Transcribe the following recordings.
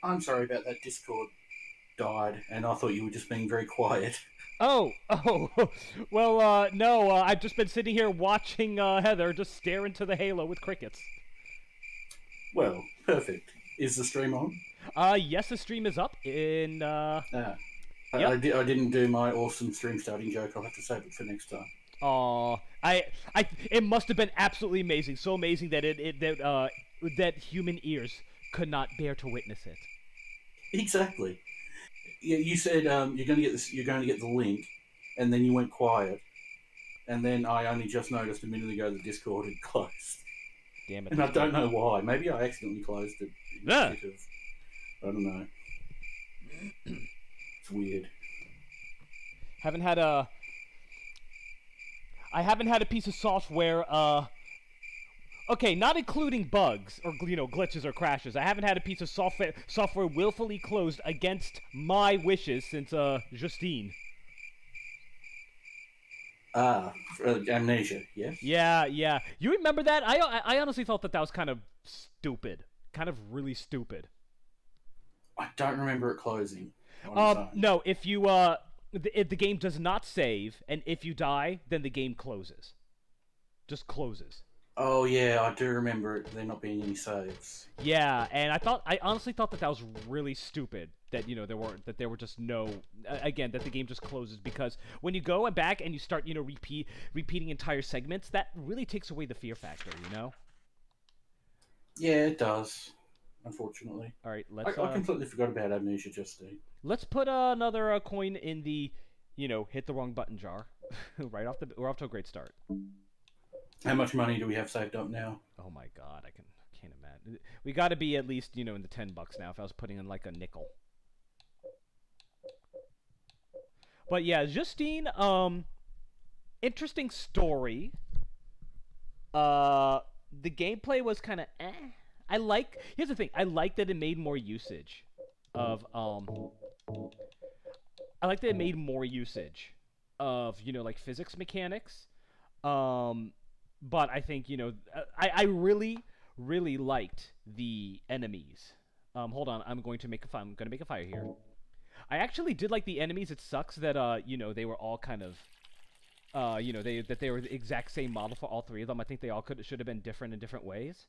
I'm sorry about that. Discord died, and I thought you were just being very quiet. Oh, well, no, I've just been sitting here watching Heather just stare into the halo with crickets. Well, perfect. Is the stream on? Yes, the stream is up in, Ah, yep. I didn't do my awesome stream starting joke. I'll have to save it for next time. It must have been absolutely amazing. So amazing that that human ears could not bear to witness it. Exactly. You said you're going to get this. You're going to get the link, and then you went quiet, and then I only just noticed a minute ago the Discord had closed, Damn it, and I don't Discord. know why. Maybe I accidentally closed it. Yeah. Bit of, I don't know. It's weird. Haven't had a. I haven't had a piece of software. Okay, not including bugs or glitches or crashes. I haven't had a piece of software willfully closed against my wishes since Justine. Amnesia. Yes. Yeah, yeah. You remember that? I honestly thought that was kind of stupid, kind of really stupid. I don't remember it closing on its own. No, if the game does not save, and if you die, then the game closes. Just closes. Oh yeah, I do remember it. There not being any saves. Yeah, and I honestly thought that was really stupid. That there were just no again that the game just closes because when you go back and you start repeating entire segments, that really takes away the fear factor. Yeah, it does. Unfortunately, All right, I completely forgot about Amnesia Justine. let's put another coin in the hit the wrong button jar. We're off to a great start. How much money do we have saved up now? Oh my god, can't imagine. We got to be at least in the $10 now. If I was putting in like a nickel. But yeah, Justine, interesting story. The gameplay was kind of eh. Here's the thing. I like that it made more usage of I like that it made more usage of like physics mechanics. But I think I really liked the enemies. Hold on, I'm going to make a fire here. I actually did like the enemies. It sucks that they were all kind of they were the exact same model for all three of them. I think they all should have been different in different ways.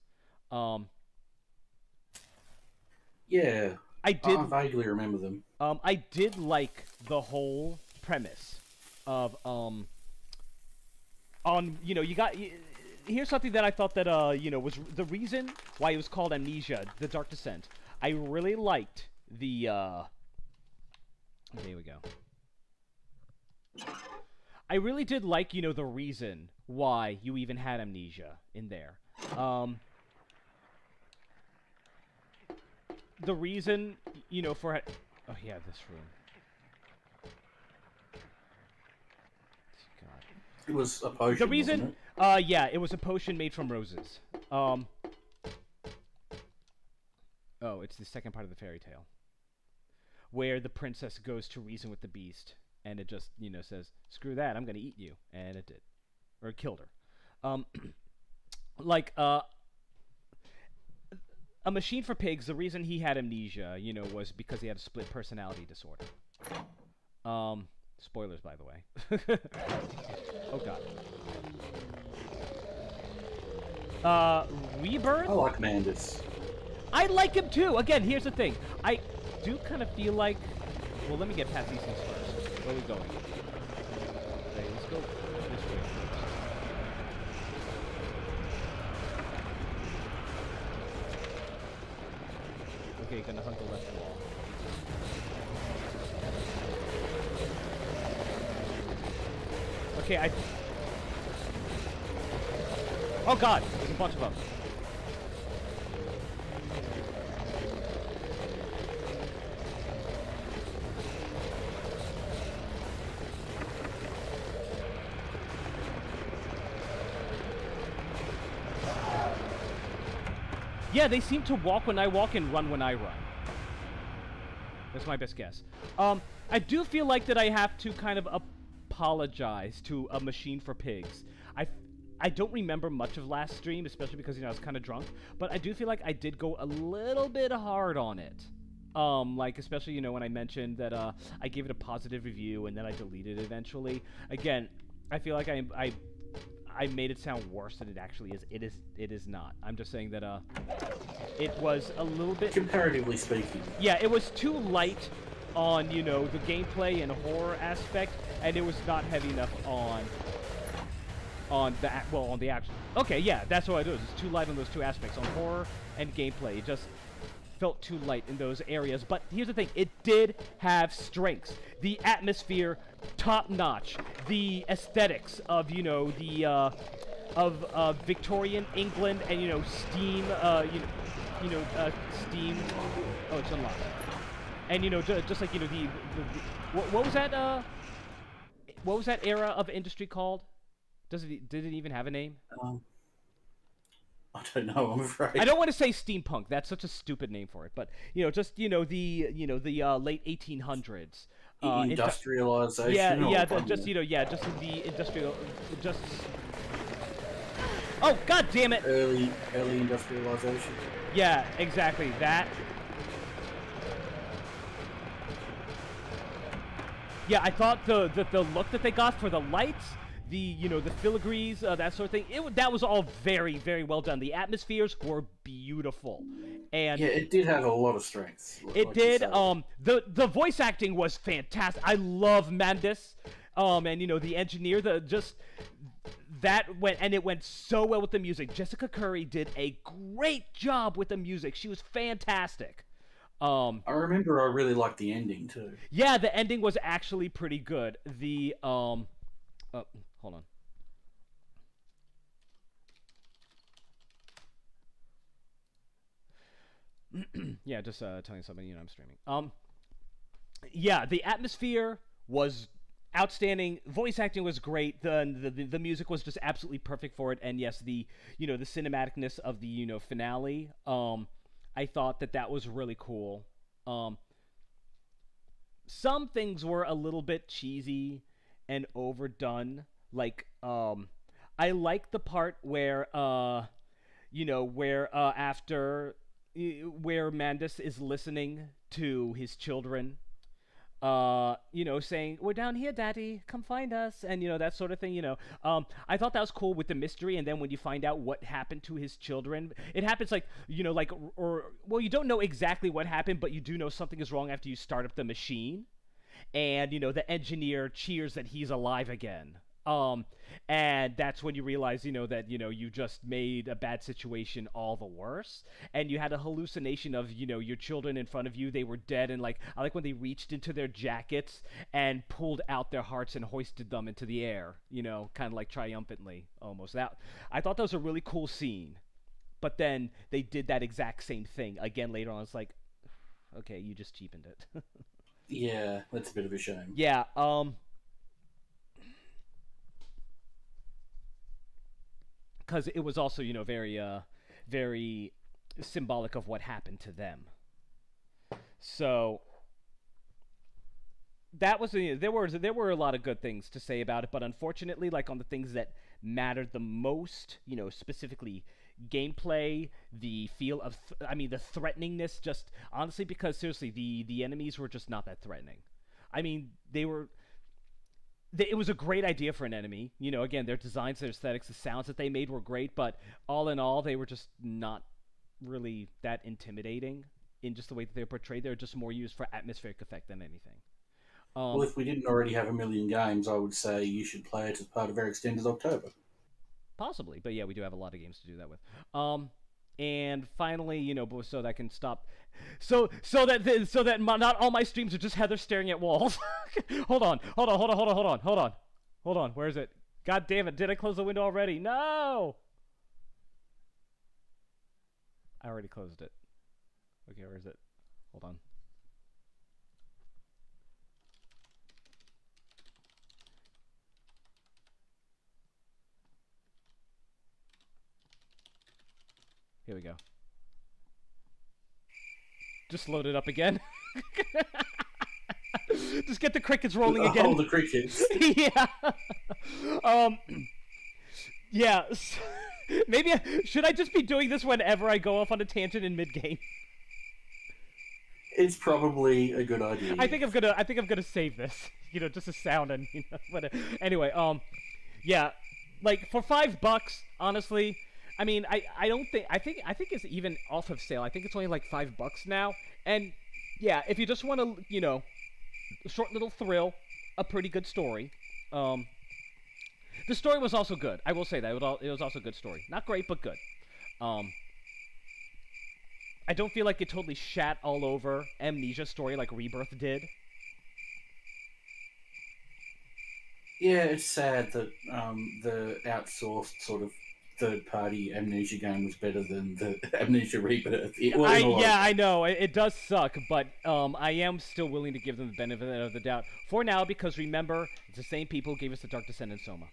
Yeah, I did I vaguely remember them. I did like the whole premise of on you got here's something that I thought that was the reason why it was called Amnesia, The Dark Descent. I really liked the okay, here we go. I really did like the reason why you even had amnesia in there. The reason for oh yeah, this room. God. It was a potion. The reason, wasn't it? Yeah, it was a potion made from roses. Oh, it's the second part of the fairy tale, where the princess goes to reason with the beast, and it just, says, "Screw that, I'm gonna eat you," and it did, or it killed her. Like, a machine for pigs. The reason he had amnesia, was because he had a split personality disorder. Spoilers, by the way. Oh god. Rebirth? I like Mandus. I like him too! Again, here's the thing. I do kind of feel like... Well, let me get past these things first. Where are we going? Okay, let's go this way. Okay, gonna hug the left wall. Okay, oh god! There's a bunch of them. Yeah, they seem to walk when I walk and run when I run. That's my best guess. I do feel like that I have to kind of apologize to a machine for pigs. I don't remember much of last stream, especially because I was kind of drunk, but I do feel like I did go a little bit hard on it. Like especially when I mentioned that I gave it a positive review and then I deleted it eventually. Again, I feel like I made it sound worse than it actually is. It is not. I'm just saying that it was a little bit, comparatively speaking. yeah, it was too light on the gameplay and horror aspect, and it was not heavy enough on the action. Okay, yeah, that's what it is. It's too light on those two aspects, on horror and gameplay. It just felt too light in those areas. But here's the thing, it did have strengths. The atmosphere, top notch. The aesthetics of of Victorian England and steam steam. Oh, it's unlocked. And just like what was that era of industry called? Did it even have a name? I don't know, I'm afraid. I don't want to say steampunk. That's such a stupid name for it. But just the late 1800s. Industrialization. Just the industrial. Just. Oh, God damn it! Early industrialization. Yeah, exactly that. Yeah, I thought the look that they got for the lights, the filigrees, that sort of thing, that was all very, very well done. The atmospheres were beautiful, and yeah, it did have a lot of strengths. It did. The voice acting was fantastic. I love Mandis, and the engineer. It went so well with the music. Jessica Curry did a great job with the music. She was fantastic. I remember I really liked the ending too. Yeah, the ending was actually pretty good. Hold on. Yeah, just telling somebody I'm streaming. Yeah, the atmosphere was outstanding. Voice acting was great. The music was just absolutely perfect for it. And yes, the cinematicness of the finale. I thought that was really cool. Some things were a little bit cheesy and overdone. Like, I like the part where, where Mandis is listening to his children, saying, "We're down here, Daddy, come find us," and that sort of thing. I thought that was cool with the mystery, and then when you find out what happened to his children, it happens you don't know exactly what happened, but you do know something is wrong after you start up the machine, and the engineer cheers that he's alive again. And that's when you realize, that, you just made a bad situation all the worse. And you had a hallucination of, your children in front of you, they were dead. And I like when they reached into their jackets and pulled out their hearts and hoisted them into the air, kind of like triumphantly almost. I thought that was a really cool scene. But then they did that exact same thing again later on. It's like, okay, you just cheapened it. Yeah, that's a bit of a shame. Yeah, because it was also, very, very symbolic of what happened to them. So that was there were a lot of good things to say about it, but unfortunately, on the things that mattered the most, specifically gameplay, the feel of, the threateningness, just honestly, because seriously, the enemies were just not that threatening. It was a great idea for an enemy. Again, their designs, their aesthetics, the sounds that they made were great, but all in all, they were just not really that intimidating in just the way that they were portrayed. They were just more used for atmospheric effect than anything. Well, if we didn't already have a million games, I would say you should play it as part of our extended October. Possibly, but yeah, we do have a lot of games to do that with. And finally, so that I can stop, so that not all my streams are just Heather staring at walls. Hold on. Where is it? God damn it! Did I close the window already? No. I already closed it. Okay, where is it? Hold on. Here we go. Just load it up again. Just get the crickets rolling again. Oh, the crickets. Yeah. Yeah. Maybe should I just be doing this whenever I go off on a tangent in mid-game? It's probably a good idea. I think I'm gonna save this. Just a sound and but anyway, yeah, like for $5, honestly. I mean, I don't think I think it's even off of sale. I think it's only like $5 now. And yeah, if you just want to, a short little thrill, a pretty good story. The story was also good. I will say that it was also a good story. Not great, but good. I don't feel like it totally shat all over Amnesia's story like Rebirth did. Yeah, it's sad that the outsourced sort of third-party Amnesia game was better than the Amnesia Rebirth. I know it does suck, but I am still willing to give them the benefit of the doubt for now because remember, it's the same people who gave us the Dark Descent and Soma.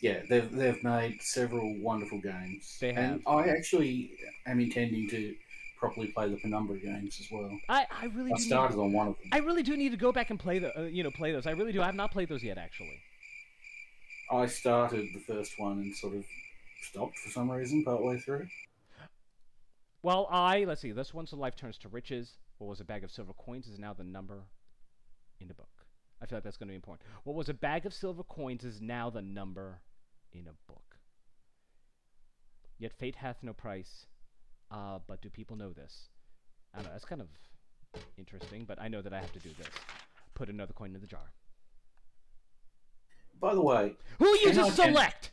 Yeah, they've made several wonderful games. They have. And I actually am intending to properly play the Penumbra games as well. I really I started on one of them. I really do need to go back and play play those. I really do. I have not played those yet, actually. I started the first one and sort of stopped for some reason partway through. Well, let's see. This one's a life turns to riches. What was a bag of silver coins is now the number in the book. I feel like that's going to be important. What was a bag of silver coins is now the number in a book. Yet fate hath no price. But do people know this? I don't know. That's kind of interesting, but I know that I have to do this. Put another coin in the jar. By the way, who uses select?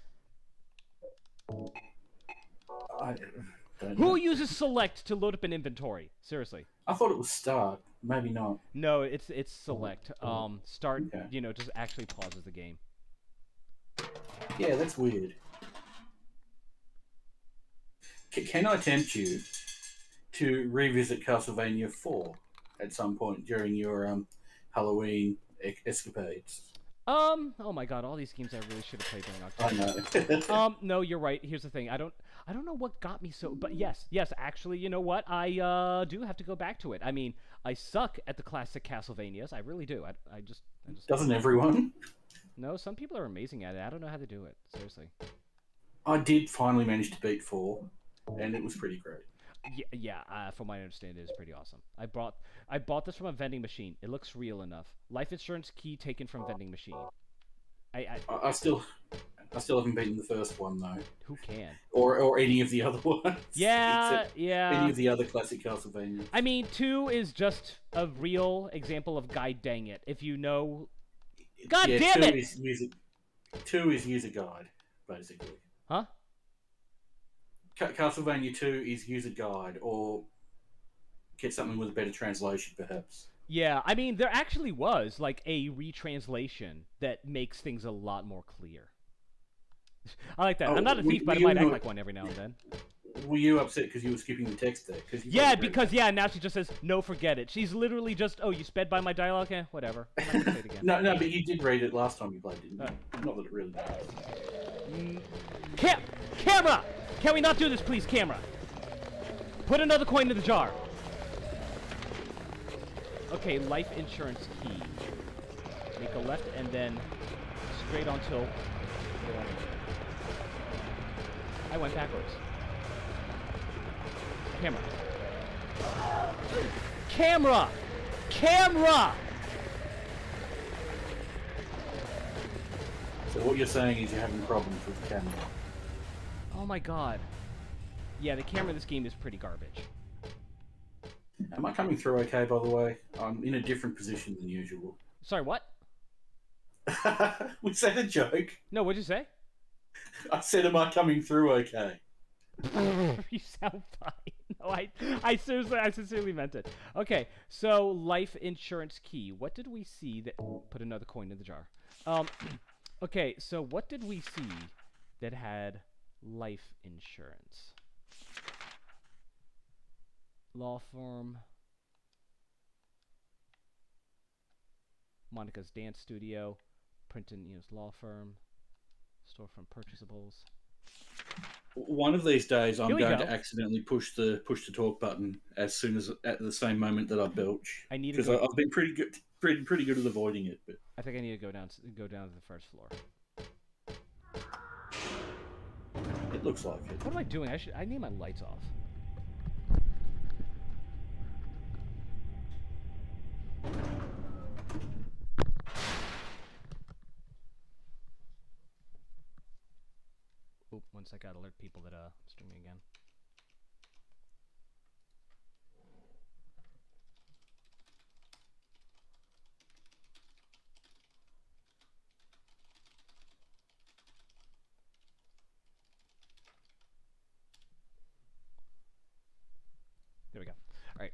I don't Who know. uses select to load up an inventory? Seriously. I thought it was start. Maybe not. No, it's select. Start. Okay. Just actually pauses the game. Yeah, that's weird. Can I tempt you to revisit Castlevania 4 at some point during your Halloween escapades? Oh my god, all these games I really should have played during October. I know. No, you're right. Here's the thing. I don't know what got me so, but yes, actually, you know what? I do have to go back to it. I mean, I suck at the classic Castlevanias. I really do. I just Doesn't everyone? No, some people are amazing at it. I don't know how to do it. Seriously. I did finally manage to beat 4, and it was pretty great. Yeah. From what I understand, it is pretty awesome. I bought this from a vending machine. It looks real enough. Life insurance key taken from vending machine. I still haven't beaten the first one though. Who can? Or any of the other ones. Yeah. Any of the other classic Castlevania. I mean, 2 is just a real example of God dang it. If you know, God damn it! 2 is user guide, basically. Huh? Castlevania 2 is user guide, or get something with a better translation, perhaps. Yeah, I mean, there actually was, like, a retranslation that makes things a lot more clear. I like that. I'm not a thief, but I might act like one every now and then. Were you upset because you were skipping the text there? Now she just says, no, forget it. She's literally just, oh, you sped by my dialogue? Whatever. I'm not gonna say it again. No, but you did read it last time you played, didn't you? Not that it really matters. Camera! Can we not do this, please, camera? Put another coin in the jar. Okay, life insurance key. Make a left and then straight on till... I went backwards. Camera. Camera! Camera! So what you're saying is you're having problems with the camera. Oh my god. Yeah, the camera in this game is pretty garbage. Am I coming through okay, by the way? I'm in a different position than usual. Sorry, what? Was that a joke? No, what'd you say? I said, am I coming through okay? You sound fine. No, I sincerely meant it. Okay, so life insurance key. What did we see that... Put another coin in the jar. Okay, so what did we see that had life insurance? Law firm. Monica's dance studio. Printing law firm. Storefront purchasables. One of these days, I'm going go. to accidentally push the talk button as soon as at the same moment that I belch. I need to because I've been pretty good at avoiding it. But I think I need to go down to the first floor. it looks like it. What am I doing? I need my lights off. One sec, I gotta alert people that I'm streaming again. There we go. All right.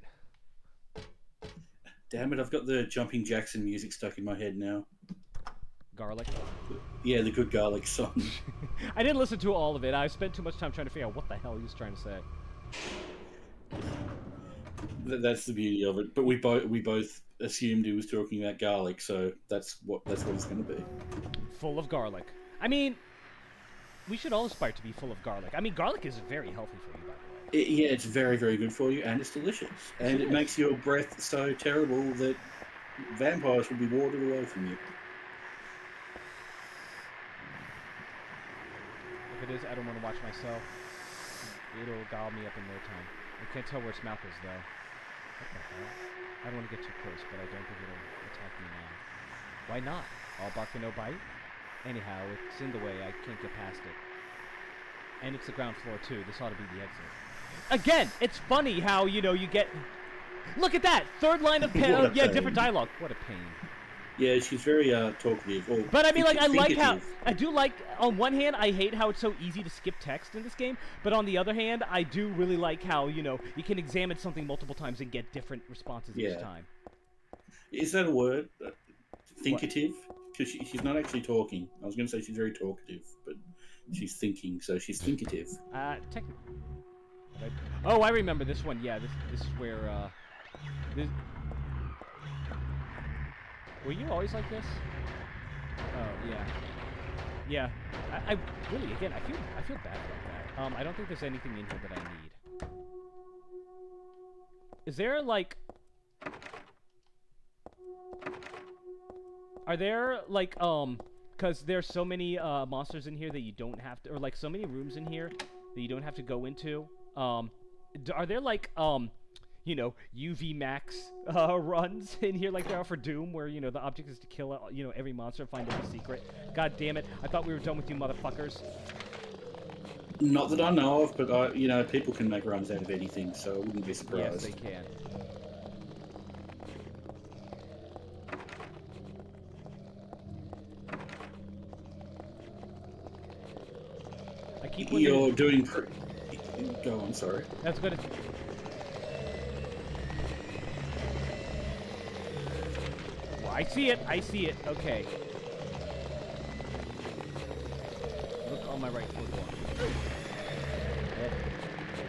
Damn it! I've got the Jumping Jackson music stuck in my head now. Garlic. Yeah, the Good Garlic song. I didn't listen to all of it. I spent too much time trying to figure out what the hell he was trying to say. That's the beauty of it. But we both assumed he was talking about garlic, so that's what it's going to be. Full of garlic. I mean, we should all aspire to be full of garlic. I mean, garlic is very healthy for you, by the way. Yeah, it's very, very good for you, and it's delicious. And it makes your breath so terrible that vampires will be warded away from you. If it is, I don't want to watch myself. It'll gobble me up in no time. I can't tell where its mouth is, though. What the hell? I don't want to get too close, but I don't think it'll attack me now. Why not? All bark and no bite? Anyhow, it's in the way. I can't get past it. And it's the ground floor, too. This ought to be the exit. Again, it's funny how, you know, you get... Look at that! Third line of... yeah, different dialogue. What a pain. Yeah, she's very talkative. But I mean, like, I like how... I do like... On one hand, I hate how it's so easy to skip text in this game. But on the other hand, I do really like how, you know, you can examine something multiple times and get different responses each time. Is that a word? Thinkative? Because she's not actually talking. I was going to say she's very talkative, but she's thinking, so she's thinkative. Technically. Oh, I remember this one. Yeah, this is where, this... Were you always like this? Oh, yeah. Yeah. I really, again, I feel bad about that. I don't think there's anything in here that I need. Is there, like... Are there, like, because there's so many, monsters in here that you don't have to... Or, like, so many rooms in here that you don't have to go into. Are there, like, you know, UV max runs in here like there are for Doom, where, you know, the object is to kill, you know, every monster and find every secret? God damn it. I thought we were done with you motherfuckers. Not that I know of, but, you know, people can make runs out of anything, so I wouldn't be surprised. Yes, they can. I keep wondering... You're doing... Go on, sorry. That's good. I see it. I see it. Okay. Look on my right foot.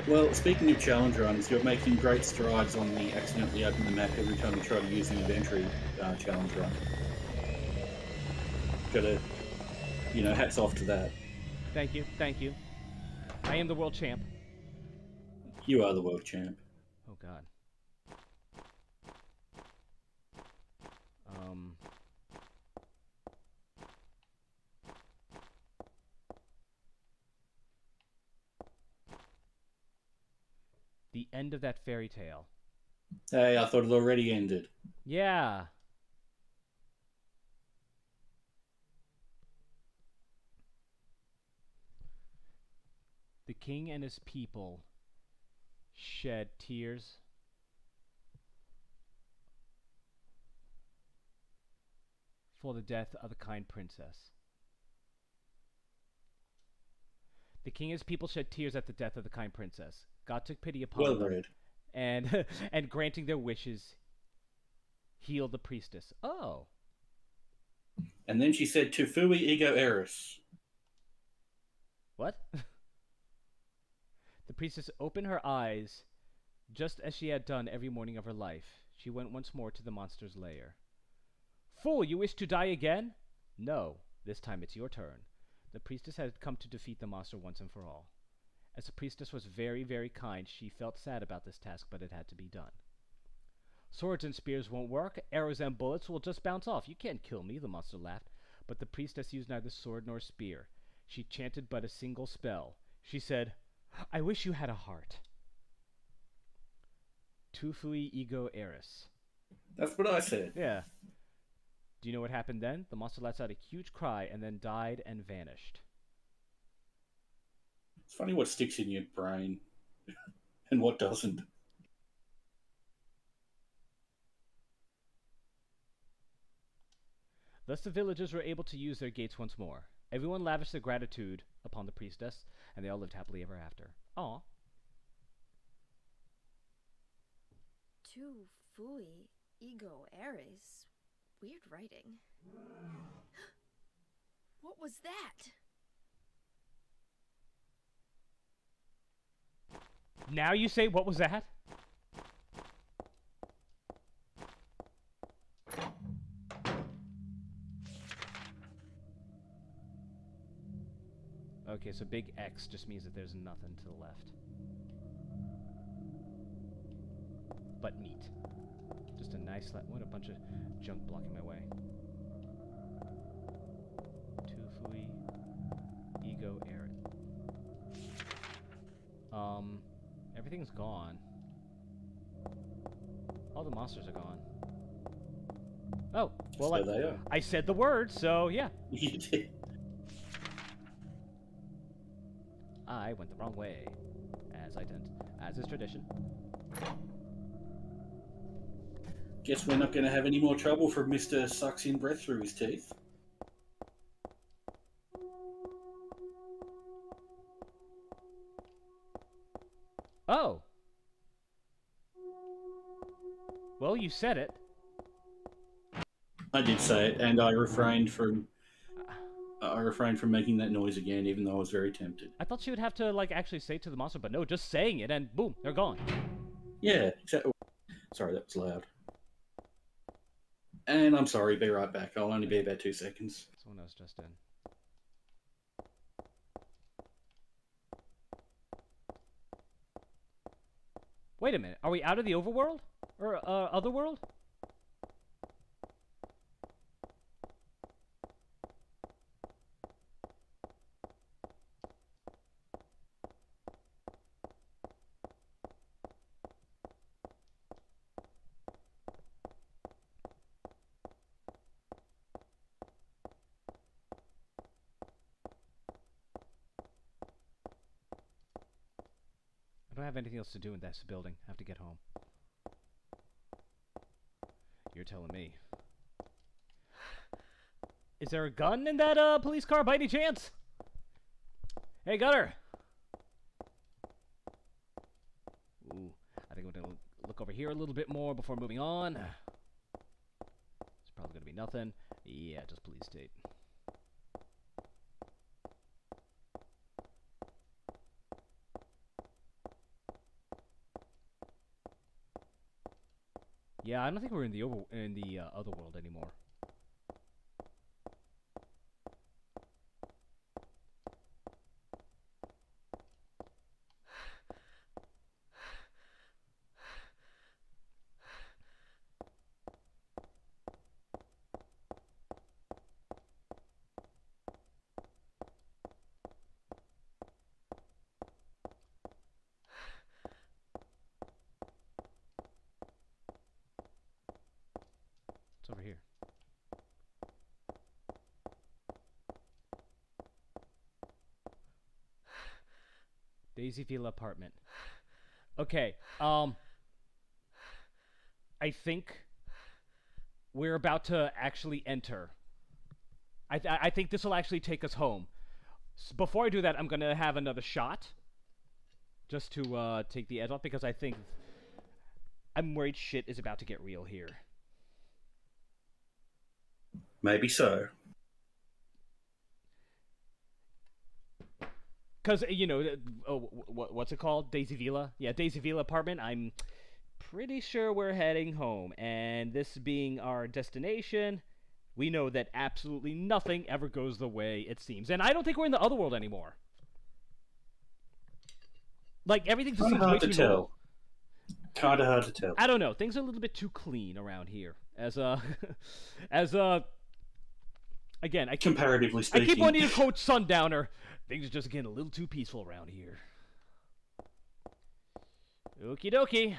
Well, speaking of challenge runs, you're making great strides on the accidentally open the map every time you try to use the inventory challenge run. Gotta, you know, hats off to that. Thank you. Thank you. I am the world champ. You are the world champ. Oh, God. The end of that fairy tale. Hey, I thought it already ended. Yeah. The king and his people shed tears for the death of the kind princess. The king and his people shed tears at the death of the kind princess. God took pity upon them, and and granting their wishes, healed the priestess. Oh. And then she said, "Tufui ego eris." What? The priestess opened her eyes, just as she had done every morning of her life. She went once more to the monster's lair. Fool, you wish to die again? No, this time it's your turn. The priestess had come to defeat the monster once and for all. As the priestess was very, very kind, she felt sad about this task, but it had to be done. Swords and spears won't work. Arrows and bullets will just bounce off. You can't kill me, the monster laughed. But the priestess used neither sword nor spear. She chanted but a single spell. She said, I wish you had a heart. Tufui ego eris. That's what I said. Yeah. Do you know what happened then? The monster let out a huge cry and then died and vanished. It's funny what sticks in your brain and what doesn't. Thus the villagers were able to use their gates once more. Everyone lavished their gratitude upon the priestess, and they all lived happily ever after. Aw. Tu fui ego eris. Weird writing. What was that? Now you say, what was that? Okay, so big X just means that there's nothing to the left. But neat. Just a nice... What a bunch of junk blocking my way. Tufui Ego Aaron. Everything's gone. All the monsters are gone. Oh, well, So they are. I said the word, so yeah. You did. I went the wrong way, as is tradition. Guess we're not going to have any more trouble from Mr. Sucks in breath through his teeth. Oh! Well, you said it. I did say it, and I refrained from making that noise again, even though I was very tempted. I thought she would have to, like, actually say it to the monster, but no, just saying it, and boom, they're gone. Yeah, exactly. Sorry, that was loud. And I'm sorry, be right back. I'll only be about 2 seconds. Someone else just in. Wait a minute, are we out of the overworld? Or, otherworld? I don't have anything else to do in this building. I have to get home. You're telling me. Is there a gun in that police car by any chance? Hey, Gunner! Ooh, I think I'm gonna look over here a little bit more before moving on. It's probably gonna be nothing. Yeah, just police tape. Yeah, I don't think we're in the other world anymore. It's over here. Daisy Villa apartment. Okay, I think we're about to actually enter. I think this will actually take us home. Before I do that, I'm gonna have another shot, just to take the edge off, because I think I'm worried shit is about to get real here. Maybe so. Because, you know, what's it called? Daisy Villa? Yeah, Daisy Villa apartment. I'm pretty sure we're heading home. And this being our destination, we know that absolutely nothing ever goes the way it seems. And I don't think we're in the other world anymore. Like, everything just seems way too normal. Kind of hard to tell. I don't know. Things are a little bit too clean around here. Again, comparatively speaking, I keep wanting to quote Sundowner. Things are just getting a little too peaceful around here. Okie dokie.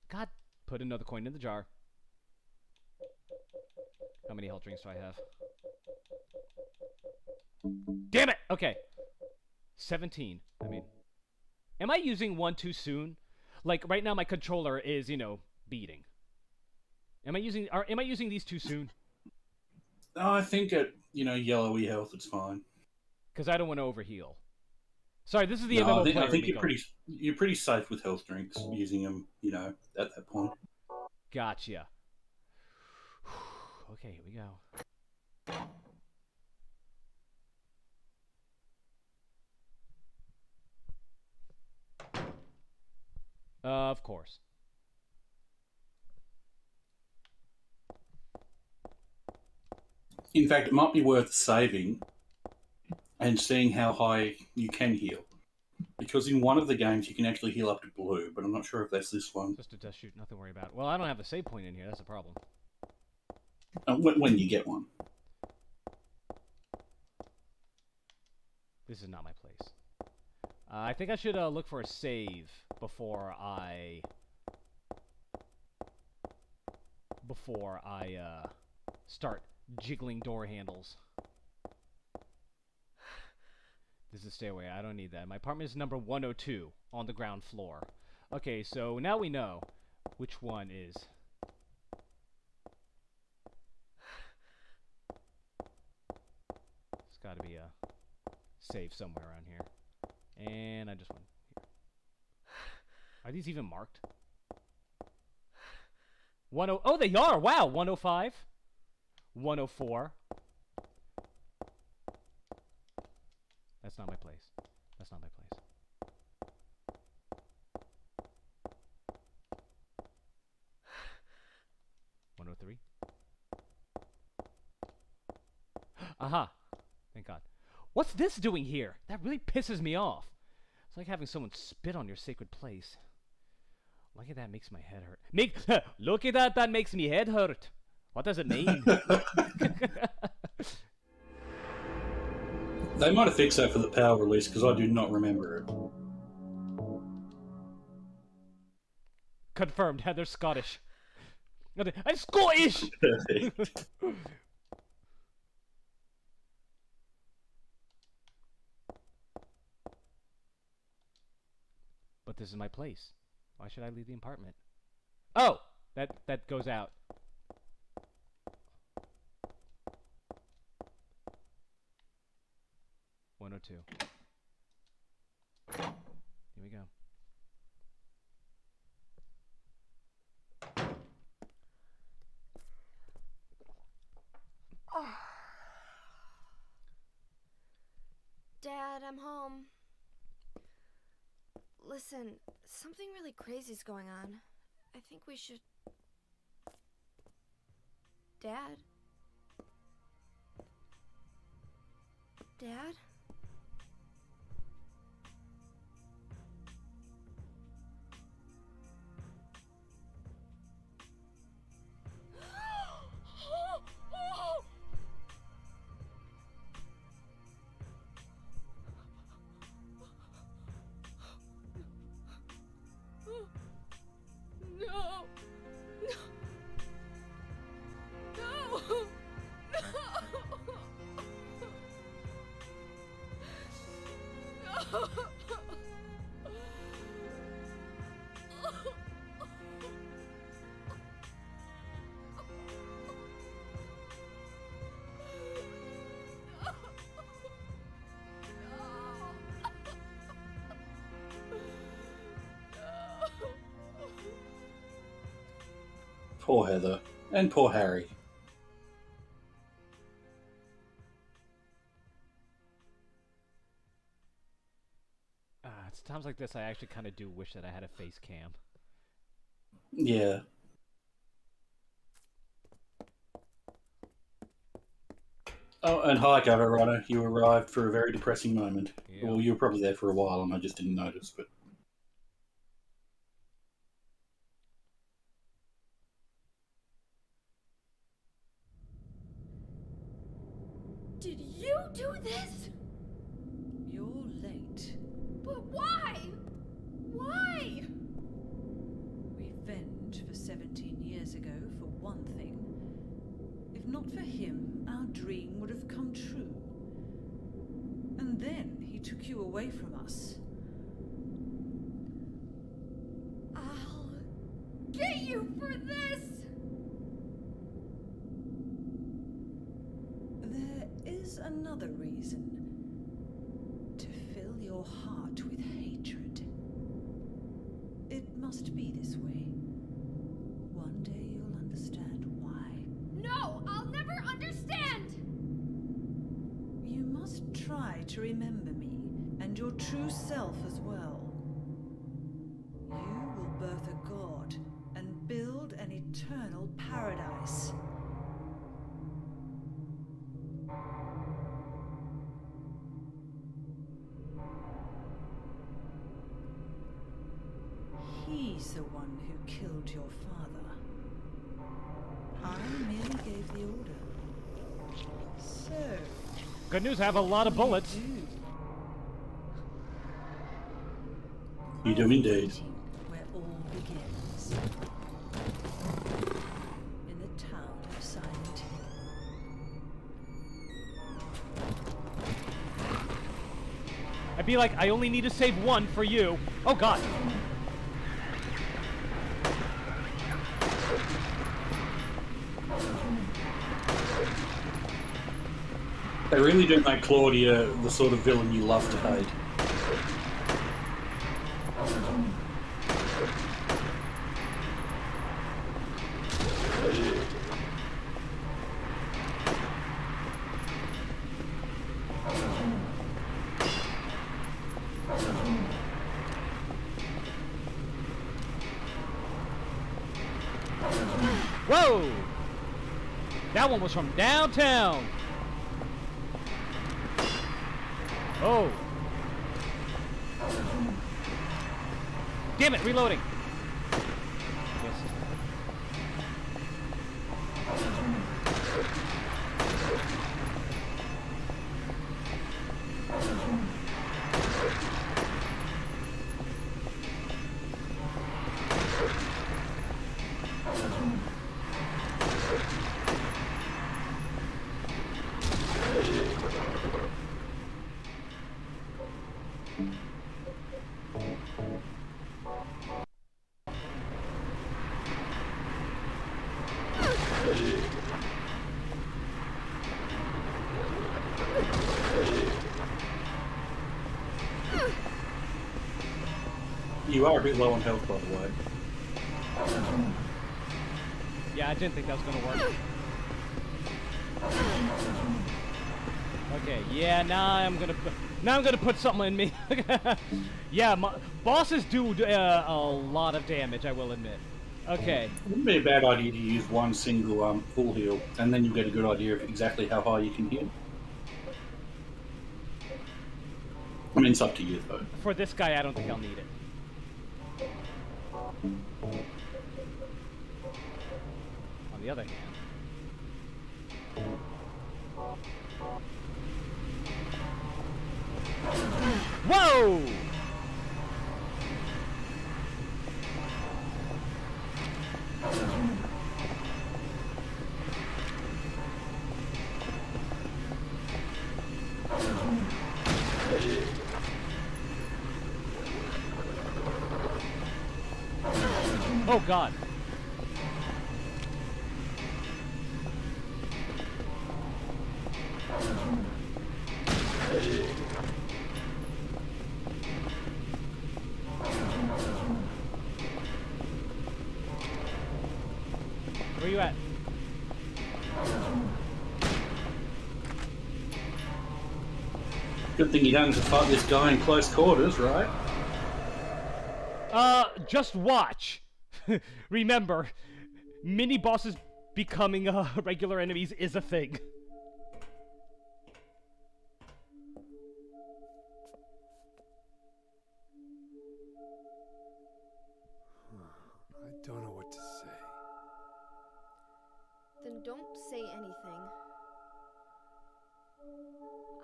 God, put another coin in the jar. How many health drinks do I have? Damn it! Okay. 17. I mean, am I using 1 too soon? Like, right now my controller is, beating. Am I using these too soon? Oh, I think at yellowy health, it's fine. Because I don't want to overheal. Sorry, this is the No, MMO I think, player I think me you're going. pretty safe with health drinks using them. At that point. Gotcha. Okay, here we go. Of course. In fact, it might be worth saving and seeing how high you can heal. Because in one of the games you can actually heal up to blue, but I'm not sure if that's this one. Just a dust shoot, nothing to worry about. Well, I don't have a save point in here, that's a problem. When you get one. This is not my place. I think I should look for a save before I start jiggling door handles. This is a stairway. I don't need that. My apartment is number 102 on the ground floor. Okay, so now we know which one is. There's got to be a save somewhere around here. And I just went here. Are these even marked? 10. Oh, they are! Wow! 105. 104. That's not my place. That's not my place. $103. Aha! Thank God. What's this doing here? That really pisses me off. It's like having someone spit on your sacred place. Look at that, makes my head hurt. Look at that, that makes me head hurt. What does it mean? They might have fixed that for the PAL release because I do not remember it. Confirmed, Heather's Scottish. I'm Scottish! Perfect. But this is my place. Why should I leave the apartment? Oh! That goes out. $102. Here we go. Dad, I'm home. Listen, something really crazy's going on. I think we should... Dad? Dad? No! No! No! Poor Heather. And poor Harry. It's times like this I actually kind of do wish that I had a face cam. Yeah. Oh, and hi, Cover Runner. You arrived for a very depressing moment. Yeah. Well, you were probably there for a while and I just didn't notice, but... Did you do this? You're late. But why? Why? Revenge for 17 years ago, for one thing. If not for him, our dream would have come true. took you away from us. I'll get you for this! There is another reason. To fill your heart with hatred. It must be this way. One day you'll understand why. No, I'll never understand! You must try to remember me, and your true self as well. You will birth a god, and build an eternal paradise. He's the one who killed your father. I merely gave the order. So, Good news, I have a lot of bullets. You do indeed. Where all begins. In the town of Silent Hill. I'd be like, I only need to save one for you. Oh god. They really do make Claudia the sort of villain you love to hate. Whoa! That one was from downtown. Oh. Damn it, reloading. Yes. You are a bit low on health, by the way. Yeah, I didn't think that was gonna work. Okay, yeah, now I'm gonna put something in me. Yeah, bosses do a lot of damage, I will admit. Okay. It wouldn't be a bad idea to use one single full heal, and then you'll get a good idea of exactly how high you can heal. I mean, it's up to you, though. For this guy, I don't think I'll need it. On the other hand... Whoa! Oh god. Where you at? Good thing you don't have to fight this guy in close quarters, right? Just watch. Remember, mini bosses becoming regular enemies is a thing. I don't know what to say. Then don't say anything.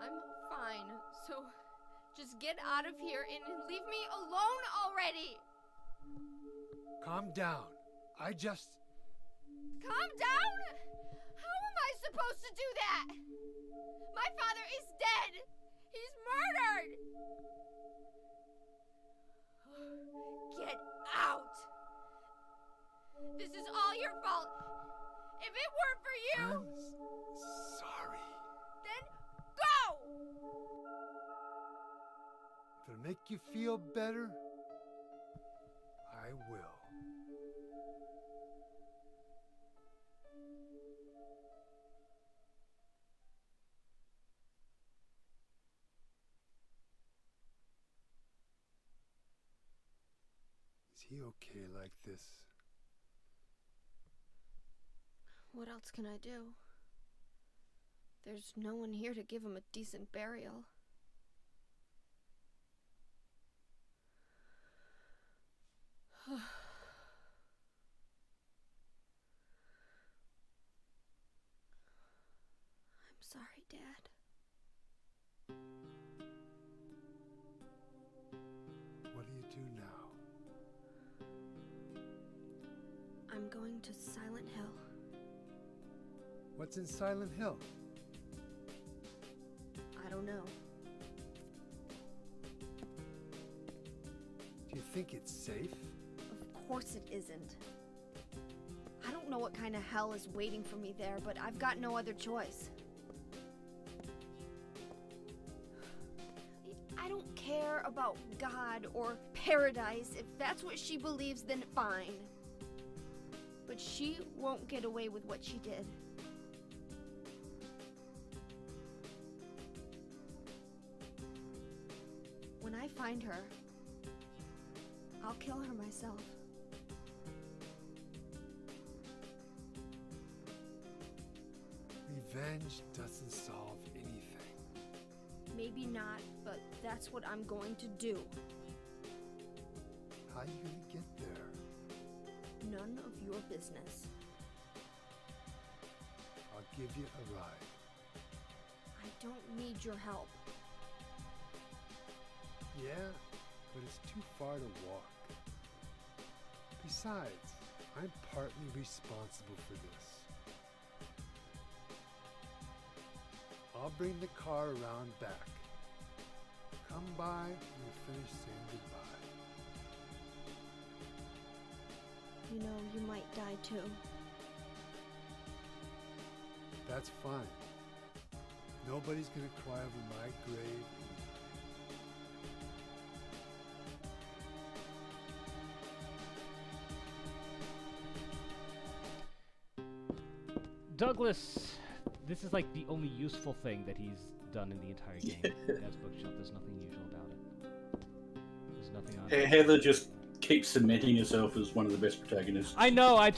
I'm fine, so just get out of here and leave me alone already! Calm down. I just... Calm down? How am I supposed to do that? My father is dead! He's murdered! your fault. If it weren't for you, I'm sorry. then go! If it'll make you feel better, I will. Is he okay like this? What else can I do? There's no one here to give him a decent burial. I'm sorry, Dad. What do you do now? I'm going to Silent Hill. What's in Silent Hill? I don't know. Do you think it's safe? Of course it isn't. I don't know what kind of hell is waiting for me there, but I've got no other choice. I don't care about God or paradise. If that's what she believes, then fine. But she won't get away with what she did. When I find her, I'll kill her myself. Revenge doesn't solve anything. Maybe not, but that's what I'm going to do. How are you gonna get there? None of your business. I'll give you a ride. I don't need your help. Yeah, but it's too far to walk. Besides, I'm partly responsible for this. I'll bring the car around back. Come by and we'll finish saying goodbye. You know, you might die too. That's fine. Nobody's gonna cry over my grave. Douglas, this is like the only useful thing that he's done in the entire game. Dad's Bookshop, there's nothing usual about it. There's nothing on it. Heather just keeps cementing herself as one of the best protagonists. I know, I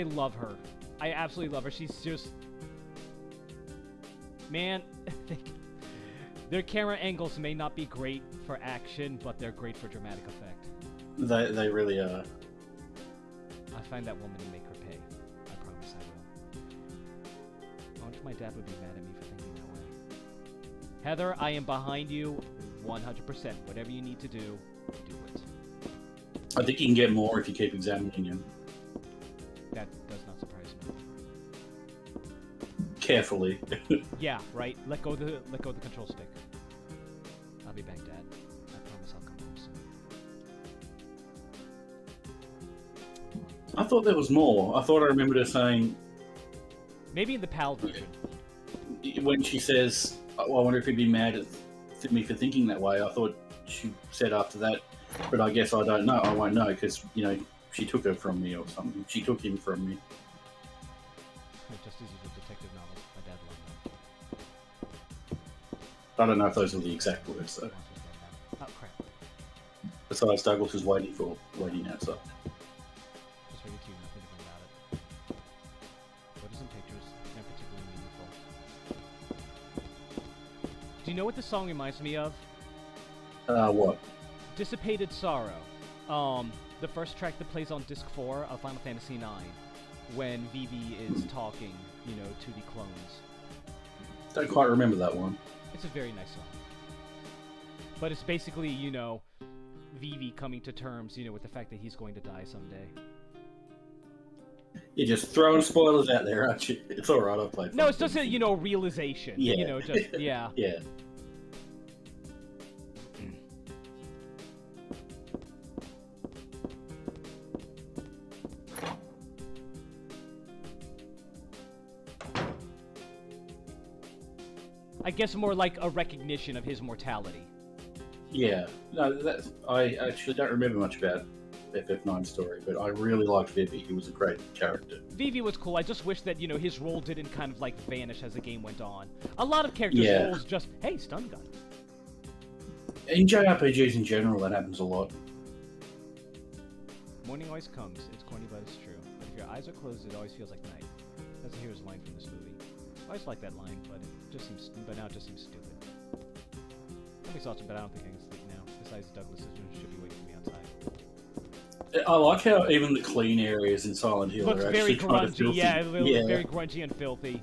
love her. I absolutely love her. She's just... Man, their camera angles may not be great for action, but they're great for dramatic effect. They really are. I find that woman and make her pay. I promise I will. I wonder if my dad would be mad at me for thinking that way. Heather, I am behind you 100%. Whatever you need to do, do it. I think you can get more if you keep examining him That does not surprise me. carefully. Yeah, right. Let go of the control stick. I'll be back, Dad. I promise I'll come home soon. I thought there was more. I thought I remembered her saying Maybe in the PAL version. when she says, "Oh, I wonder if he'd be mad at me for thinking that way." I thought she said after that, but I guess I don't know. I won't know because she took her from me or something. She took him from me. Just as usual detective novels. My dad loved them. I don't know if those are the exact words though. Oh crap. Besides, Douglas is waiting outside. Just for you two, nothing different about it. Photos and pictures, not particularly meaningful. Do you know what this song reminds me of? What? Dissipated Sorrow. The first track that plays on disc 4 of Final Fantasy IX, when Vivi is talking, to the clones. Don't quite remember that one. It's a very nice song. But it's basically, Vivi coming to terms, with the fact that he's going to die someday. You're just throwing spoilers out there, aren't you? It's alright, I've played. No, it's just a, realization. Yeah. Yeah. Yeah. I guess more like a recognition of his mortality. Yeah. No, I actually don't remember much about FF9's story, but I really liked Vivi. He was a great character. Vivi was cool. I just wish that, you know, his role didn't kind of like vanish as the game went on. A lot of characters' Yeah. roles just, hey, stun gun. In JRPGs in general, that happens a lot. Morning always comes. It's corny, but it's true. But if your eyes are closed, it always feels like night. That's a hero's line from this movie. I always like that line, but now it just seems stupid. Somebody's awesome, but I don't think I can sleep now. Besides, Douglas should be waiting for me outside. I like how even the clean areas in Silent Hill Looks are very actually kind of grungy. filthy. Yeah, it looks very grungy and filthy.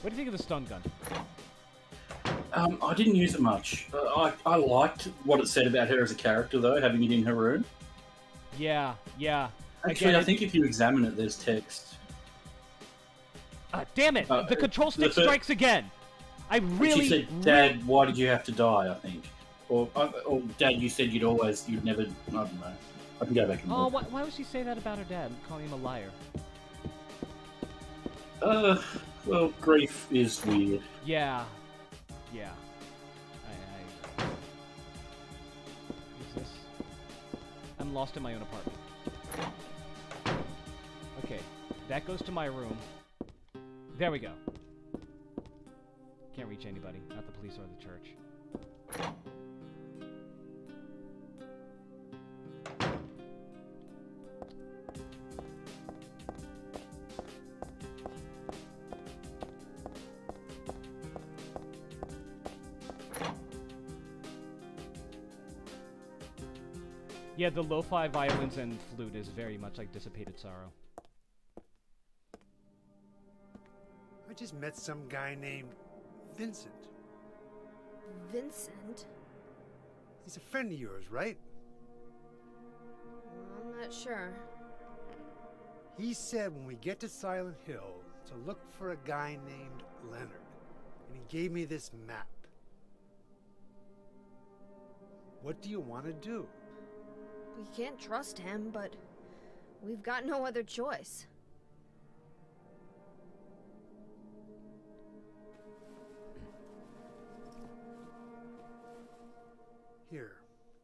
What do you think of the stun gun? I didn't use it much. I liked what it said about her as a character, though, having it in her room. Yeah. Actually, Again, I think if you examine it, there's text. Damn it! The control stick strikes again. I really. She said, "Dad, why did you have to die?" I think, or Dad, you'd never. I don't know. I can go back and Oh, look. why would she say that about her dad, calling him a liar? Well, grief is weird. Yeah. Who's this? I'm lost in my own apartment. Okay, that goes to my room. There we go. Can't reach anybody, not the police or the church. Yeah, the lo-fi violins and flute is very much like Dissipated Sorrow. I just met some guy named Vincent. Vincent? He's a friend of yours, right? I'm not sure. He said when we get to Silent Hill to look for a guy named Leonard. And he gave me this map. What do you want to do? We can't trust him, but we've got no other choice. Here,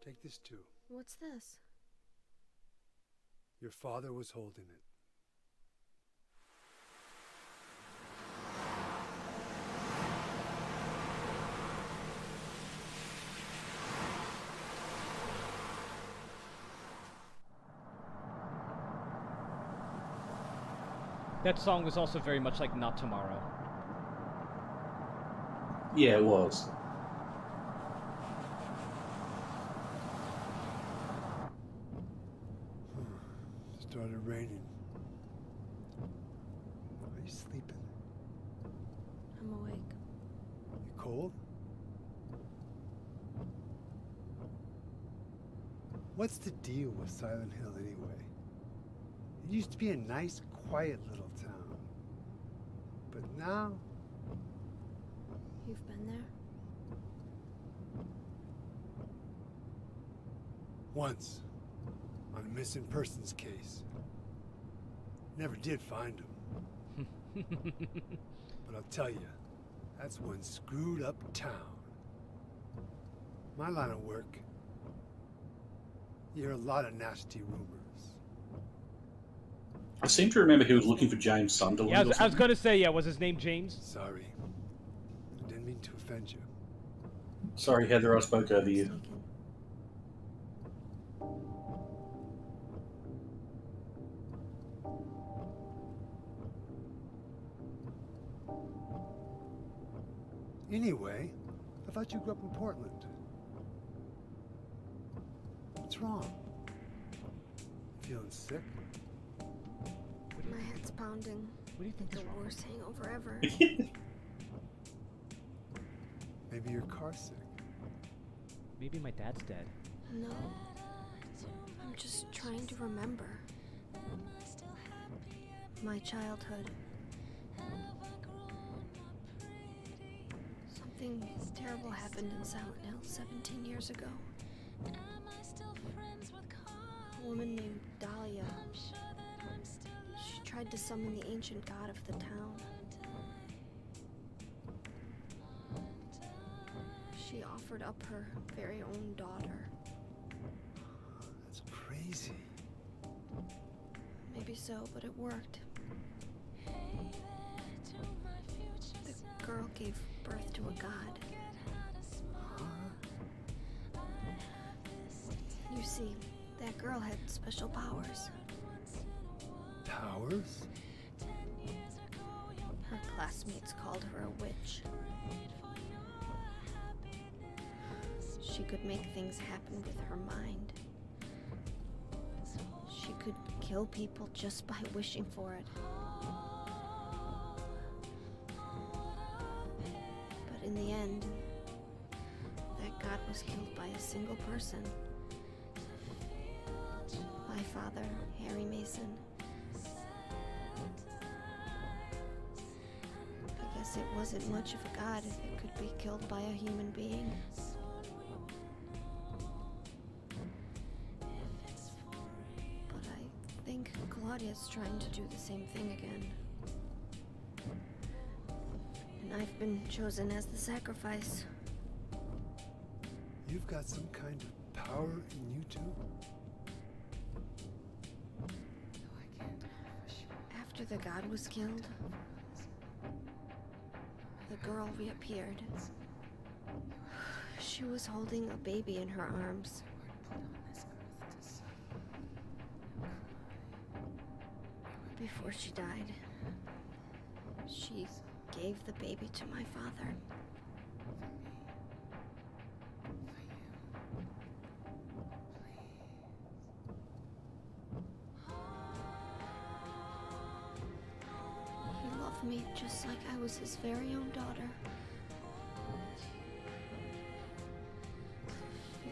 take this too. What's this? Your father was holding it. That song was also very much like Not Tomorrow. Yeah, it was. Started raining. Are you sleeping? I'm awake. You cold? What's the deal with Silent Hill anyway? It used to be a nice, quiet little town. But now, You've been there? once, on a missing persons case. Never did find him. But I'll tell you, that's one screwed up town. My line of work, you hear a lot of nasty rumors. I seem to remember he was looking for James Sunderland. Yeah, or I was something. gonna say, yeah, was his name James? Sorry. I didn't mean to offend you. Sorry, Heather, I spoke over you. Sneaking. Anyway, I thought you grew up in Portland. What's wrong? Feeling sick? My head's pounding. What do you think The is wrong? worst hangover ever. Maybe your car's sick. Maybe my dad's dead. No. I'm just trying to remember. My childhood. Something terrible happened in Silent Hill 17 years ago. A woman named Dahlia. She tried to summon the ancient god of the town. She offered up her very own daughter. That's crazy. Maybe so, but it worked. The girl gave birth to a god. You see, that girl had special powers. Powers? Her classmates called her a witch. She could make things happen with her mind. She could kill people just by wishing for it. But in the end, that god was killed by a single person. My father, Harry Mason. I guess it wasn't much of a god if it could be killed by a human being. But I think Claudia's trying to do the same thing again. And I've been chosen as the sacrifice. You've got some kind of power in you too? After the god was killed, the girl reappeared. She was holding a baby in her arms. Before she died, she gave the baby to my father. He loved me just like I was his very own daughter.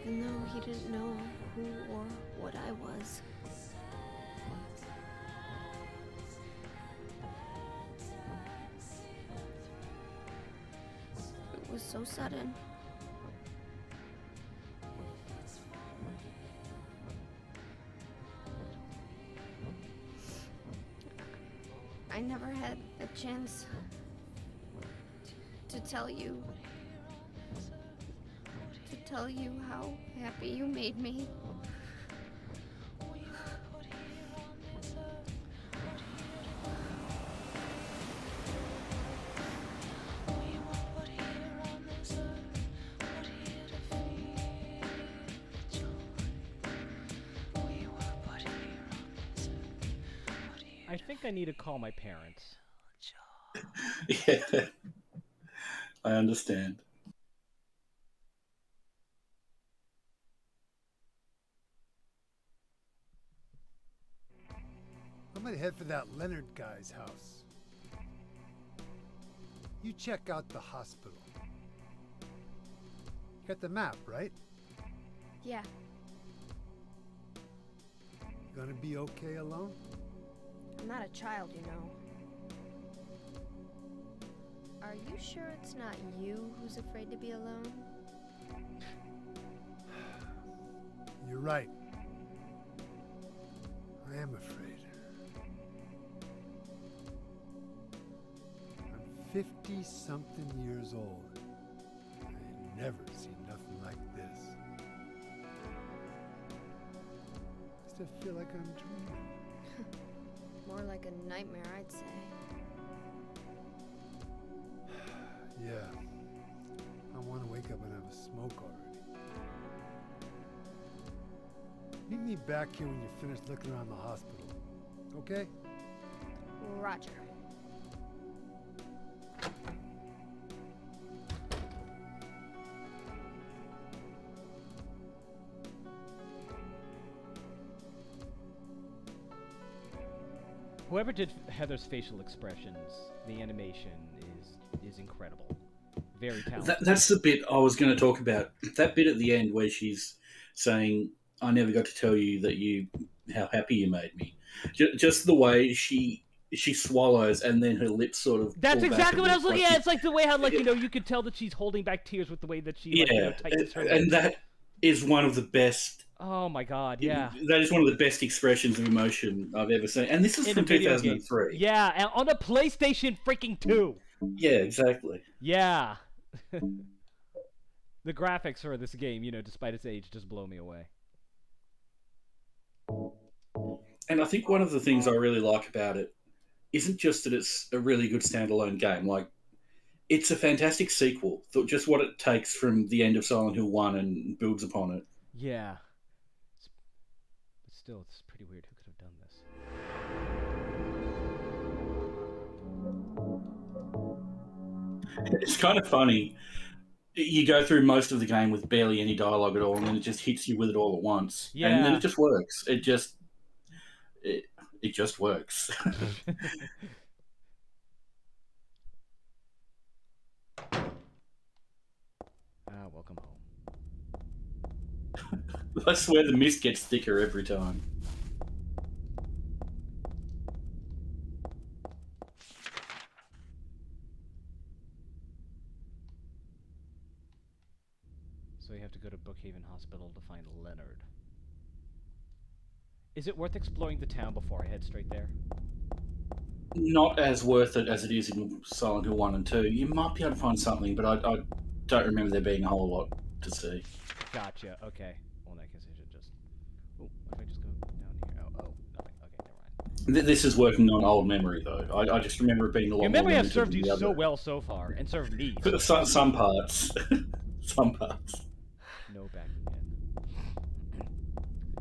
Even though he didn't know who or what I was. It was so sudden. I never had a chance to tell you how happy you made me. I think I need to call my parents. Yeah, I understand. I'm gonna head for that Leonard guy's house. You check out the hospital. You got the map, right? Yeah, You gonna be okay alone? I'm not a child, you know. Are you sure it's not you who's afraid to be alone? You're right. I am afraid. I'm 50-something years old. I never seen nothing like this. I still feel like I'm dreaming. More like a nightmare, I'd say. Yeah. I want to wake up and have a smoke already. Meet me back here when you're finished looking around the hospital. Okay? Roger. Whoever did Heather's facial expressions, the animation is incredible. Very talented. That's the bit I was going to talk about. That bit at the end where she's saying, "I never got to tell you how happy you made me." Just the way she swallows and then her lips sort of. That's pull back exactly a what I bit, was looking like at. It's like the way how, like, you could tell that she's holding back tears with the way that she, tightens her and lips. that is one of the best. Oh my god, yeah. That is one of the best expressions of emotion I've ever seen, and this is In from a video game. 2003. Yeah, and on a PlayStation freaking 2. Yeah, exactly. Yeah. The graphics for this game, despite its age, just blow me away. And I think one of the things I really like about it isn't just that it's a really good standalone game. Like, it's a fantastic sequel. Just what it takes from the end of Silent Hill 1 and builds upon it. Yeah. But still, it's pretty weird. Who could have done this? It's kind of funny. You go through most of the game with barely any dialogue at all, and then it just hits you with it all at once. Yeah. And then it just works. It just works. Welcome home. I swear the mist gets thicker every time. So you have to go to Brookhaven Hospital to find Leonard. Is it worth exploring the town before I head straight there? Not as worth it as it is in Silent Hill 1 and 2. You might be able to find something, but I don't remember there being a whole lot to see. Gotcha. Okay. Well, in that case, I should just... Oh, if I just go down here... Oh, nothing. Okay, never mind. This is working on old memory, though. I just remember it being a lot Your more memory has limited served than you the so other. well so far, and served me. Some parts. Some parts. No Backing Inn.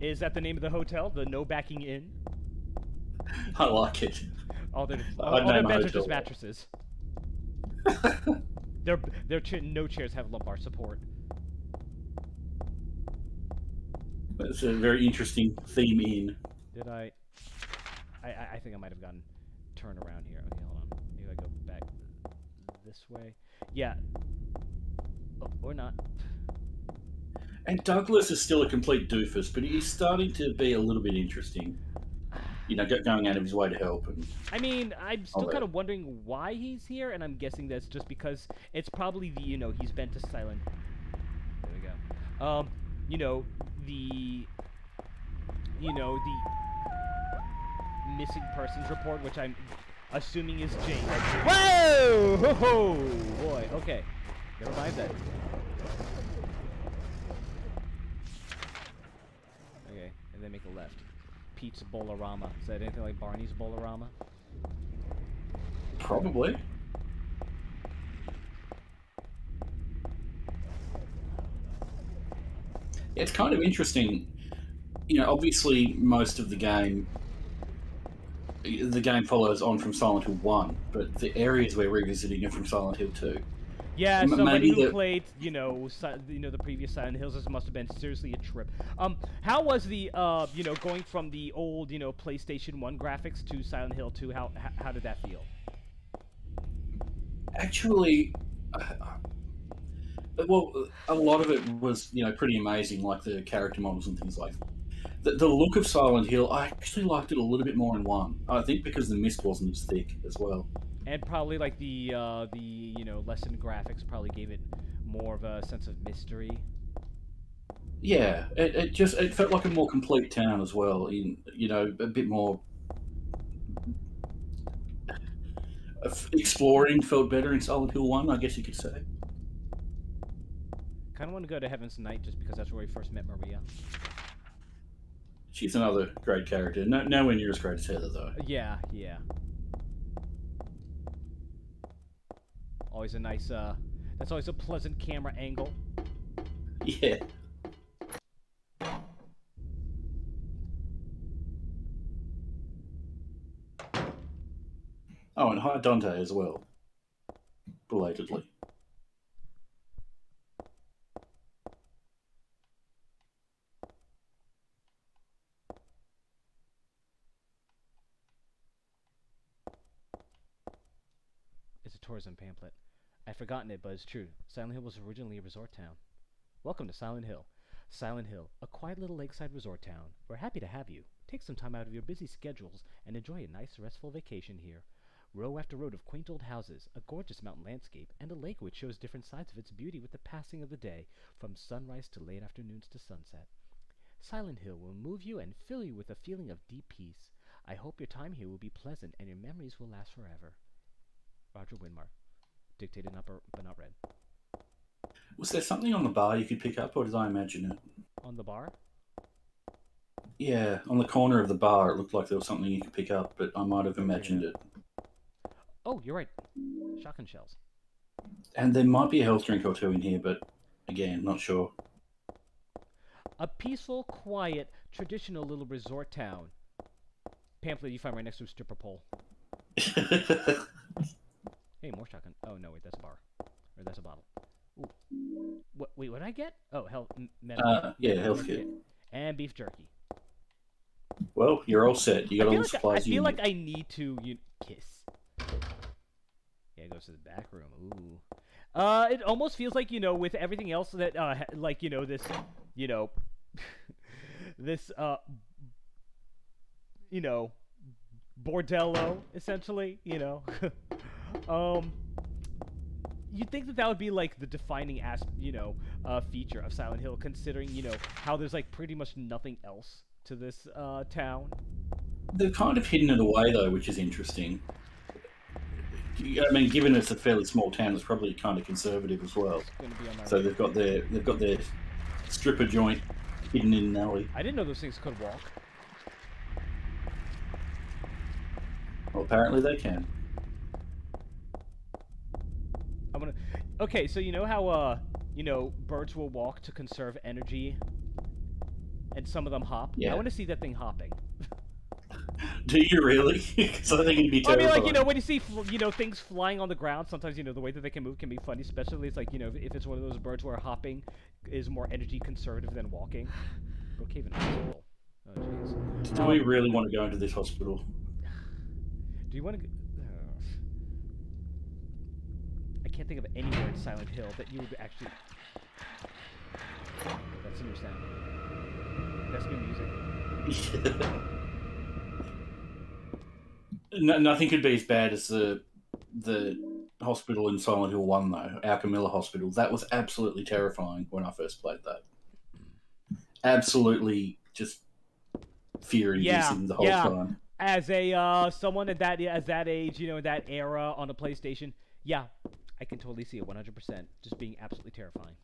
Is that the name of the hotel? The No Backing Inn? I like it. All their I'd name a beds are hotel just mattresses. No chairs have lumbar support. It's a very interesting theme in. Did I think I might have gotten turned around here. Okay, hold on. Maybe I go back this way. Yeah. Oh, or not. And Douglas is still a complete doofus, but he's starting to be a little bit interesting. You know, going out of his way to help. And I mean, I'm still Okay. kind of wondering why he's here, and I'm guessing that's just because it's probably the, he's been to Silent... There we go. The missing persons report, which I'm assuming is Jane. Whoa! Ho ho! Boy, okay. Never mind that. Okay, and then make a left. Pete's Bolorama. Is that anything like Barney's Bolorama? probably. It's kind of interesting. You know, obviously most of the game follows on from Silent Hill 1, but the areas we're revisiting are from Silent Hill 2. Yeah, M- somebody maybe who the- played, the previous Silent Hills. This must have been seriously a trip. How was the, going from the old, PlayStation 1 graphics to Silent Hill 2? How did that feel? Actually, well, a lot of it was, pretty amazing, like the character models and things like that. The look of Silent Hill, I actually liked it a little bit more in 1. I think because the mist wasn't as thick as well. And probably like the lessened graphics probably gave it more of a sense of mystery. Yeah, it felt like a more complete town as well. A bit more exploring felt better in Silent Hill 1, I guess you could say. Kind of want to go to Heaven's Night just because that's where we first met Maria. She's another great character. Nowhere near as great as Heather, though. Yeah. Always a nice, that's always a pleasant camera angle. Yeah. Oh, and hi Dante as well. Belatedly. It's a tourism pamphlet. I'd forgotten it, but it's true. Silent Hill was originally a resort town. Welcome to Silent Hill. Silent Hill, a quiet little lakeside resort town. We're happy to have you. Take some time out of your busy schedules and enjoy a nice, restful vacation here. Row after row of quaint old houses, a gorgeous mountain landscape, and a lake which shows different sides of its beauty with the passing of the day, from sunrise to late afternoons to sunset. Silent Hill will move you and fill you with a feeling of deep peace. I hope your time here will be pleasant and your memories will last forever. Roger Winmar. Dictated but not read. Was there something on the bar you could pick up, or did I imagine it? On the bar? Yeah, on the corner of the bar, it looked like there was something you could pick up, but I might have Figure it imagined it. Oh, you're right. Shotgun shells. And there might be a health drink or two in here, but again, not sure. A peaceful, quiet, traditional little resort town. Pamphlet you find right next to a stripper pole. Hey, more shotgun. Oh, no, wait, that's a bar. Or that's a bottle. Ooh. Wait, what did I get? Oh, health kit. And beef jerky. Well, you're all set. You got all the I supplies you feel need. like I need to kiss. Yeah, it goes to the back room. Ooh. It almost feels like, with everything else that, this, this, bordello, essentially, you'd think that would be, like, the defining feature of Silent Hill, considering, how there's, like, pretty much nothing else to this, town. They've kind of hidden it away, though, which is interesting. I mean, given it's a fairly small town, it's probably kind of conservative as well. It's gonna be on my So radar. they've got their stripper joint hidden in an alley. I didn't know those things could walk. Well, apparently they can. I'm gonna. Okay, so you know how birds will walk to conserve energy, and some of them hop. Yeah. I want to see that thing hopping. Do you really? Because I think it'd be I mean, terrifying. like when you see things flying on the ground, sometimes the way that they can move can be funny. Especially it's like if it's one of those birds where hopping is more energy conservative than walking. Brookhaven Hospital. Oh jeez. Do we really want to go into this hospital? Do you want to? I can't think of anywhere in Silent Hill that you would actually. That's a new sound. That's new music. Nothing could be as bad as the hospital in Silent Hill 1, though. Alchemilla Hospital. That was absolutely terrifying when I first played that. Absolutely just fear-inducing the whole time. As a someone at that age, in that era on a PlayStation, yeah, I can totally see it 100%. Just being absolutely terrifying.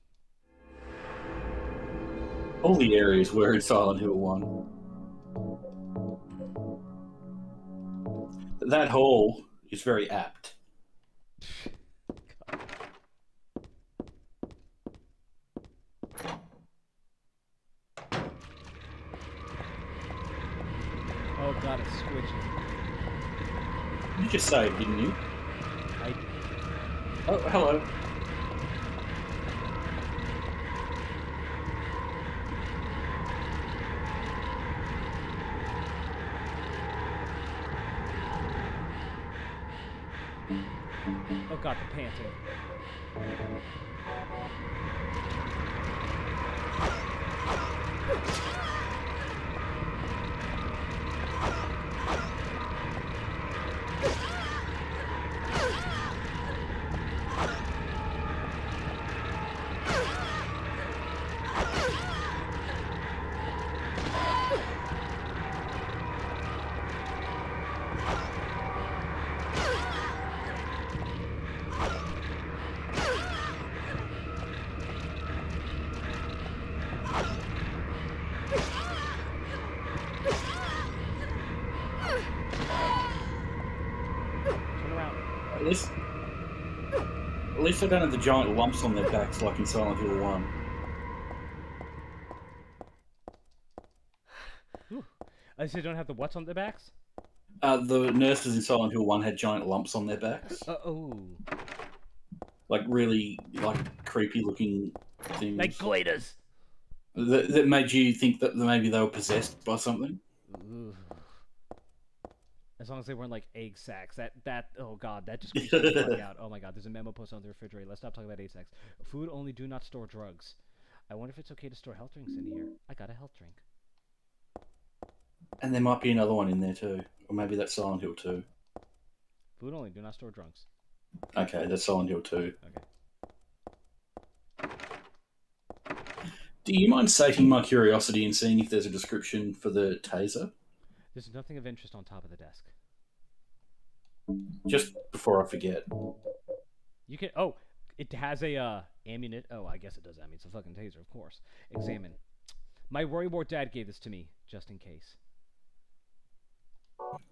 All the areas were in Silent Hill 1. That hall is very apt. Oh god, it's squishy. You just saved, didn't you? I did. Oh, hello. Oh god, the panting. Turn around. At least they don't have the giant lumps on their backs like in Silent Hill 1. So they don't have the what's on their backs? The nurses in Silent Hill 1 had giant lumps on their backs. Oh. Like really creepy looking things. Like goiters. That made you think that maybe they were possessed by something. Ooh. As long as they weren't like egg sacs. That oh god, that just creeps me the fuck out. Oh my god, there's a memo posted on the refrigerator. Let's stop talking about egg sacs. Food only, do not store drugs. I wonder if it's okay to store health drinks in here. I got a health drink. And there might be another one in there too. Or maybe that's Silent Hill 2. Food only, do not store drugs. Okay, that's Silent Hill 2. Okay. Do you mind sating my curiosity and seeing if there's a description for the taser? There's nothing of interest on top of the desk. Just before I forget. You can. Oh, it has a Ammunition. Oh, I guess it does that. It's a fucking taser, of course. Examine. My worrywart dad gave this to me, just in case.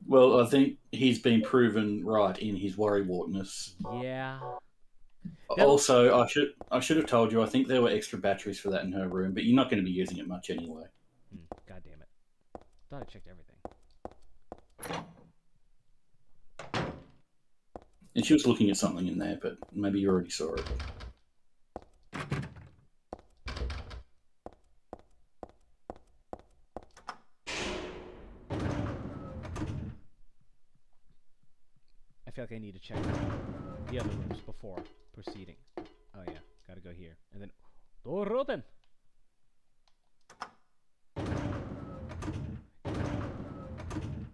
Well, I think he's been proven right in his worrywartness. Yeah. Also, I should have told you. I think there were extra batteries for that in her room, but you're not going to be using it much anyway. God damn it. Thought I checked everything. And she was looking at something in there, but maybe you already saw it. I feel like I need to check the other rooms before proceeding. Oh yeah, gotta go here. And then, door open!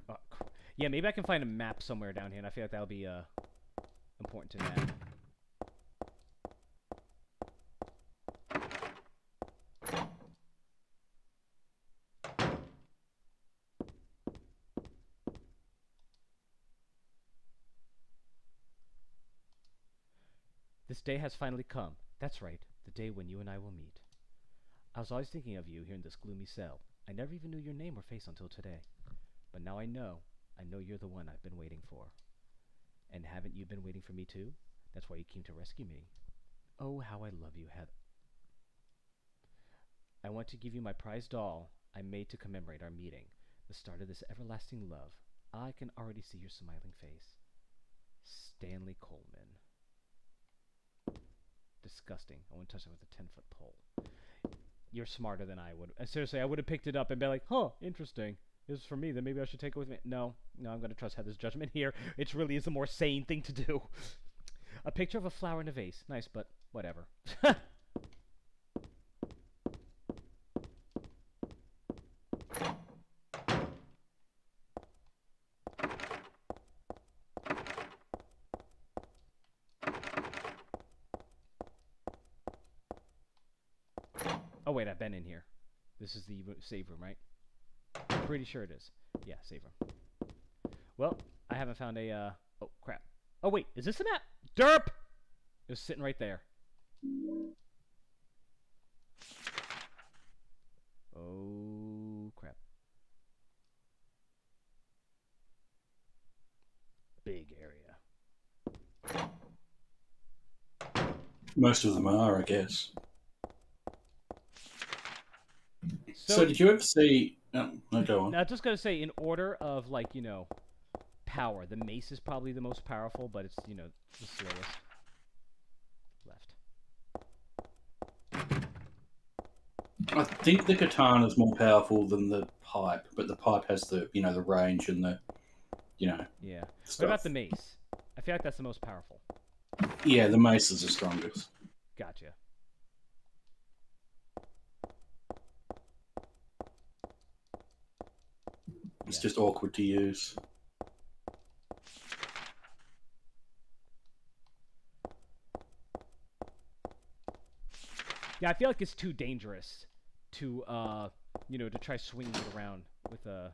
Oh, yeah, maybe I can find a map somewhere down here, and I feel like that'll be important to know. This day has finally come. That's right, the day when you and I will meet. I was always thinking of you here in this gloomy cell. I never even knew your name or face until today. But now I know you're the one I've been waiting for. And haven't you been waiting for me too? That's why you came to rescue me. Oh, how I love you, Heather. I want to give you my prized doll I made to commemorate our meeting, the start of this everlasting love. I can already see your smiling face. Stanley Coleman. Disgusting. I wouldn't touch it with a 10-foot pole. You're smarter than I would. Seriously, I would have picked it up and been like, huh, interesting. This is for me, then maybe I should take it with me. No, I'm going to trust Heather's judgment here. It really is a more sane thing to do. A picture of a flower in a vase. Nice, but whatever. Oh wait, I've been in here. This is the save room, right? Pretty sure it is. Yeah, save room. Well, I haven't found a, oh, crap. Oh, wait, is this the map? Derp! It was sitting right there. Oh, crap. Big area. Most of them are, I guess. So did you ever see... Oh, no, go on. Now, just going to say, in order of, like, power, the mace is probably the most powerful, but it's, the slowest. Left. I think the katana is more powerful than the pipe, but the pipe has the, the range and the, Yeah. stuff. What about the mace? I feel like that's the most powerful. Yeah, the mace is the strongest. Gotcha. It's just awkward to use. Yeah, I feel like it's too dangerous to, to try swinging it around with a,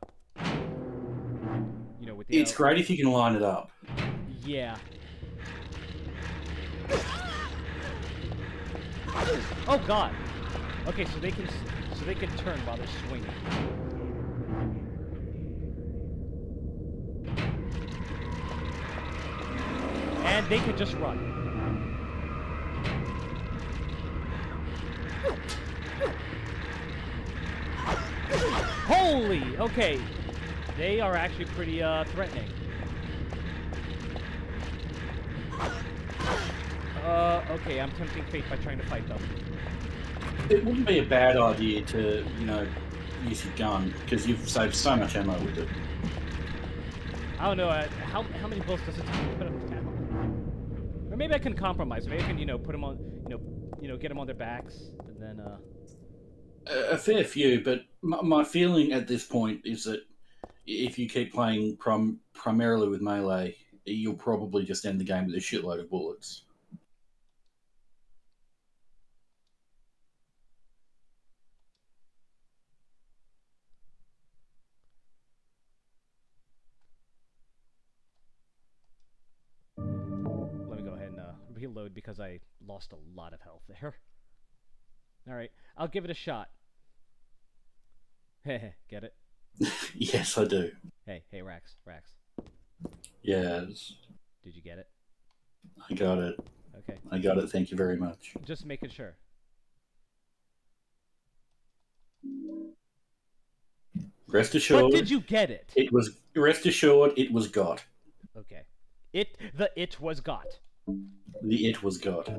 with the... It's great if you can line it up. Yeah. Oh God. Okay, so they can turn while they're swinging. And they can just run. Holy! Okay. They are actually pretty threatening. Okay, I'm tempting fate by trying to fight them. It wouldn't be a bad idea to, use your gun, because you've saved so much ammo with it. I don't know, how many bullets does it take to put them down? Or maybe I can compromise. Maybe I can, put them on, get them on their backs, and then, A fair few, but my feeling at this point is that if you keep playing primarily with melee, you'll probably just end the game with a shitload of bullets. reload because I lost a lot of health there. Alright, I'll give it a shot. Heh, get it? Yes, I do. Hey, Rax. Yes, Did you get it? I got it. Okay, I got it. Thank you very much. just making sure. Rest assured. But did you get it? It was. Rest assured, it was got. Okay. It was got. The it was got.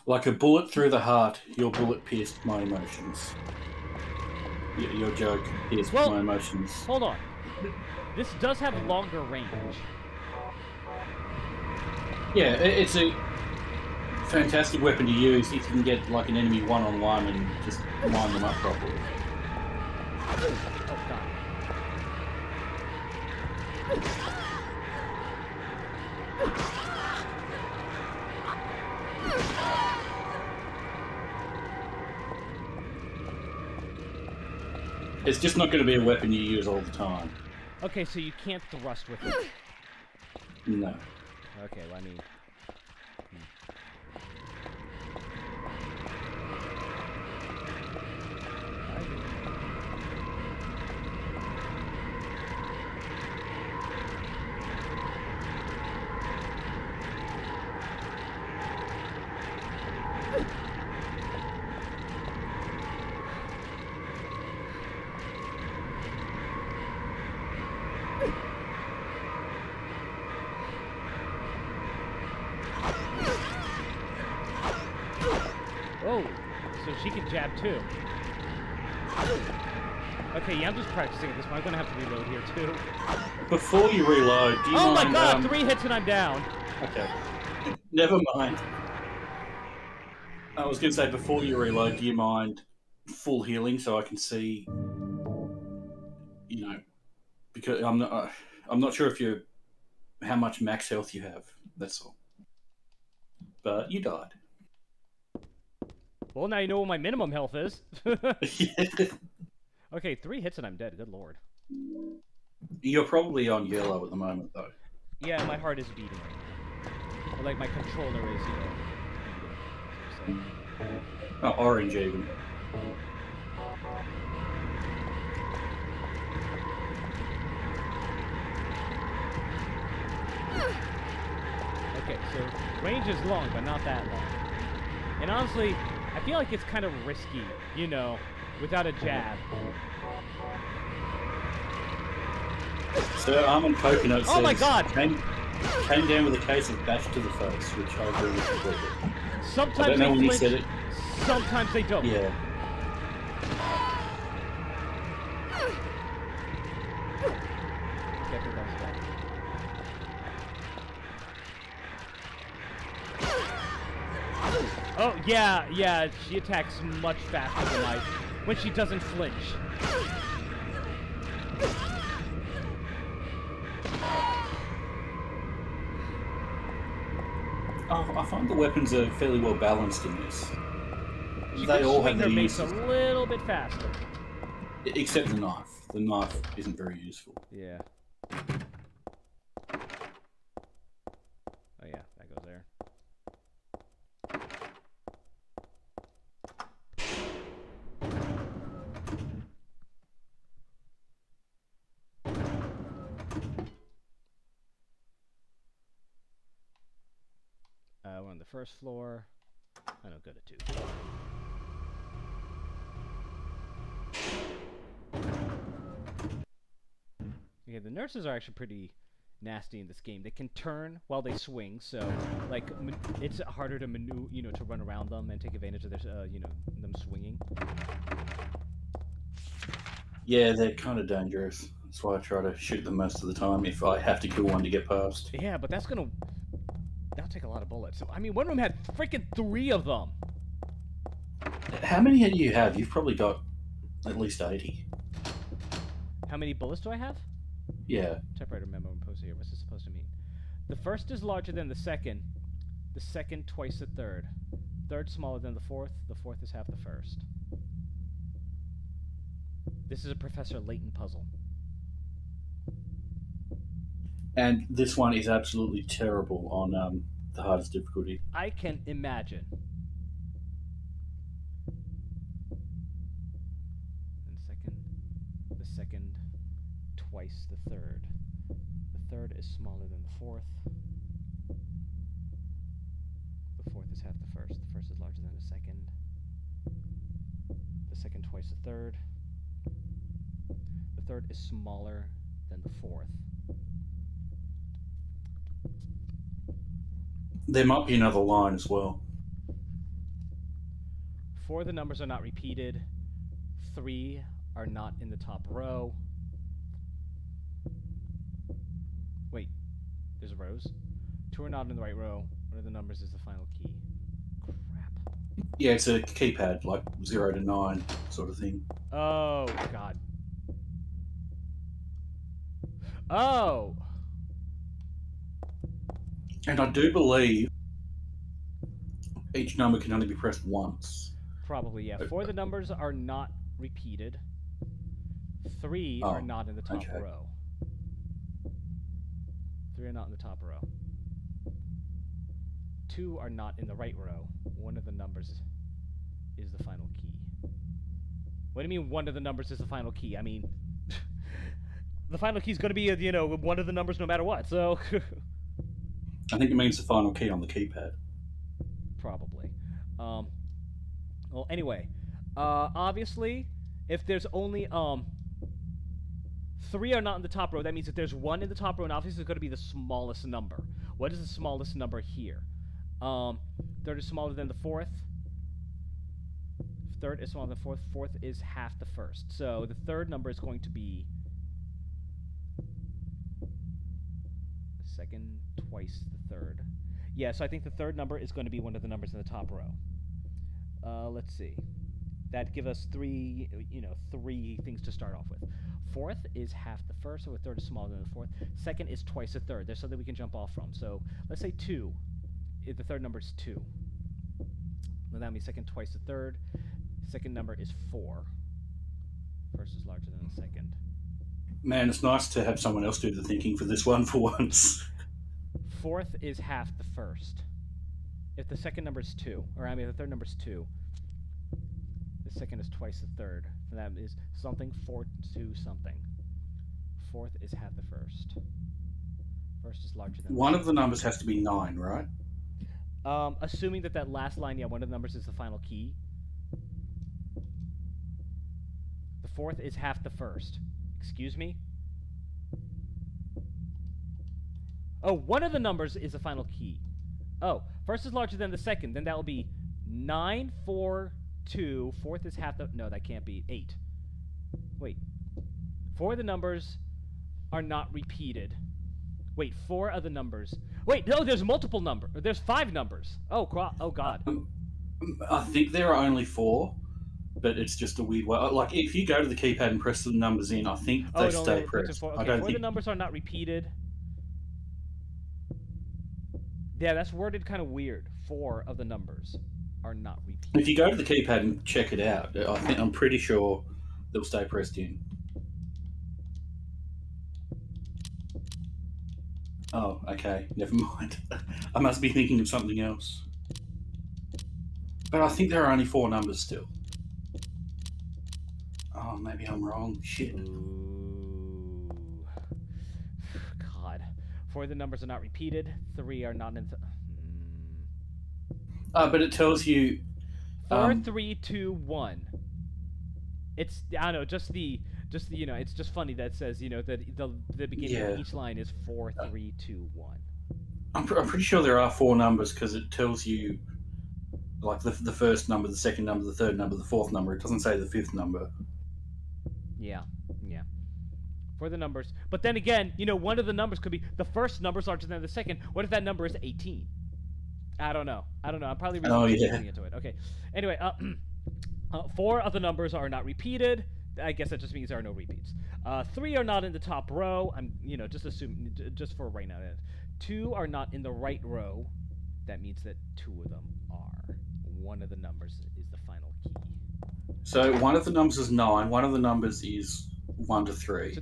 Like a bullet through the heart, your bullet pierced my emotions. Your joke pierced Well- my emotions. Hold on. This does have longer range. Yeah, it's a fantastic weapon to use if you can get like an enemy one-on-one and just line them up properly. Oh god. It's just not going to be a weapon you use all the time. Okay, so you can't thrust with it. No. Okay, well, I mean... Oh, so she can jab too. Okay, yeah, I'm just practicing at this point. I'm gonna have to reload here too. Before you reload, do you Oh my mind... god, 3 hits and I'm down. Okay. Never mind. I was going to say, before you reload, do you mind full healing so I can see, you know, because I'm not sure if you're, how much max health you have, that's all. But you died. Well, now you know what my minimum health is. Okay, 3 hits and I'm dead. Good lord. You're probably on yellow at the moment, though. Yeah, my heart is beating. Or like my controller is, you know. beating. Oh, orange even. Okay, so range is long, but not that long. And honestly, I feel like it's kind of risky, you know, without a jab. So Almond Coconut says, Oh my god! Came down with a case of bash to the face, which I agree with completely. I Sometimes don't know when they you said flinch, it. sometimes they don't. Yeah. Okay, I think that was that. Oh, yeah, she attacks much faster than I, when she doesn't flinch. I find the weapons are fairly well balanced in this. She They can all swing have her their mace a uses. little bit faster. Except the knife. The knife isn't very useful. Yeah. Oh yeah, that goes there. We're on the first floor. I don't go to 2. Yeah, the nurses are actually pretty nasty in this game. They can turn while they swing, so like it's harder to to run around them and take advantage of their, them swinging. Yeah, they're kind of dangerous. That's why I try to shoot them most of the time if I have to kill one to get past. Yeah, but that'll take a lot of bullets. So, I mean, one room had freaking 3 of them. How many do you have? You've probably got at least 80. How many bullets do I have? Yeah. Typewriter memo and post here. What's this supposed to mean? The first is larger than the second. The second twice the third. Third smaller than the fourth. The fourth is half the first. This is a Professor Layton puzzle. And this one is absolutely terrible on the hardest difficulty. I can imagine. And the second, twice the third. The third is smaller than the fourth. The fourth is half the first. The first is larger than the second. The second twice the third. The third is smaller than the fourth. There might be another line as well. 4 of the numbers are not repeated. 3 are not in the top row. Wait, there's rows. 2 are not in the right row. One of the numbers is the final key. Crap. Yeah, it's a keypad, like 0 to 9 sort of thing. Oh, God. Oh! And I do believe each number can only be pressed once. Probably, yeah. 4 of the numbers are not repeated. 3 are not in the top okay. row. 3 are not in the top row. 2 are not in the right row. One of the numbers is the final key. What do you mean one of the numbers is the final key? I mean, the final key is going to be, one of the numbers no matter what, so... I think it means the final key on the keypad. Probably. Well, anyway, obviously, if there's only 3 are not in the top row, that means that there's 1 in the top row, and obviously it's going to be the smallest number. What is the smallest number here? Third is smaller than the fourth. Third is smaller than the fourth. Fourth is half the first. So the third number is going to be the second twice the third. Yeah, so I think the third number is going to be one of the numbers in the top row. Let's see. That give us three things to start off with. Fourth is half the first, so a third is smaller than the fourth. Second is twice a third. There's something we can jump off from. So let's say 2. If the third number is 2. Well, that means second twice the third. Second number is 4. First is larger than the second. Man, it's nice to have someone else do the thinking for this one for once. Fourth is half the first. If the second number is 2, or I mean the third number is 2, the second is twice the third. So that is something 4 2 something. Fourth is half the first. First is larger than One of the numbers has to be 9, right? Assuming that last line, yeah, one of the numbers is the final key. The fourth is half the first. Excuse me? Oh, one of the numbers is the final key. Oh, first is larger than the second. Then that will be 9, 4, 2. Fourth is half the... No, that can't be. 8. Wait. 4 of the numbers are not repeated. Wait, 4 of the numbers... Wait, no, there's multiple numbers. There's 5 numbers. Oh, God. I think there are only 4, but it's just a weird way. Like, if you go to the keypad and press the numbers in, I think they stay pressed. Okay, I don't 4 of think... the numbers are not repeated. Yeah, that's worded kind of weird. 4 of the numbers are not repeated. If you go to the keypad and check it out, I'm pretty sure they'll stay pressed in. Oh, okay. Never mind. I must be thinking of something else. But I think there are only 4 numbers still. Oh, maybe I'm wrong. Shit. Ooh. God. 4 of the numbers are not repeated. 3 are not in... But it tells you... 4, 3, 2, 1. It's... I don't know, just the it's just funny that it says, that the beginning of each line is 4, 3, 2, 1. I'm pretty sure there are 4 numbers because it tells you, like, the first number, the second number, the third number, the fourth number. It doesn't say the 5th number. Yeah. For the numbers. But then again, one of the numbers could be... The first number is larger than the second. What if that number is 18? I don't know. I'm probably reading into it. Okay. Anyway, 4 of the numbers are not repeated. I guess that just means there are no repeats. 3 are not in the top row. I'm, just assuming, just for right now. 2 are not in the right row. That means that 2 of them are. One of the numbers is the final key. So one of the numbers is 9. One of the numbers is 1 to 3. So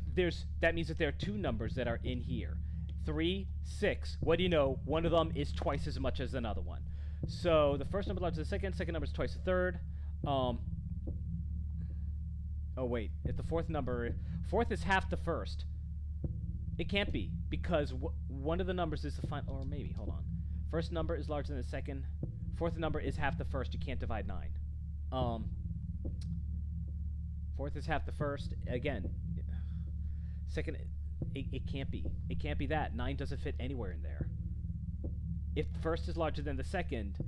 that means that there are 2 numbers that are in here. 3, 6. What do you know? One of them is twice as much as another one. So the first number is larger than the second number is twice the third. Oh wait, if the fourth is half the first. It can't be, because one of the numbers is the final, or maybe, hold on. First number is larger than the second. Fourth number is half the first. You can't divide 9. Fourth is half the first. Again, second, it can't be. It can't be that. 9 doesn't fit anywhere in there. If first is larger than the second,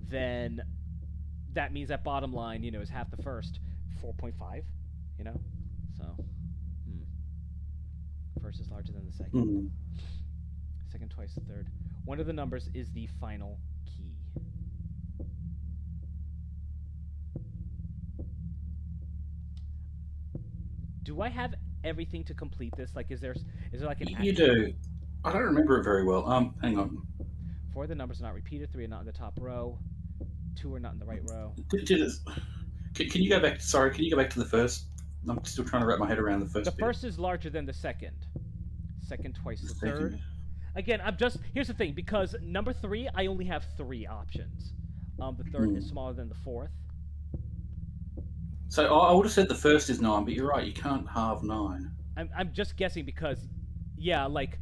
then that means that bottom line, is half the first. 4.5, So, first is larger than the second. Second twice the third. One of the numbers is the final key. Do I have everything to complete this? Like, is there like an... You do. I don't remember it very well. Hang on. 4 of the numbers are not repeated. 3 are not in the top row. 2 are not in the right row. Can you go back? Sorry, can you go back to the first? I'm still trying to wrap my head around the first. The bit. first is larger than the second. Second twice the Second. third. Again, here's the thing, because number 3, I only have 3 options. The third is smaller than the fourth. So I would have said the first is 9, but you're right. You can't halve 9. I'm just guessing because, yeah, like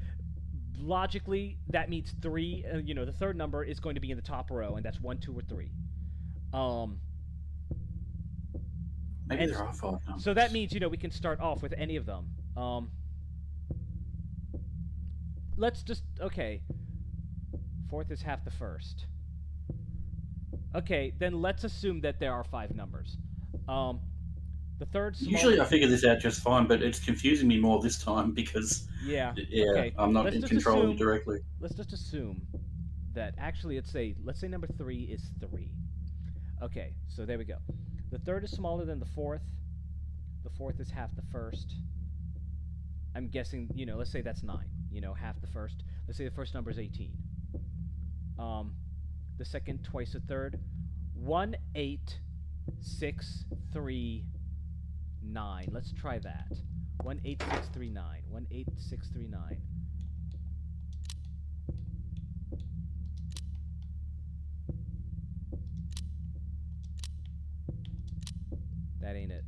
logically that means 3. The third number is going to be in the top row, and that's 1, 2, or 3. Maybe there are 5 numbers. So that means we can start off with any of them. Let's just fourth is half the first. Okay, then let's assume that there are 5 numbers. The third small... Usually I figure this out just fine, but it's confusing me more this time because okay. I'm not in control directly. Let's just assume that actually let's say number 3 is 3. Okay, so there we go. The third is smaller than the fourth. The fourth is half the first. I'm guessing, let's say that's 9. Half the first. Let's say the first number is 18. The second twice the third. 1, 8, 6, 3, 9. Let's try that. 1, 8, 6, 3, 9. 1, 8, 6, 3, 9. That ain't it.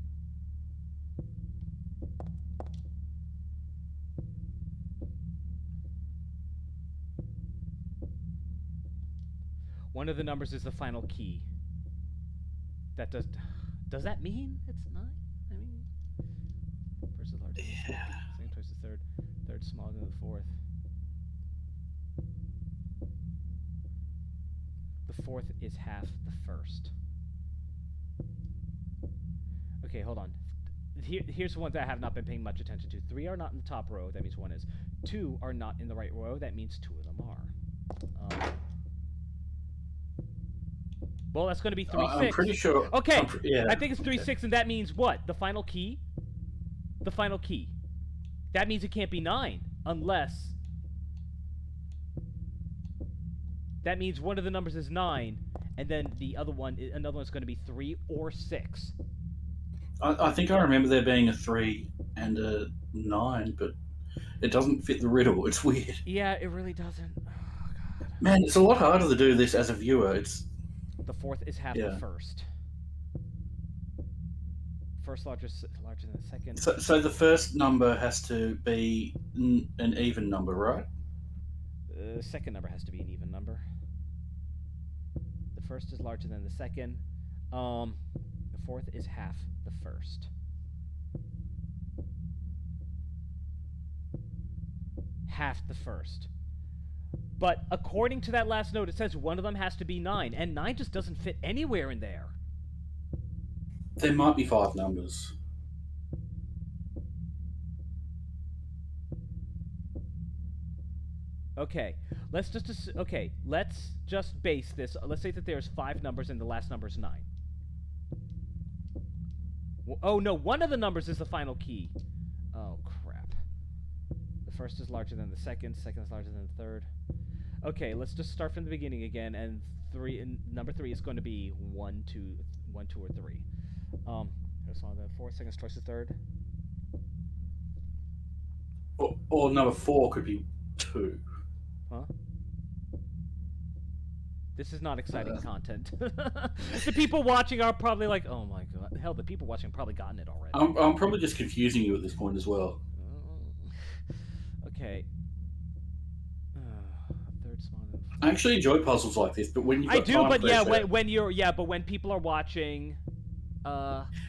One of the numbers is the final key. That does that mean it's 9? I mean, first is larger than the second, second twice the third, third smaller than the fourth. The fourth is half the first. Okay, hold on. Here's the ones that I have not been paying much attention to. 3 are not in the top row. That means 1 is. 2 are not in the right row. That means 2 of them are. Well, that's going to be 3, 6. I'm pretty sure. Okay, yeah. I think it's 3, 6, and that means what? The final key? The final key. That means it can't be 9, unless... That means one of the numbers is 9, and then another one's going to be 3 or 6. I think I remember there being a 3 and a 9, but it doesn't fit the riddle. It's weird. Yeah, it really doesn't. Oh, God. Man, it's a lot harder to do this as a viewer. The fourth is half the first. First larger than the second. So the first number has to be an even number, right? The second number has to be an even number. The first is larger than the second. The fourth is half the first. Half the first. But according to that last note, it says one of them has to be 9, and 9 just doesn't fit anywhere in there. There might be 5 numbers. Okay, let's just base this. Let's say that there's 5 numbers and the last number is 9. Oh no, one of the numbers is the final key. Oh crap. The first is larger than the second is larger than the third. Okay, let's just start from the beginning again, and number 3 is going to be 1, 2, or 3. That's on the fourth, second is twice the third. Or number 4 could be 2. Huh? This is not exciting content. The people watching are probably like, oh my god. Hell, the people watching have probably gotten it already. I'm probably just confusing you at this point as well. Okay. Third small. I actually enjoy puzzles like this, but when you've got I do, time but yeah, pressure, when people are watching,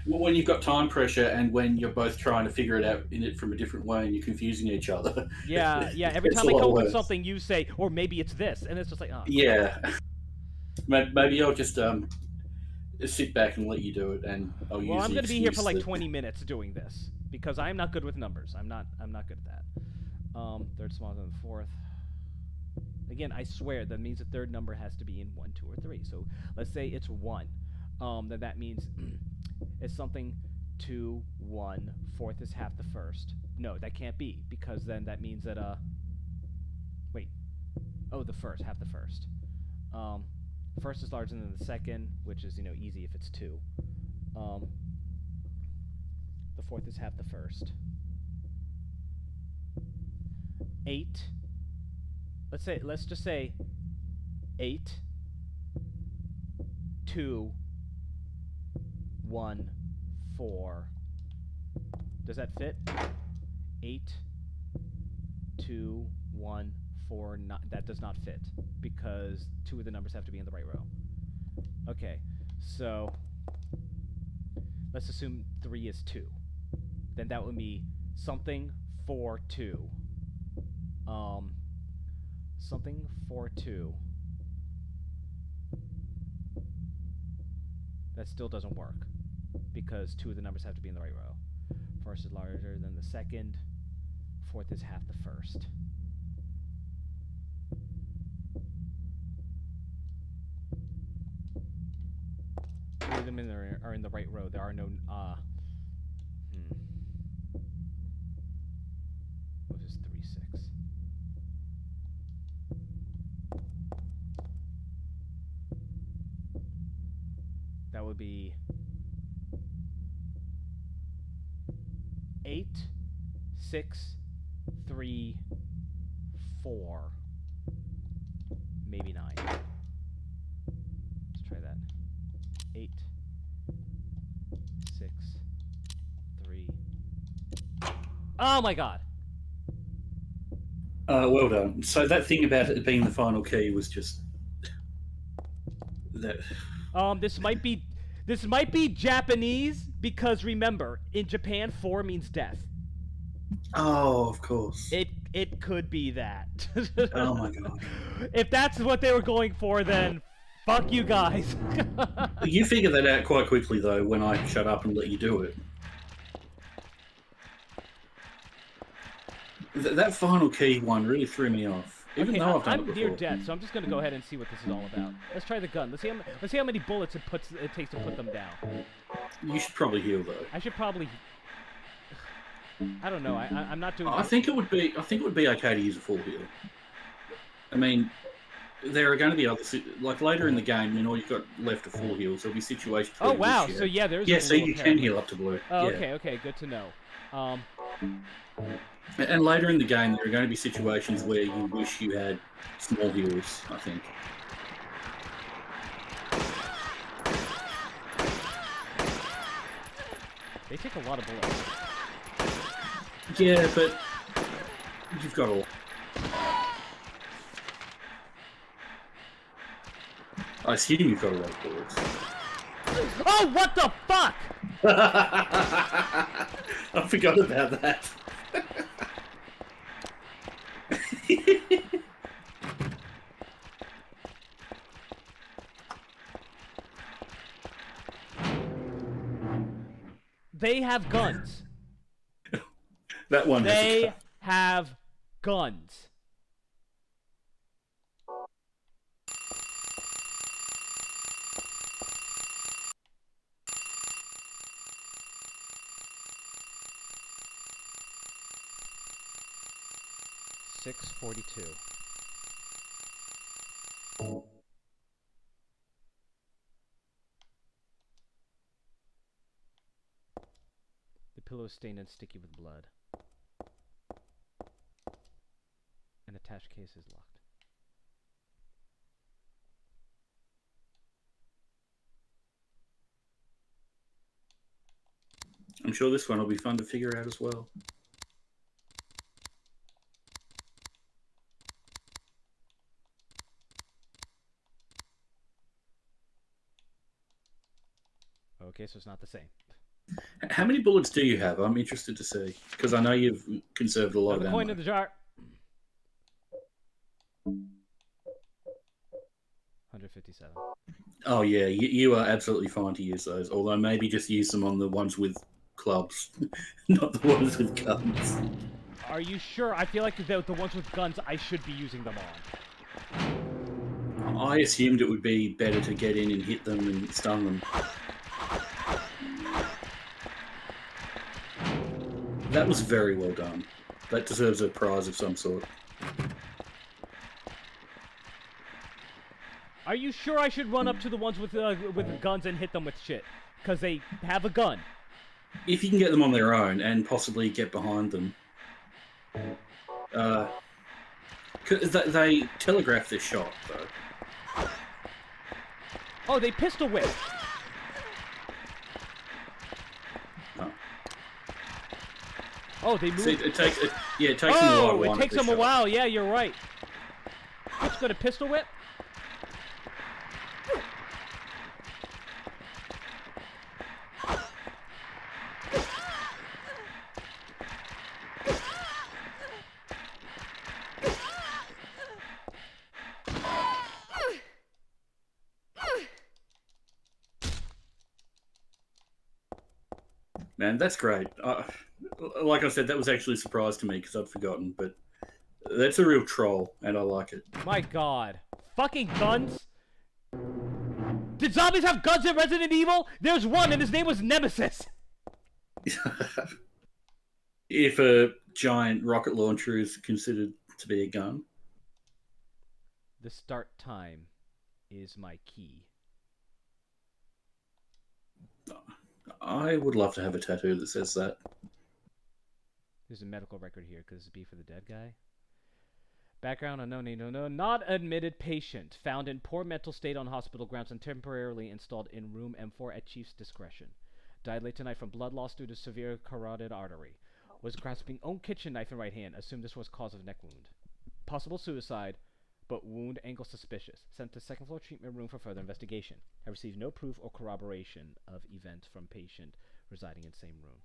when you've got time pressure and when you're both trying to figure it out in it from a different way and you're confusing each other. yeah. Every it's time a I lot come up with worse. something, you say, or maybe it's this, and it's just like, oh. Yeah. Maybe I'll just sit back and let you do it, and I'll use. Well, I'm going to to be here for like 20 minutes doing this because I'm not good with numbers. I'm not good at that. Third smaller than the fourth. Again, I swear that means the third number has to be in 1, 2, or 3. So let's say it's 1. Then that means it's something 2, 1. Fourth is half the first. No, that can't be because then that means that wait. Oh, the first, half the first. First is larger than the second, which is, easy if it's 2. The fourth is half the first. 8. Let's just say 8, 2, 1, 4. Does that fit? 8, 2, 1, 4. That does not fit because 2 of the numbers have to be in the right row. Okay, so let's assume 3 is 2. Then that would be something 4, 2. Something 4, 2. That still doesn't work because 2 of the numbers have to be in the right row. First is larger than the second. Fourth is half the first. Two of them are in the right row. There are no what is 3, 6? That would be 8, 6, 3, 4, maybe 9. Let's try that. 8, 6, 3. Oh my god! Well done. So that thing about it being the final key was just that. This might be Japanese because remember, in Japan, 4 means death. Oh, of course. It could be that. Oh my god. If that's what they were going for, then fuck you guys. You figured that out quite quickly, though, when I shut up and let you do it. That final key one really threw me off. Even Okay, though I've done I'm it near before. death, so I'm just gonna go ahead and see what this is all about. Let's try the gun. Let's see how many bullets it takes to put them down. You should probably heal, though. I should probably. I don't know. I'm not doing. I think it would be okay to use a full heal. I mean, there are going to be other like later in the game, all you've got left are full heals. There'll be situations. Oh where you wow! wish you So had- yeah, there's. yeah, a so little you can impairment. heal up to blue. Oh, yeah. okay, good to know. And later in the game, there are going to be situations where you wish you had small heals. I think. They take a lot of bullets. Yeah, but you've got a. I assume you've got a lot of bullets. Oh, what the fuck! I forgot about that. They have guns. That one. has a They gun. have guns. $6.42. The pillow is stained and sticky with blood. And a attached case is locked. I'm sure this one will be fun to figure out as well. Okay, so it's not the same. How many bullets do you have? I'm interested to see because I know you've conserved a lot Another of coin ammo. in the jar. 157. Oh yeah, you are absolutely fine to use those. Although maybe just use them on the ones with clubs, not the ones with guns. Are you sure? I feel like the ones with guns, I should be using them on. I assumed it would be better to get in and hit them and stun them. That was very well done. That deserves a prize of some sort. Are you sure I should run up to the ones with guns and hit them with shit? Because they have a gun. If you can get them on their own and possibly get behind them. 'Cause they telegraph their shot, though. Oh, they pistol whip. Oh. Oh, they move. See, it takes them a while. To Oh, line it up takes their them a shot. while. Yeah, you're right. What's got a pistol whip? Man, that's great. Like I said, that was actually a surprise to me because I'd forgotten, but that's a real troll, and I like it. My God. Fucking guns? Did zombies have guns in Resident Evil? There's one, and his name was Nemesis. If a giant rocket launcher is considered to be a gun. The start time is my key. I would love to have a tattoo that says that. There's a medical record here because it's B for the dead guy. Background unknown, no. Not admitted patient. Found in poor mental state on hospital grounds and temporarily installed in room M4 at chief's discretion. Died late tonight from blood loss due to severe carotid artery. Was grasping own kitchen knife in right hand. Assumed this was cause of neck wound. Possible suicide, but wound angle suspicious. Sent to second floor treatment room for further investigation. Have received no proof or corroboration of event from patient residing in same room.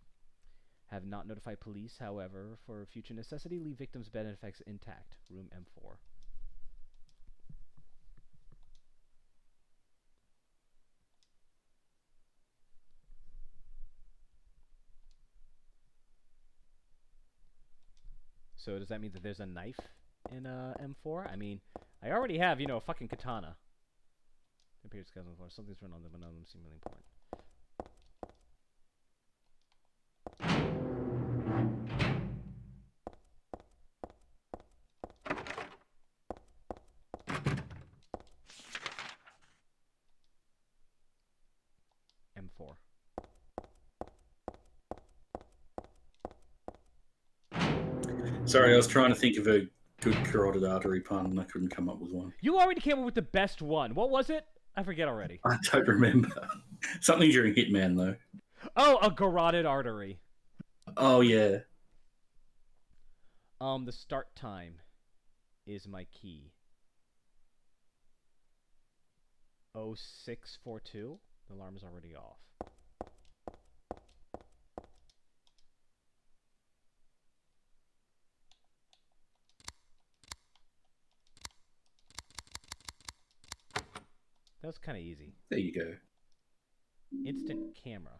Have not notified police, however, for future necessity, leave victim's bed and effects intact. Room M4. So does that mean that there's a knife in M4? I mean, I already have, a fucking katana. Appears something's run on them, but none of them seem really important. M4. Sorry, I was trying to think of a good carotid artery pun and I couldn't come up with one. You already came up with the best one. What was it? I forget already. I don't remember. Something during Hitman, though. Oh, a carotid artery. Oh, yeah. The start time is my key. 0642. The alarm is already off. That was kind of easy. There you go. Instant camera.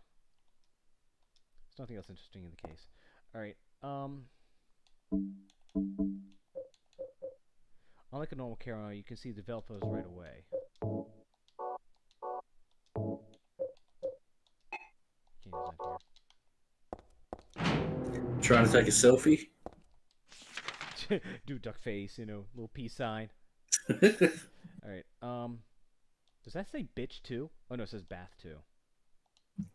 There's nothing else interesting in the case. Alright, unlike a normal camera, you can see the developers right away. Can't use that here. Trying to take a selfie? Do duck face, little peace sign. Alright, does that say bitch too? Oh no, it says bath too.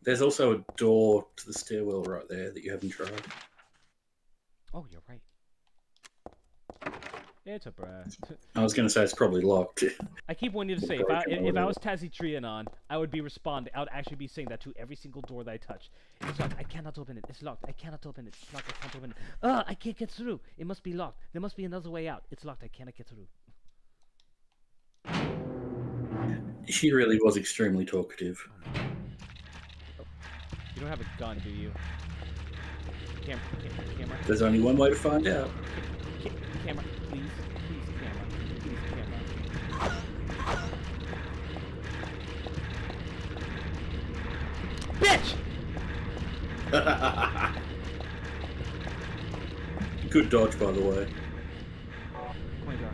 There's also a door to the stairwell right there that you haven't tried. Oh, you're right. It's a breath. I was going to say it's probably locked. I keep wanting to say, if I was Tazzy Trianon, I would be responding. I would actually be saying that to every single door that I touch. It's locked. I cannot open it. It's locked. I cannot open it. It's locked. I can't open it. I can't get through. It must be locked. There must be another way out. It's locked. I cannot get through. She really was extremely talkative. You don't have a gun, do you? Camera. There's only one way to find out. Camera, please, camera, please, camera. Bitch! Good dodge, by the way. Coin jar.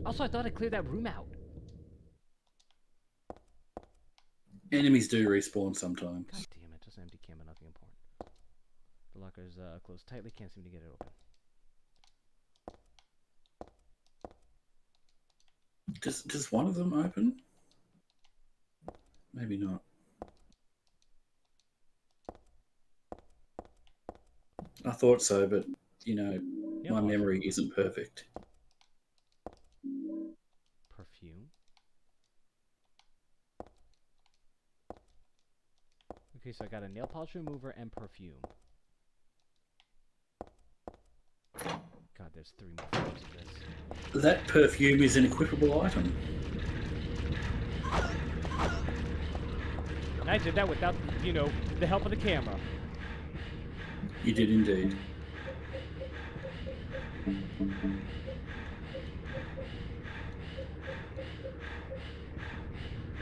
Also, I thought I cleared that room out. Enemies do respawn sometimes. God damn it, just an empty camera, nothing important. The locker's closed tightly, can't seem to get it open. Does one of them open? Maybe not. I thought so, but you know, my memory isn't perfect. Perfume. Okay, so I got a nail polish remover and perfume. God, there's 3 more flashes of this. That perfume is an equipable item. And I did that without, you know, the help of the camera. You did indeed.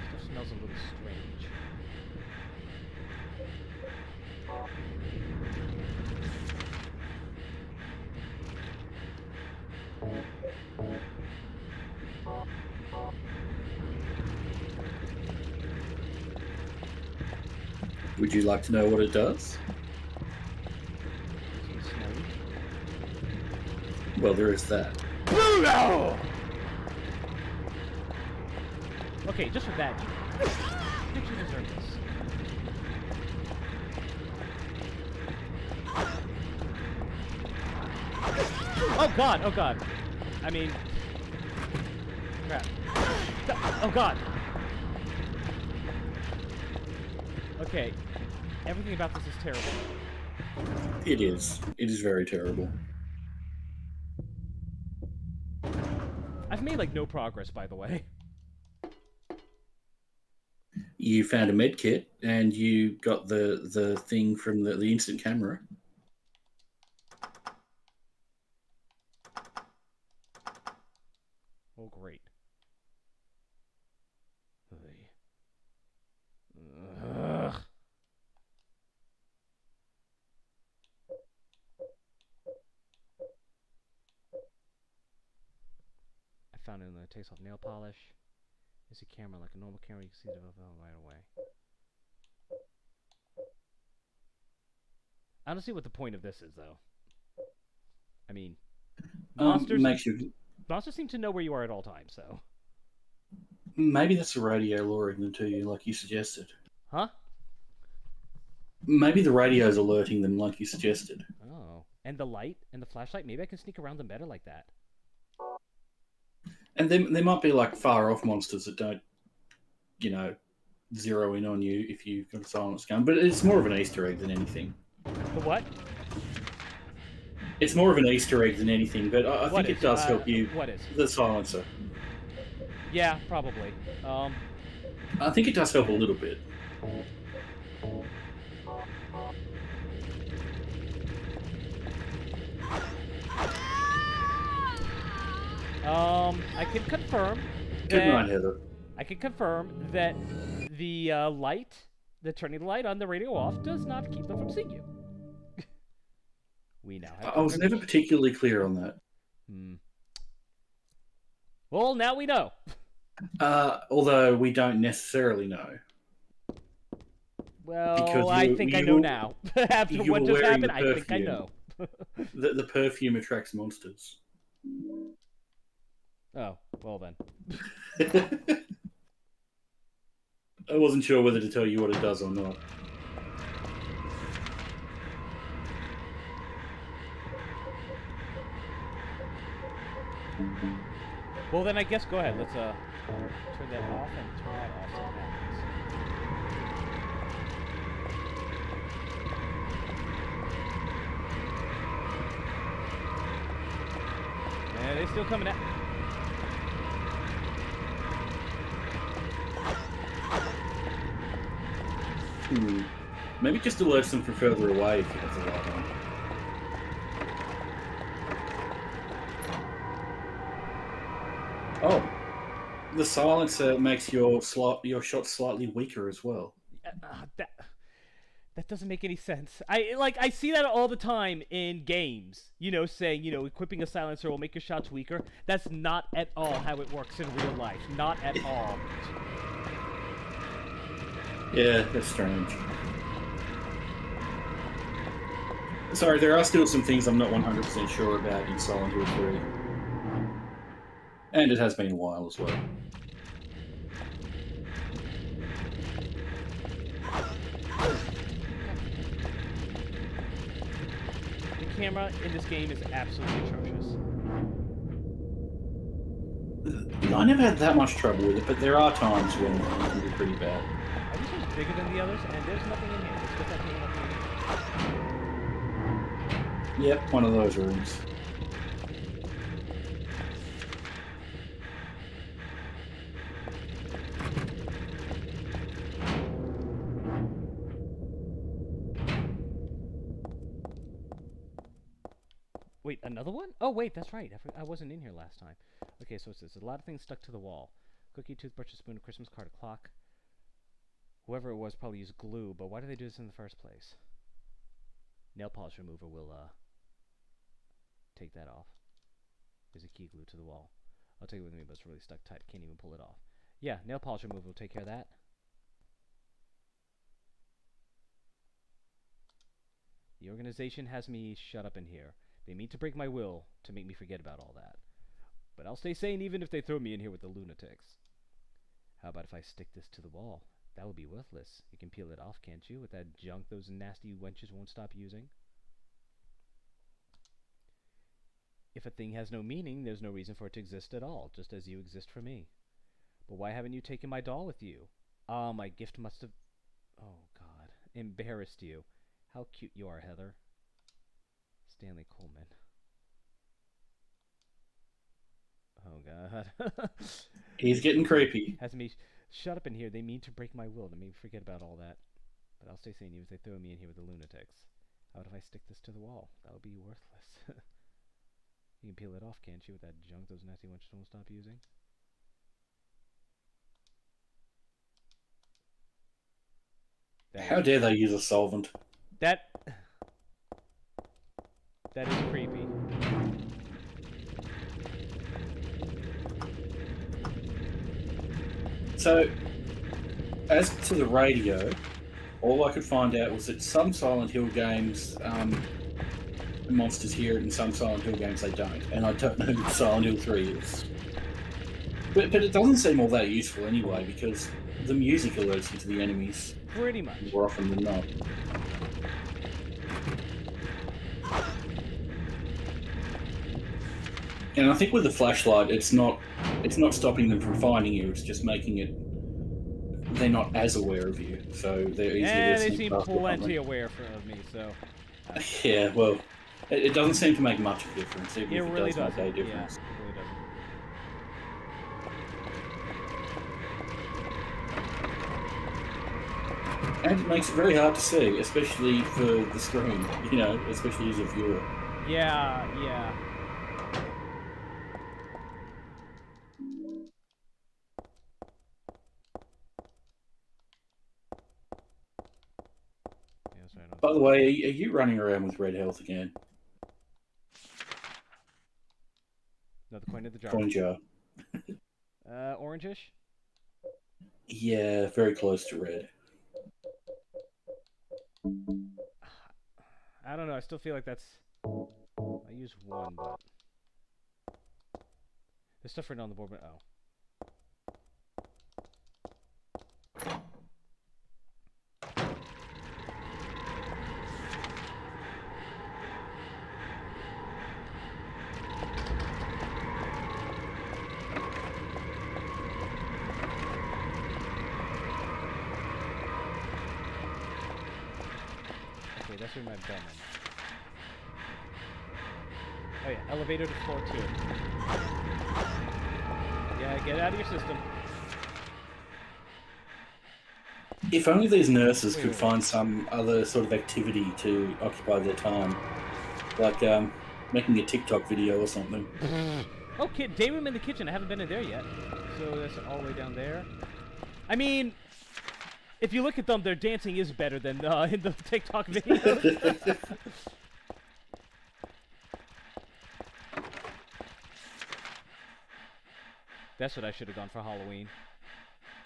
Stuff smells a little strange. Would you like to know what it does? It's smelly. Well, there is that. Pluto! Okay, just for that, you deserve this. Oh god, oh god. I mean... Crap. Oh god! Okay, everything about this is terrible. It is. It is very terrible. I've made, like, no progress, by the way. You found a med kit, and you got the thing from the instant camera. Oh, great. Ugh. I found it in the takes off nail polish. It's a camera like a normal camera. You can see the development right away. I don't see what the point of this is, though. I mean, monsters seem to know where you are at all times, so. Maybe that's the radio luring them to you, like you suggested. Huh? Maybe the radio's alerting them, like you suggested. Oh. And the light and the flashlight? Maybe I can sneak around them better like that. And then there might be like far off monsters that don't, you know, zero in on you if you've got a silence gun. But it's more of an Easter egg than anything. The what? It's more of an Easter egg than anything, but I think it does help you. What is? The silencer. Yeah, probably. I think it does help a little bit. I can confirm. Good night, Heather. I can confirm that the light, the turning the light on the radio off, does not keep them from seeing you. We now have. I was never particularly clear on that. Well, now we know. Although we don't necessarily know. Well, I think I know now. After what just happened, I think I know. The perfume attracts monsters. Oh, well then. I wasn't sure whether to tell you what it does or not. Well, then I guess go ahead. Let's turn that off and turn that off. So it happens. Yeah, they're still coming out. Maybe just alerts them from further away if you have the light on. Oh, the silencer makes your shot slightly weaker as well. That doesn't make any sense. I see that all the time in games. You know, saying, you know, equipping a silencer will make your shots weaker. That's not at all how it works in real life. Not at all. Yeah, that's strange. Sorry, there are still some things I'm not 100% sure about in Silent Hill 3. And it has been a while as well. The camera in this game is absolutely atrocious. I never had that much trouble with it, but there are times when it can be pretty bad. This one's bigger than the others, and there's nothing in here. Let's get that thing up here. Yep, one of those rooms. Wait, another one? Oh, wait, that's right. I wasn't in here last time. Okay, so it says a lot of things stuck to the wall. Cookie, toothbrush, a spoon, a Christmas card, a clock. Whoever it was probably used glue, but why did they do this in the first place? Nail polish remover will, take that off. There's a key glued to the wall. I'll take it with me, but it's really stuck tight. Can't even pull it off. Yeah, nail polish remover will take care of that. The organization has me shut up in here. They mean to break my will to make me forget about all that. But I'll stay sane even if they throw me in here with the lunatics. How about if I stick this to the wall? That would be worthless. You can peel it off, can't you? With that junk those nasty wenches won't stop using. If a thing has no meaning, there's no reason for it to exist at all, just as you exist for me. But why haven't you taken my doll with you? Ah, my gift must have... Oh, God. Embarrassed you. How cute you are, Heather. Stanley Coleman. Oh, God. He's getting creepy. Has me shut up in here. They mean to break my will to make me forget about all that. But I'll stay sane even if they throw me in here with the lunatics. How about if I stick this to the wall? That would be worthless. You can peel it off, can't you, with that junk those nasty wenches won't stop using? How dare they use a solvent? That is creepy. So, as to the radio, all I could find out was that some Silent Hill games, monsters hear it, and some Silent Hill games they don't. And I don't know who Silent Hill 3 is. But it doesn't seem all that useful anyway, because the music alerts you to the enemies Pretty much. more often than not. And I think with the flashlight, it's not stopping them from finding you. It's just making it they're not as aware of you, so they're easier to they sneak seem past or plenty something. aware of me, so... Yeah, well, it doesn't seem to make much of a difference. Even It if really it does doesn't. make a difference. Yeah, it really doesn't. And it makes it very hard to see, especially for the screen, you know, especially as a viewer. Yeah, yeah. Yeah, sorry, I don't- By the way, are you running around with red health again? Another coin at the jar. Coin jar. Orangish? Yeah, very close to red. I don't know, I still feel like that's... I use one, but... There's stuff written on the board, but... Oh. That's where my bellman. Oh yeah, elevator to floor 2. Yeah, get out of your system. If only these nurses could Wait. find some other sort of activity to occupy their time, like making a TikTok video or something. Oh, day room in the kitchen. I haven't been in there yet. So that's all the way down there. I mean, if you look at them, their dancing is better than in the TikTok videos. That's what I should have gone for Halloween.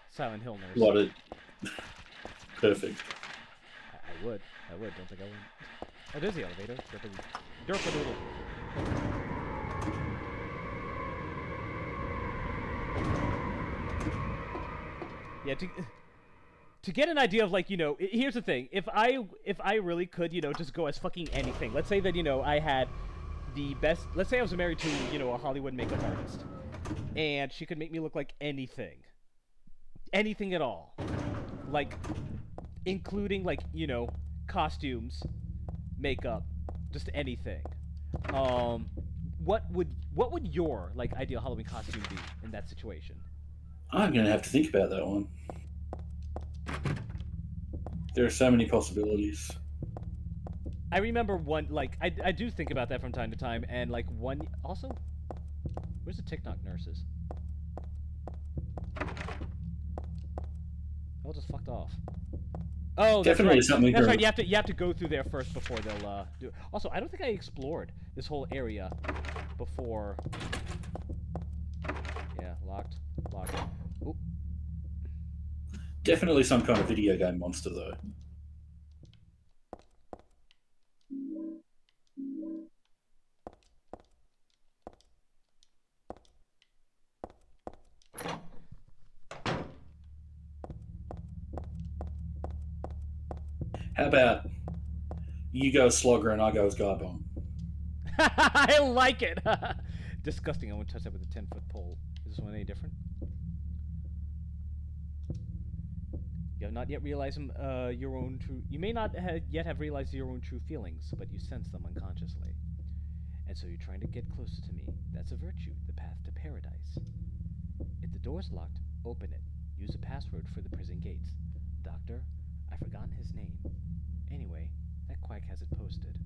Silent Hill nurse. What a perfect. I would. Don't think I would. Oh, there's the elevator. Derp-a-doodle. Yeah, to get an idea of, like, you know, here's the thing. If I really could, you know, just go as fucking anything. Let's say that, you know, I had the best. Let's say I was married to, you know, a Hollywood makeup artist, and she could make me look like anything at all, like, including, like, you know, costumes, makeup, just anything. What would your, like, ideal Halloween costume be in that situation? I'm gonna have to think about that one. There are so many possibilities. I remember one, like, I do think about that from time to time, and, like, one, also, where's the TikTok nurses? All just fucked off. Oh, that's Definitely right. something That's different. right. You have to go through there first before they'll do it. Also, I don't think I explored this whole area before. Yeah, locked. Oop. Definitely some kind of video game monster, though. How about you go as Slogger and I go as Guy Bomb? I like it. Disgusting. I won't touch that with a 10-foot pole. Is this one any different? You have not yet realized your own true. You may not yet have realized your own true feelings, but you sense them unconsciously, and so you're trying to get closer to me. That's a virtue, the path to paradise. If the door's locked, open it. Use a password for the prison gates. Doctor, I've forgotten his name. Anyway, that quack has it posted.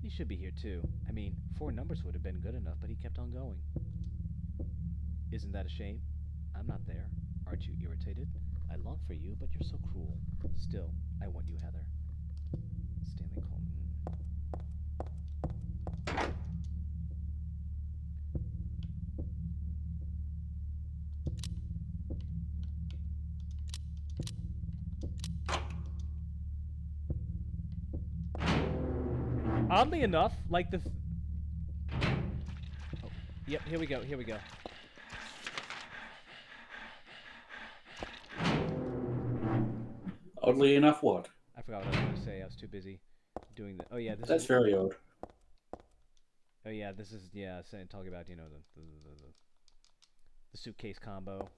He should be here too. I mean, 4 numbers would have been good enough, but he kept on going. Isn't that a shame? I'm not there. Aren't you irritated? I long for you, but you're so cruel. Still, I want you, Heather. Stanley Coleman. Oddly enough, like the... Oh, yep, here we go. Oddly enough, what? I forgot what I was going to say. I was too busy doing the... Oh, yeah, this That's is... very odd. Oh, yeah, this is... Yeah, talking about, you know, the suitcase combo.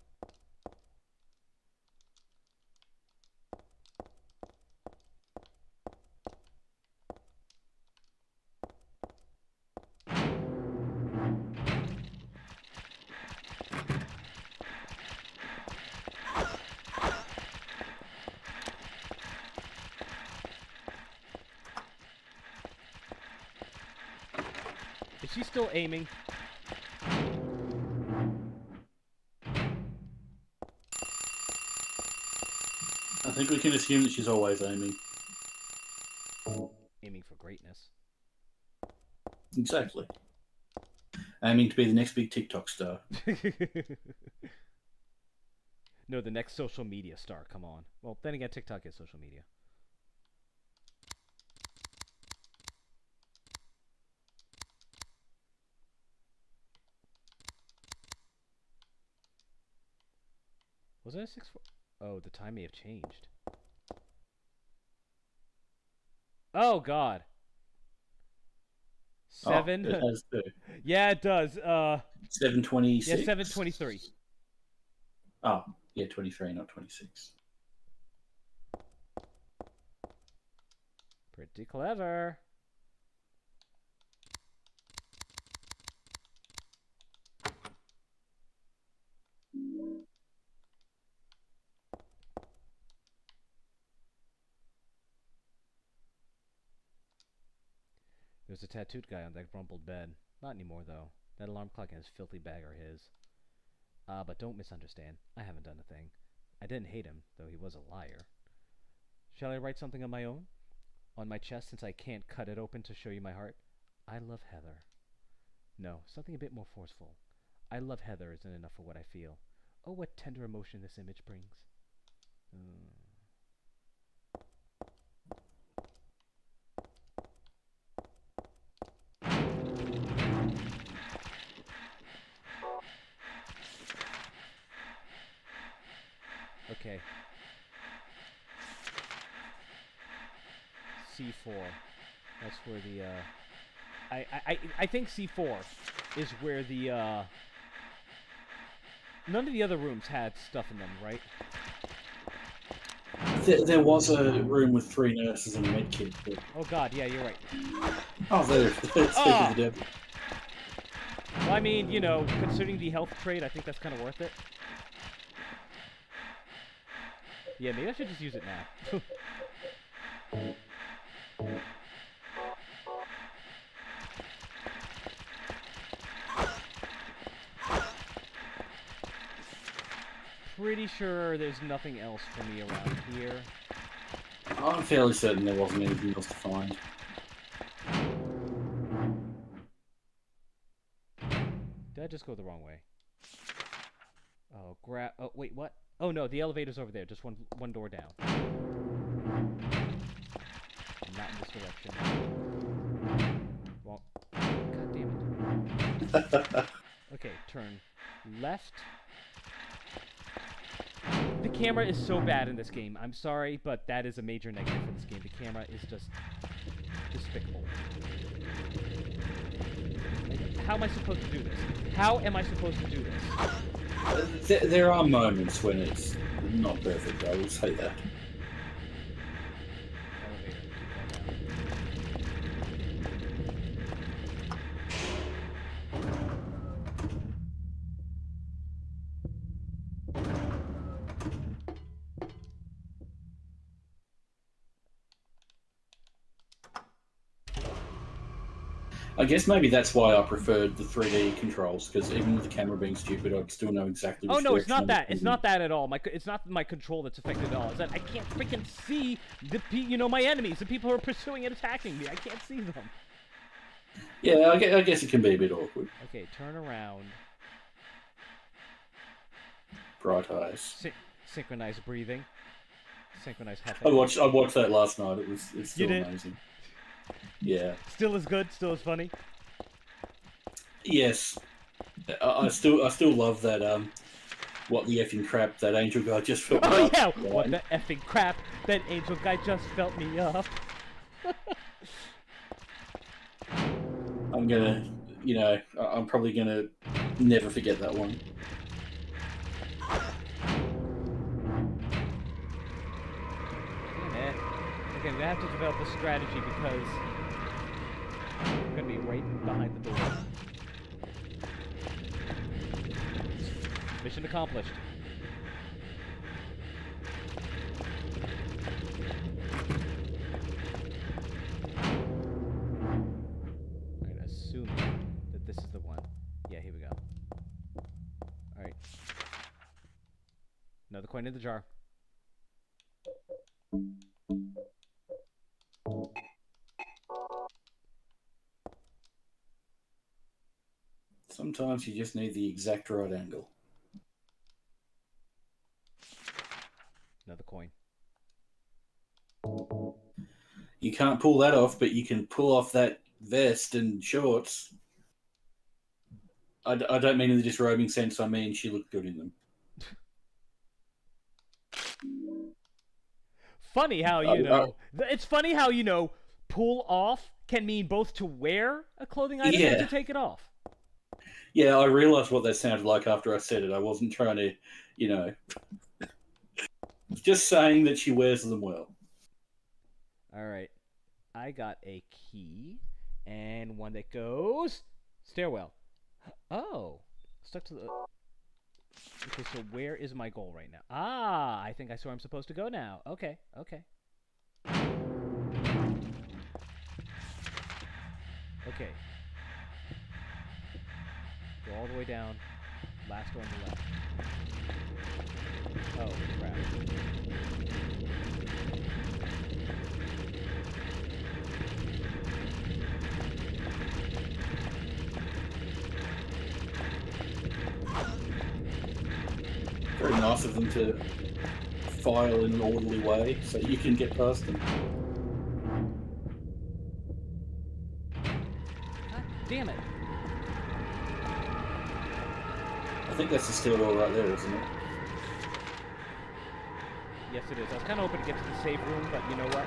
Is she still aiming? I think we can assume that she's always aiming. Aiming for greatness. Exactly. Aiming to be the next big TikTok star. No, the next social media star. Come on. Well, then again, TikTok is social media. Was it a 6-4? Oh, the time may have changed. Oh God. 7. Oh, it has to. Yeah, it does. 7:26. Yeah, 7:23. Oh, yeah, 23, not 26. Pretty clever. There's a tattooed guy on that rumpled bed. Not anymore, though. That alarm clock and his filthy bag are his. But don't misunderstand. I haven't done a thing. I didn't hate him, though he was a liar. Shall I write something on my own? On my chest, since I can't cut it open to show you my heart? I love Heather. No, something a bit more forceful. I love Heather isn't enough for what I feel. Oh, what tender emotion this image brings. Okay. C4. That's where the I think C4 is where the none of the other rooms had stuff in them, right? There was a room with 3 nurses and a med kit. But... Oh god, yeah, you're right. Oh, there. Speaking of the devil. Well, I mean, you know, considering the health trade, I think that's kind of worth it. Yeah, maybe I should just use it now. Pretty sure there's nothing else for me around here. I'm fairly certain there wasn't anything else to find. Did I just go the wrong way? Oh, oh, wait, what? Oh no, the elevator's over there, just one door down. Not in this direction. Well, god damn it. Okay, turn left. The camera is so bad in this game. I'm sorry, but that is a major negative for this game. The camera is just despicable. How am I supposed to do this? How am I supposed to do this? There are moments when it's not perfect, I will say that. I guess maybe that's why I preferred the 3D controls, because even with the camera being stupid, I'd still know exactly which Oh no, it's not direction that. It's not that at all. It's not my control that's affected at all. It's that I can't freaking see my enemies, the people who are pursuing and attacking me. I can't see them. Yeah, I guess it can be a bit awkward. Okay, turn around. Bright eyes. Synchronized breathing. Synchronized huffing. I watched that last night. It's still amazing. Yeah. Still as good. Still as funny. Yes. I still love that. What the effing crap that angel guy just felt. Oh me yeah. up. What the effing crap that angel guy just felt me up. I'm gonna, I'm probably gonna never forget that one. Okay, I'm gonna have to develop a strategy because I'm gonna be right behind the door. Mission accomplished. Alright, assuming that this is the one. Yeah, here we go. Alright. Another coin in the jar. Sometimes you just need the exact right angle. Another coin. You can't pull that off, but you can pull off that vest and shorts. I don't mean in the disrobing sense, I mean she looked good in them. Funny how, it's funny how, pull off can mean both to wear a clothing item and to take it off. Yeah, I realised what that sounded like after I said it. I wasn't trying to, just saying that she wears them well. Alright. I got a key and one that goes stairwell. Oh, stuck to the. Okay, so where is my goal right now? Ah, I think I saw where I'm supposed to go now. Okay, okay. Okay. Go all the way down. Last door on the left. Oh, crap. Very nice of them to file in an orderly way so you can get past them. God damn it. I think that's the stairwell right there, isn't it? Yes, it is. I was kind of hoping to get to the save room, but you know what?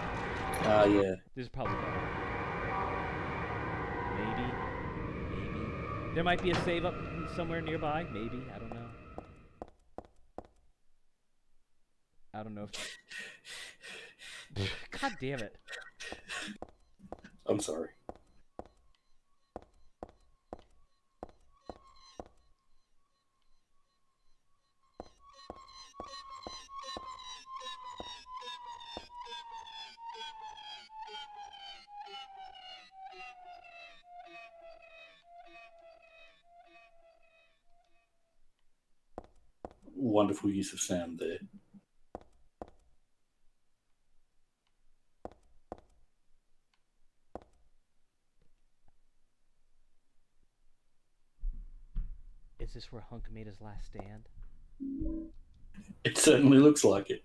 Yeah. This is probably better. Maybe. Maybe. There might be a save up somewhere nearby. Maybe. I don't know. I don't know if... God damn it. I'm sorry. Wonderful use of sound there. Is this where Hunk made his last stand? It certainly looks like it.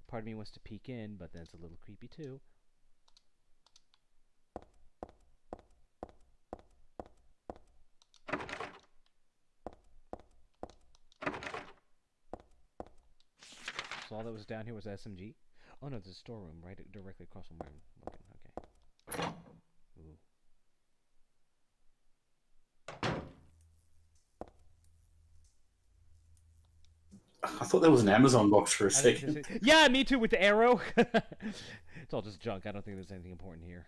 Part of me wants to peek in, but then it's a little creepy too. So all that was down here was SMG? Oh no, there's a storeroom right directly across from where I'm looking. Okay. Ooh. I thought there was an Amazon box for a second. Yeah, me too with the arrow. It's all just junk. I don't think there's anything important here.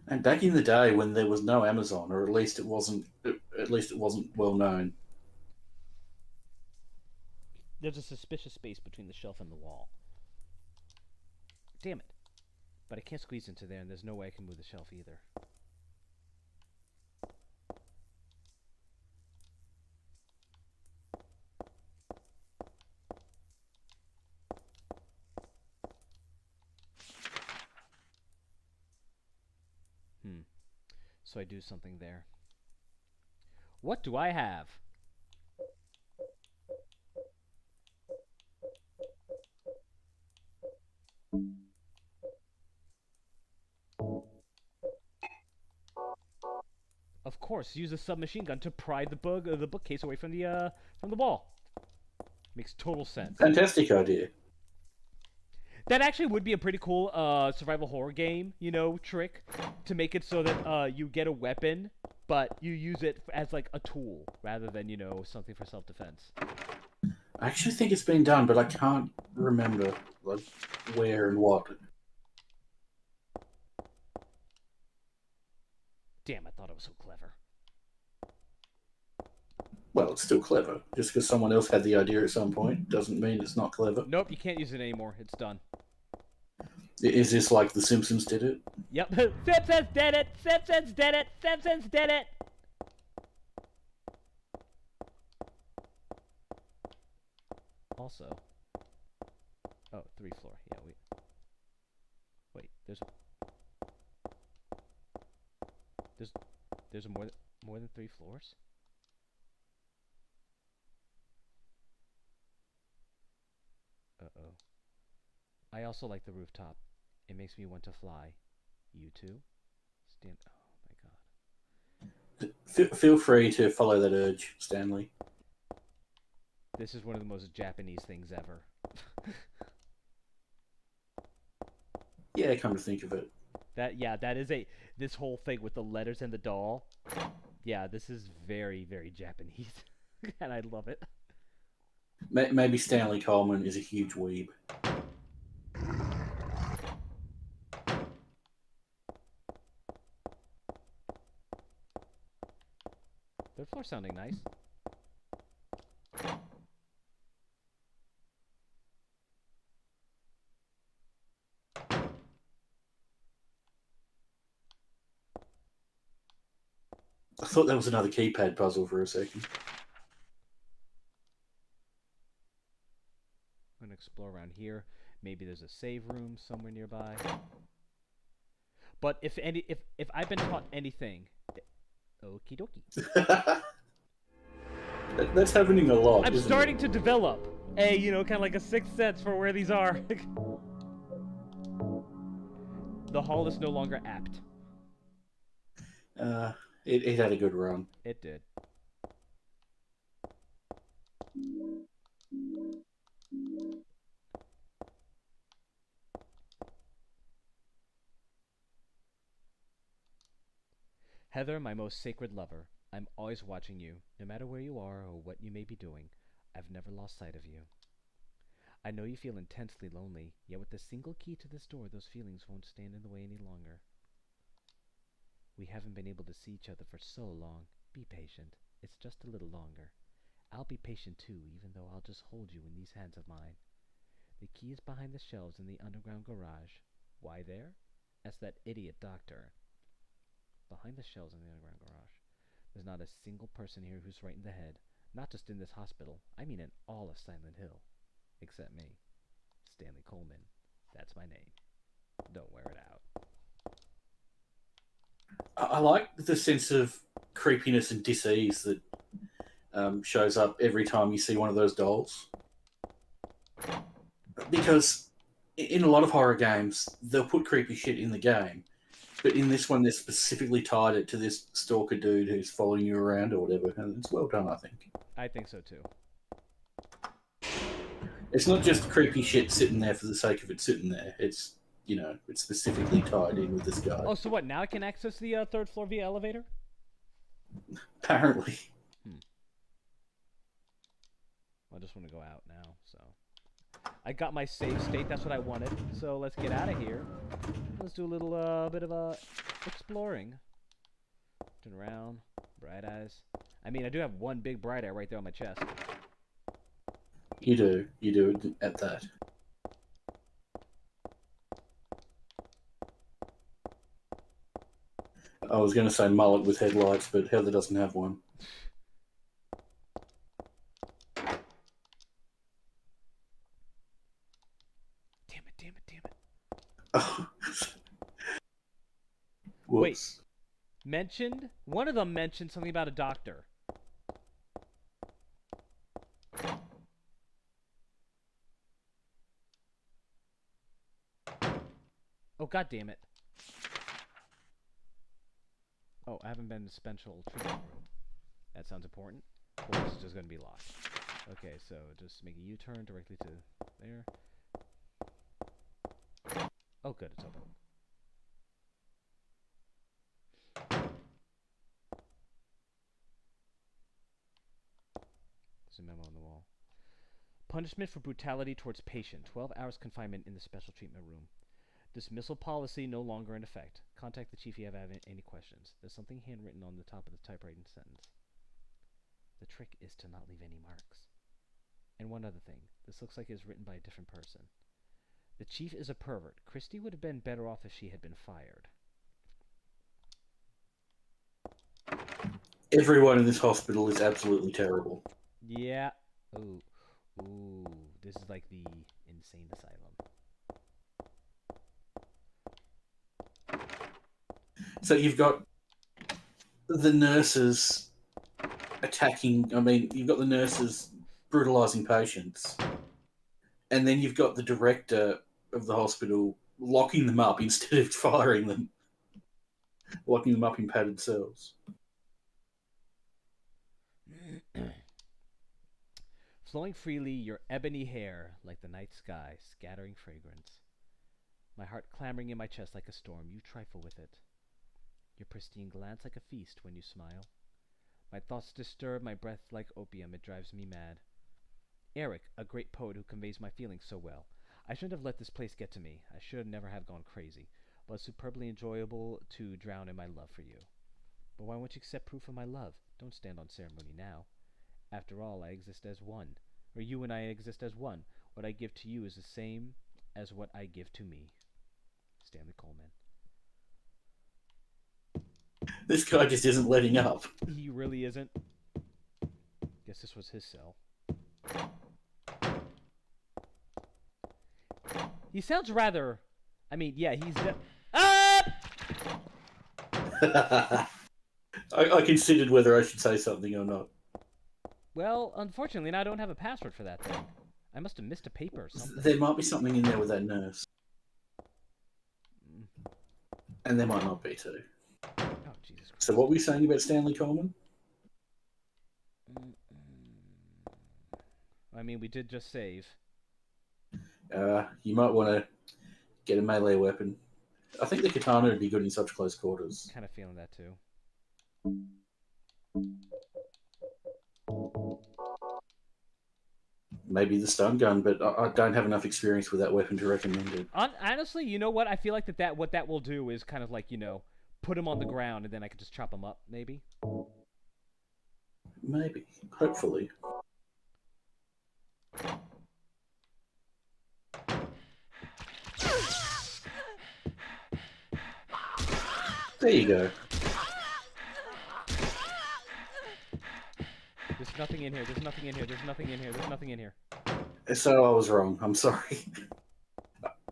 And back in the day when there was no Amazon, or at least it wasn't well known. There's a suspicious space between the shelf and the wall. Damn it. But I can't squeeze into there, and there's no way I can move the shelf either. So I do something there. What do I have? Of course, use a submachine gun to pry the bookcase away from the wall. Makes total sense. Fantastic idea. That actually would be a pretty cool survival horror game, you know, trick to make it so that you get a weapon, but you use it as like a tool rather than, you know, something for self-defense. I actually think it's been done, but I can't remember like where and what. Damn, I thought it was so clever. Well, it's still clever. Just because someone else had the idea at some point doesn't mean it's not clever. Nope, you can't use it anymore. It's done. Is this like The Simpsons did it? Yep. Simpsons did it! Simpsons did it! Simpsons did it! Also... Oh, 3rd floor. Yeah, wait, there's more than 3 floors? Uh-oh. I also like the rooftop. It makes me want to fly. You too? Stand. Oh my god. Feel free to follow that urge, Stanley. This is one of the most Japanese things ever. Yeah, come to think of it. That is this whole thing with the letters and the doll. Yeah, this is very, very Japanese. And I love it. Maybe Stanley Coleman is a huge weeb. Third floor sounding nice. I thought that was another keypad puzzle for a second. I'm gonna explore around here. Maybe there's a save room somewhere nearby. But if I've been taught anything, okie dokie. That's happening a lot. I'm isn't starting to develop a, kind of like a sixth sense for where these are. The hall is no longer apt. It had a good run. It did. Heather, my most sacred lover, I'm always watching you, no matter where you are or what you may be doing. I've never lost sight of you. I know you feel intensely lonely, yet with the single key to this door, those feelings won't stand in the way any longer. We haven't been able to see each other for so long. Be patient. It's just a little longer. I'll be patient too, even though I'll just hold you in these hands of mine. The key is behind the shelves in the underground garage. Why there? That's that idiot doctor. Behind the shelves in the underground garage. There's not a single person here who's right in the head. Not just in this hospital. I mean in all of Silent Hill. Except me. Stanley Coleman. That's my name. Don't wear it out. I like the sense of creepiness and dis-ease that shows up every time you see one of those dolls. Because in a lot of horror games, they'll put creepy shit in the game. But in this one, they specifically tied it to this stalker dude who's following you around or whatever. And it's well done, I think. I think so too. It's not just creepy shit sitting there for the sake of it sitting there. It's, it's specifically tied in with this guy. Oh, so what? Now I can access the third floor via elevator? Apparently. I just want to go out now, so. I got my save state, that's what I wanted. So let's get out of here. Let's do a little bit of exploring. Turn around. Bright eyes. I mean, I do have one big bright eye right there on my chest. You do it at that. I was going to say mullet with headlights, but Heather doesn't have one. Damn it. Oh. Wait. One of them mentioned something about a doctor. Oh, god damn it. Oh, I haven't been in the special treatment room. That sounds important. Or it's just going to be locked. Okay, so just make a U-turn directly to there. Oh, good, it's open. There's a memo on the wall. Punishment for brutality towards patient. 12 hours confinement in the special treatment room. Dismissal policy no longer in effect. Contact the chief if you have any questions. There's something handwritten on the top of the typewritten sentence. The trick is to not leave any marks. And one other thing. This looks like it's written by a different person. The chief is a pervert. Christy would have been better off if she had been fired. Everyone in this hospital is absolutely terrible. Yeah. Ooh. This is like the insane asylum. So you've got the nurses attacking. I mean, you've got the nurses brutalizing patients. And then you've got the director of the hospital locking them up instead of firing them. Locking them up in padded cells. Flowing freely, your ebony hair, like the night sky, scattering fragrance. My heart clamoring in my chest like a storm, you trifle with it. Your pristine glance like a feast when you smile. My thoughts disturb, my breath like opium, it drives me mad. Eric, a great poet who conveys my feelings so well. I shouldn't have let this place get to me. I should never have gone crazy. But it's superbly enjoyable to drown in my love for you. But why won't you accept proof of my love? Don't stand on ceremony now. After all, I exist as one. Or you and I exist as one. What I give to you is the same as what I give to me. Stanley Coleman. This guy just isn't letting up. He really isn't. Guess this was his cell. He sounds rather... I mean, yeah, he's... I considered whether I should say something or not. Well, unfortunately, I don't have a password for that thing. I must have missed a paper or something. There might be something in there with that nurse. And there might not be too. Oh, Jesus Christ. So what were you saying about Stanley Coleman? I mean, we did just save. You might want to get a melee weapon. I think the katana would be good in such close quarters. Kind of feeling that too. Maybe the stun gun, but I don't have enough experience with that weapon to recommend it. Honestly, you know what? I feel like what that will do is kind of like, you know, put him on the ground and then I could just chop him up, maybe. Maybe. Hopefully. There you go. There's nothing in here. There's nothing in here. There's nothing in here. There's nothing in here. So I was wrong. I'm sorry.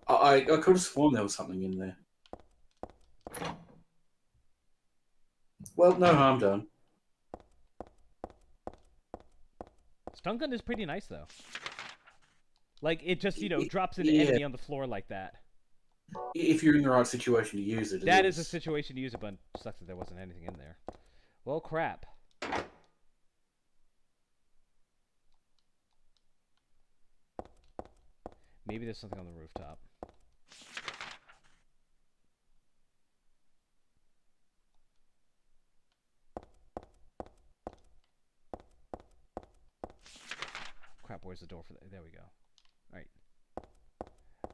I could have sworn there was something in there. Well, no harm done. Stun gun is pretty nice, though. Like, it just, you know, drops an Yeah. enemy on the floor like that. If you're in the right situation to use it. That is a situation to use it, but it sucks that there wasn't anything in there. Well, crap. Maybe there's something on the rooftop. Crap, where's the door for that? There we go. Alright.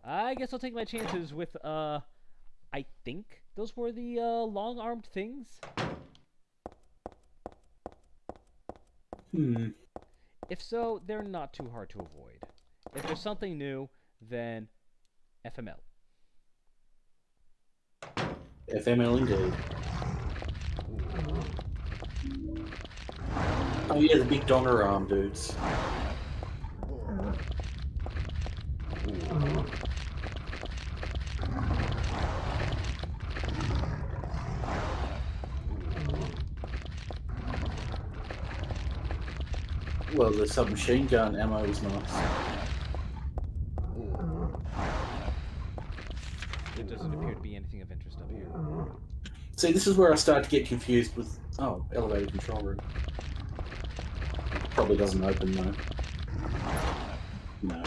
I guess I'll take my chances with, I think those were the, long-armed things? If so, they're not too hard to avoid. If there's something new, then FML. FML indeed. Oh yeah, the big donger arm dudes. Well, the submachine gun ammo is nice. There doesn't appear to be anything of interest up here. See, this is where I start to get confused with... Oh, elevator control room. Probably doesn't open, though. No.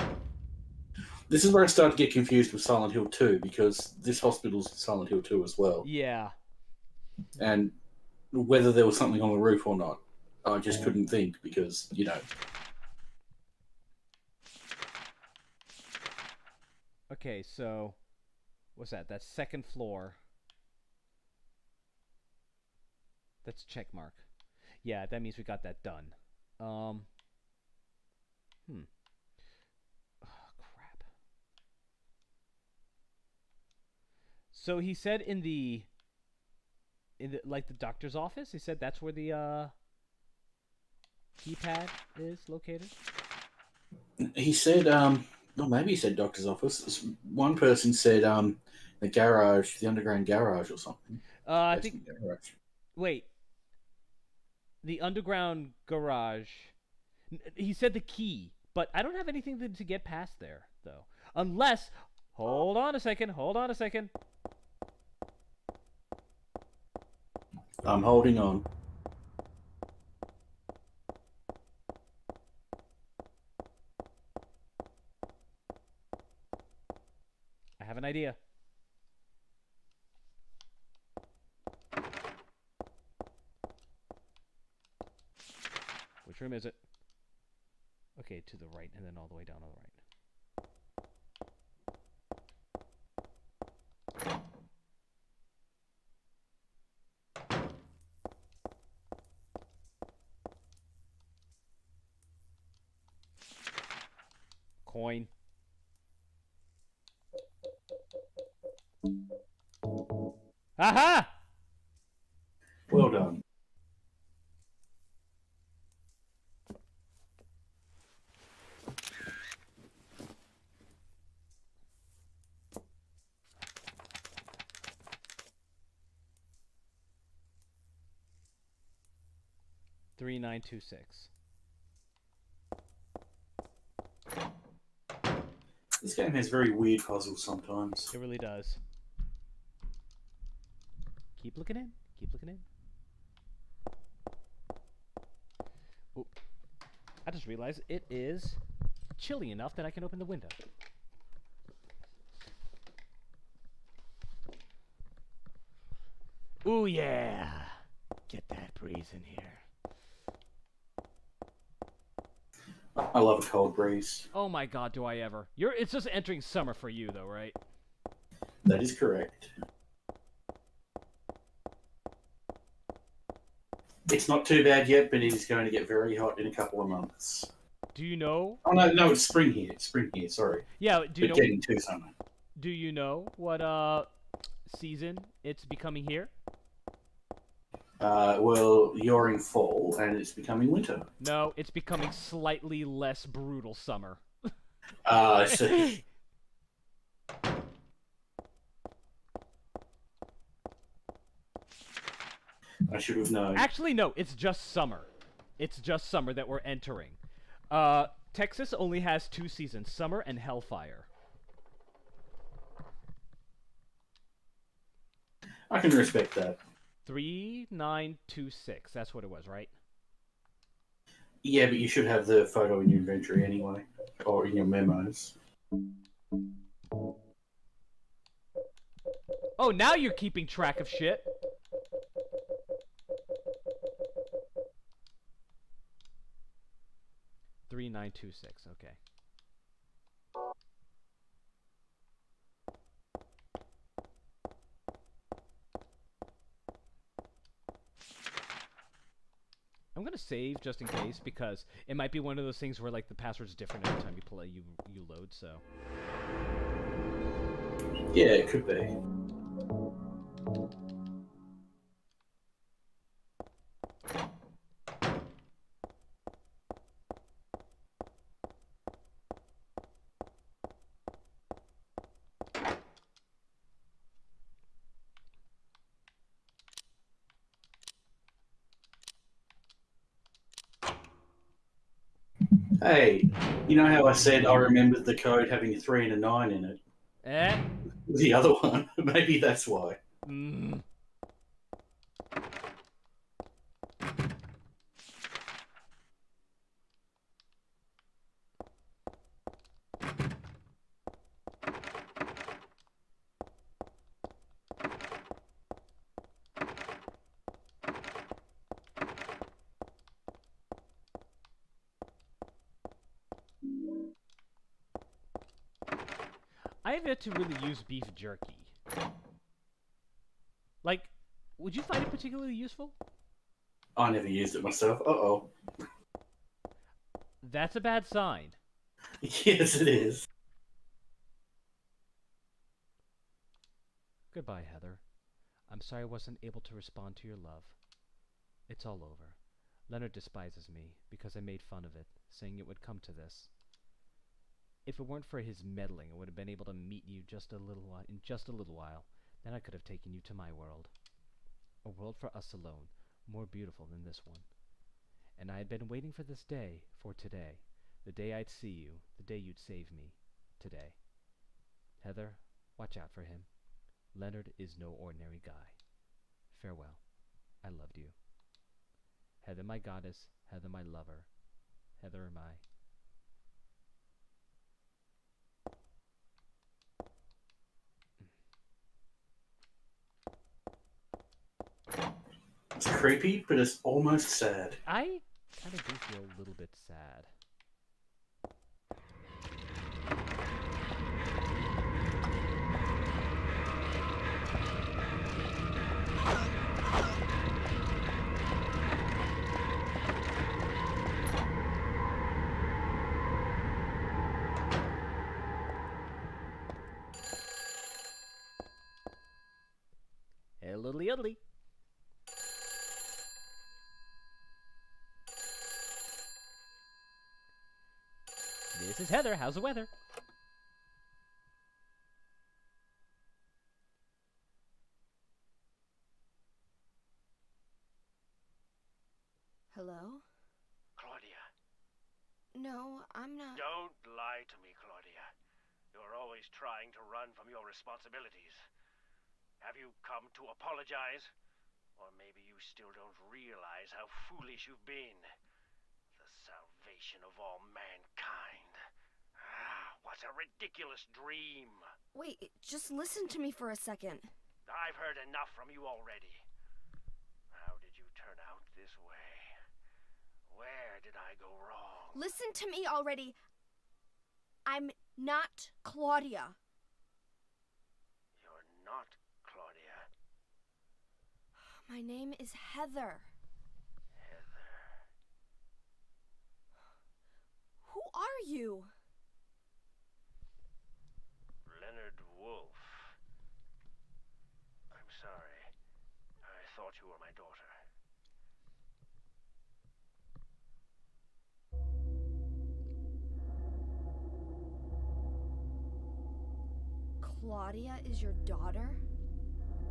This is where I start to get confused with Silent Hill 2, because this hospital's Silent Hill 2 as well. Yeah. And whether there was something on the roof or not, I just couldn't think, because, you know... Okay, so... What's that? That's second floor. That's check mark. Yeah, that means we got that done. Oh, crap. So he said in the like the doctor's office, he said that's where the keypad is located. He said, well, maybe he said doctor's office. One person said, the garage, the underground garage or something. I think... Wait. The underground garage. He said the key, but I don't have anything to get past there, though. Unless... Hold on a second. Hold on a second. I'm holding on. I have an idea. Which room is it? Okay, to the right, and then all the way down on the right. Coin. Aha! Well done. Three, 9, 2, 6. This game has very weird puzzles sometimes. It really does. Keep looking in. Keep looking in. Ooh. I just realized it is chilly enough that I can open the window. Ooh, yeah. Get that breeze in here. I love a cold breeze. Oh my god, do I ever. It's just entering summer for you, though, right? That is correct. It's not too bad yet, but it is going to get very hot in a couple of months. Do you know? Oh no, it's spring here. It's spring here. Sorry, Yeah, do you but know? getting to summer. Do you know what season it's becoming here? Well, you're in fall and it's becoming winter. No, it's becoming slightly less brutal summer. I see. I should have known. Actually, no, it's just summer. It's just summer that we're entering. Texas only has 2 seasons, summer and hellfire. I can respect that. 3, 9, 2, 6. That's what it was, right? Yeah, but you should have the photo in your inventory anyway, or in your memos. Oh, now you're keeping track of shit. Three, 9, 2, 6. Okay. I'm gonna save just in case because it might be one of those things where like the password's different every time you play you load. So Yeah, it could be. Hey, you know how I said I remembered the code having a 3 and a 9 in it? The other one. Maybe that's why. Mm. I have yet to really use beef jerky. Like, would you find it particularly useful? I never used it myself. Uh-oh. That's a bad sign. Yes, it is. Goodbye, Heather. I'm sorry I wasn't able to respond to your love. It's all over. Leonard despises me because I made fun of it, saying it would come to this. If it weren't for his meddling, I would have been able to meet you in just a little while. Then I could have taken you to my world. A world for us alone, more beautiful than this one. And I had been waiting for this day, for today. The day I'd see you, the day you'd save me. Today. Heather, watch out for him. Leonard is no ordinary guy. Farewell. I loved you. Heather, my goddess. Heather, my lover. Heather, my... It's creepy, but it's almost sad. I kind of do feel a little bit sad. Yodely yodely. This is Heather. How's the weather? Hello? Claudia, No, I'm not. don't lie to me, Claudia. You're always trying to run from your responsibilities. Have you come to apologize? Or maybe you still don't realize how foolish you've been. The salvation of all mankind. What a ridiculous dream. Wait, just listen to me for a second. I've heard enough from you already. How did you turn out this way? Where did I go wrong? Listen to me already. I'm not Claudia. You're not Claudia. My name is Heather. Heather. Who are you? Leonard Wolf. I'm sorry. I thought you were my daughter. Claudia is your daughter?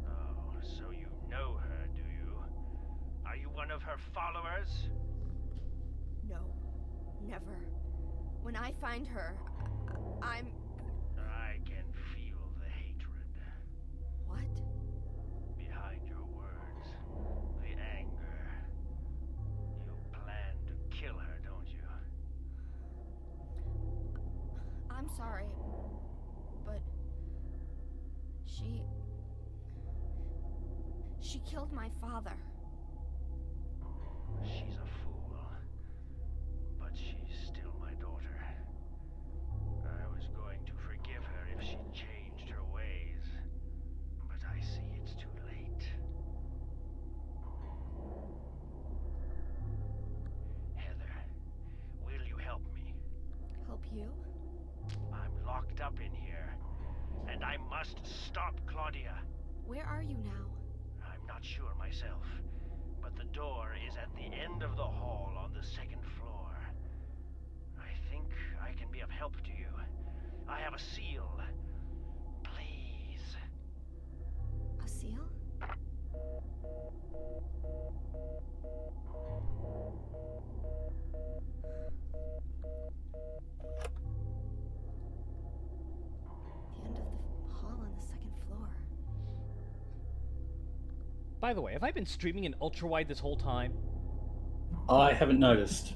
Oh, so you know her, do you? Are you one of her followers? No, never. When I find her, I'm... I can feel the hatred What? behind your words. The anger. You plan to kill her, don't you? I'm sorry, but she killed my father. She's a fool. But she's still my daughter. I was going to forgive her if she changed her ways. But I see it's too late. Heather, will you help me? Help you? I'm locked up in here, and I must stop Claudia. Where are you now? I'm not sure myself, but the door is at the end of the hall on the second floor. I think I can be of help to you. I have a seal. Please. A seal? The end of the hall on the second floor. By the way, have I been streaming in ultra wide this whole time? I haven't noticed.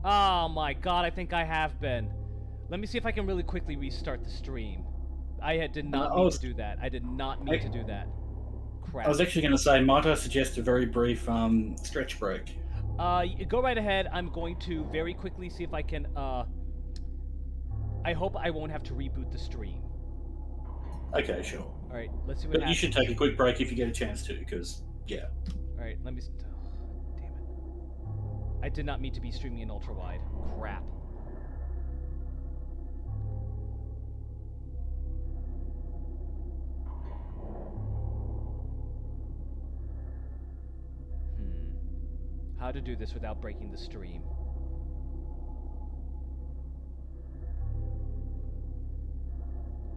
Oh my god, I think I have been. Let me see if I can really quickly restart the stream. Did not I mean was- to do that. I did not mean to do that. Crap. I was actually going to say, might I suggest a very brief stretch break? Go right ahead. I'm going to very quickly see if I can, I hope I won't have to reboot the stream. Okay, sure. Alright, let's see what But happens. you should take a quick break if you get a chance to, because, yeah. Alright, let me... Oh, damn it. I did not mean to be streaming in ultra wide. Crap. How to do this without breaking the stream.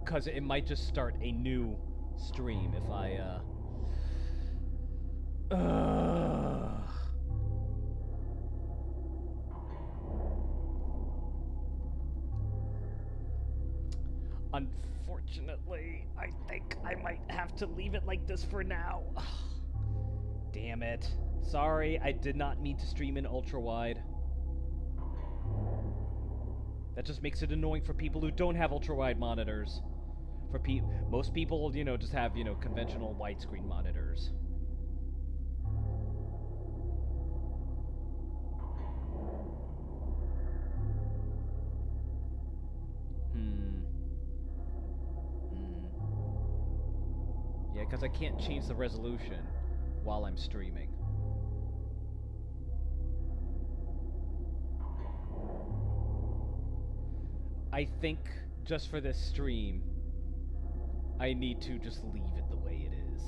Because it might just start a new stream if I, Unfortunately, I think I might have to leave it like this for now. Damn it. Sorry, I did not mean to stream in ultra wide. That just makes it annoying for people who don't have ultra wide monitors. For most people, you know, just have, you know, conventional widescreen monitors. Yeah, because I can't change the resolution while I'm streaming. I think just for this stream, I need to just leave it the way it is.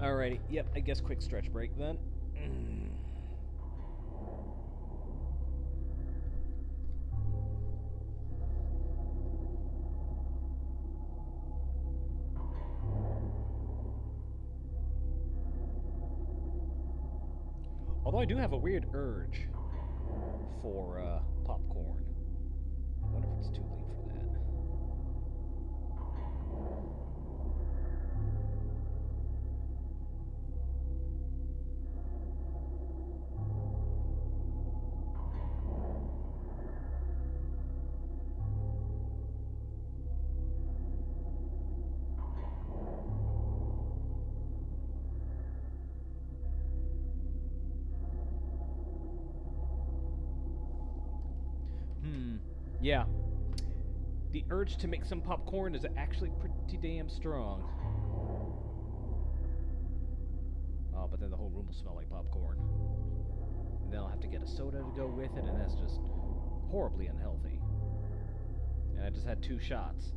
Alrighty. Yep. I guess quick stretch break then. Although I do have a weird urge for popcorn. I wonder if it's too late for that. Yeah. The urge to make some popcorn is actually pretty damn strong. Oh, but then the whole room will smell like popcorn. And then I'll have to get a soda to go with it, and that's just horribly unhealthy. And I just had 2 shots.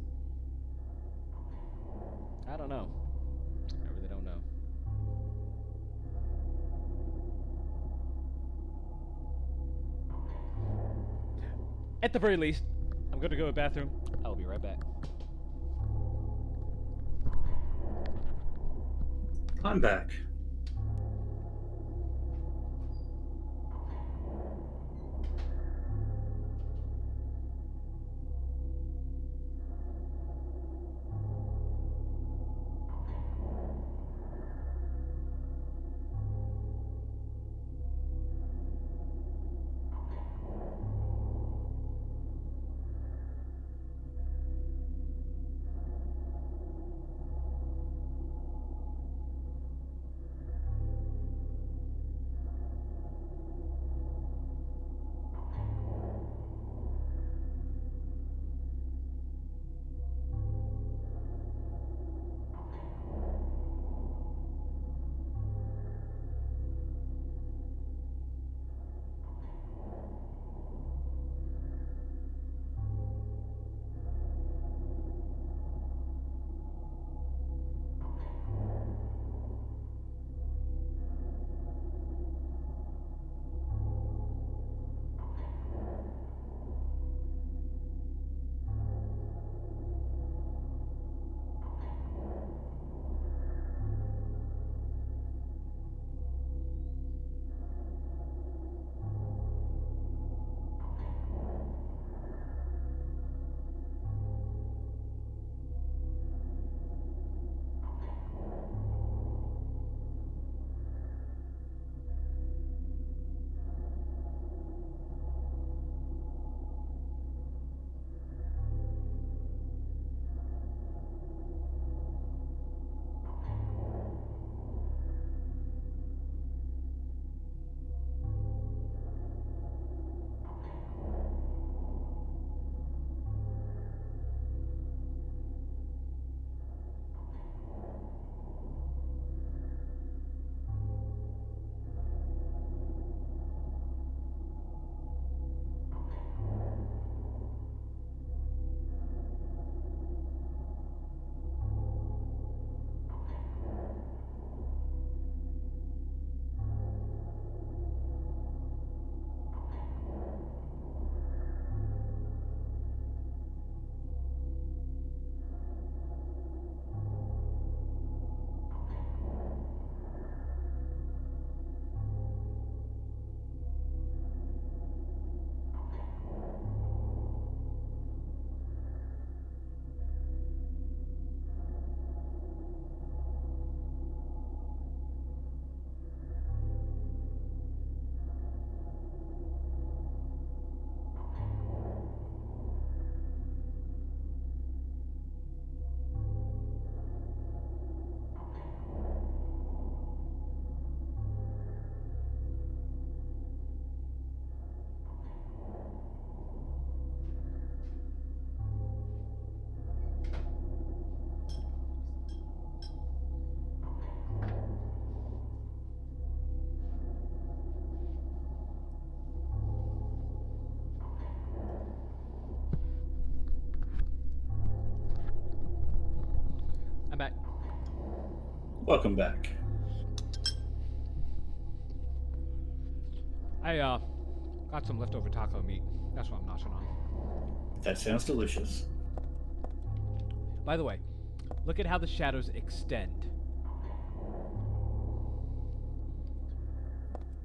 I don't know. I really don't know. At the very least, I'm going to go to the bathroom. I'll be right back. I'm back. I'm back. Welcome back. I got some leftover taco meat. That's what I'm noshing on. That sounds delicious. By the way, look at how the shadows extend.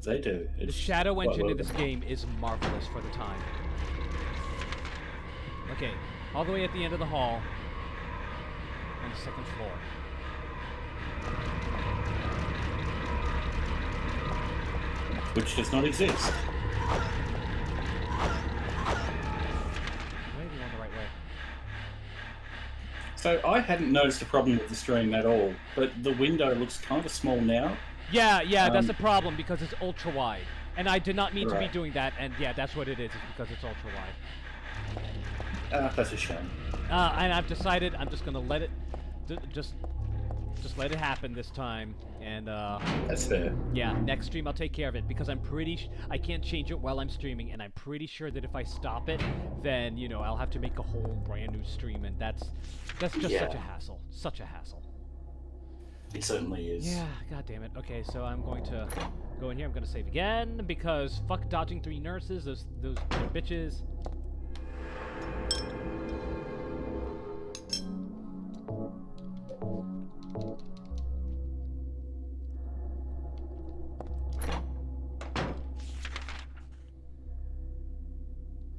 They do. The It's shadow quite engine well in this done. game is marvelous for the time. Okay, all the way at the end of the hall, on the second floor. Which does not exist. Maybe on the right way. So I hadn't noticed a problem with the stream at all, but the window looks kind of small now. Yeah, that's a Um, problem because it's ultra wide, and I did not mean to be Right. doing that. And yeah, that's what it is. It's because it's ultra wide. That's a shame. And I've decided I'm just gonna let it, just let it happen this time. And That's fair. yeah, next stream I'll take care of it because I'm pretty. I can't change it while I'm streaming, and I'm pretty sure that if I stop it, then I'll have to make a whole brand new stream, and that's just such a Yeah. hassle. Such a hassle. It certainly is. Yeah, god damn it. Okay, so I'm going to go in here. I'm going to save again because fuck dodging 3 nurses. Those they're bitches.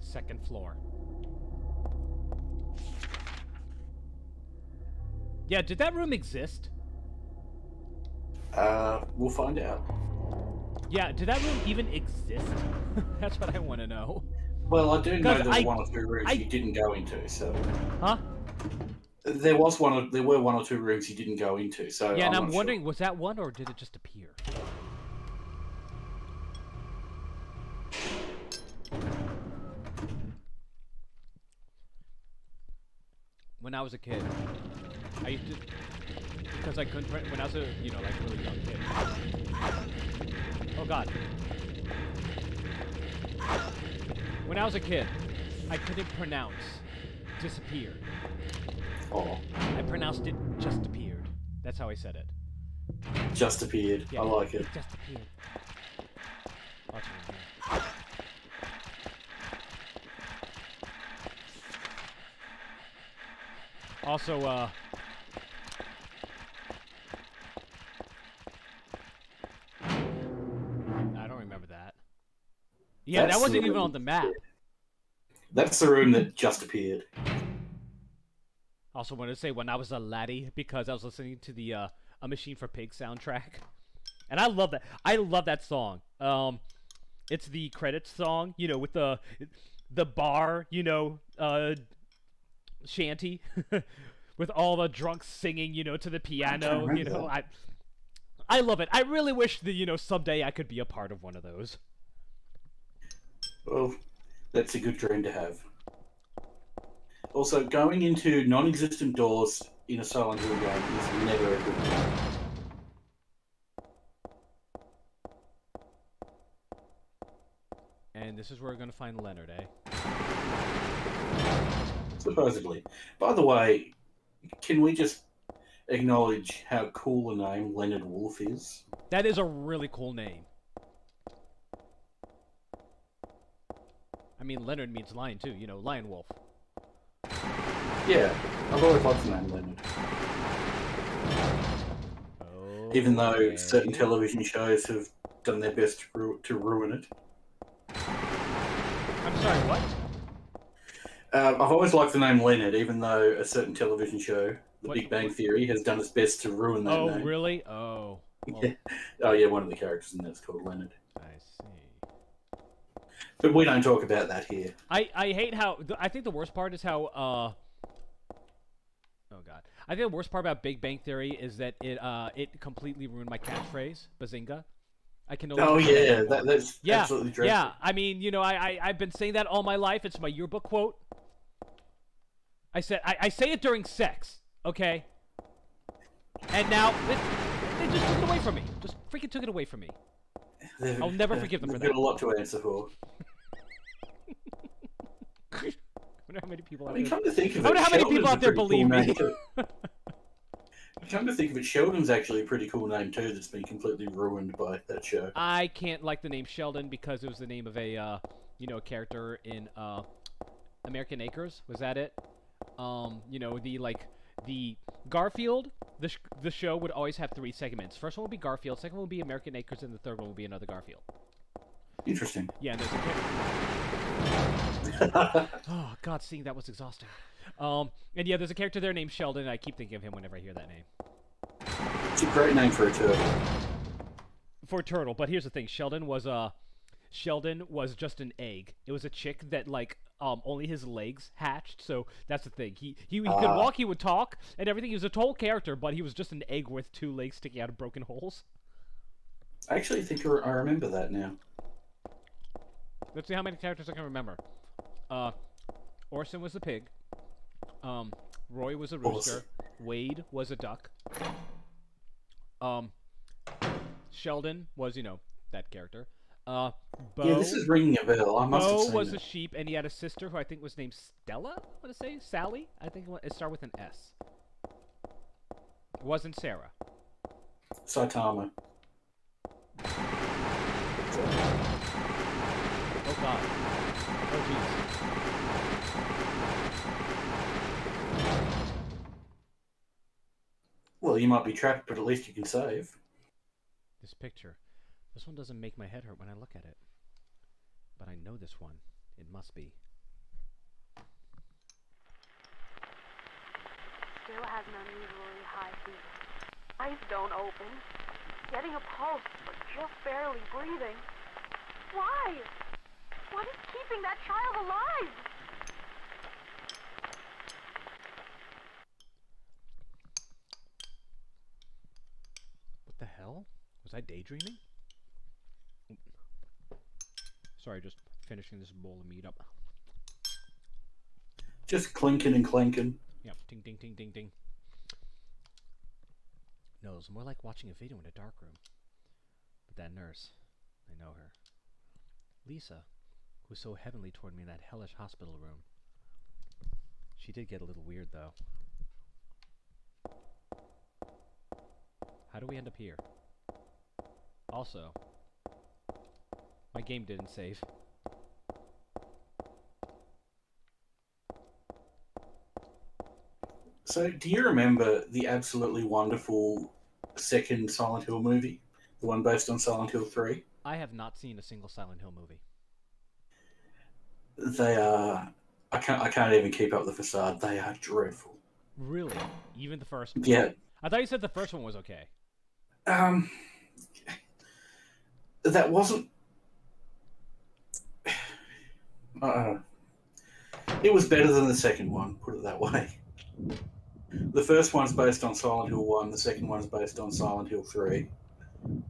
Second floor. Yeah, did that room exist? We'll find out. Yeah, did that room even exist? That's what I want to know. Well, I do know 'Cause there I- were 1 or 2 rooms I- you didn't go into, so Huh? there were 1 or 2 rooms you didn't go into. So Yeah, and I'm not wondering, was that one or did it just appear? When I was a kid, I used to, because I couldn't, when I was a, like really young kid. Oh God. When I was a kid, I couldn't pronounce disappear. Sure. Oh, I pronounced it just appeared. That's how I said it. just appeared. Yeah, I like it. just appeared. Watch it in here. Also, I don't remember that. Yeah, That's that wasn't the even room. on the map. That's the room that just appeared. Also wanted to say when I was a laddie because I was listening to the A Machine for Pigs soundtrack. And I love that. I love that song. It's the credits song, with the bar, shanty with all the drunks singing, to the piano, remember that. I love it. I really wish that, someday I could be a part of one of those. Well, that's a good dream to have. Also, going into non-existent doors in a Silent Hill game is never a good thing. And this is where we're going to find Leonard, eh? Supposedly. By the way, can we just acknowledge how cool a name Leonard Wolf is? That is a really cool name. I mean, Leonard means lion too, Lion Wolf. Yeah, I've always liked the name Leonard. Even though certain television shows have done their best to ruin it. I'm sorry, what? I've always liked the name Leonard, even though a certain television show, The What- Big Bang Theory, has done its best to ruin that Oh, name. really? Oh. Well, Yeah. Oh yeah, one of the characters in that's called Leonard. I see. But we don't talk about that here. I hate how I think the worst part is how oh god, I think the worst part about Big Bang Theory is that it completely ruined my catchphrase Bazinga. I can no Oh longer say that yeah, anymore. that's yeah, absolutely dreadful. yeah. I mean, I've been saying that all my life. It's my yearbook quote. I say it during sex, okay? And now they just took it away from me. Just freaking took it away from me. I'll never forgive them for They've that. got a lot to answer for. I wonder how many people I out mean, there. come to think of I it, wonder how many Sheldon's people a out there pretty cool believe me. name too. Come to think of it, Sheldon's actually a pretty cool name too. That's been completely ruined by that show. I can't like the name Sheldon because it was the name of a character in American Acres. Was that it? The Garfield. The show would always have 3 segments. First one would be Garfield. Second one would be American Acres, and the third one would be another Garfield. Interesting. Yeah, and there's a character. Oh God, seeing that was exhausting. And yeah, there's a character there named Sheldon, and I keep thinking of him whenever I hear that name. It's a great name for a turtle. For a turtle, but here's the thing: Sheldon was just an egg. It was a chick that only his legs hatched. So that's the thing. He could walk, he would talk, and everything. He was a total character, but he was just an egg with 2 legs sticking out of broken holes. I actually think I remember that now. Let's see how many characters I can remember. Orson was the pig. Roy was a rooster. Wade was a duck. Sheldon was, that character. Bo, Yeah, this is ringing a bell. I must have Bo seen was it. a sheep, and he had a sister who I think was named Stella. I want to say Sally. I think it started with an S. It wasn't Sarah. Saitama. Oh God. Oh jeez. Well, you might be trapped, but at least you can save. This picture. This one doesn't make my head hurt when I look at it. But I know this one. It must be. Still has an unusually high fever. Eyes don't open. Getting a pulse, but just barely breathing. Why? What is keeping that child alive? What the hell? Was I daydreaming? Sorry, just finishing this bowl of meat up. Just clinking and clanking. Yep, ding, ding, ding, ding, ding. No, it's more like watching a video in a dark room. But that nurse, I know her. Lisa, who was so heavenly toward me in that hellish hospital room. She did get a little weird, though. How do we end up here? Also, my game didn't save. So, do you remember the absolutely wonderful second Silent Hill movie? The one based on Silent Hill 3? I have not seen a single Silent Hill movie. They are... I can't even keep up the facade. They are dreadful. Really? Even the first one? Yeah. I thought you said the first one was okay. That wasn't... It was better than the second one, put it that way. The first one's based on Silent Hill 1, the second one's based on Silent Hill 3.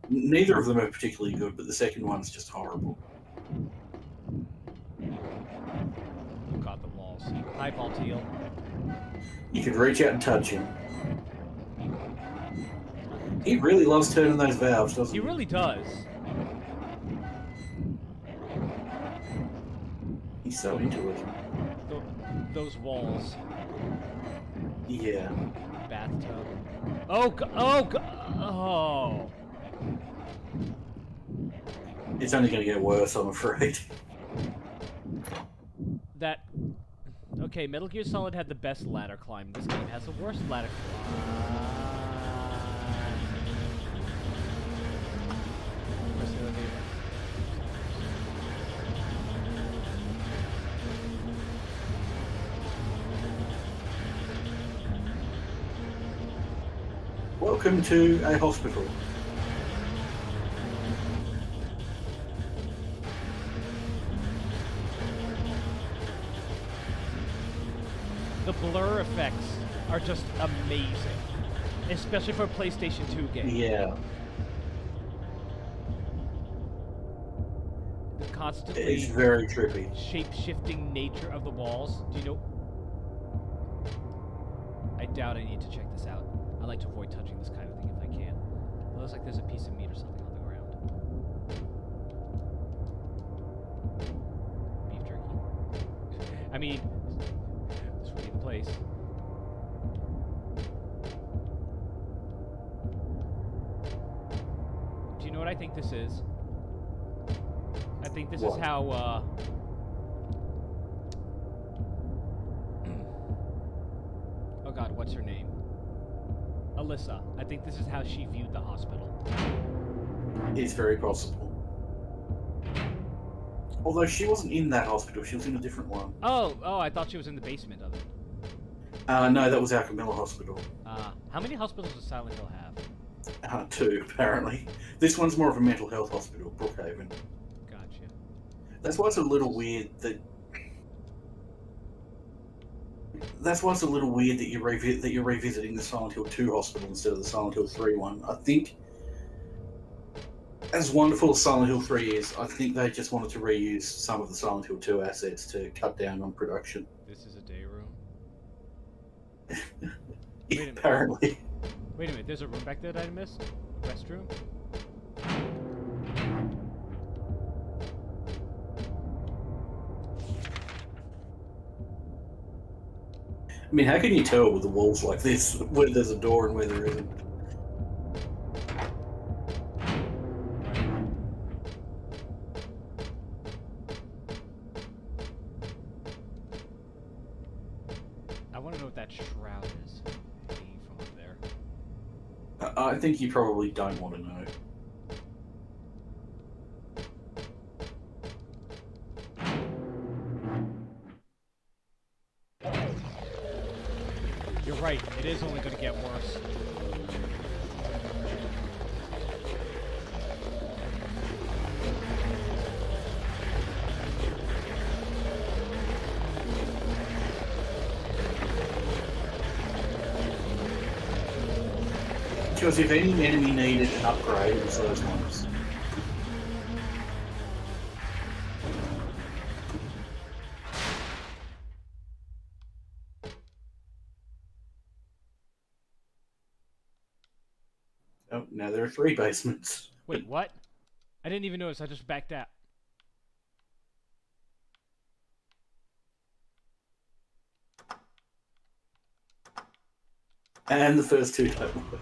Neither of them are particularly good, but the second one's just horrible. Oh God, the walls. Hi, Paul Teal. You could reach out and touch him. He really loves turning those valves, doesn't He he? really does. He's so into it. Those walls. Yeah. Bathtub. Oh, oh. It's only going to get worse, I'm afraid. That. Okay, Metal Gear Solid had the best ladder climb. This game has the worst ladder climb. Press the elevator. Welcome to a hospital. The blur effects are just amazing, especially for a PlayStation 2 game. Yeah. The constantly It's very trippy. shape-shifting nature of the walls. Do you know? I doubt I need to check this out. I like to avoid touching this kind of thing if I can. It looks like there's a piece of meat or something on the ground. Beef jerky. I mean, this would be the place. think this is? I think this What? is how, oh god, what's her name? Alyssa. I think this is how she viewed the hospital. It's very possible. Although she wasn't in that hospital, she was in a different one. Oh, I thought she was in the basement of it. No, that was Alchemilla Hospital. How many hospitals does Silent Hill have? 2, apparently. This one's more of a mental health hospital, Brookhaven. Gotcha. That's why it's a little weird that... That's why it's a little weird that you're revisiting the Silent Hill 2 hospital instead of the Silent Hill 3 one. I think, as wonderful as Silent Hill 3 is, I think they just wanted to reuse some of the Silent Hill 2 assets to cut down on production. This is a day room. Wait a minute. Apparently. Wait a minute, there's a room back there that I missed? A restroom? I mean, how can you tell with the walls like this where there's a door and where there isn't? I want to know what that shroud is hanging from up there. I think you probably don't want to know. You're right, it is only going to get worse. Because if any enemy needed an upgrade, it was those ones. Oh, now there are 3 basements. Wait, what? I didn't even notice, I just backed out. And the first 2 don't work.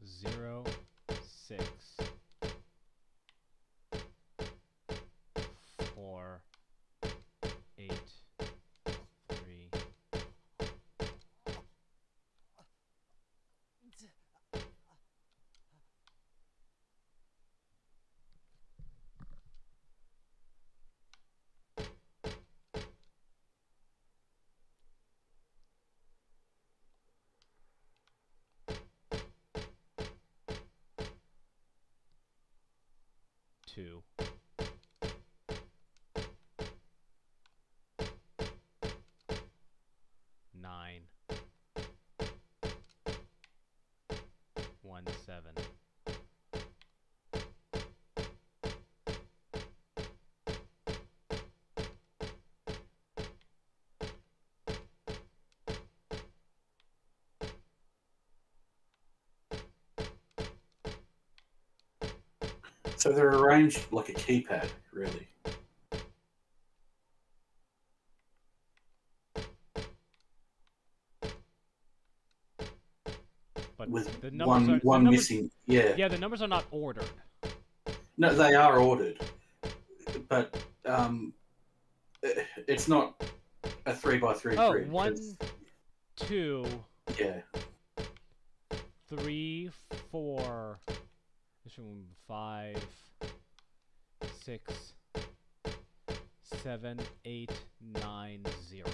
Zero, 6, 4, 8, 3. Two. Nine. 1, 7. So they're arranged like a keypad, really. But With the numbers one the numbers, missing. Yeah. Yeah, the numbers are not ordered. No, they are ordered. But it's not a 3x3 Oh, grid. 1, It's- 2, Yeah. 3, 4, 5, 6, 7, 8, 9, 0.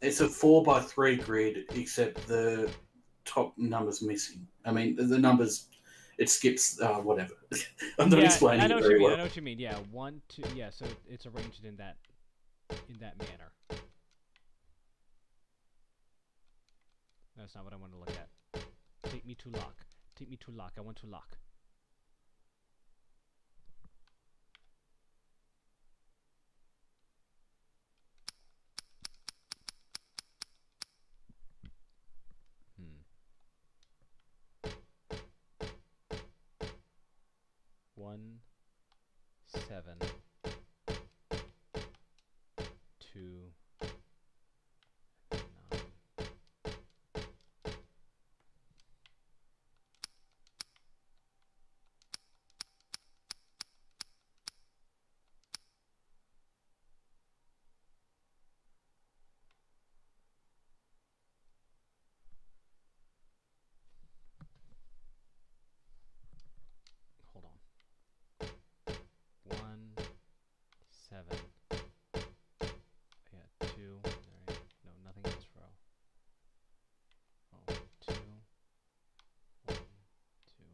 It's a 4x3 grid, except the top number's missing. I mean, the numbers, it skips, whatever. I'm not explaining I know it what you very mean. well. I know what you mean. Yeah, 1, 2. Yeah, so it's arranged in that manner. That's not what I want to look at. Take me to lock. Take me to lock. I want to lock. One, 7, 2, 9. Hold on. 1, 7. Yeah, 2. There, no, nothing in this row. Oh, 2, 1, 2.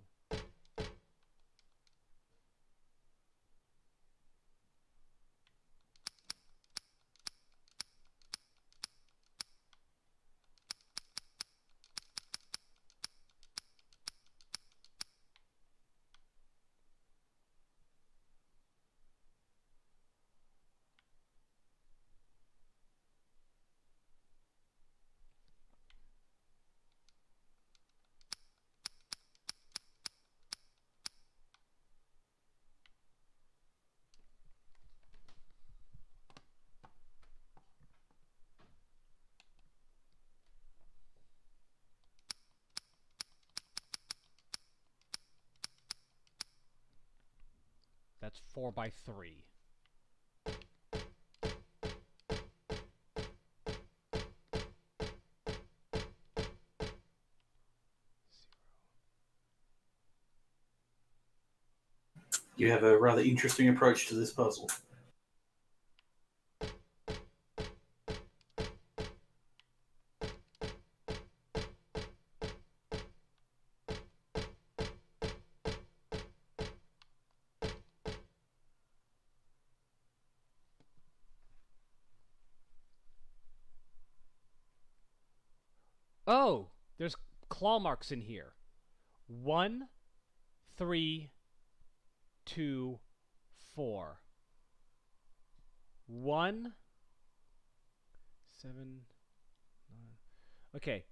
That's 4 by 3. You have a rather interesting approach to this puzzle. Oh, there's claw marks in here. 1, 3, 2, 4. 1, 7, 9. Okay.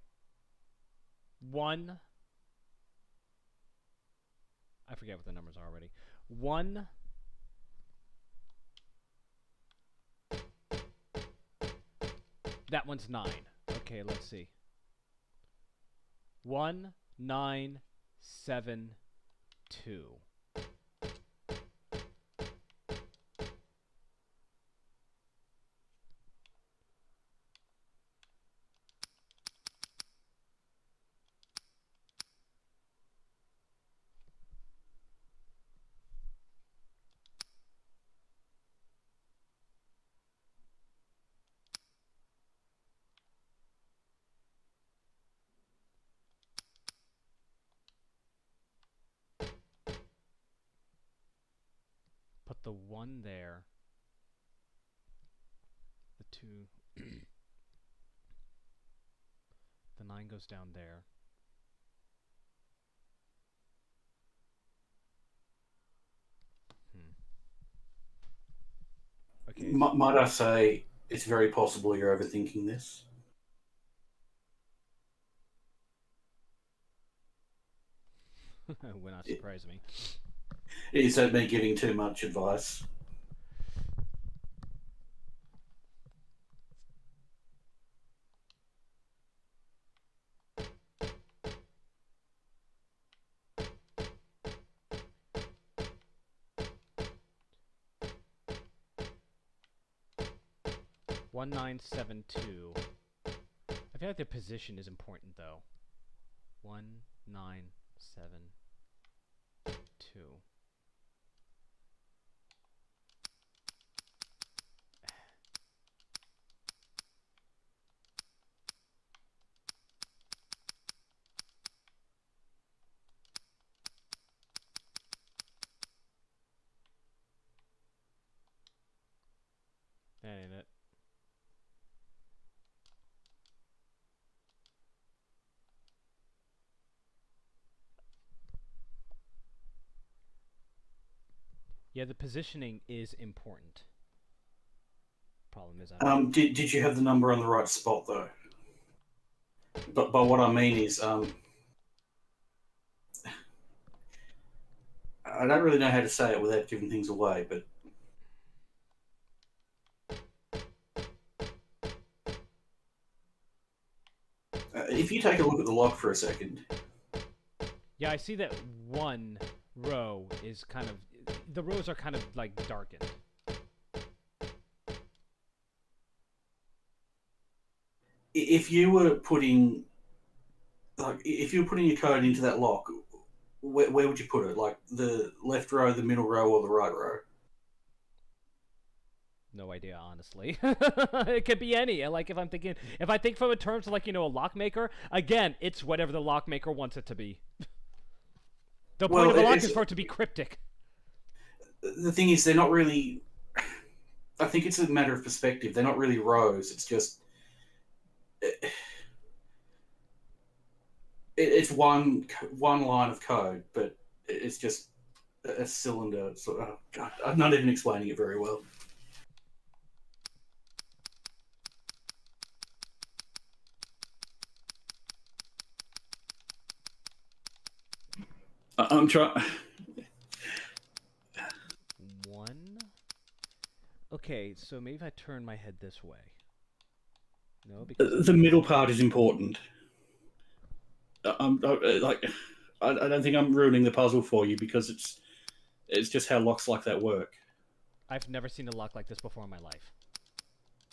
1. I forget what the numbers are already. 1. That one's 9. Okay, let's see. 1, 9, 7, 2. Put the 1 there. The 2. The 9 goes down there. Okay. Might I say, it's very possible you're overthinking this. Will not surprise me. Is that me giving too much advice? One, 9, 7, 2. I feel like the position is important though. 1, 9, 7, 2. That ain't it. Yeah, the positioning is important. Problem is, Did you have the number on the right spot though? But what I mean is, I don't really know how to say it without giving things away, but if you take a look at the lock for a second. yeah, I see that one row is kind of, the rows are kind of like darkened. If you were putting, your code into that lock, where would you put it? Like the left row, the middle row, or the right row? No idea, honestly. It could be any. Like if I think from a terms of like, you know, a lockmaker, again, it's whatever the lockmaker wants it to be. The point of a lock is for it to be cryptic. The thing is, they're not really. I think it's a matter of perspective. They're not really rows. It's just. It's one line of code, but it's just a cylinder. So, oh God, I'm not even explaining it very well. I'm trying. One. Okay, so maybe if I turn my head this way. No, because The middle part is important. I don't think I'm ruining the puzzle for you because it's just how locks like that work. I've never seen a lock like this before in my life.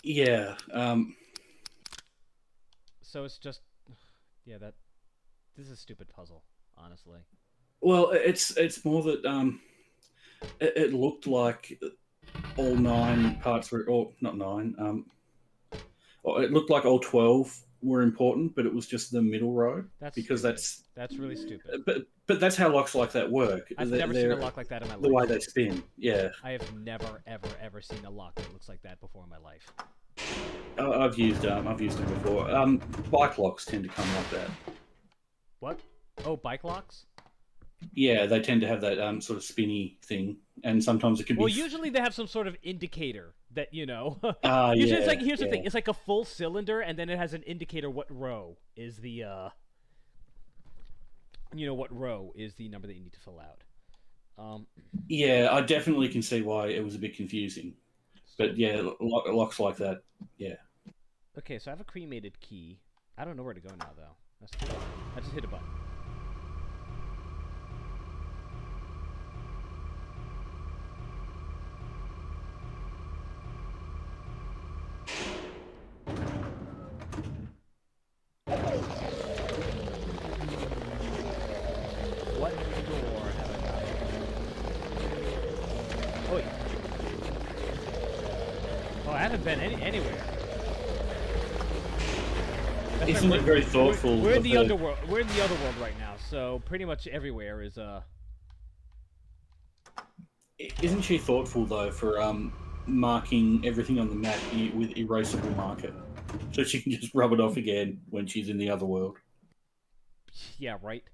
Yeah. So it's just, yeah, this is a stupid puzzle, honestly. Well, it's more that it looked like all 9 parts were, or not 9. It looked like all 12 were important, but it was just the middle row. That's because stupid. That's really stupid. But that's how locks like that work. I've never seen a lock like that in my life. The way they spin, yeah. I have never, ever seen a lock that looks like that before in my life. I've used them before. Bike locks tend to come like that. What? Oh, bike locks? Yeah, they tend to have that sort of spinny thing, and sometimes it can be. Well, usually they have some sort of indicator that, you know. yeah, Usually it's like, here's the yeah. thing, it's like a full cylinder, and then it has an indicator what row is the what row is the number that you need to fill out. Yeah, I definitely can see why it was a bit confusing, but yeah, locks like that, yeah. Okay, so I have a cremated key. I don't know where to go now, though. I just hit a button. What door have I got? Oh, yeah. Oh, I haven't been anywhere. That's Isn't right, it very thoughtful? We're in of the underworld. We're in the otherworld right now, so pretty much everywhere is Isn't she thoughtful though for marking everything on the map with erasable marker, so she can just rub it off again when she's in the other world? Yeah, right.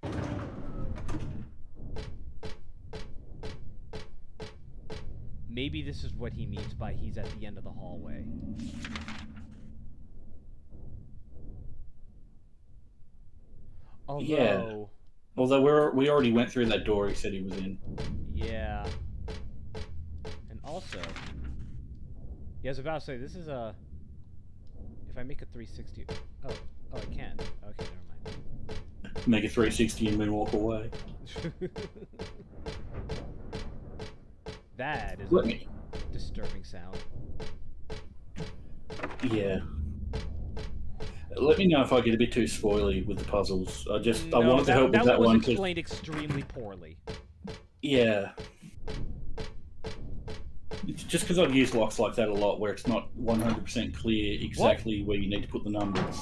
Maybe this is what he means by he's at the end of the hallway. Although, Yeah. Although we already went through that door he said he was in. yeah. And also, yeah, I was about to say, this is a... If I make a 360... Oh, I can. Okay, never mind. Make a 360 and then walk away. That is Let a me- disturbing sound. Yeah. Let me know if I get a bit too spoily with the puzzles. I No, wanted to help with that was one. 'cause- explained extremely poorly. Yeah. It's just because I've used locks like that a lot where it's not 100% clear exactly where you need to put the numbers.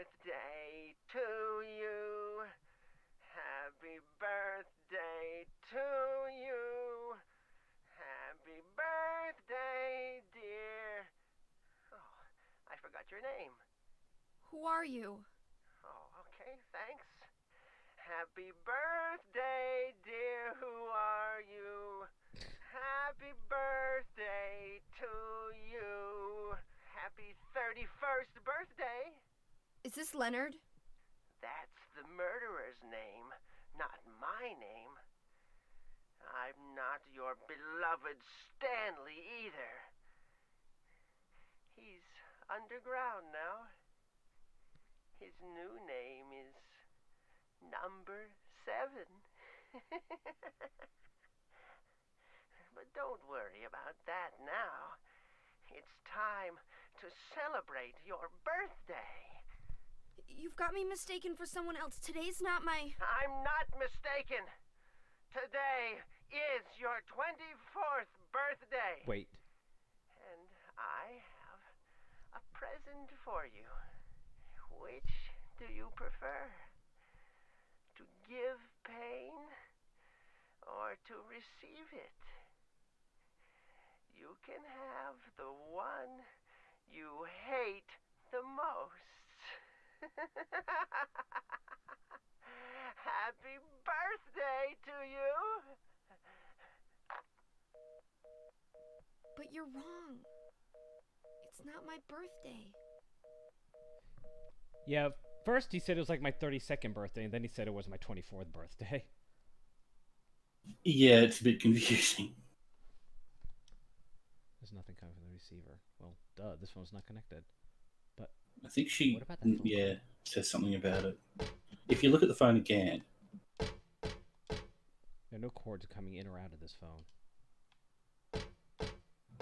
birthday to you. Happy birthday to you. Happy birthday, dear. Oh, I forgot your name. Who are you? Oh, okay, thanks. Happy birthday, dear. Who are you? Happy birthday to you. Happy 31st birthday. Is this Leonard? That's the murderer's name, not my name. I'm not your beloved Stanley either. He's underground now. His new name is Number 7. But don't worry about that now. It's time to celebrate your birthday. You've got me mistaken for someone else. Today's not my... I'm not mistaken. Today is your 24th birthday. Wait. And I have a present for you. Which do you prefer? To give pain or to receive it? You can have the one you hate the most. Happy birthday to you! But you're wrong. It's not my birthday. Yeah, first he said it was like my 32nd birthday, and then he said it was my 24th birthday. Yeah, it's a bit confusing. There's nothing coming from the receiver. Well, duh, this one's not connected. But I think she, what about that phone yeah, says something about it. If you look at the phone again, there are no cords coming in or out of this phone.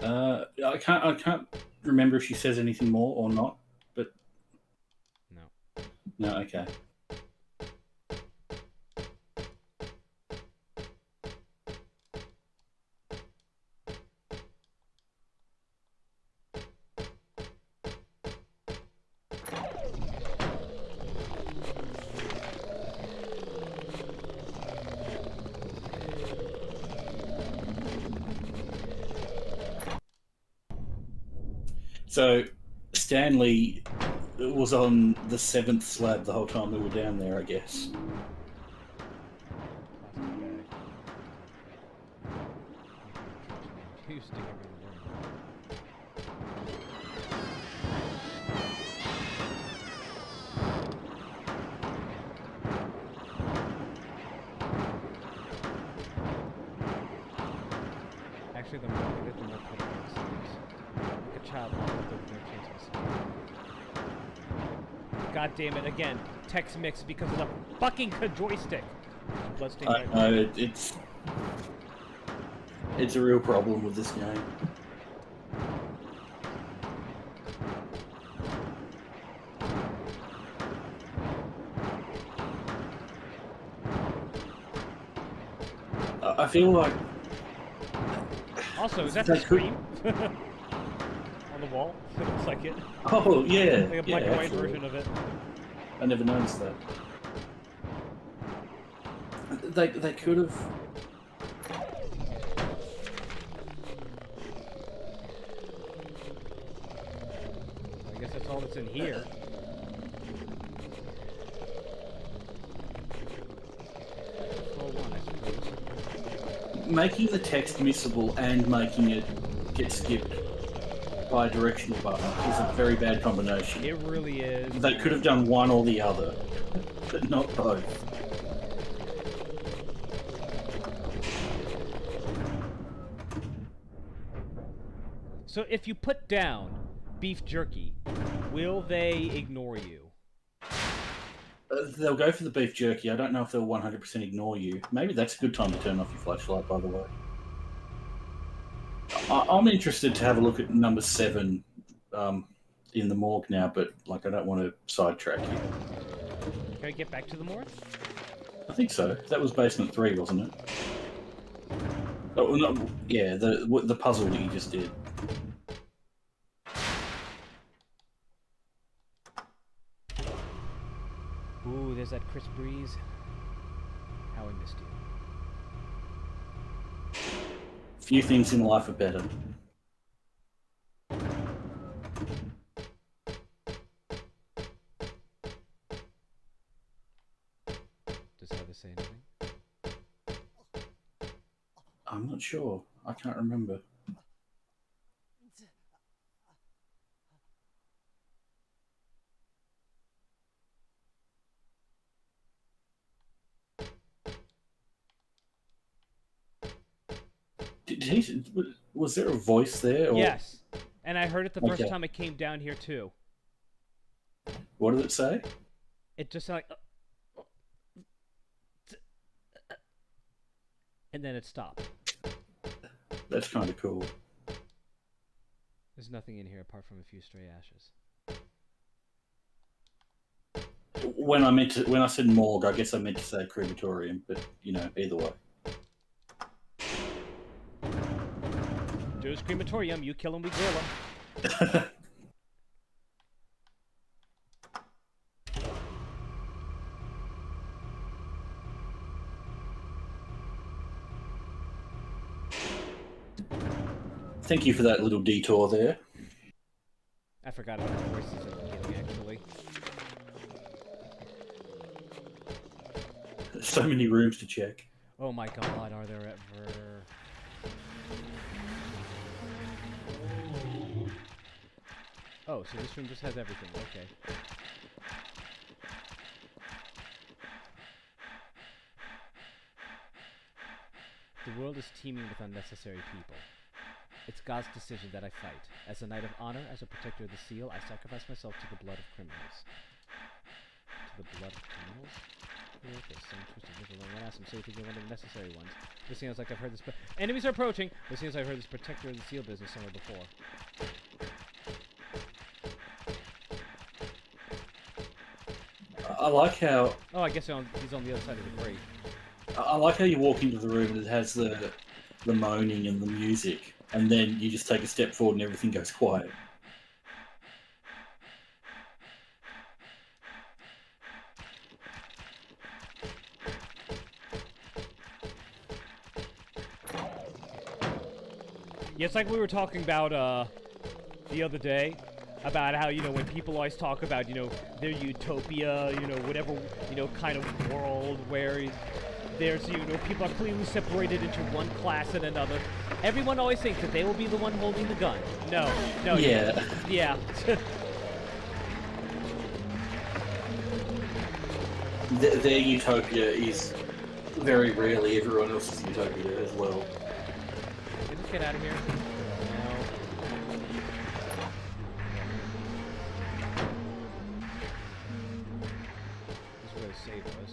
I can't remember if she says anything more or not. But no, okay. So Stanley was on the 7th slab the whole time we were down there, I guess. Actually, the more I get, the more critical it seems. Like a child with no chance of escape. God damn it, again. Text mix because of the fucking joystick. I know, it's a real problem with this game. I feel like... Also, is that the screen? On the wall? It looks like it. Oh, yeah. Like a black and white version of it. I never noticed that. They could have... I guess that's all that's in here. Making the text missable and making it get skipped by a directional button is a very bad combination. It really is. They could have done one or the other, but not both. So if you put down beef jerky, will they ignore you? They'll go for the beef jerky. I don't know if they'll 100% ignore you. Maybe that's a good time to turn off your flashlight, by the way. I'm interested to have a look at number 7 in the morgue now, but like I don't want to sidetrack you. Can I get back to the morgue? I think so. That was basement 3, wasn't it? Oh, no, yeah, the puzzle that you just did. Ooh, there's that crisp breeze. How I missed you. Few things in life are better. Does Heather say anything? I'm not sure. I can't remember. Did he? Was there a voice there? Or Yes. And I heard it the first Okay. time I came down here too. what did it say? It just sounded like, and then it stopped. That's kind of cool. There's nothing in here apart from a few stray ashes. When I said morgue, I guess I meant to say crematorium, but you know, either way. Joe's crematorium, you kill him, we grill him. Thank you for that little detour there. I forgot about the voices in the beginning, actually. So many rooms to check. Oh my god, are there ever... Oh, so this room just has everything, okay. The world is teeming with unnecessary people. It's God's decision that I fight. As a knight of honor, as a protector of the seal, I sacrifice myself to the blood of criminals. To the blood of criminals? Okay, some twisted visual. When I asked him, so you think you're one of the necessary ones. This seems like I've heard this. Enemies are approaching! This seems like I've heard this protector of the seal business somewhere before. I like how Oh, I guess he's on the other side of the grate. I like how you walk into the room and it has the moaning and the music, and then you just take a step forward and everything goes quiet. Yeah, it's like we were talking about the other day, about how, you know, when people always talk about, you know, their utopia, you know, whatever, you know, kind of world where there's, you know, people are clearly separated into one class and another. Everyone always thinks that they will be the one holding the gun. No, no. Yeah. Yeah. Their utopia is very rarely everyone else's utopia as well. Can we get out of here? No. This is where the save was.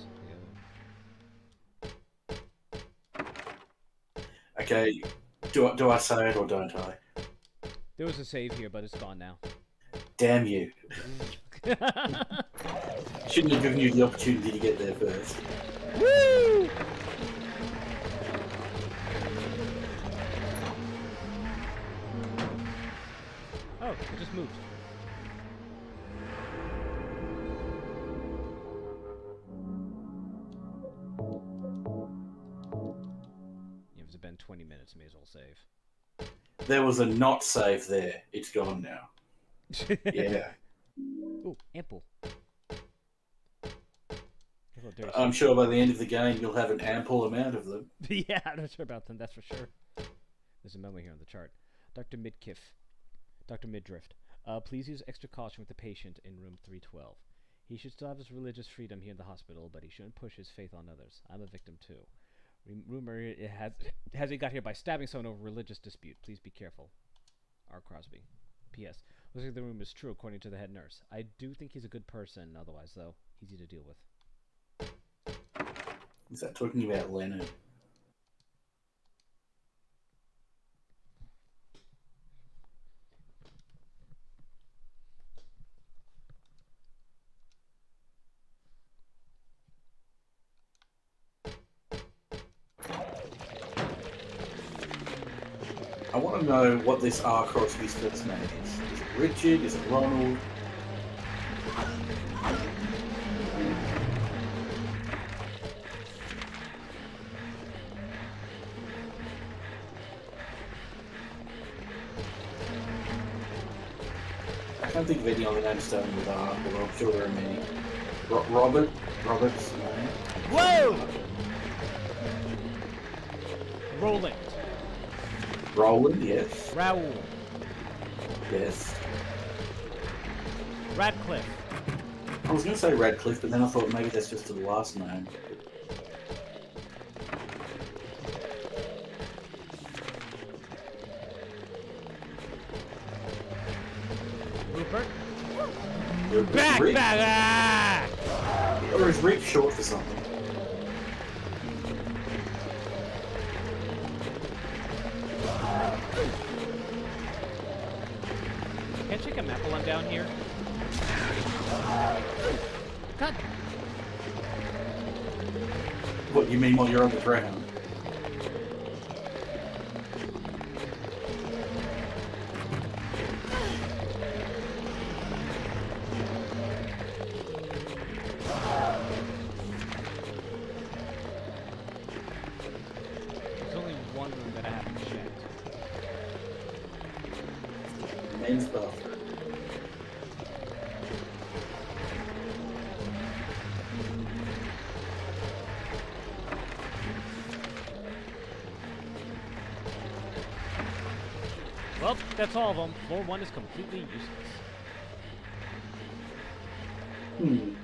Yeah. Okay, do I say it or don't I? There was a save here, but it's gone now. Damn you. Shouldn't have given you the opportunity to get there first. Woo! Oh, it just moved. Yeah, it's been 20 minutes, may as well save. There was a not save there. It's gone now. Yeah. Ooh, ample. Hello, dirty I'm sure by the end of the game you'll have an ample amount of them. Yeah, I'm not sure about them, that's for sure. There's a memo here on the chart. Dr. Midrift, please use extra caution with the patient in room 312. He should still have his religious freedom here in the hospital, but he shouldn't push his faith on others. I'm a victim too. Rumor it has he got here by stabbing someone over a religious dispute. Please be careful. R. Crosby. P.S. Looks like the rumor is true according to the head nurse. I do think he's a good person, otherwise, though. Easy to deal with. Is that talking about Leonard? I want to know what this R. Crosby's first name is. Is it Richard? Is it Ronald? can't think of any other names starting with R, but I'm sure there are many. Robert's name. Whoa! Roland. Roland, yes. Raoul. Yes. Radcliffe. I was going to say Radcliffe, but then I thought maybe that's just the last name. Rupert. Back! Back! Ah! Or is Rick short for something? Can I check a map while I'm down here? God. What, you mean while you're on the ground? There's only one room that I haven't checked. Men's bathroom. Well, that's all of them. Floor 1 is completely useless.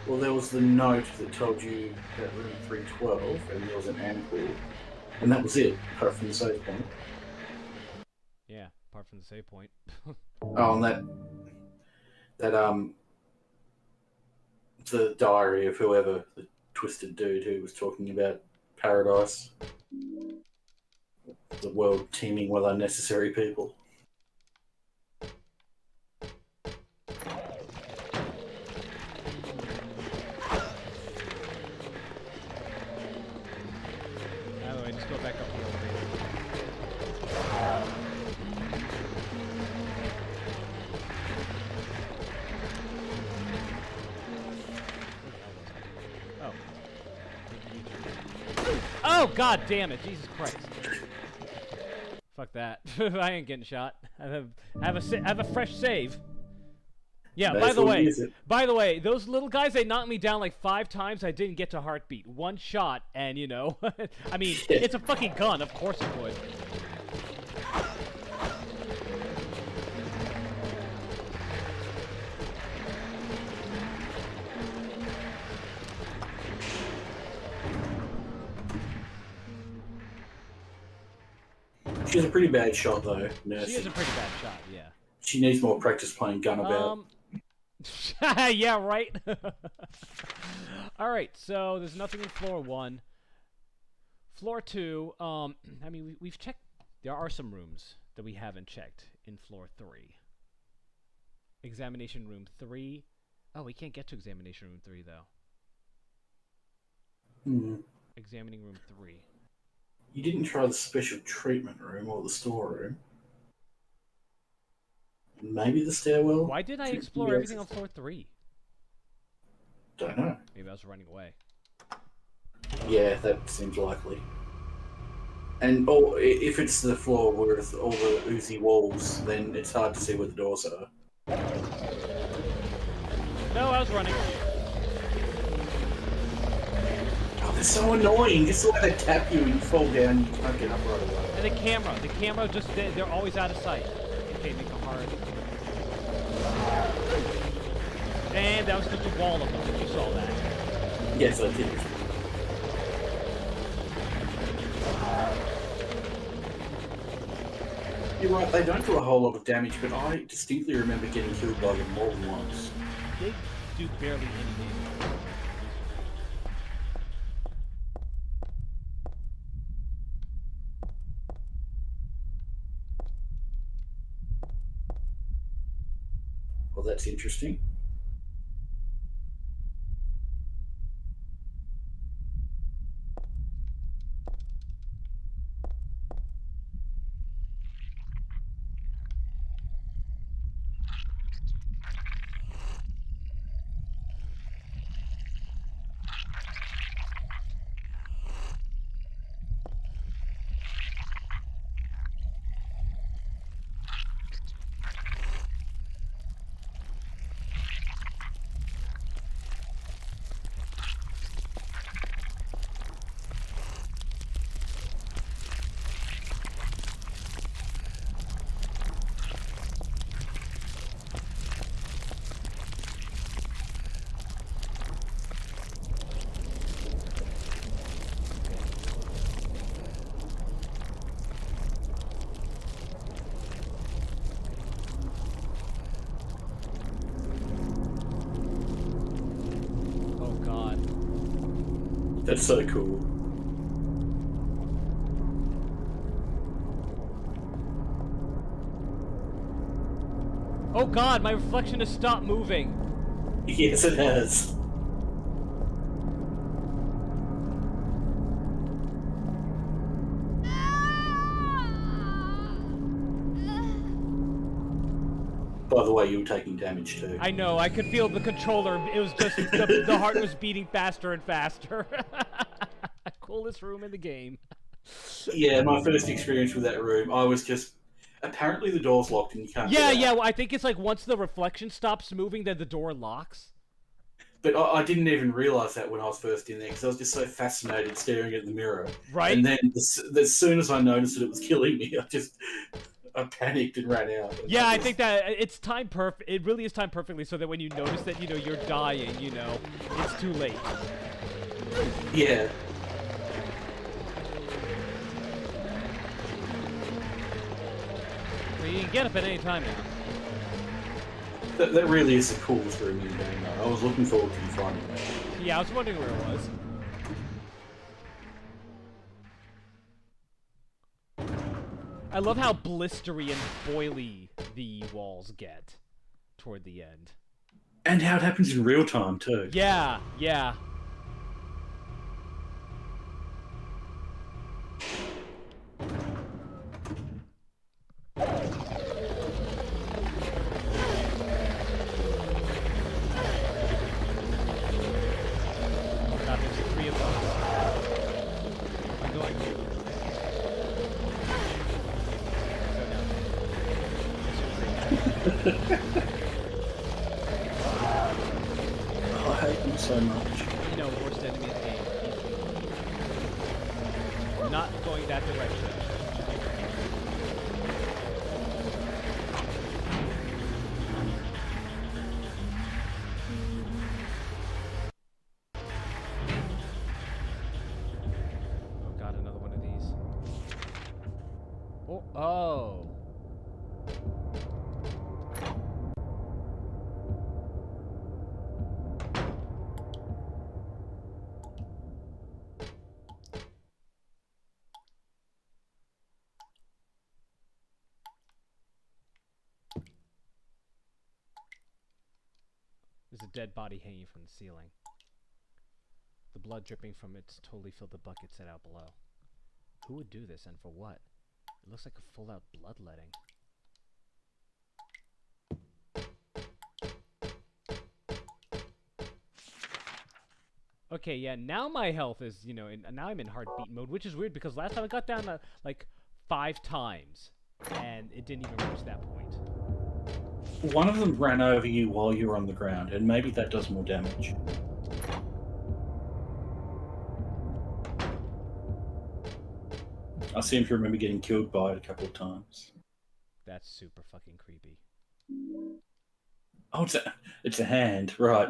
Well, there was the note that told you that room 312, and there was an ampoule. And that was it, apart from the save point. Yeah, apart from the save point. Oh, and the diary of whoever, the twisted dude who was talking about paradise. The world teeming with unnecessary people. By the way, just go back up the elevator. Oh, god damn it, Jesus Christ. Fuck that. I ain't getting shot. I have a fresh save. Yeah, by the way, those little guys, they knocked me down like 5 times. I didn't get to heartbeat. 1 shot, and you know, I mean, it's a fucking gun. Of course it would. She's a pretty bad shot, though. Nursing. She is a pretty bad shot, yeah. She needs more practice playing gun about. Yeah, right? Alright, so there's nothing in floor 1. Floor 2, I mean, we've checked. There are some rooms that we haven't checked in floor 3. Examination room 3. Oh, we can't get to examination room 3, though. Examining room 3. You didn't try the special treatment room or the storeroom. Maybe the stairwell? Why did I explore everything on floor 3? Don't know. Maybe I was running away. Yeah, that seems likely. And if it's the floor with all the oozy walls, then it's hard to see where the doors are. No, I was running. Oh, they're so annoying. Just the way they tap you and you fall down, you can't get up right away. And the camera just, they're always out of sight. Okay, make it hard. And that was just a wall of them. You saw that. Yes, I did. You're right, they don't do a whole lot of damage, but I distinctly remember getting killed by them more than once. They do barely any damage. Well, that's interesting. That's so cool. Oh god, my reflection has stopped moving. Yes, it has. By the way, you were taking damage too. I know, I could feel the controller. It was just, the heart was beating faster and faster. Coolest room in the game. Yeah, my first experience with that room, I was just... Apparently the door's locked and you can't Yeah, get out. yeah, well, I think it's like once the reflection stops moving, then the door locks. But I didn't even realise that when I was first in there, because I was just so fascinated staring at the mirror. Right? And then as soon as I noticed that it was killing me, I panicked and ran out. And Yeah, I was- think that it's time perfect. It really is timed perfectly so that when you notice that, you know, you're dying, you know, it's too late. Yeah. So you can get up at any time now. That really is the coolest room in the game, though. I was looking forward to finding that. Yeah, I was wondering where it was. I love how blistery and boily the walls get toward the end. And how it happens in real time, too. Yeah, yeah. Oh god, there's 3 of them. I'm going to... Oh, I hate them so much. You know, worst enemy in the game. Not going that direction. Oh god, another one of these. Oh, oh. There's a dead body hanging from the ceiling. The blood dripping from it totally filled the bucket set out below. Who would do this and for what? It looks like a full-out bloodletting. Okay, yeah, now my health is, you know, now I'm in heartbeat mode, which is weird because last time I got down to, like, 5 times, and it didn't even reach that point. One of them ran over you while you were on the ground, and maybe that does more damage. I seem to remember getting killed by it a couple of times. That's super fucking creepy. Oh, it's a hand, right.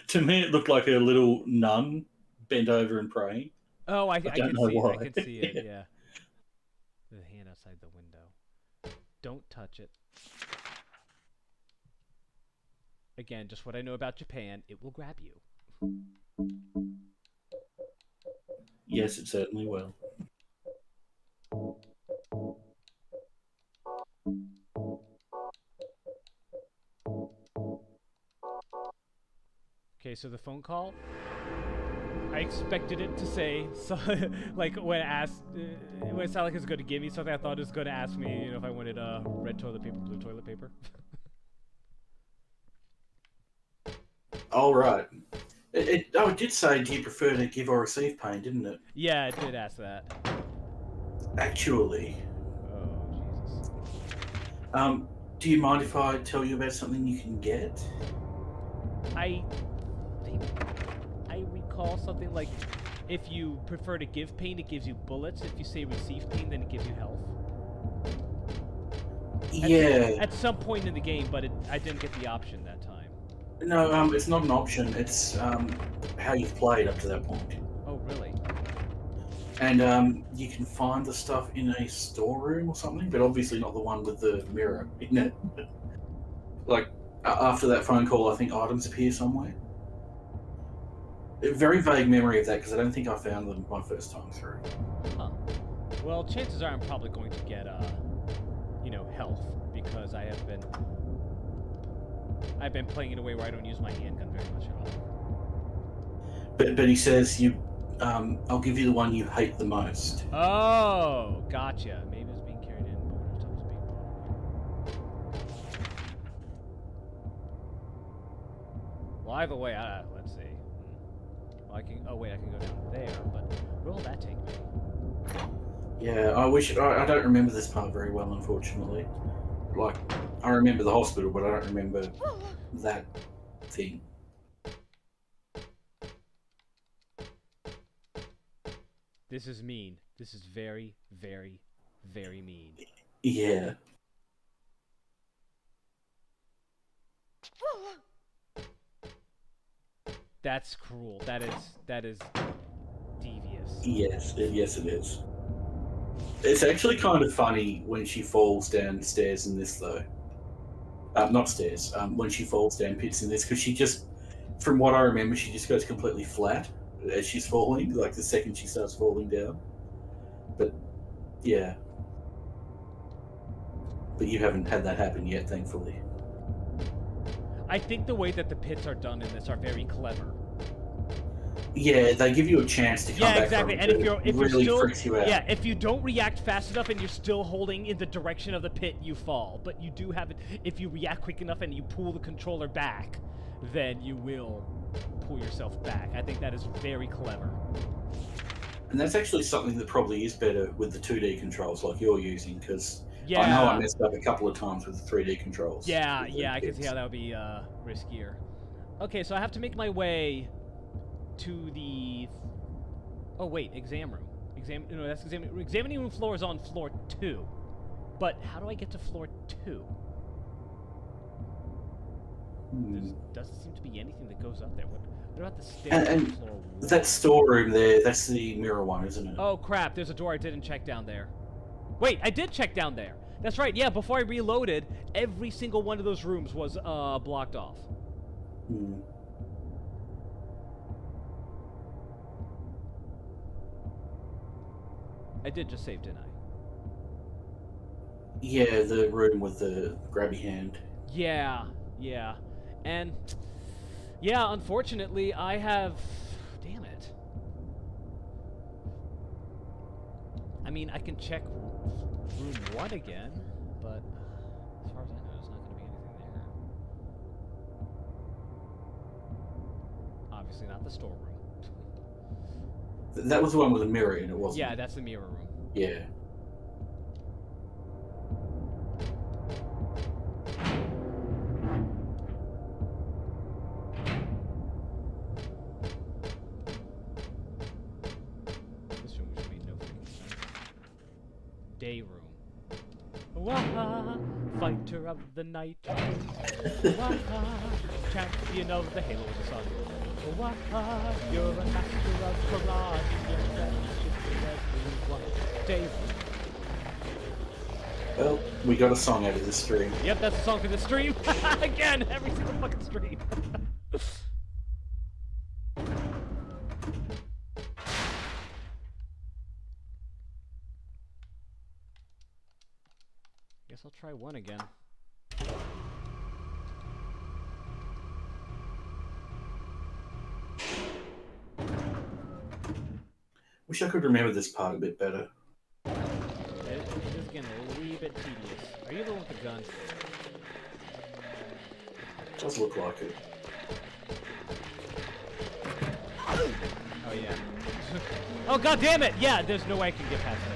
To me, it looked like a little nun bent over and praying. Oh, I don't can know see it, I why. can see it, yeah. The hand outside the window. Don't touch it. Again, just what I know about Japan, it will grab you. Yes, it certainly will. Okay, so the phone call. I expected it to say, so, like when it asked, when it sounded like it was going to give me something, I thought it was going to ask me, you know, if I wanted red toilet paper, blue toilet paper. All right. It did say, do you prefer to give or receive pain, didn't it? Yeah, it did ask that. Actually, Oh, Jesus. do you mind if I tell you about something you can get? I recall something like, if you prefer to give pain, it gives you bullets. If you say receive pain, then it gives you health. Yeah. At some point in the game, but I didn't get the option that time. No, it's not an option. It's how you've played up to that point. Oh, really? And you can find the stuff in a storeroom or something, but obviously not the one with the mirror in it. Like, after that phone call, I think items appear somewhere. A very vague memory of that because I don't think I found them my first time through. Huh. Well, chances are I'm probably going to get, you know, health because I've been playing in a way where I don't use my handgun very much at all. But he says I'll give you the one you hate the most. Oh, gotcha. Maybe it's being carried in, but what if it's being brought in? Well, either way, let's see. Well, I can go down there, but where will that take me? Yeah, I don't remember this part very well, unfortunately. Like, I remember the hospital, but I don't remember that thing. This is mean. This is very, very, very mean. Yeah. That's cruel. That is devious. Yes, it is. It's actually kind of funny when she falls downstairs in this, though. Not stairs. When she falls down pits in this, because she just, from what I remember, she just goes completely flat as she's falling, like the second she starts falling down. But, yeah. But you haven't had that happen yet, thankfully. I think the way that the pits are done in this are very clever. Yeah, they give you a chance to come back. Yeah, exactly. From And it. if you're really still, freaks you out. yeah, if you don't react fast enough and you're still holding in the direction of the pit, you fall. But you do have it. If you react quick enough and you pull the controller back, then you will pull yourself back. I think that is very clever. And that's actually something that probably is better with the 2D controls like you're using, because Yeah. I know I messed up a couple of times with the 3D controls. Yeah, with the yeah, I can kids. see how that would be riskier. Okay, so I have to make my way to the. Oh wait, exam room. No, that's examining room floor is on floor 2. But how do I get to floor 2? There doesn't seem to be anything that goes up there. What about the stairs on And floor 1? that storeroom there, that's the mirror one, isn't it? Oh crap, there's a door I didn't check down there. Wait, I did check down there. That's right, yeah, before I reloaded, every single one of those rooms was blocked off. Hmm. I did just save, didn't I? Yeah, the room with the grabby hand. Yeah, yeah. And, yeah, unfortunately, I have... Damn it. I mean, I can check room 1 again, but as far as I know, there's not going to be anything there. Obviously not the storeroom. That was the one with the mirror in it, wasn't Yeah, it? that's the mirror room. Yeah. This room should be no freaking sense. Day room. Wah, fighter of the night. Wah, champion of the Halo of the Sun. Wah, you're a master of karate. You're friendship with everyone. Day room. Well, we got a song out of this stream. Yep, that's the song for the stream. Again, every single fucking stream. Guess I'll try 1 again. Wish I could remember this part a bit better. It is getting a wee bit tedious. Are you the one with the gun? Does look like it. Oh yeah. Oh god damn it! Yeah, there's no way I can get past this.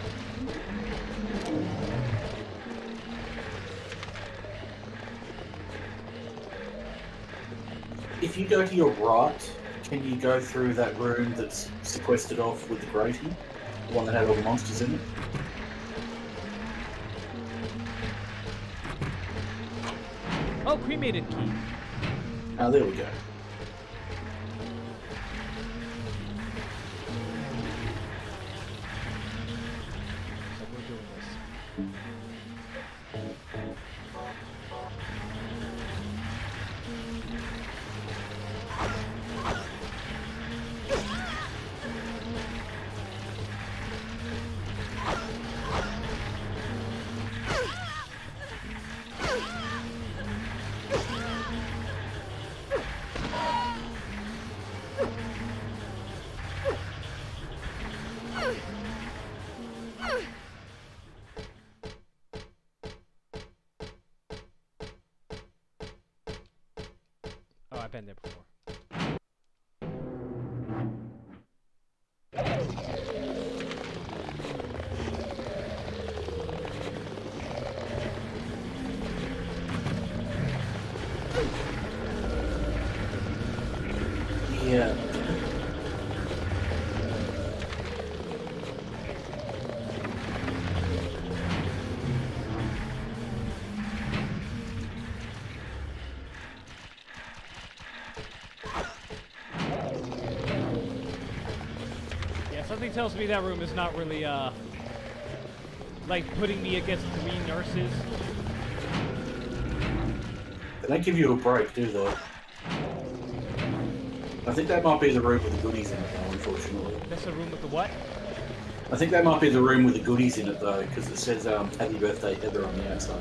If you go to your right, can you go through that room that's sequestered off with the grating? The one that had all the monsters in it? Oh, cremated key. Ah, there we go. So we're doing this. I've been there before. Yeah. Yeah, something tells me that room is not really, like putting me against 3 nurses. They don't give you a break, do they? I think that might be the room with the goodies in it, though, unfortunately. That's the room with the what? I think that might be the room with the goodies in it, though, because it says Happy Birthday Heather on the outside.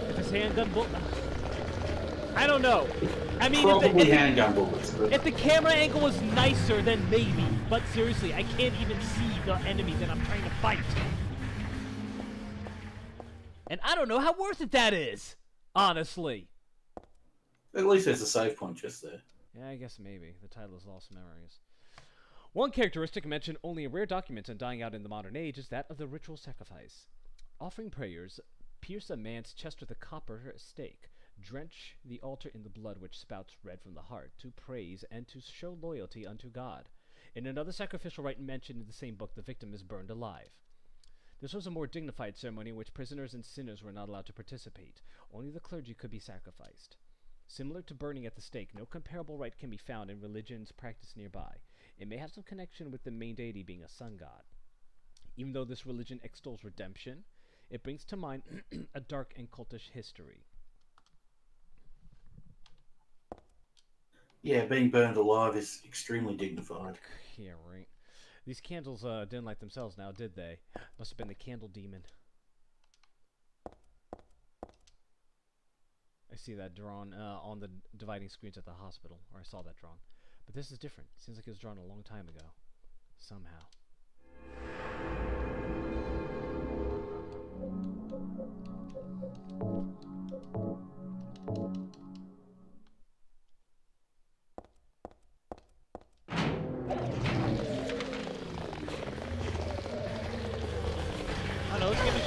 If it's handgun bullet... I don't know. I mean, Probably handgun bullets, but if the camera angle was nicer, then maybe. But seriously, I can't even see the enemy that I'm trying to fight. And I don't know how worth it that is, honestly. at least there's a save point just there. Yeah, I guess maybe. The title is Lost Memories. One characteristic mentioned only in rare documents and dying out in the modern age is that of the ritual sacrifice. Offering prayers, pierce a man's chest with a copper stake, drench the altar in the blood which spouts red from the heart, to praise and to show loyalty unto God. In another sacrificial rite mentioned in the same book, the victim is burned alive. This was a more dignified ceremony in which prisoners and sinners were not allowed to participate. Only the clergy could be sacrificed. Similar to burning at the stake, no comparable rite can be found in religions practiced nearby. It may have some connection with the main deity being a sun god. Even though this religion extols redemption, it brings to mind a dark and cultish history. Yeah, being burned alive is extremely dignified. Yeah, right. These candles didn't light themselves now, did they? Must have been the candle demon. I see that drawn on the dividing screens at the hospital, or I saw that drawn. But this is different. Seems like it was drawn a long time ago. Somehow. I don't know, let's give it a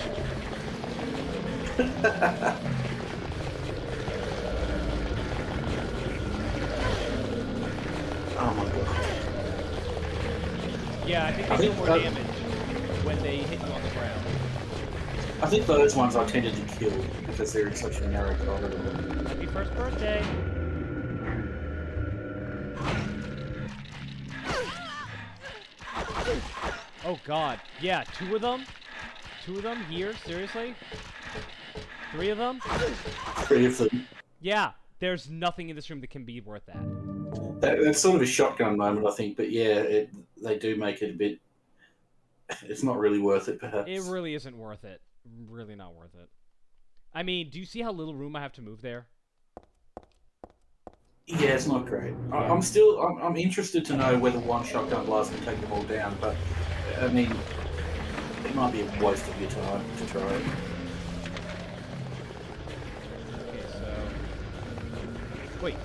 Oh my god. Yeah, I think they do more damage when they hit you on the ground. I think those ones I tended to kill because they're in such a narrow corridor. Happy first birthday! Oh god. Yeah, two of them? Two of them here? Seriously? Three of them? 3 of them. Yeah, there's nothing in this room that can be worth that. That's sort of a shotgun moment, I think, but yeah, they do make it a bit... It's not really worth it, perhaps. It really isn't worth it. Really not worth it. I mean, do you see how little room I have to move there? Yeah, it's not great. I'm interested to know whether one shotgun blast can take them all down, but, I mean, it might be a waste of your time to try it. Okay, so... Wait.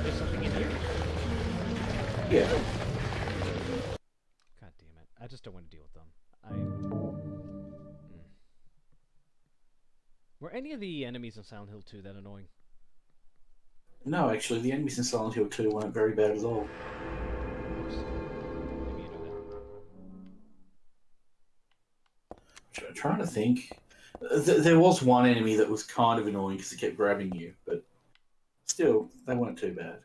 There's something in here? Yeah. God damn it. I just don't want to deal with them. Were any of the enemies in Silent Hill 2 that annoying? No, actually, the enemies in Silent Hill 2 weren't very bad at all. Oops. Maybe you know that. Trying to think. There was one enemy that was kind of annoying because it kept grabbing you, but still, they weren't too bad.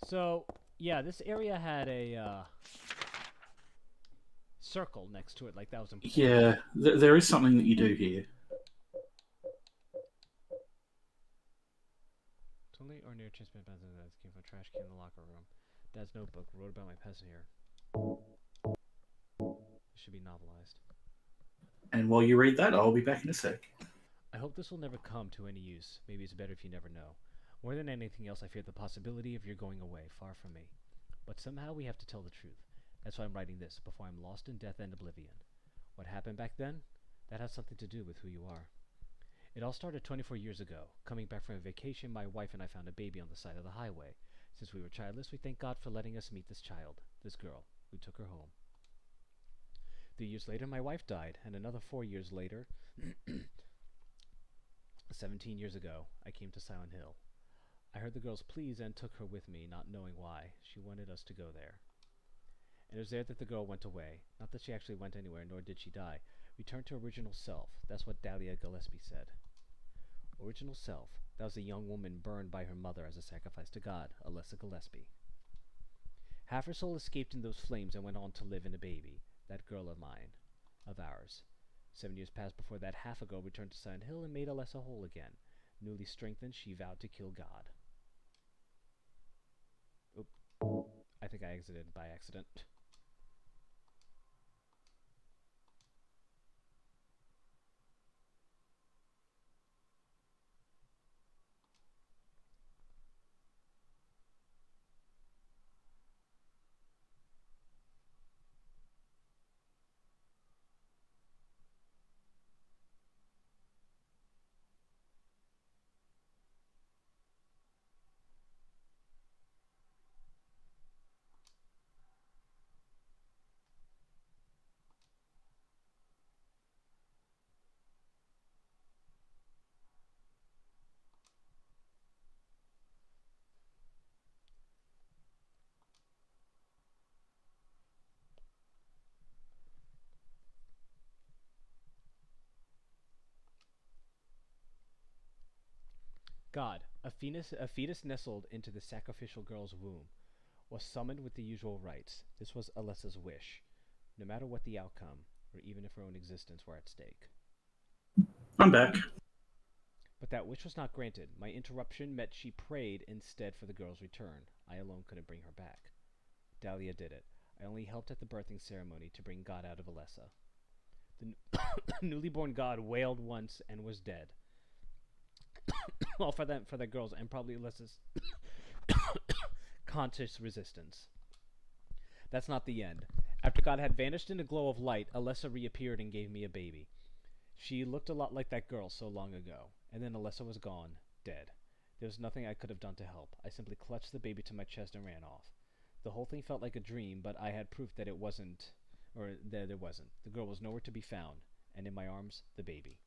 So, yeah, this area had a circle next to it, like that was important. Yeah, there is something that you do here. ordinary transparent pencil that came from a trash can in the locker room. Dad's notebook wrote about my past here. It should be novelized. And while you read that, I'll be back in a sec. I hope this will never come to any use. Maybe it's better if you never know. More than anything else, I fear the possibility of your going away, far from me. But somehow we have to tell the truth. That's why I'm writing this, before I'm lost in death and oblivion. What happened back then? That has something to do with who you are. It all started 24 years ago. Coming back from a vacation, my wife and I found a baby on the side of the highway. Since we were childless, we thank God for letting us meet this child, this girl. We took her home. 3 years later, my wife died, and another 4 years later, 17 years ago, I came to Silent Hill. I heard the girl's pleas and took her with me, not knowing why. She wanted us to go there. And it was there that the girl went away. Not that she actually went anywhere, nor did she die. Returned to original self. That's what Dahlia Gillespie said. Original self. That was a young woman burned by her mother as a sacrifice to God, Alessa Gillespie. Half her soul escaped in those flames and went on to live in a baby. That girl of mine. Of ours. 7 years passed before that half a girl returned to Silent Hill and made Alessa whole again. Newly strengthened, she vowed to kill God. Oop. I think I exited by accident. God, a fetus nestled into the sacrificial girl's womb, was summoned with the usual rites. This was Alessa's wish, no matter what the outcome, or even if her own existence were at stake. I'm back. But that wish was not granted. My interruption meant she prayed instead for the girl's return. I alone couldn't bring her back. Dahlia did it. I only helped at the birthing ceremony to bring God out of Alessa. The newly born God wailed once and was dead. Well, for that girl's and probably Alessa's conscious resistance. That's not the end. After God had vanished in a glow of light, Alessa reappeared and gave me a baby. She looked a lot like that girl so long ago. And then Alessa was gone, dead. There was nothing I could have done to help. I simply clutched the baby to my chest and ran off. The whole thing felt like a dream, but I had proof that it wasn't, or that there wasn't. The girl was nowhere to be found, and in my arms, the baby.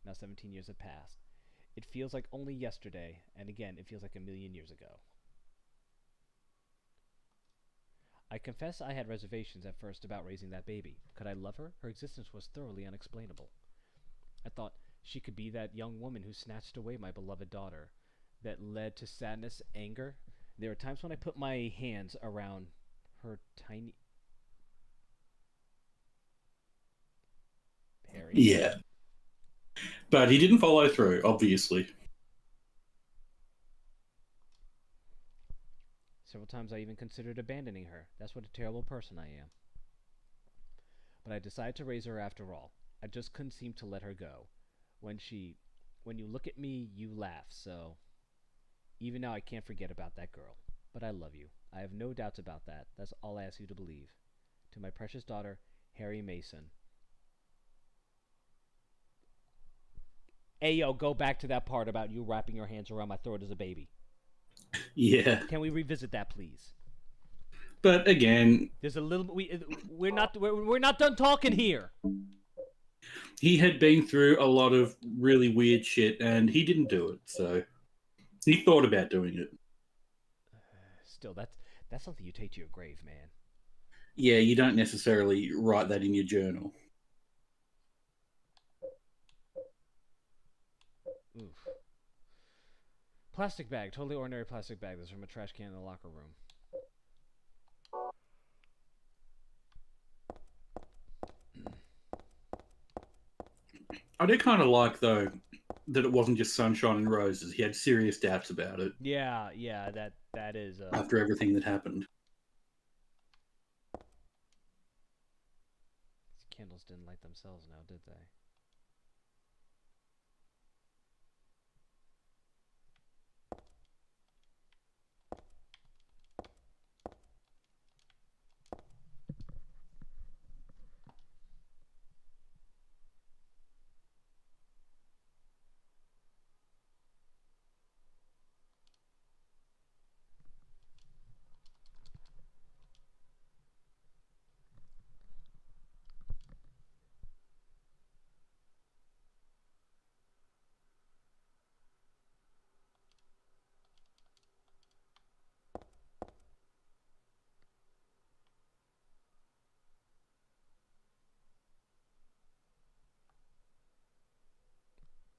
Now 17 years have passed. It feels like only yesterday, and again, it feels like a million years ago. I confess I had reservations at first about raising that baby. Could I love her? Her existence was thoroughly unexplainable. I thought she could be that young woman who snatched away my beloved daughter, that led to sadness, anger. There were times when I put my hands around her tiny... Harry. Yeah. But he didn't follow through, obviously. Several times I even considered abandoning her. That's what a terrible person I am. But I decided to raise her after all. I just couldn't seem to let her go. When you look at me, you laugh, so... Even now I can't forget about that girl. But I love you. I have no doubts about that. That's all I ask you to believe. To my precious daughter, Harry Mason. Ayo, go back to that part about you wrapping your hands around my throat as a baby. Yeah. Can we revisit that, please? But again, There's a little... We're not done talking here. he had been through a lot of really weird shit, and he didn't do it, so... He thought about doing it. Still, that's something you take to your grave, man. Yeah, you don't necessarily write that in your journal. Oof. Plastic bag. Totally ordinary plastic bag. This is from a trash can in the locker room. I do kind of like, though, that it wasn't just sunshine and roses. He had serious doubts about it Yeah, that is. after everything that happened. These candles didn't light themselves now, did they?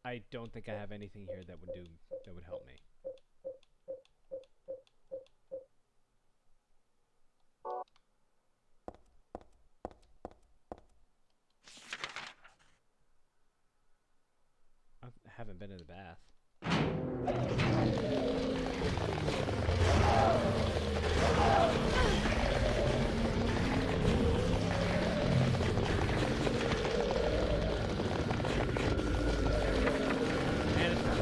I don't think I have anything here that would help me. I haven't been in the bath. And it's not.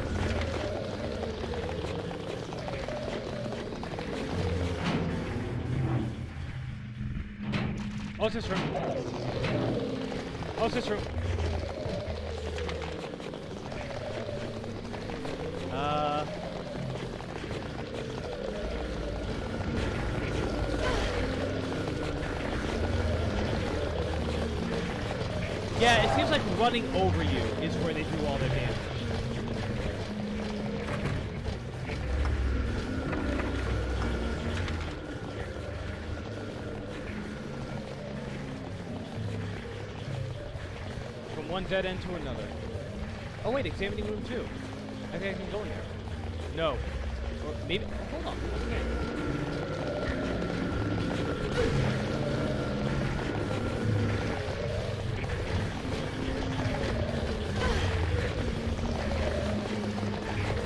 Oh, it's this room. Oh, it's this room. Yeah, it seems like running over you is where they do all their damage. From one dead end to another. Oh wait, examining room 2. I think I can go in there. No. Or maybe. Hold on. Okay.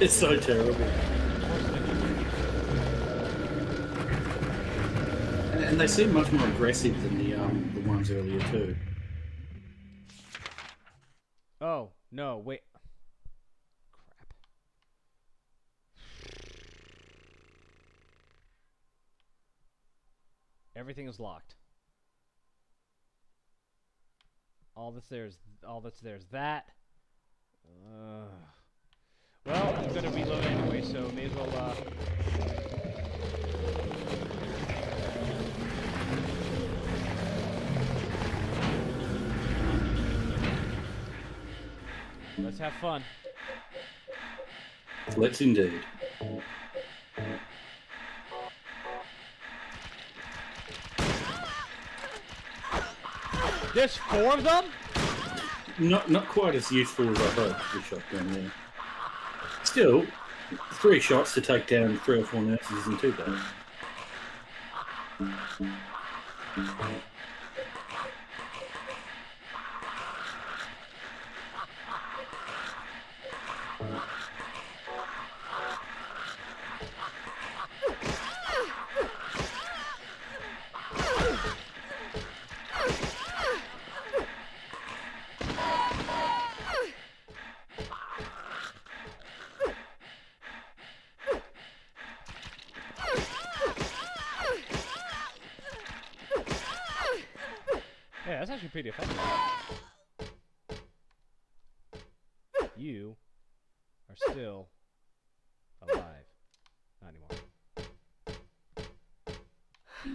It's so terrible. And they seem much more aggressive than the ones earlier too. Oh, no, wait. Crap. Everything is locked. All that's there is that. Well, I'm gonna reload anyway, so may as well, let's have fun. Let's indeed. There's 4 of them? Not quite as useful as I hoped, the shotgun there. Still, 3 shots to take down 3 or 4 nurses isn't too bad. Yeah, that's actually pretty effective. You are still alive. Not anymore.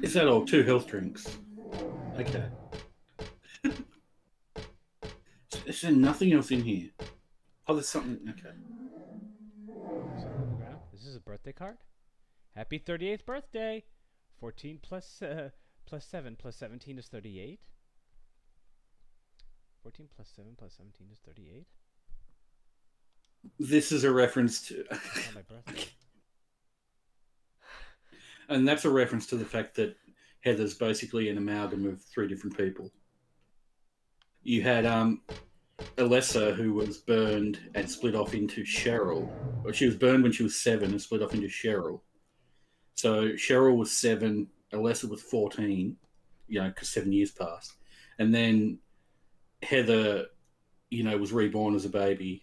Is that all? 2 health drinks. Okay. Is there nothing else in here? Oh, there's something. Okay. This is a birthday card. Happy 38th birthday. 14 plus 7 plus 17 is 38. 14 plus 7 plus 17 is 38. This is a reference to. Oh, my birthday. And that's a reference to the fact that Heather's basically an amalgam of 3 different people. You had Alessa, who was burned and split off into Cheryl. Or she was burned when she was 7 and split off into Cheryl. So Cheryl was 7, Alessa was 14, because 7 years passed. And then Heather, was reborn as a baby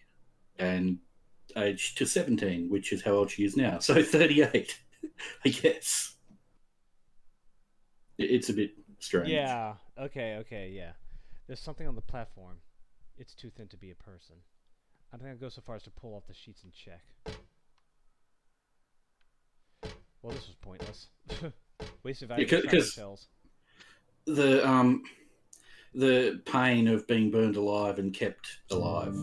and aged to 17, which is how old she is now. So 38, I guess. It's a bit strange. Yeah. Okay. Yeah. There's something on the platform. It's too thin to be a person. I think I'll go so far as to pull off the sheets and check. Well, this was pointless. Wasted valuable shells. The pain of being burned alive and kept alive.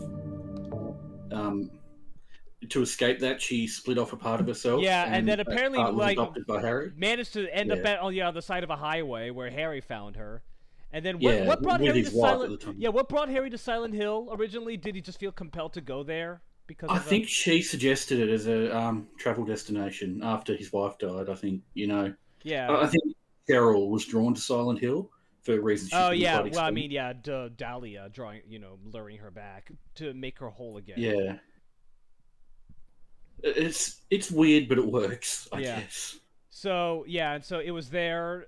To escape that, she split off a part of herself. Yeah, and then apparently adopted by Harry. Managed to end up on the other side of a highway where Harry found her. And then Yeah, what brought with Harry his to wife at Silent? the time. Yeah, what brought Harry to Silent Hill originally? Did he just feel compelled to go there because? I think she suggested it as a travel destination after his wife died. I think Yeah. I think Cheryl was drawn to Silent Hill for reasons. Oh yeah, well I mean Dahlia luring her back to make her whole again. Yeah. It's weird, but it works. I guess. So and so it was there.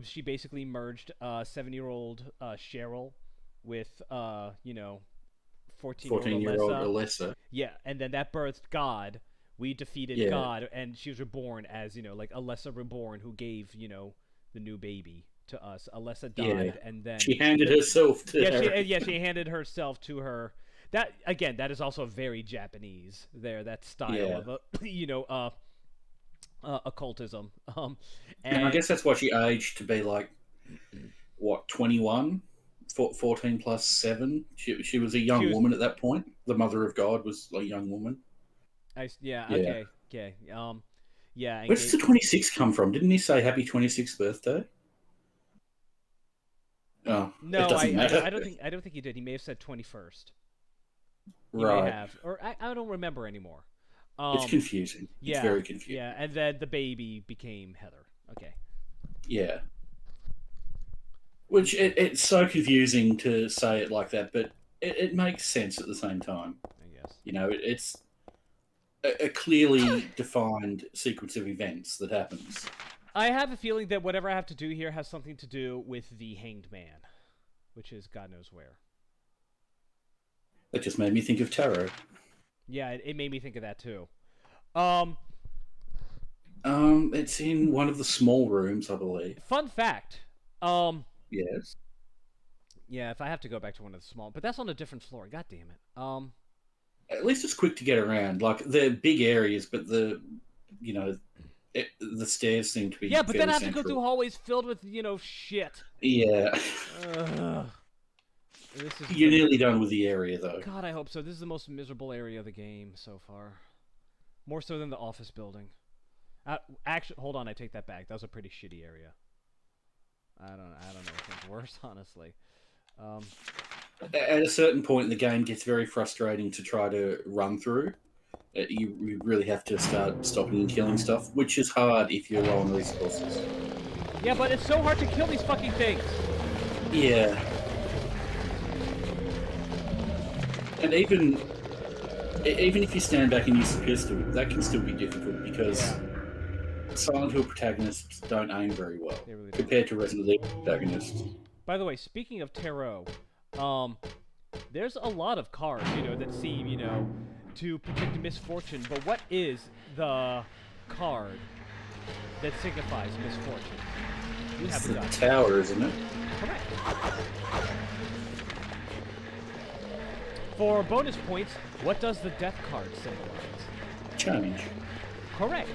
She basically merged 7-year-old Cheryl with 14-year-old Alessa. Yeah, and then that birthed God. We defeated God, and she was reborn as like Alessa reborn, who gave the new baby to us. Alessa died, and then she handed herself to Harry. She handed herself to her. That again, that is also very Japanese. That style of occultism. And I guess that's why she aged to be like, what, 21? 14 plus 7? She was a young woman at that point. The mother of God was a young woman. Okay. Where does the 26 come from? Didn't he say happy 26th birthday? Oh, no, it doesn't matter. I don't think he did. He may have said 21st. He right. may have, or I don't remember anymore. It's confusing. It's very confusing. Yeah, and then the baby became Heather. Okay. Yeah. Which it's so confusing to say it like that, but it makes sense at the same time. I guess. It's a clearly defined sequence of events that happens. I have a feeling that whatever I have to do here has something to do with the Hanged Man, which is God knows where. That just made me think of tarot. Yeah, it made me think of that too. It's in one of the small rooms, I believe. Fun fact. Yes. Yeah, if I have to go back to one of the small, but that's on a different floor. God damn it. At least it's quick to get around. Like they're big areas, but the stairs seem to be. Yeah, but then I have central. to go through hallways filled with shit. Yeah. You're nearly done with the area, though. God, I hope so. This is the most miserable area of the game so far. More so than the office building. Actually, hold on, I take that back. That was a pretty shitty area. I don't know if it's worse, honestly. At a certain point, the game gets very frustrating to try to run through. You really have to start stopping and killing stuff, which is hard if you're low on resources. Yeah, but it's so hard to kill these fucking things. Yeah. And even if you stand back and use the pistol, that can still be difficult because Silent Hill protagonists don't aim very well compared to Resident Evil protagonists. By the way, speaking of tarot, there's a lot of cards, that seem, to predict misfortune. But what is the card that signifies misfortune? You It's have the a gun. tower, isn't it? Correct. For bonus points, what does the death card symbolize? Change. Correct.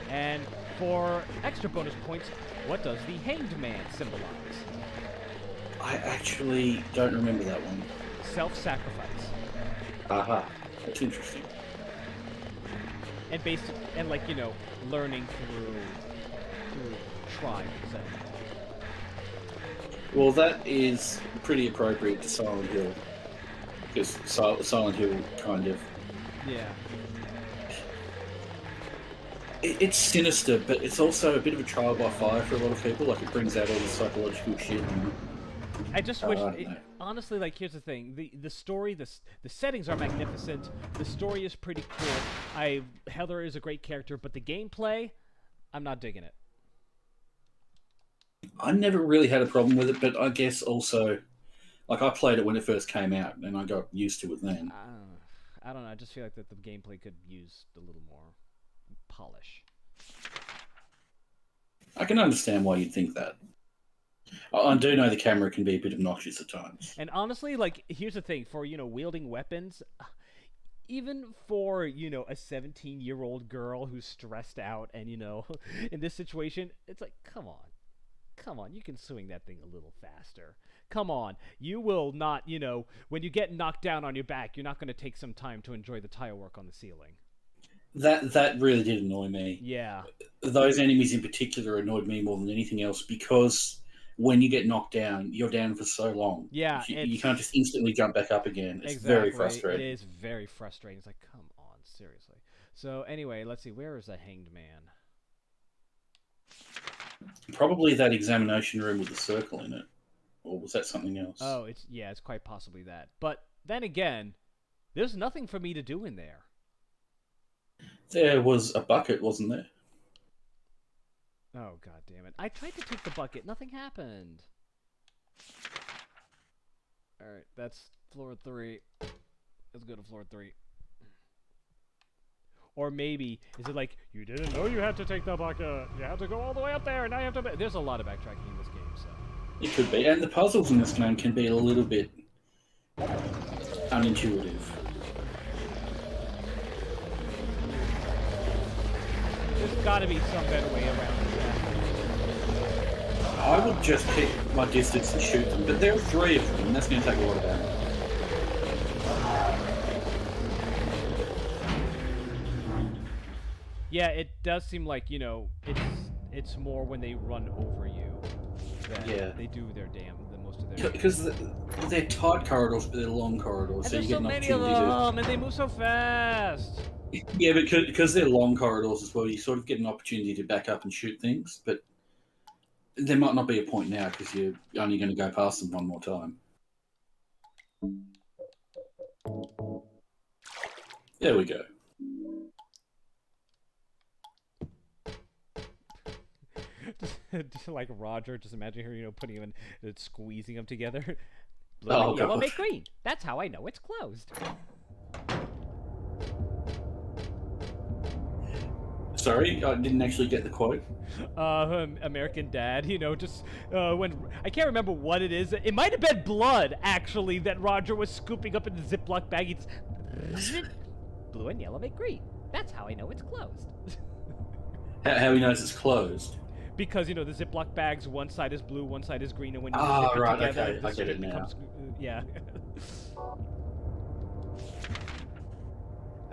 And for extra bonus points, what does the Hanged Man symbolize? I actually don't remember that one. Self-sacrifice. Aha. That's interesting. And learning through trying. So. Well, that is pretty appropriate to Silent Hill. Because Silent Hill kind of... Yeah. It's sinister, but it's also a bit of a trial by fire for a lot of people. Like, it brings out all the psychological shit and I just wish, I don't know. honestly, like, here's the thing: the story, the settings are magnificent. The story is pretty cool. Heather is a great character, but the gameplay, I'm not digging it. I never really had a problem with it, but I guess also, like, I played it when it first came out, and I got used to it then. I don't know. I just feel like that the gameplay could use a little more polish. I can understand why you'd think that. I do know the camera can be a bit obnoxious at times. And honestly, like, here's the thing: for wielding weapons, even for a 17-year-old girl who's stressed out and in this situation, it's like, come on, you can swing that thing a little faster. Come on, you will not, when you get knocked down on your back, you're not going to take some time to enjoy the tile work on the ceiling. That really did annoy me. Yeah. Those enemies in particular annoyed me more than anything else, because when you get knocked down, you're down for so long. Yeah. You can't just instantly jump back up again. It's exactly, very frustrating. It is very frustrating. It's like, come on, seriously. So anyway, let's see. Where is the hanged man? Probably that examination room with the circle in it. Or was that something else? Oh, it's quite possibly that. But then again, there's nothing for me to do in there. There was a bucket, wasn't there? Oh, god damn it. I tried to take the bucket. Nothing happened. Alright, that's floor 3. Let's go to floor 3. Or maybe, is it like, you didn't know you had to take the bucket. You had to go all the way up there, and now you have to... There's a lot of backtracking in this game, so... It could be. And the puzzles in this game can be a little bit unintuitive. There's gotta be some better way around that. I would just keep my distance and shoot them, but there are 3 of them, and that's going to take a lot of damage. Yeah, it does seem like, it's more when they run over you that they do their most of their... Because they're tight corridors, but they're long corridors, And so you there's get so an many of opportunity them, and they move so fast! Yeah, because they're long corridors as well, you sort of get an opportunity to back up and shoot things, but there might not be a point now because you're only going to go past them one more time. There we go. Just like Roger, just imagine her, putting him in, squeezing them together. Blue Oh, and yellow God. make green. That's how I know it's closed. Sorry, I didn't actually get the quote. American Dad, just when I can't remember what it is. It might have been blood, actually, that Roger was scooping up in the Ziploc bag. It's blue and yellow make green. That's how I know it's closed. How he knows it's closed. Because, the Ziploc bags, one side is blue, one side is green, and when you Ah, zip it right, together, okay, I get it now. becomes, yeah.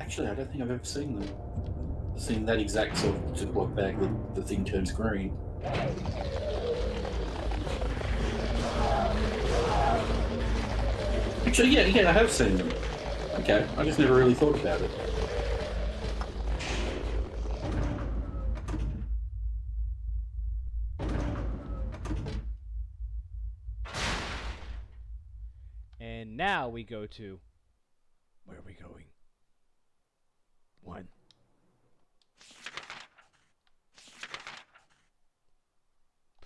Actually, I don't think I've ever seen that exact sort of Ziploc bag that the thing turns green. Actually, yeah, I have seen them. Okay, I just never really thought about it. And now we go to... Where are we going? 1.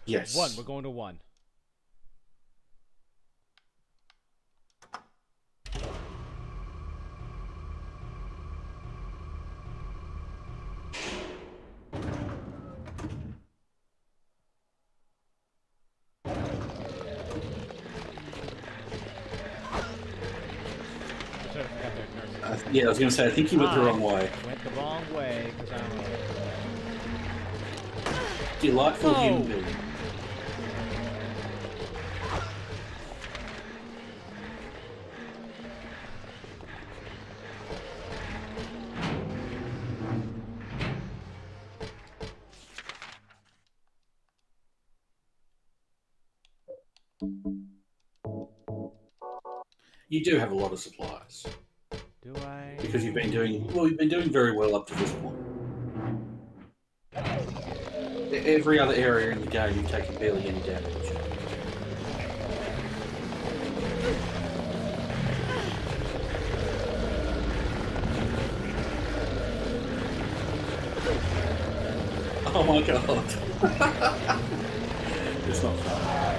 Yes. 1, we're going to 1. Yeah, I was going to say, I think you went the wrong way. Went the wrong way, because I don't know. Delightful Oh. human being. You do have a lot of supplies. Do I? Because you've been doing very well up to this point. Every other area in the game, you've taken barely any damage. my god. It's not fun.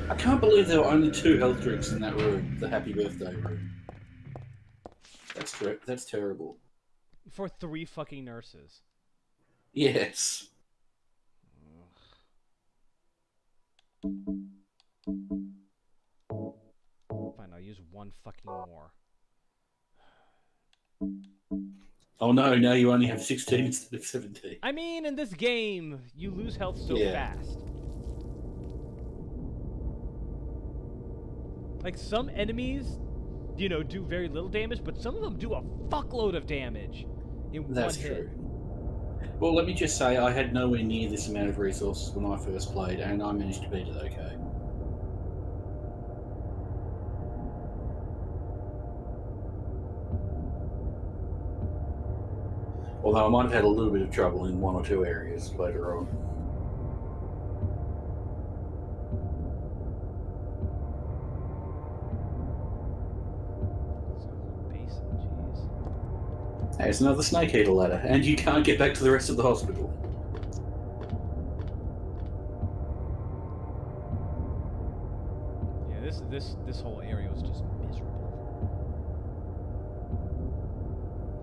I can't believe there were only 2 health drinks in that room, the happy birthday room. That's terrible. For 3 fucking nurses. Yes. Fine, I'll use 1 fucking more. Oh no, now you only have 16 instead of 17. I mean, in this game, you lose health so fast. Like, some enemies, you know, do very little damage, but some of them do a fuckload of damage in That's one hit. true. Well, let me just say, I had nowhere near this amount of resources when I first played, and I managed to beat it okay. Although I might have had a little bit of trouble in 1 or 2 areas later on. There's another snake eater ladder, and you can't get back to the rest of the hospital. Yeah, this whole area was just miserable.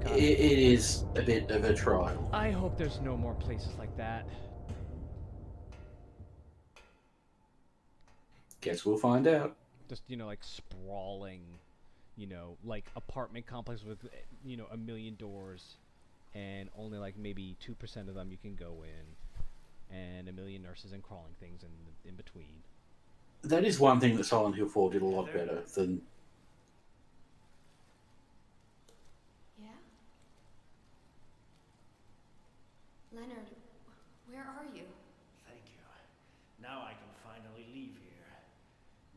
God. It is a bit of a trial. I hope there's no more places like that. Guess we'll find out. Just, you know, like sprawling, you know, like apartment complex with, you know, 1 million doors, and only like maybe 2% of them you can go in, and 1 million nurses and crawling things in between. That is one thing that Silent Hill 4 did a lot better than... Yeah? Leonard, where are you? Thank you. Now I can finally leave here.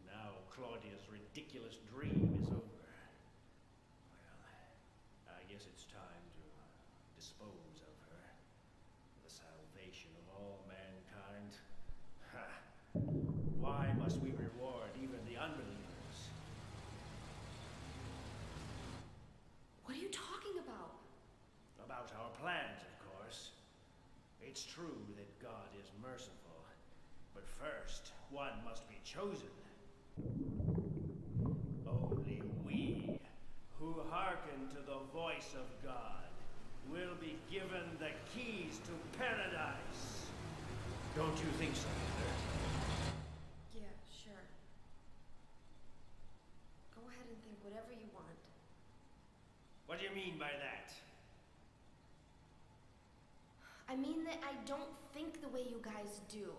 Now Claudia's ridiculous dream is over. Well, I guess it's time to dispose of her. The salvation of all mankind. Ha! Why must we reward even the unbelievers? What are you talking about? About our plans, of course. It's true that God is merciful, but first, one must be chosen. Only we, who hearken to the voice of God, will be given the keys to paradise. Don't you think so, Heather? Yeah, sure. Go ahead and think whatever you want. What do you mean by that? I mean that I don't think the way you guys do.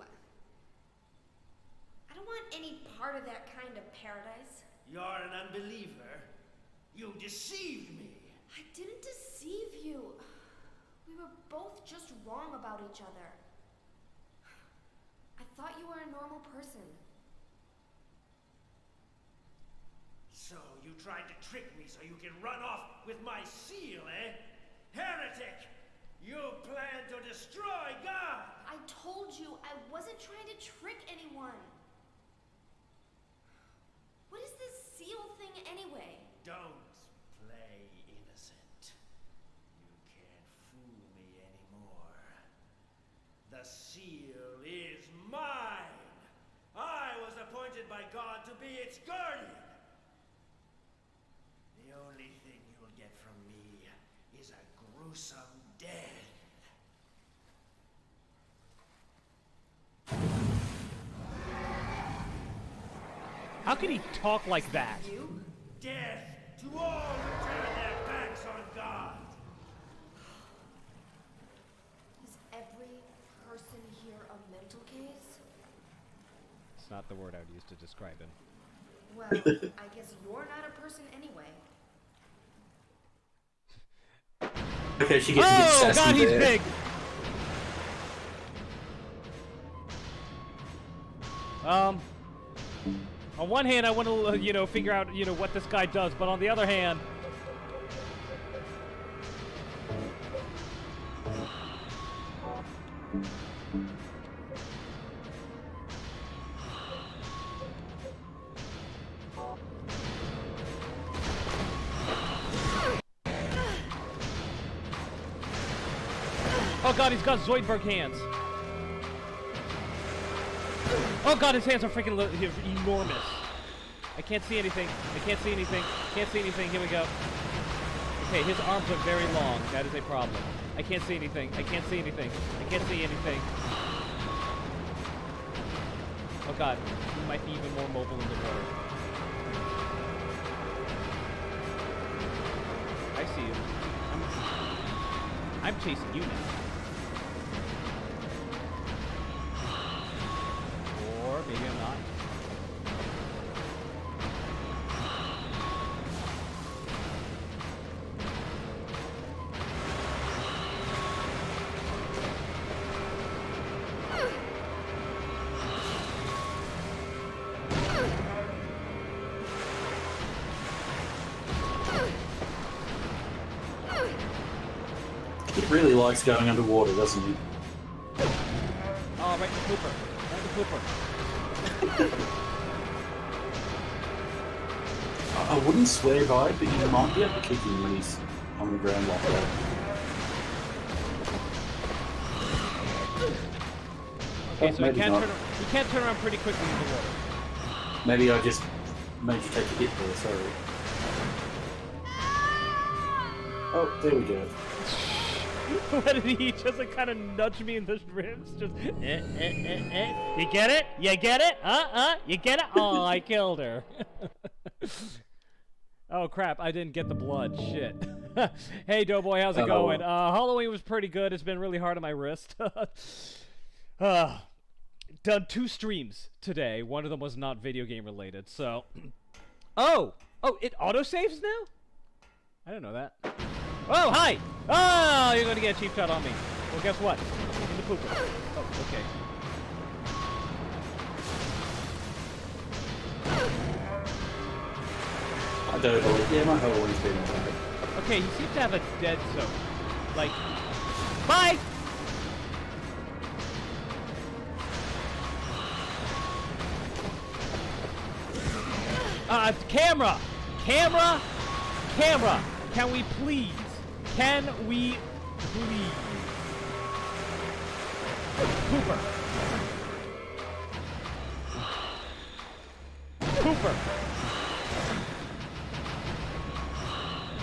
I don't want any part of that kind of paradise. You're an unbeliever. You deceived me. I didn't deceive you. We were both just wrong about each other. I thought you were a normal person. So you tried to trick me so you can run off with my seal, eh? Heretic! You plan to destroy God! I told you I wasn't trying to trick anyone. What is this seal thing anyway? Don't play innocent. You can't fool me anymore. The seal is mine! I was appointed by God to be its guardian! The only thing you'll get from me is a gruesome death. How can he talk like that? You? Death to all who turn their backs on God! Is every person here a mental case? It's not the word I would use to describe him. Well, I guess you're not a person anyway. Okay, she gets a bit Oh, sassy God, he's there. big! On one hand, I want to, you know, figure out, you know, what this guy does, but on the other hand... Oh god, he's got Zoidberg hands. Oh god, his hands are freaking enormous. I can't see anything. I can't see anything. Can't see anything. Here we go. Okay, his arms are very long. That is a problem. I can't see anything. I can't see anything. I can't see anything. Oh god, he might be even more mobile in the water. I see you. I'm chasing you now. Or maybe I'm not. He really likes going underwater, doesn't he? Oh, right in the pooper. Right in the pooper. I wouldn't swear by it, but you might be able to kick him when he's on the ground like that. Okay, so maybe not. he can turn around pretty quickly in the water. Maybe I just made you take a hit there, sorry. Oh, there we go. What did he just like kind of nudge me in the ribs? Just You get it? You get it? You get it? Oh, I killed her. Oh crap, I didn't get the blood. Shit. Hey Doughboy, how's it going? Halloween was pretty good. It's been really hard on my wrist. Done 2 streams today. One of them was not video game related, so Oh, it autosaves now? I didn't know that. Oh, hi! Oh, you're gonna get a cheap shot on me. Well, guess what? In the pooper. Oh, okay. I don't know. Yeah, my Halloween's been alright. Okay, he seems to have a dead zone. Like, bye! Camera! Camera! Camera! Can we please? Can we please? Pooper! Pooper!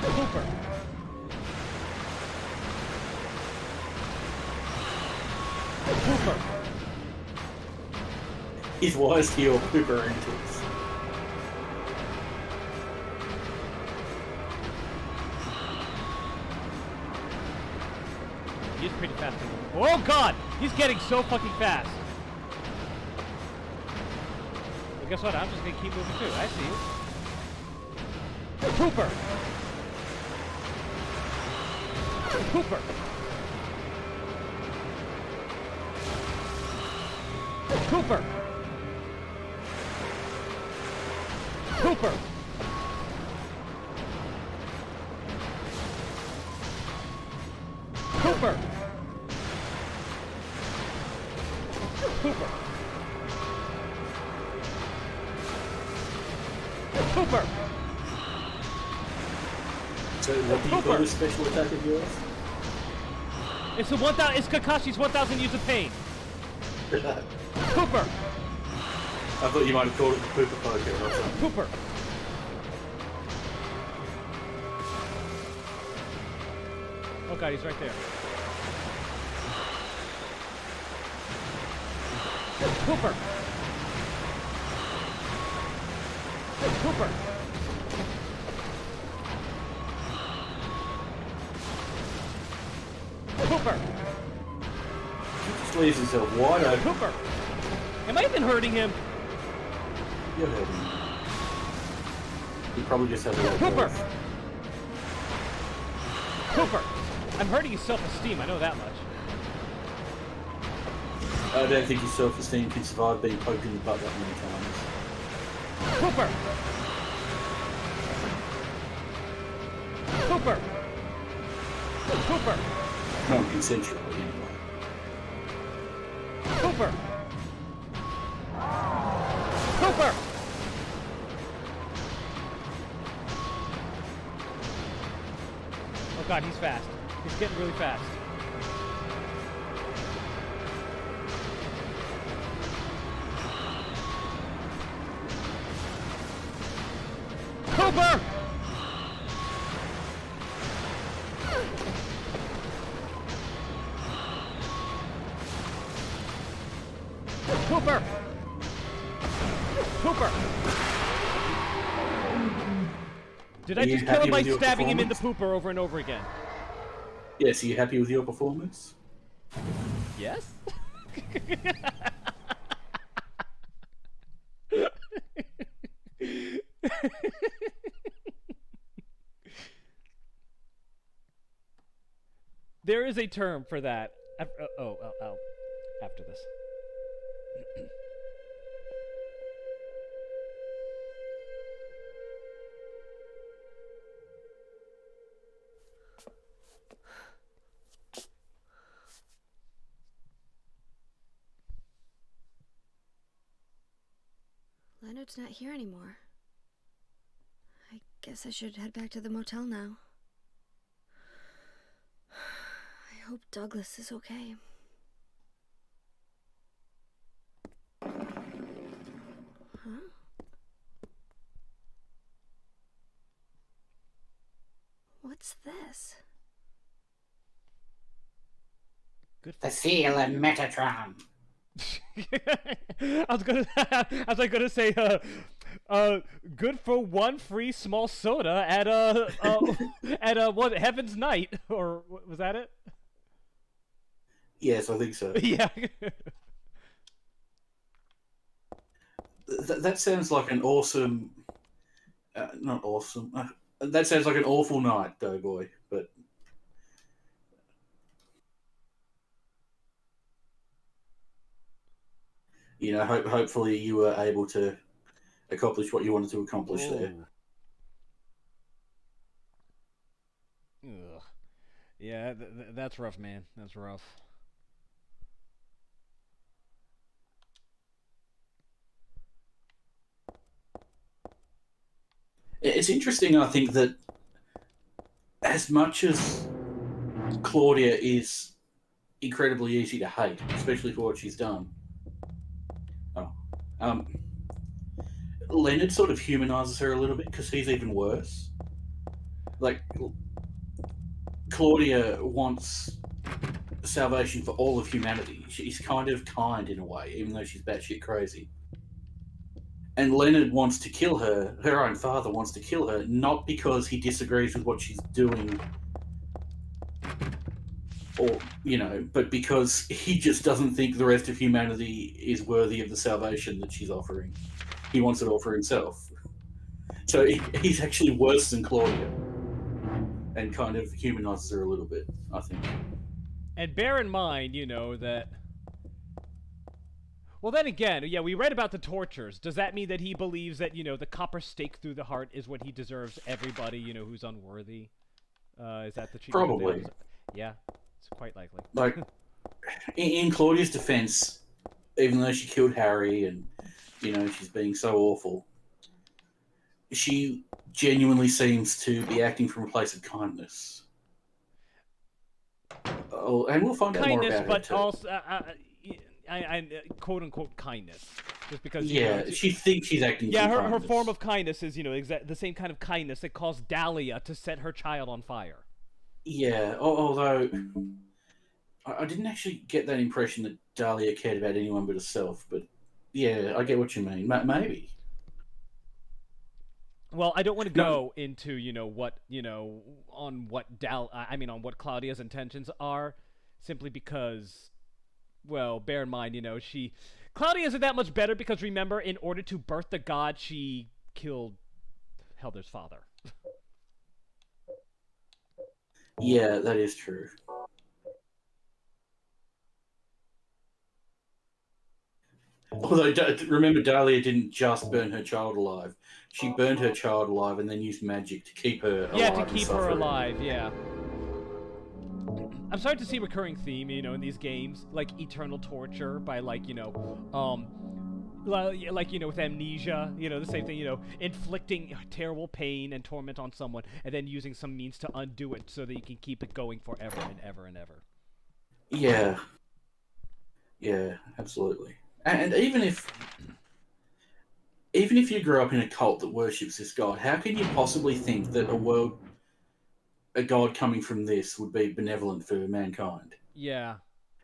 Pooper! Pooper! He's wise to your Pooper antics. He's pretty fast. Oh god! He's getting so fucking fast. Well, guess what? I'm just gonna keep moving too. I see you. Pooper! Pooper! Pooper! Pooper! Pooper! Pooper! Pooper! So what do you call this special attack of yours? It's the 1,000. It's Kakashi's 1,000 years of pain. Pooper! I thought you might have called it the Pooper Poker or something. Pooper! Oh god, he's right there. Pooper! Pooper! Pooper! He just leaves himself wide open. Pooper! Am I even hurting him? You're hurting him. He probably just has a lot of Pooper! growth. Pooper! I'm hurting his self-esteem, I know that much. I don't think his self-esteem can survive being poked in the butt that many times. Pooper! Pooper! Pooper! Non-consensually, anyway. Pooper! Pooper! Oh god, he's fast. He's getting really fast. Hooper! Hooper! Hooper! Did I Are you just kill him happy by with your stabbing him in the performance? pooper over and over again? Yes, are you happy with your performance? Yes? There is a term for that. After this. Leonard's not here anymore. I guess I should head back to the motel now. I hope Douglas is okay. Huh? What's this? Good for The seal of Metatron. I was gonna say, good for one free small soda at what, Heaven's Night, or was that it? Yes, I think so. Yeah. That sounds like an awesome. Not awesome. That sounds like an awful night, Doughboy. But you know, hopefully you were able to accomplish what you wanted to accomplish there. Ugh. Yeah, that's rough, man. That's rough. It's interesting, I think, that as much as Claudia is incredibly easy to hate, especially for what she's done, Leonard sort of humanizes her a little bit because he's even worse. Like, Claudia wants salvation for all of humanity. She's kind of kind in a way, even though she's batshit crazy. And Leonard wants to kill her. Her own father wants to kill her, not because he disagrees with what she's doing, or, you know, but because he just doesn't think the rest of humanity is worthy of the salvation that she's offering. He wants it all for himself. So he's actually worse than Claudia, and kind of humanizes her a little bit, I think. And bear in mind, you know, that... Well, then again, yeah, we read about the tortures. Does that mean that he believes that, you know, the copper stake through the heart is what he deserves everybody, you know, who's unworthy? Is that the treatment? Probably. Yeah, it's quite likely. Like, in Claudia's defense, even though she killed Harry and, you know, she's being so awful, she genuinely seems to be acting from a place of kindness. Oh, and we'll find out more Kindness, about but her too. also, quote-unquote kindness. Just because, you Yeah, know, she thinks she's acting yeah, from her kindness. form of kindness is, you know, the same kind of kindness that caused Dahlia to set her child on fire. Yeah, although I didn't actually get that impression that Dahlia cared about anyone but herself, but yeah, I get what you mean. Maybe. Well, I don't want to go into, you know, what, you know, on what on what Claudia's intentions are, simply because, well, bear in mind, you know, Claudia isn't that much better because, remember, in order to birth the god, she killed Helder's father. Yeah, that is true. Although, remember, Dahlia didn't just burn her child alive. She burned her child alive and then used magic to keep her alive. Yeah, to and keep her suffering. alive, yeah. I'm starting to see a recurring theme, you know, in these games, like eternal torture by, like, you know, like, you know, with Amnesia, you know, the same thing, you know, inflicting terrible pain and torment on someone and then using some means to undo it so that you can keep it going forever and ever and ever. Yeah. Yeah, absolutely. And even if even if you grew up in a cult that worships this god, how can you possibly think that a god coming from this would be benevolent for mankind? Yeah.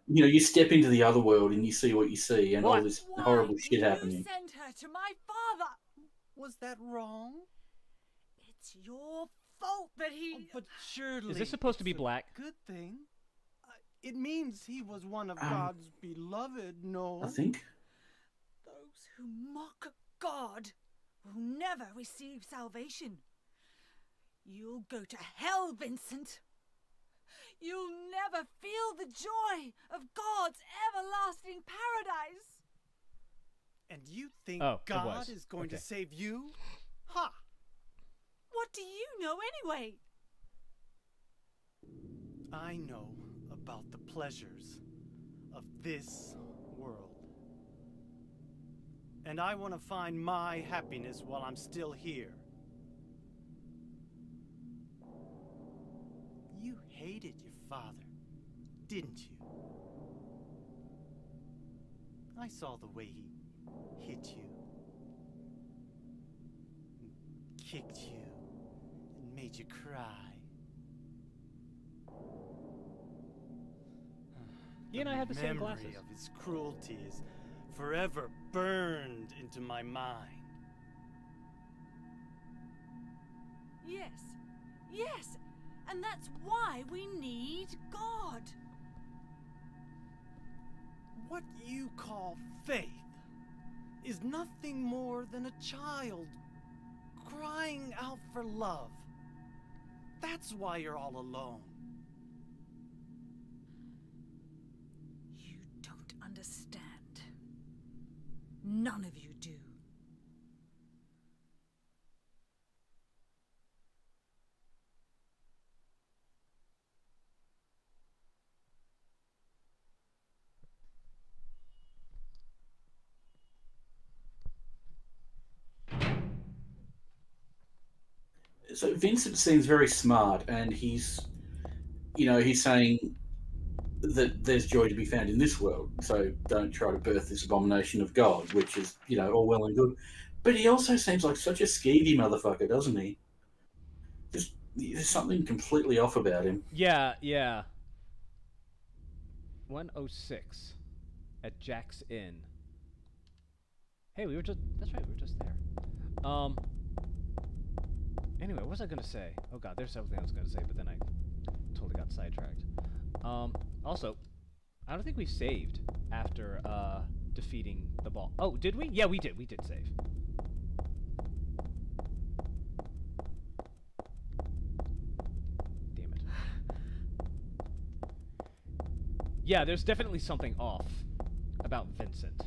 You know, you step into the other world and you see what you see, and Well, all this horrible shit You happening. sent her to my father. Was that wrong? It's your fault that he. But surely. Is this supposed to be it's a black? Good thing. It means he was one of God's beloved, no? I think. Those who mock God will never receive salvation. You'll go to hell, Vincent. You'll never feel the joy of God's everlasting paradise. And you think Oh, it God was. is going to Okay. save you? Ha! What do you know anyway? I know about the pleasures of this world. And I want to find my happiness while I'm still here. You hated your father, didn't you? I saw the way he hit you, and kicked you, and made you cry. He and I have the same memory glasses. of his cruelty is forever burned into my mind. Yes, yes, and that's why we need God. What you call faith is nothing more than a child crying out for love. That's why you're all alone. You don't understand. None of you do. So Vincent seems very smart, and he's saying that there's joy to be found in this world. So don't try to birth this abomination of God, which is, all well and good. But he also seems like such a skeevy motherfucker, doesn't he? There's something completely off about him. Yeah, yeah. 106 at Jack's Inn. Hey, that's right, we were just there. Anyway, what was I gonna say? Oh god, there's something I was gonna say, but then I totally got sidetracked. Also, I don't think we saved after, defeating the ball. Oh, did we? Yeah, we did save. Damn it. Yeah, there's definitely something off about Vincent.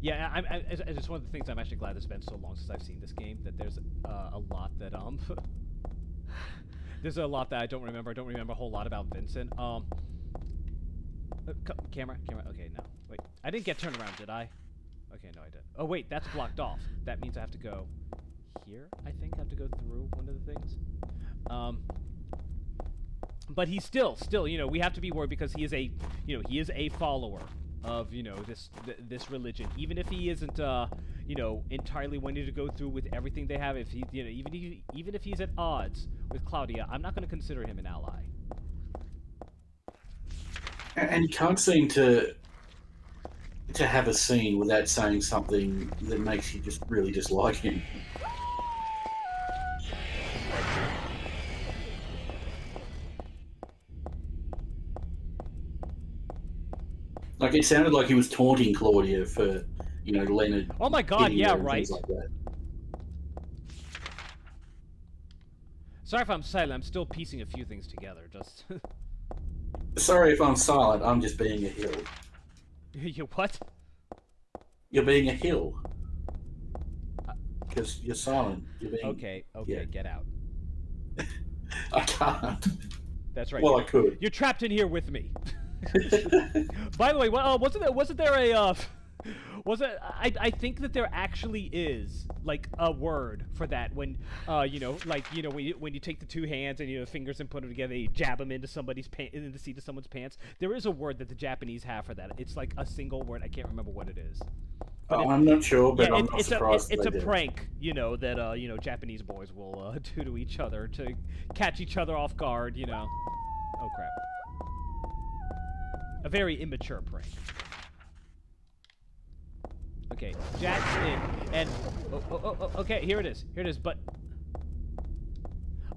Yeah, it's one of the things I'm actually glad it's been so long since I've seen this game, that there's a lot that there's a lot that I don't remember. I don't remember a whole lot about Vincent. Camera. Okay, no. Wait, I didn't get turned around, did I? Okay, no, I didn't. Oh wait, that's blocked off. That means I have to go here. I think I have to go through one of the things. But he's still, we have to be worried because he is a, he is a follower of, this religion. Even if he isn't, entirely wanting to go through with everything they have, if he, even if he's at odds with Claudia, I'm not going to consider him an ally. And he can't seem to have a scene without saying something that makes you just really dislike him. Like, it sounded like he was taunting Claudia for, Leonard. Oh my god, hitting yeah, her and right. things like that. Sorry if I'm silent, I'm still piecing a few things together, just... Sorry if I'm silent, I'm just being a hill. You what? You're being a hill. Because you're silent. You're being... Okay, yeah. Get out. I can't. That's right. Well, I could. You're trapped in here with me. By the way, wasn't there a I think that there actually is like a word for that when when you take the two hands and fingers and put them together, you jab them into somebody's in the seat of someone's pants. There is a word that the Japanese have for that. It's like a single word. I can't remember what it is. But I'm not sure, but yeah, I'm not surprised. it's they a did. prank, that Japanese boys will do to each other to catch each other off guard. Oh crap! A very immature prank. Okay, Jack's in, and okay, here it is. But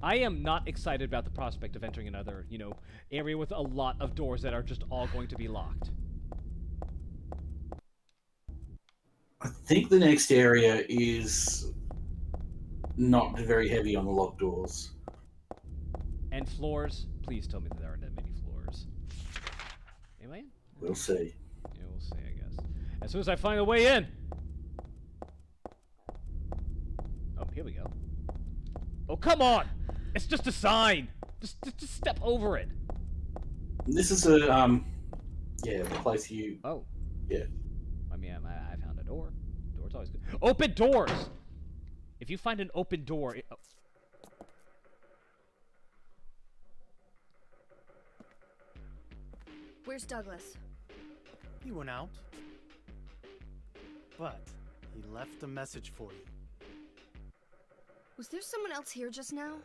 I am not excited about the prospect of entering another, area with a lot of doors that are just all going to be locked. I think the next area is not very heavy on the locked doors. And floors, please tell me that there aren't that many floors. Am I in? We'll see. Yeah, we'll see, I guess. As soon as I find a way in. Oh, here we go. Oh, come on! It's just a sign! Just step over it. This is a, the place you... Oh. Yeah. I mean, I found a door. Door's always good. Open doors! If you find an open door... Where's Douglas? He went out. But he left a message for you. Was there someone else here just now?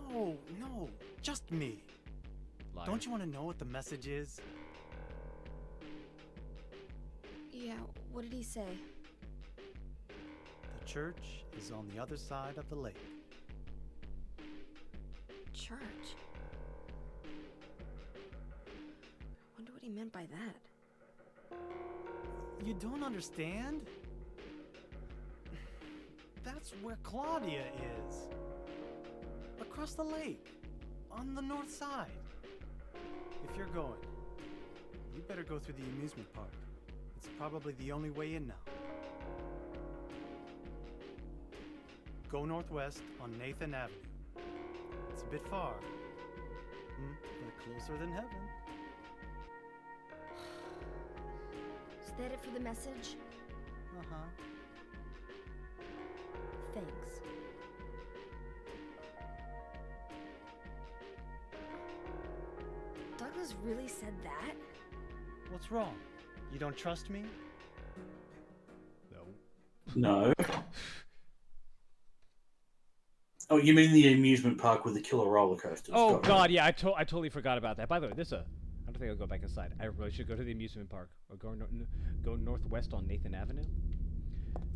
No, just me. Liar. Don't you want to know what the message is? Yeah, what did he say? The church is on the other side of the lake. Church? Wonder what he meant by that. You don't understand? That's where Claudia is. Across the lake. On the north side. If you're going, you better go through the amusement park. It's probably the only way in now. Go northwest on Nathan Avenue. It's a bit far, but closer than heaven. Is that it for the message? Uh-huh. Thanks. Douglas really said that? What's wrong? You don't trust me? No. Oh, you mean the amusement park with the killer roller coasters? Oh god, yeah, I totally forgot about that. By the way, I don't think I'll go back inside. I really should go to the amusement park or go northwest on Nathan Avenue.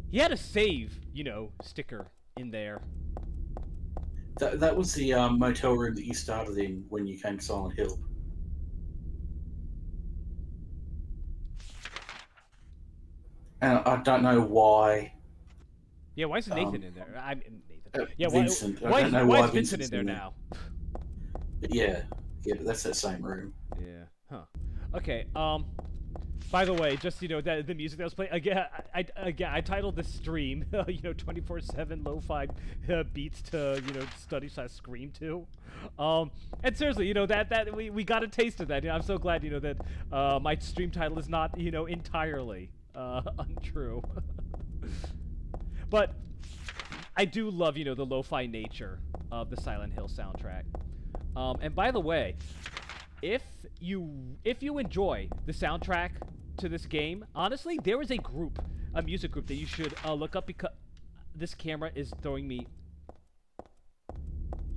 He had a save, sticker in there. That was the motel room that you started in when you came to Silent Hill. And I don't know why. Yeah, why is Nathan in there? I'm Nathan. Yeah, Vincent. Why I don't know is why Vincent Vincent's in there now? But yeah, but that's that same room. Yeah. Huh. Okay. By the way, just that the music that was playing again. I titled this stream, 24/7 lo-fi beats to study/scream to. And seriously, that we got a taste of that. I'm so glad that my stream title is not entirely untrue. But I do love the lo-fi nature of the Silent Hill soundtrack. And by the way, if you enjoy the soundtrack to this game, honestly, there is a music group that you should look up, because this camera is throwing me.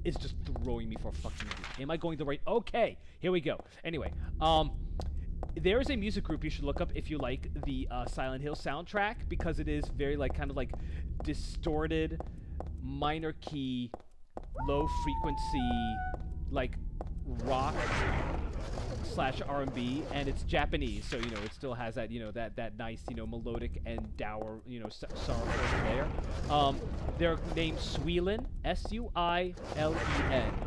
It's just throwing me for a fucking loop. Am I going the right? Okay, here we go. Anyway, there is a music group you should look up if you like the Silent Hill soundtrack, because it is very kind of distorted, minor key, low frequency, rock / R&B, and it's Japanese, so it still has that that nice melodic and dour sorrowful flair. They're named Suilen, Suilen,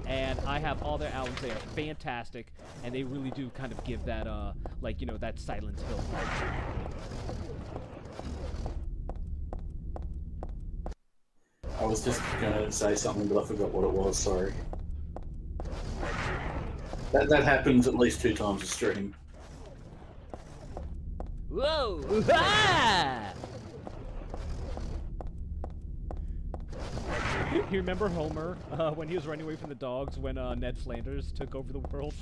and I have all their albums. They are fantastic, and they really do kind of give that that Silent Hill vibe. I was just gonna say something, but I forgot what it was. Sorry. That happens at least 2 times a stream. Whoa! Ah! You remember Homer when he was running away from the dogs when Ned Flanders took over the world?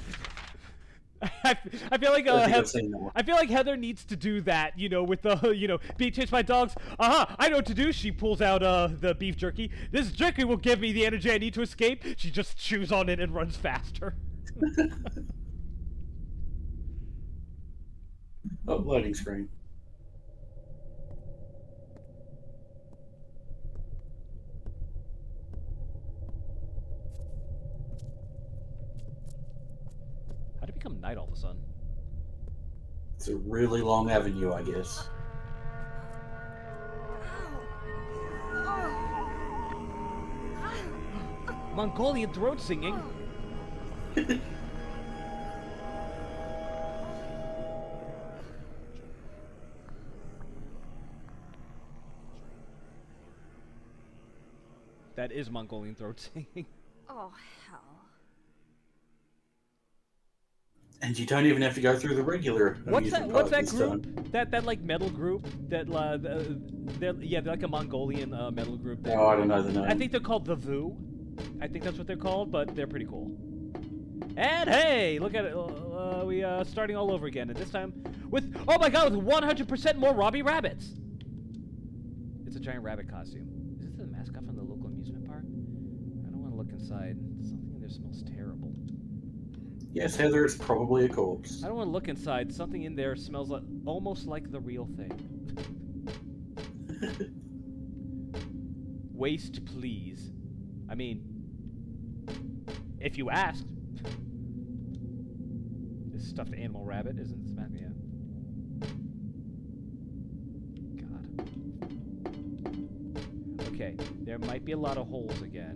I feel like I think I've seen that one. I feel like Heather needs to do that, you know, with the, you know, being chased by dogs. I know what to do. She pulls out the beef jerky. This jerky will give me the energy I need to escape. She just chews on it and runs faster. Oh, loading screen. How'd it become night all of a sudden? It's a really long avenue, I guess. Mongolian throat singing. That is Mongolian throat singing. Oh, hell. And you don't even have to go through the regular. What's that this group? time. That like metal group? They're like a Mongolian metal group. Oh, I don't know the name. I think they're called the Vu. I think that's what they're called, but they're pretty cool. And hey, look at it. We starting all over again, and this time with, oh my god, with 100% more Robbie Rabbits. It's a giant rabbit costume. Is this the mascot from the local amusement park? I don't want to look inside. Something in there smells terrible. Yes, Heather, it's probably a corpse. I don't want to look inside. Something in there smells like, almost like the real thing. Waste, please. I mean, if you asked. This stuffed animal rabbit isn't this man? Yeah. God. Okay, there might be a lot of holes again.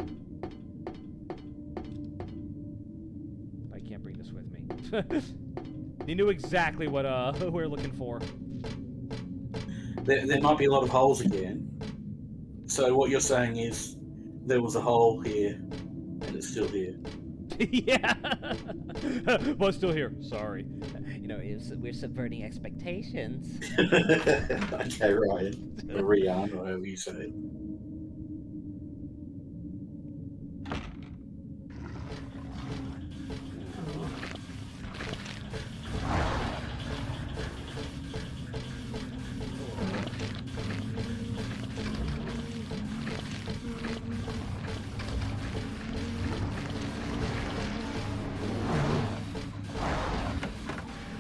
I can't bring this with me. He knew exactly what we're looking for. There might be a lot of holes again. So what you're saying is there was a hole here, and it's still here. Yeah. Well, it's still here. Sorry. You know, we're subverting expectations. Okay, Ryan. Or Rian, or however you say it.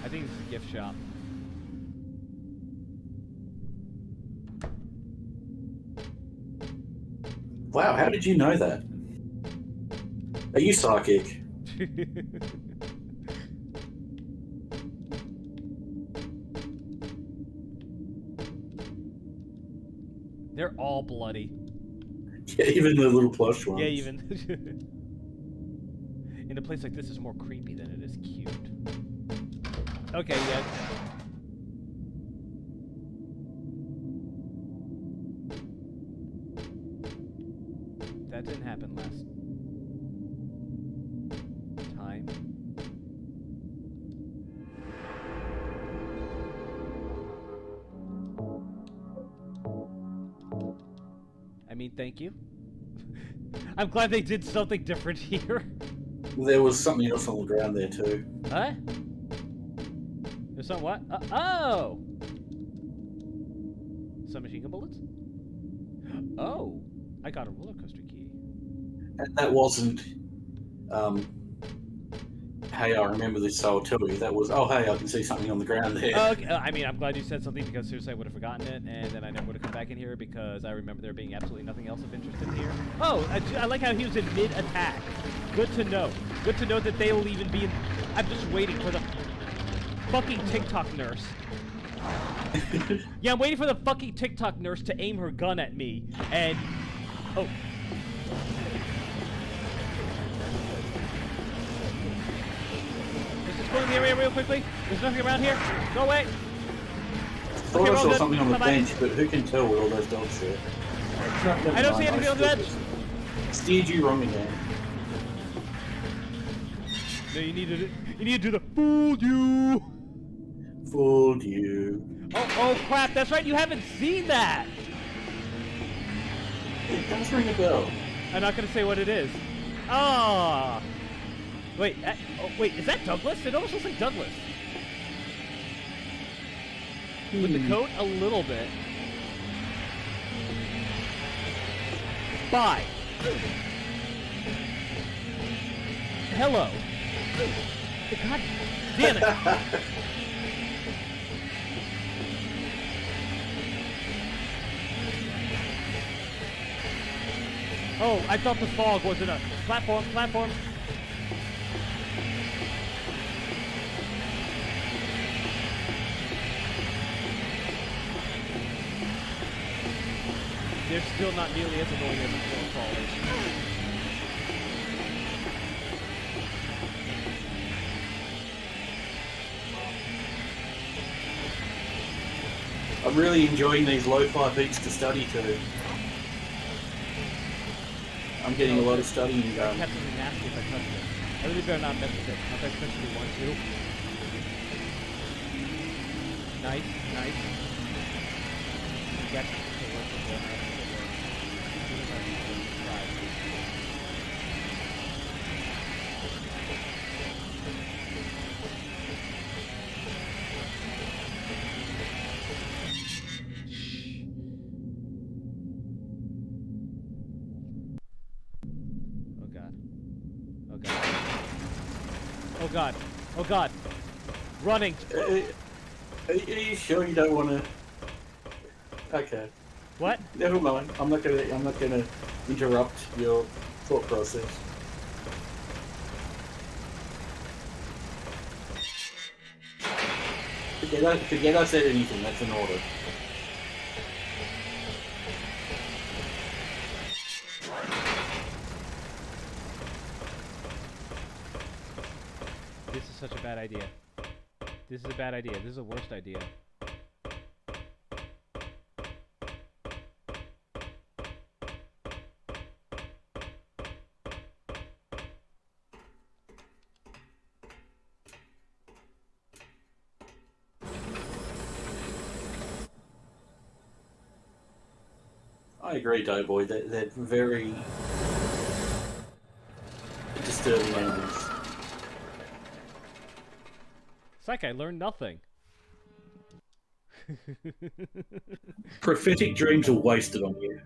I think this is a gift shop. Wow, how did you know that? Are you psychic? They're all bloody. Yeah, even the little plush ones. Yeah, even. In a place like this is more creepy than it is cute. Okay, yeah. That didn't happen last time. I mean, thank you. I'm glad they did something different here. There was something else on the ground there too. Huh? There's some what? Oh! Some machine gun bullets? Oh! I got a roller coaster key. And that wasn't, hey, I remember this, so I'll tell you. That was, oh, hey, I can see something on the ground there. Okay, I mean, I'm glad you said something because seriously I would have forgotten it, and then I never would have come back in here because I remember there being absolutely nothing else of interest in here. Oh, I like how he was in mid-attack. Good to know. Good to know that they'll even be in... I'm just waiting for the fucking TikTok nurse. Yeah, I'm waiting for the fucking TikTok nurse to aim her gun at me, and... Oh. Let's just go in the area real quickly. There's nothing around here. Go away. Thought Okay, I we're all saw good. something on the Bye-bye. bench, but who can tell where all those dogs are? I don't see anything on the bench. Steered you wrong again. No, you need to do the fooled you. Fooled you. Oh crap! That's right. You haven't seen that. It does ring a bell. I'm not gonna say what it is. Ah. Wait, wait, is that Douglas? It almost looks like Douglas. With the coat, a little bit. Bye. Hello. God damn it. Oh, I thought the fog wasn't a platform. They're still not nearly as annoying as the floor crawlers. I'm really enjoying these lo-fi beats to study to. I'm getting a lot of studying I going. kept something nasty if I touched it. I really better not mess with it. Not that especially want to. Nice. Get to work with the Oh god. Running. Are you sure you don't want to? Okay. What? Never mind. I'm not gonna interrupt your thought process. Forget I said anything. That's an order. This is such a bad idea. This is a bad idea. This is the worst idea. I agree, Doughboy. They're very disturbing enemies. It's like I learned nothing. Prophetic dreams are wasted on you.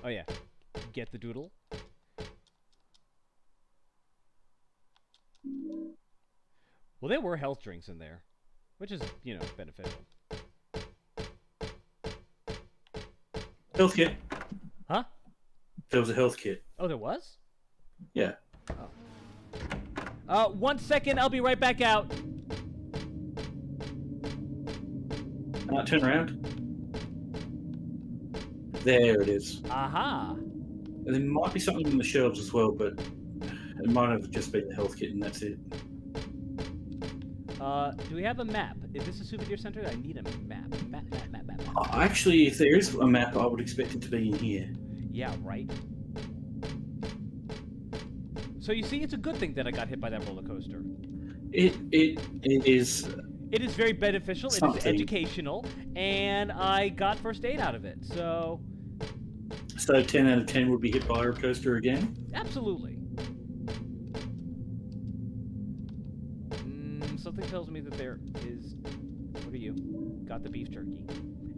Oh yeah. Get the doodle. Well, there were health drinks in there, which is, you know, beneficial. Health kit. Huh? There was a health kit. Oh, there was? Yeah. Oh. 1 second, I'll be right back out. Turn around. There it is. Aha. There might be something in the shelves as well, but it might have just been the health kit and that's it. Do we have a map? Is this a souvenir center? I need a map. Map. Actually, if there is a map, I would expect it to be in here. Yeah, right. So you see, it's a good thing that I got hit by that roller coaster. It is. It is very beneficial. Something. It is educational, and I got first aid out of it. So 10 out of 10 would be hit by a roller coaster again? absolutely. Something tells me that there is. What are you? Got the beef jerky,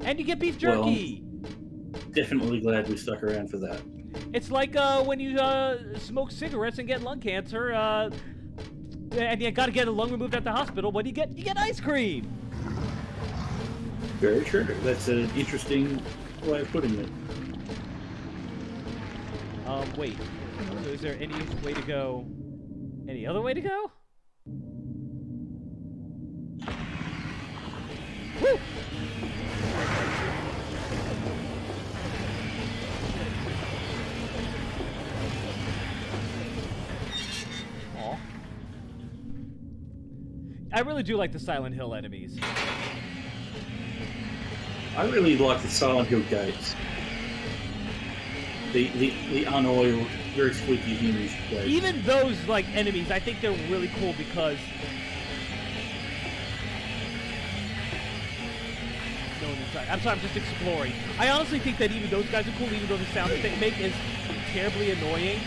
and you get beef jerky. Well, definitely glad we stuck around for that. It's like when you smoke cigarettes and get lung cancer, and you got to get a lung removed at the hospital. What do you get? You get ice cream. Very true. That's an interesting way of putting it. Wait. So is there any way to go? Any other way to go? Woo! Aw. I really do like the Silent Hill enemies. I really like the Silent Hill gates. The unoiled, very squeaky human gates. Even those like enemies, I think they're really cool because sorry. I'm just exploring. I honestly think that even those guys are cool, even though the sound that they make is terribly annoying.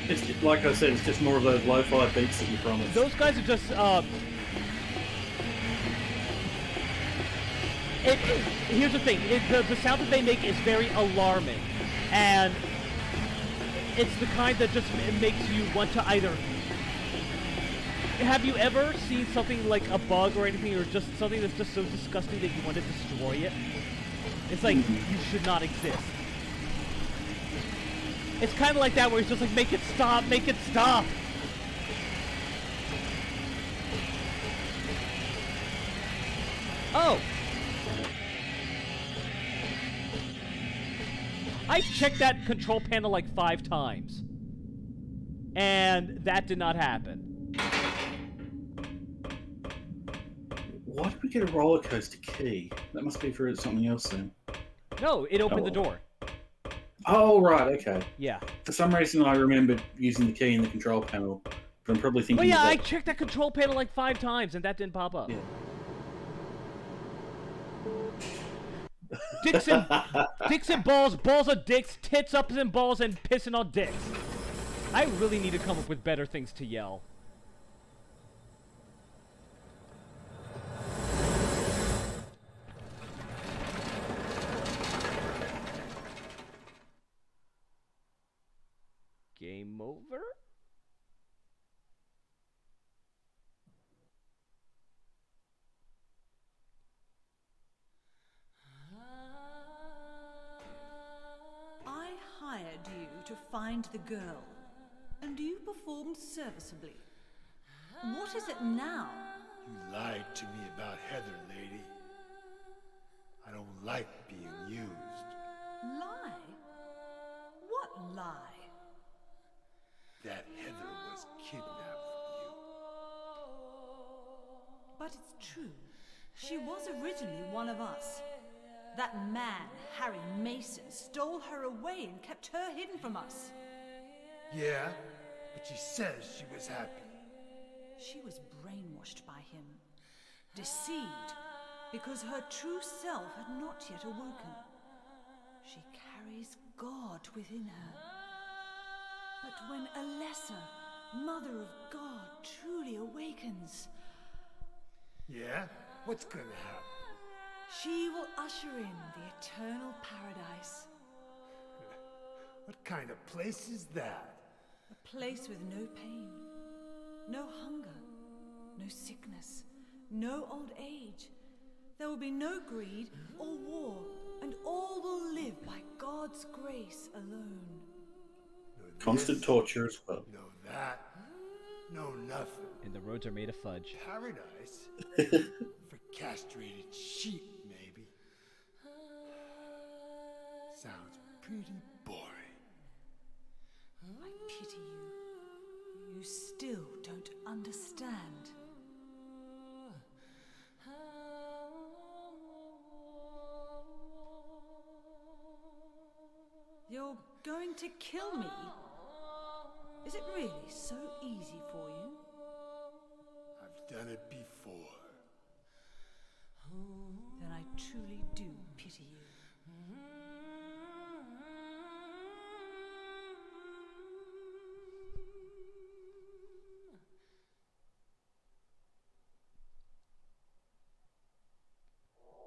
It's like I said, it's just more of those lo-fi beats that you promised. Those guys are just. Here's the thing: the sound that they make is very alarming, and it's the kind that just makes you want to either. Have you ever seen something like a bug or anything, or just something that's just so disgusting that you want to destroy it? It's like you should not exist. It's kind of like that, where it's just like, make it stop, make it stop. Oh. I checked that control panel like 5 times. And that did not happen. Why did we get a roller coaster key? That must be for something else then. No, it opened the door. Oh, right, okay. Yeah. For some reason, I remembered using the key in the control panel, but I'm probably thinking. Well, yeah, that... I checked that control panel like 5 times, and that didn't pop up. Yeah. Dicks and balls, balls of dicks, tits ups and balls, and pissing on dicks. I really need to come up with better things to yell. Game over? I hired you to find the girl, and you performed serviceably. What is it now? You lied to me about Heather, lady. I don't like being used. Lie? What lie? That Heather was kidnapped from you. But it's true. She was originally one of us. That man, Harry Mason, stole her away and kept her hidden from us. Yeah, but she says she was happy. She was brainwashed by him, deceived, because her true self had not yet awoken. She carries God within her. But when a lesser, Mother of God, truly awakens... Yeah? What's gonna happen? She will usher in the eternal paradise. What kind of place is that? A place with no pain, no hunger, no sickness, no old age. There will be no greed or war, and all will live by God's grace alone. Constant torture as well. No that. No nothing. And the roads are made of fudge. Paradise? For castrated sheep, maybe. Sounds pretty boring. I pity you. You still don't understand. You're going to kill me? Is it really so easy for you? I've done it before. Then I truly do pity you.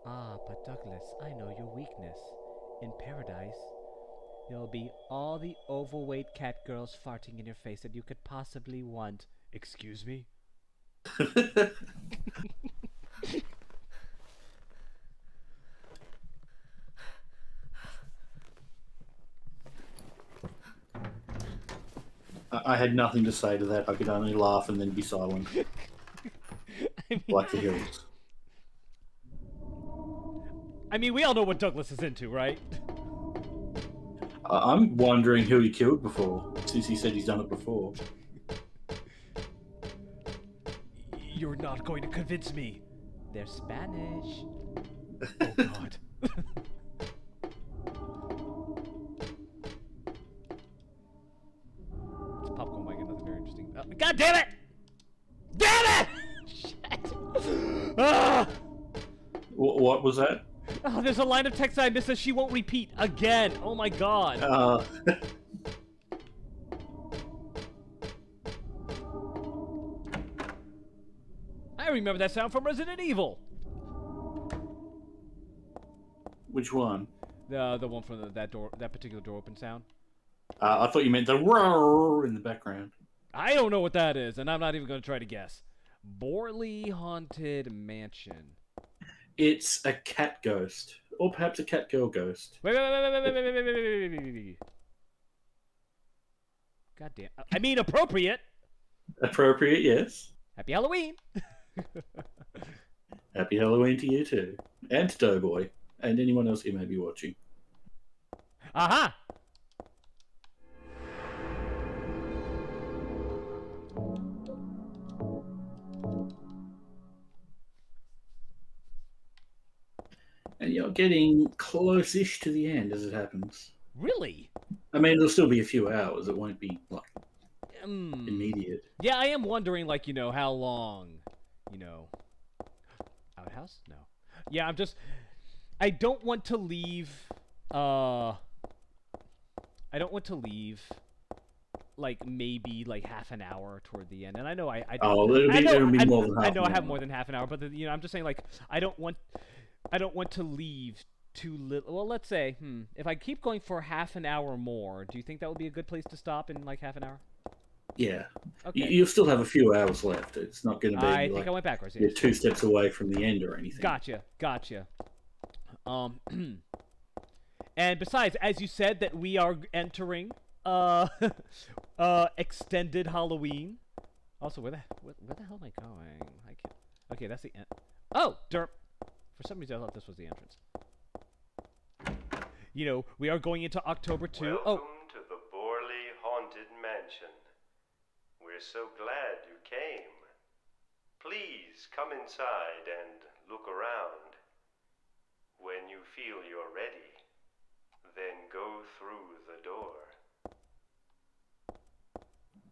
Ah, but Douglas, I know your weakness. In paradise, there'll be all the overweight cat girls farting in your face that you could possibly want. Excuse me? I had nothing to say to that. I could only laugh and then be silent. Like the hills. I mean, we all know what Douglas is into, right? I'm wondering who he killed before, since he said he's done it before. You're not going to convince me. They're Spanish. Oh, God. This popcorn might get nothing very interesting. God damn it! Damn it! What was that? Oh, there's a line of text I missed that she won't repeat again. Oh my god. I remember that sound from Resident Evil. Which one? The one from that particular door open sound. I thought you meant the roar in the background. I don't know what that is, and I'm not even going to try to guess. Borley Haunted Mansion. It's a cat ghost, or perhaps a cat girl ghost. Wait. God damn. I mean, appropriate. Appropriate, yes. Happy Halloween. Happy Halloween to you too, and to Doughboy, and anyone else you may be watching. Aha! And you're getting close-ish to the end as it happens. Really? I mean, it'll still be a few hours. It won't be, like, immediate. Yeah, I am wondering, like, how long, Outhouse? No. Yeah, I don't want to leave, like, maybe, like, half an hour toward the end. And I know it'll be more than half I know an I have hour. more than half an hour, but, I'm just saying, like, I don't want to leave too little. Well, let's say, if I keep going for half an hour more, do you think that would be a good place to stop in, like, half an hour? Yeah. Okay. You'll still have a few hours left. It's not going to be, I think I went backwards. You're 2 steps away from the end or anything. Gotcha. And besides, as you said, that we are entering extended Halloween. Also, where the hell am I going? I can't. Okay, that's the end. Oh, derp. For some reason, I thought this was the entrance. We are going into October too. Welcome to the Borley Haunted Mansion. We're so glad you came. Please come inside and look around. When you feel you're ready, then go through the door.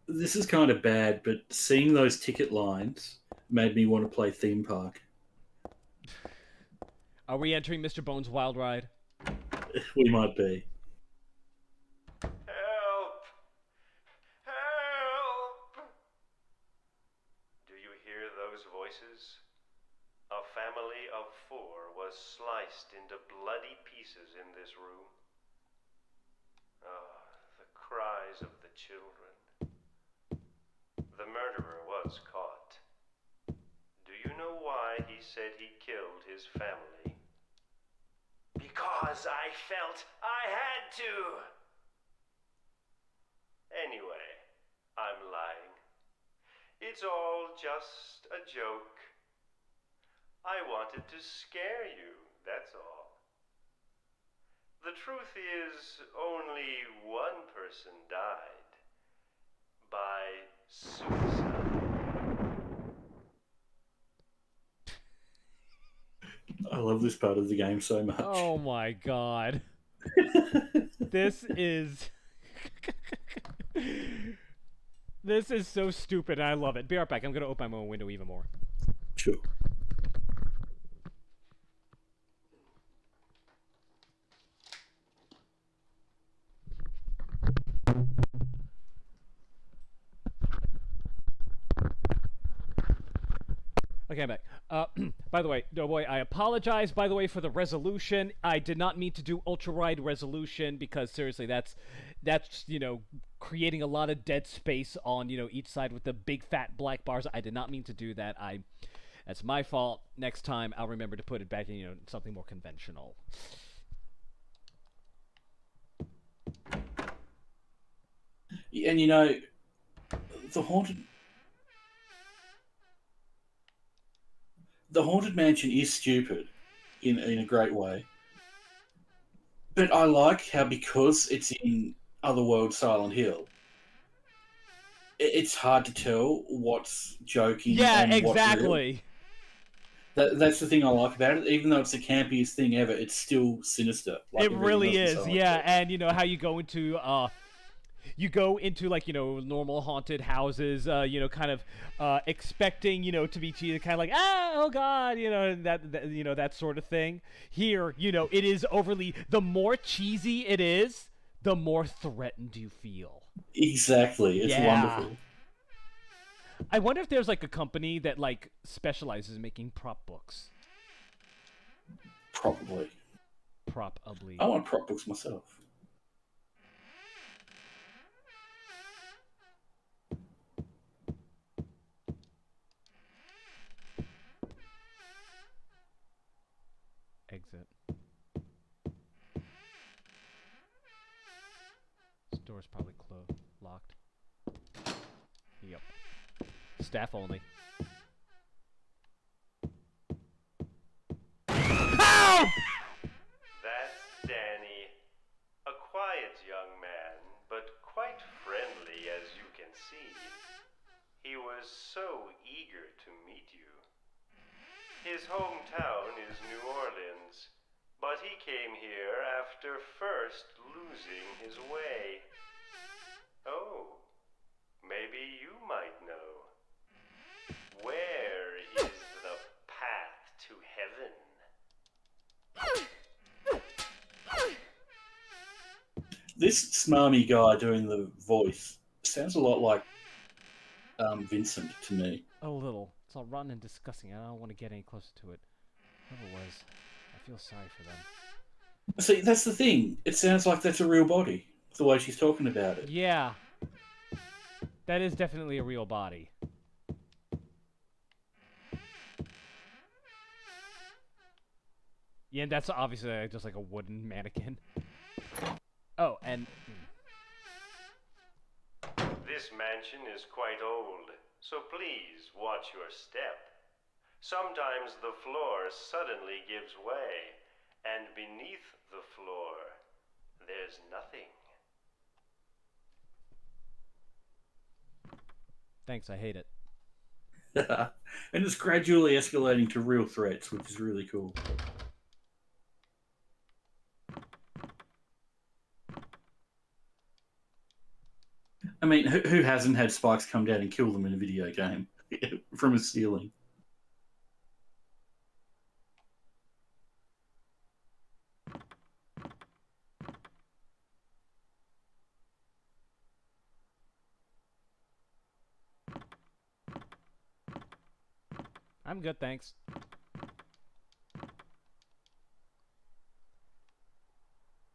This is kind of bad, but seeing those ticket lines made me want to play Theme Park. Are we entering Mr. Bones' Wild Ride? We might be. Help! Help! Do you hear those voices? A family of 4 was sliced into bloody pieces in this room. Oh, the cries of the children. The murderer was caught. Do you know why he said he killed his family? Because I felt I had to! Anyway, I'm lying. It's all just a joke. I wanted to scare you, that's all. The truth is, only one person died. By suicide. I love this part of the game so much. Oh my god. This is... This is so stupid, and I love it. Be right back. I'm going to open my own window even more. Sure. Okay, I'm back. By the way, Doughboy, I apologize, by the way, for the resolution. I did not mean to do ultra-wide resolution because, seriously, that's creating a lot of dead space on, each side with the big fat black bars. I did not mean to do that. That's my fault. Next time, I'll remember to put it back in, something more conventional. And the Haunted Mansion is stupid in a great way. But I like how, because it's in Otherworld Silent Hill, it's hard to tell what's joking and what's real. Exactly. That's the thing I like about it. Even though it's the campiest thing ever, it's still sinister. It really is, yeah. And how you go into you go into like normal haunted houses, kind of expecting to be cheated, kind of like oh god, that sort of thing. Here, it is overly. The more cheesy it is, the more threatened you feel. Exactly, it's wonderful. I wonder if there's like a company that like specializes in making prop books. Probably. Probably. I want prop books myself. Exit. This door's probably closed, locked. Yep. Staff only. Help! That's Danny. A quiet young man, but quite friendly as you can see. He was so eager to meet you. His hometown is New Orleans, but he came here after first losing his way. Oh, maybe you might know. Where is the path to heaven? This smarmy guy doing the voice sounds a lot like Vincent to me. A little. It's all rotten and disgusting. I don't want to get any closer to it. Whoever it was, I feel sorry for them. See, that's the thing. It sounds like that's a real body, the way she's talking about it. Yeah. That is definitely a real body. Yeah, and that's obviously just like a wooden mannequin. Oh, and... This mansion is quite old, so please watch your step. Sometimes the floor suddenly gives way, and beneath the floor, there's nothing. Thanks, I hate it. And it's gradually escalating to real threats, which is really cool. I mean, who hasn't had spikes come down and kill them in a video game from a ceiling? I'm good, thanks.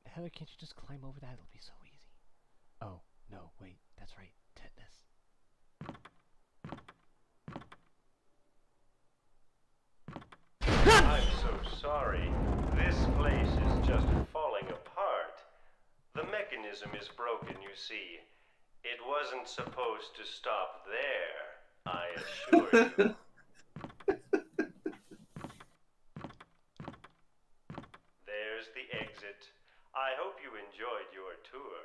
Heather, can't you just climb over that? It'll be so easy. Oh, no, wait, that's right. Tetanus. I'm so sorry. This place is just falling apart. The mechanism is broken, you see. It wasn't supposed to stop there, I assure you. There's the exit. I hope you enjoyed your tour.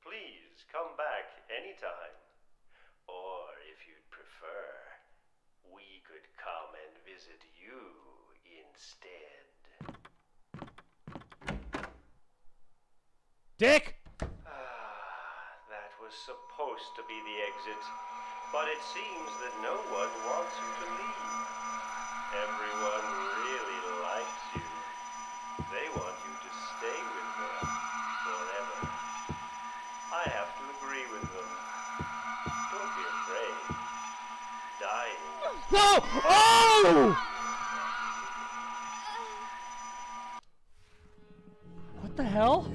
Please come back anytime. Or if you'd prefer, we could come and visit you instead. Dick! That was supposed to be the exit, but it seems that no one wants you to leave. Everyone really likes you. They want you to stay with them forever. I have to agree with them. Don't be afraid. Dying. No! Oh! What the hell?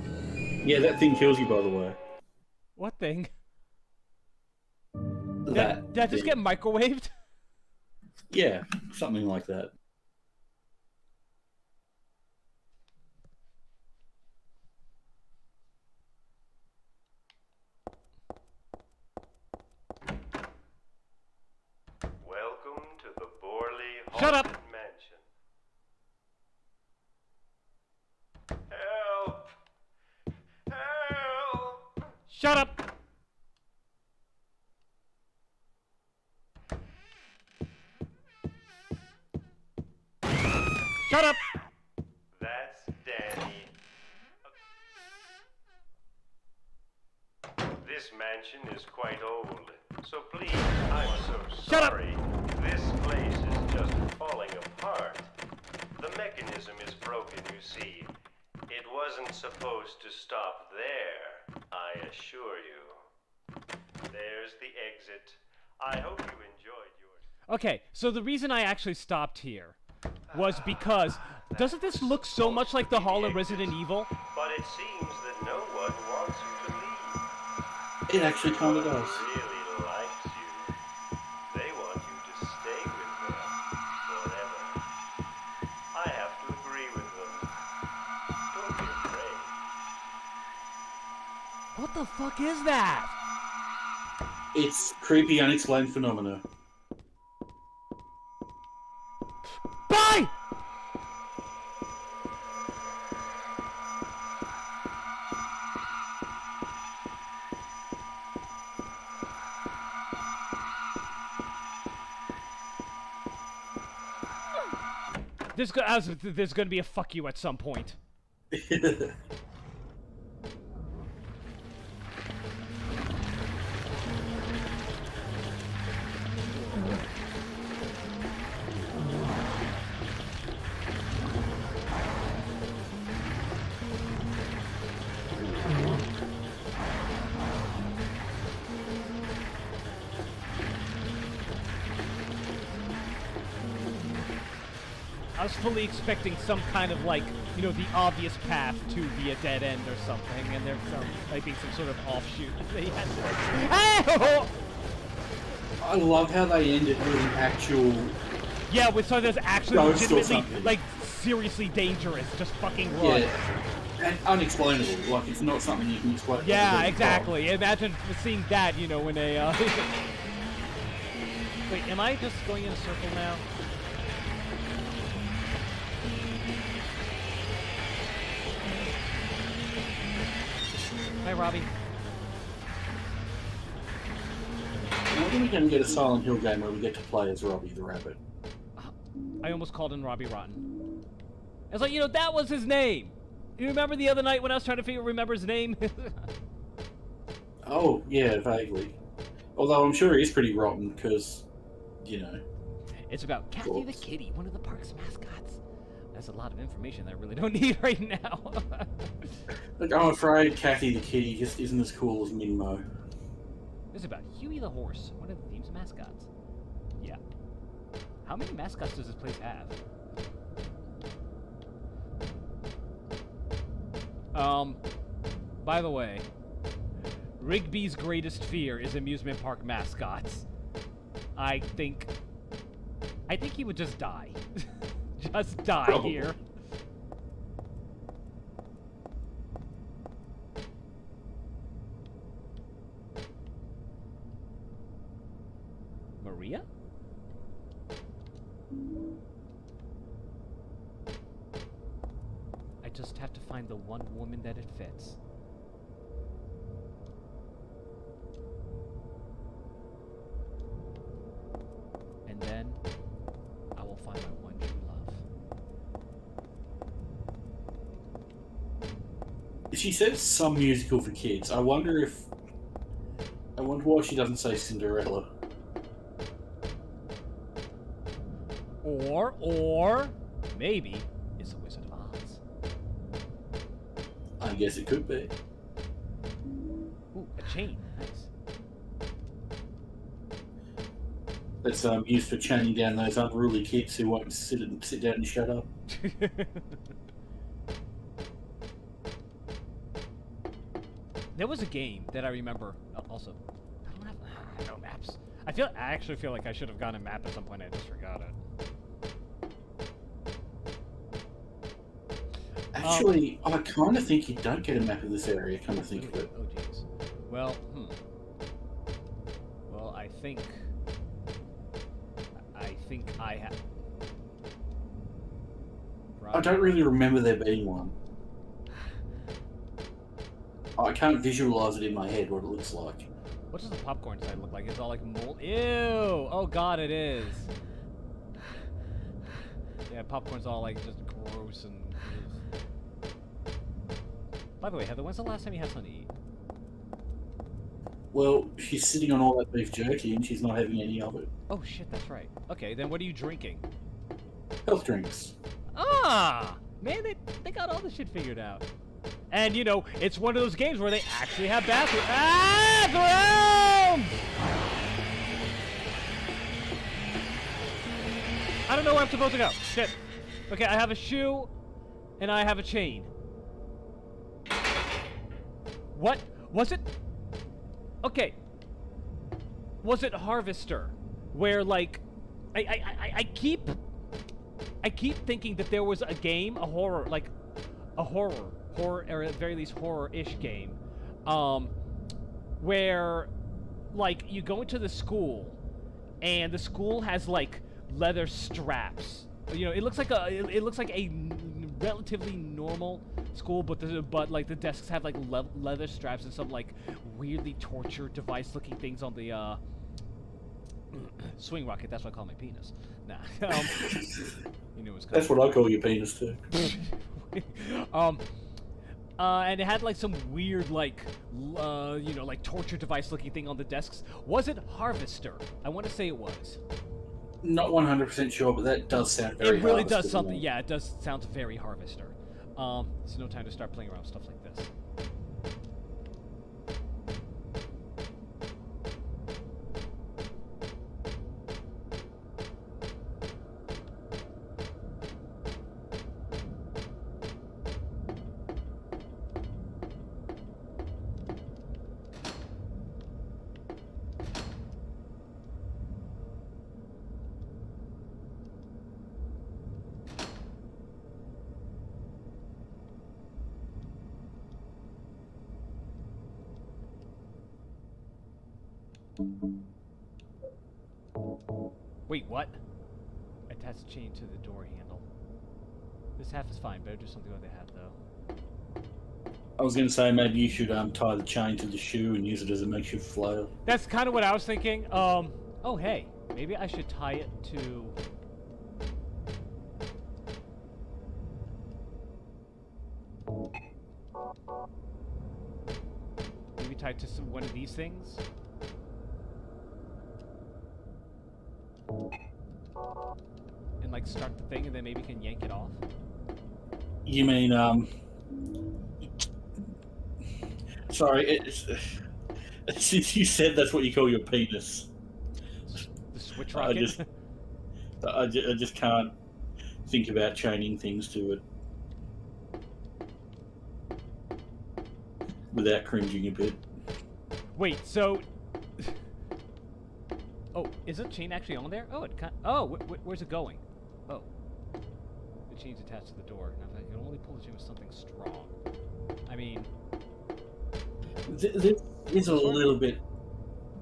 Yeah, that thing kills you, by the way. What thing? That Did I just get microwaved? Yeah, something like that. Welcome to the Borley Shut up! Haunted Mansion. Help! Help! Shut up! Shut up! That's Danny. This This mansion is quite old, so please, I'm so Shut up! sorry. This place is just falling apart. The mechanism is broken, you see. It wasn't supposed to stop there, I assure you. There's the exit. I hope you enjoyed your... Okay, so the reason I actually stopped here was because doesn't this look so much like the Hall of Resident Evil? But it seems that no one wants you to leave. It actually kind of does. Really likes you. They want you to stay with them forever. I have to agree with them. Don't be afraid. What the fuck is that? It's creepy, unexplained phenomena. Bye! There's gonna be a fuck you at some point. I was fully expecting some kind of, like, you know, the obvious path to be a dead end or something, and there's being some sort of offshoot. They had I love how they ended with an actual... Yeah, so there's actually Ghost or legitimately, something. like, seriously dangerous. Just fucking run. Yeah. And unexplainable. Like, it's not something you can explain. Yeah, exactly. Imagine seeing that, you know, in a, Wait, am I just going in a circle now? Hi, Robbie. When are we going to get a Silent Hill game where we get to play as Robbie the Rabbit? I almost called in Robbie Rotten. I was like, you know, that was his name. You remember the other night when I was trying to remember his name? Oh, yeah, vaguely. Although I'm sure he is pretty rotten, because, you know... It's about Kathy the Kitty, one of the park's mascots. That's a lot of information that I really don't need right now. Look, I'm afraid Kathy the Kitty just isn't as cool as Minmo. It's about Huey the Horse, one of the theme's mascots. Yeah. How many mascots does this place have? By the way, Rigby's greatest fear is amusement park mascots. I think he would just die. Just die Probably. here. Maria? I just have to find the one woman that it fits. And then I will find my one true love. She says some musical for kids. I wonder why she doesn't say Cinderella. Or maybe it's the Wizard of Oz. I guess it could be. Ooh, a chain. Nice. That's used for chaining down those unruly kids who won't sit down and shut up. There was a game that I remember. Also, I don't have maps. I actually feel like I should have gotten a map at some point. I just forgot it. Actually, I kind of think you don't get a map of this area. Come to think of it. Oh jeez. Well, Well, I think I have. I don't really remember there being one. I can't visualize it in my head what it looks like. What does the popcorn side look like? It's all like mold. Ew! Oh god, it is. Yeah, popcorn's all like just gross and. By the way, Heather, when's the last time you had something to eat? Well, she's sitting on all that beef jerky and she's not having any of it. Oh shit, that's right. Okay, then what are you drinking? Health drinks. Ah! Man, they got all the shit figured out. And, you know, it's one of those games where they actually have bathrooms. I don't know where I'm supposed to go. Shit. Okay, I have a shoe, and I have a chain. What? Was it? Okay. Was it Harvester? Where, like, I keep thinking that there was a game, a horror, or at the very least horror-ish game, where, like, you go into the school, and the school has, like, leather straps. You know, it looks like a relatively normal school, but like the desks have like leather straps and some like weirdly torture device-looking things on the swing rocket. That's what I call my penis. Nah, you know what's coming. That's what I call your penis too. And it had like some weird like you know, like torture device-looking thing on the desks. Was it Harvester? I want to say it was. Not 100% sure, but that does sound very. It really Harvester does something. to me. Yeah, it does sound very Harvester. It's no time to start playing around with stuff like this. Wait, what? Attach the chain to the door handle. This half is fine. Better do something with the half, though. I was going to say maybe you should tie the chain to the shoe and use it as a makeshift flail. That's kind of what I was thinking. Oh hey, maybe I should tie it to... Maybe tie it to one of these things? And like start the thing and then maybe can yank it off? You mean, sorry, since you said that's what you call your penis. The switch rocket? I just can't think about chaining things to it without cringing a bit. Wait, so... Oh, is the chain actually on there? Oh, it can't... Oh, where's it going? Oh. The chain's attached to the door. Now, if I can only pull the chain with something strong. I mean... This is a little bit...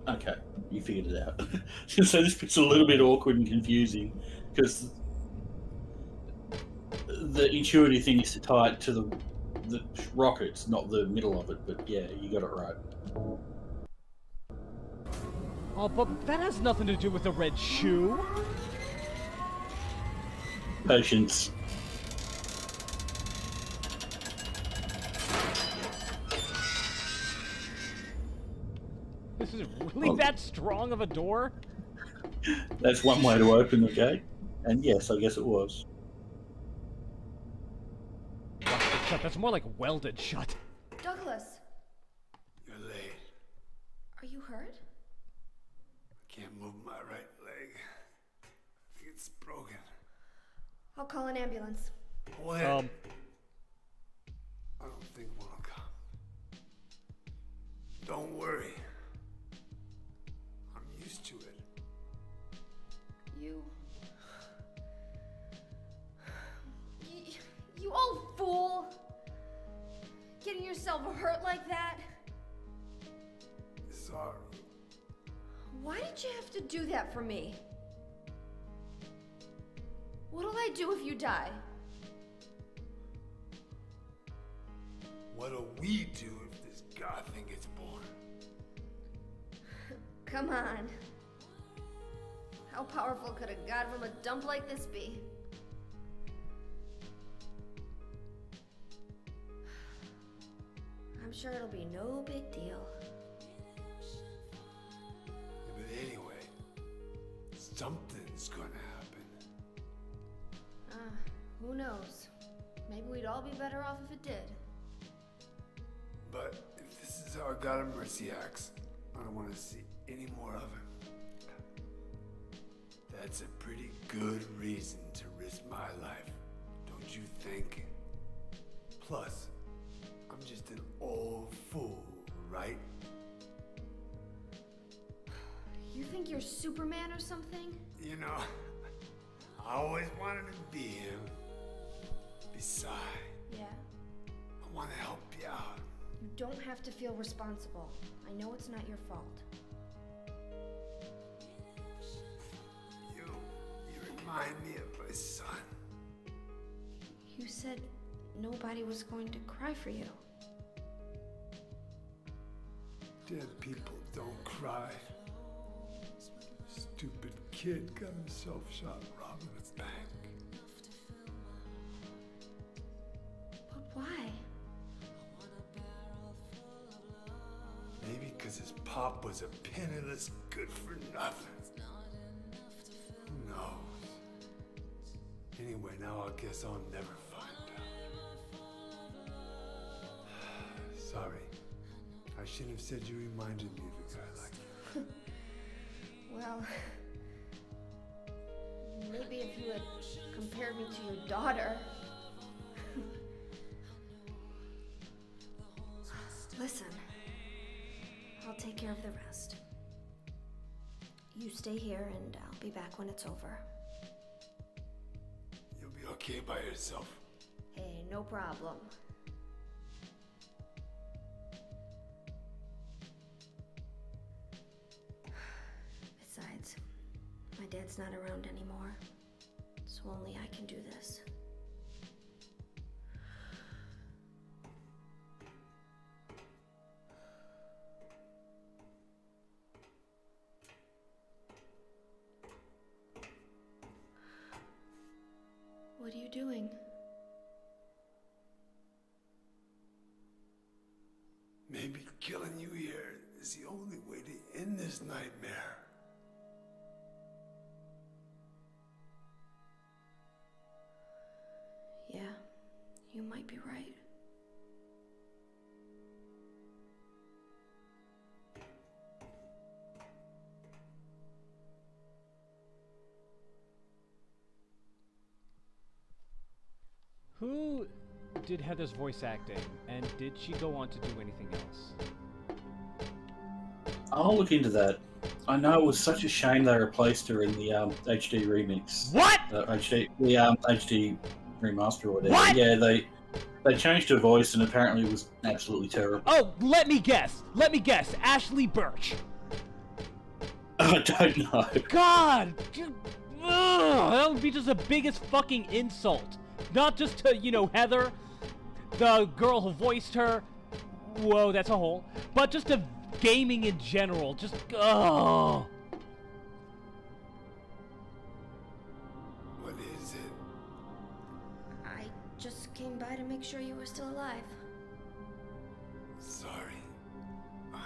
Okay, you figured it out. So this bit's a little bit awkward and confusing, because the intuitive thing is to tie it to the rockets, not the middle of it, but yeah, you got it right. Oh, but that has nothing to do with the red shoe. Patience. This is really that strong of a door? That's one way to open the gate, and yes, I guess it was. Rusted shut. That's more like welded shut. Douglas, You're late. are you hurt? Can't move my right leg. I think it's broken. I'll call an ambulance. When? I don't think one will come. Don't worry. I'm used to it. You old fool! Getting yourself hurt like that? Sorry. Why did you have to do that for me? What'll I do if you die? What'll we do if this god thing gets born? Come on. How powerful could a god from a dump like this be? I'm sure it'll be no big deal. something's gonna happen. Who knows? Maybe we'd all be better off if it did. But if this is how I got a mercy axe, I don't want to see any more of him. That's a pretty good reason to risk my life, don't you think? Plus, I'm just an old fool, right? You think you're Superman or something? You know, I always wanted to be him. Besides, Yeah. I want to help you out. You don't have to feel responsible. I know it's not your fault. You remind me of my son. You said nobody was going to cry for you. Dead people don't cry. Stupid kid got himself shot robbing a bank. But why? Maybe because his pop was a penniless good-for-nothing. Who knows? Anyway, now I guess I'll never find out. Sorry. I shouldn't have said you reminded me of a guy like you. Well, maybe if you had compared me to your daughter. Listen, I'll take care of the rest. You stay here and I'll be back when it's over. You'll be okay by yourself. Hey, no problem. Besides, my dad's not around anymore, so only I can do this. What are you doing? Maybe killing you here is the only way to end this nightmare. Yeah, you might be right. Who did Heather's voice acting, and did she go on to do anything else? I'll look into that. I know it was such a shame they replaced her in the HD remix. What? HD remaster or whatever. What? Yeah, they changed her voice and apparently it was absolutely terrible. Oh, let me guess. Ashley Birch. I don't know. God! Ugh, that would be just the biggest fucking insult. Not just to, Heather, the girl who voiced her. Whoa, that's a hole. But just to gaming in general. Just, oh. What is it? I just came by to make sure you were still alive. Sorry. I'd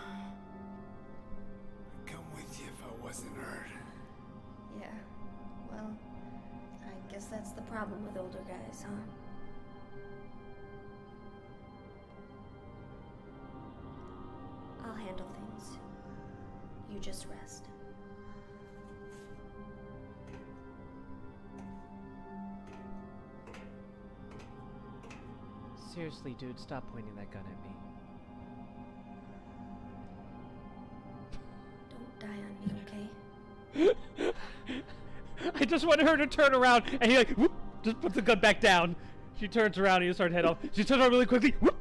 come with you if I wasn't hurt. Yeah, well, I guess that's the problem with older guys, huh? I'll handle things. You just rest. Seriously, dude, stop pointing that gun at me. Don't die on me, okay? I just wanted her to turn around, and he whoop, just puts the gun back down. She turns around, and you start head off. She turns around really quickly, whoop,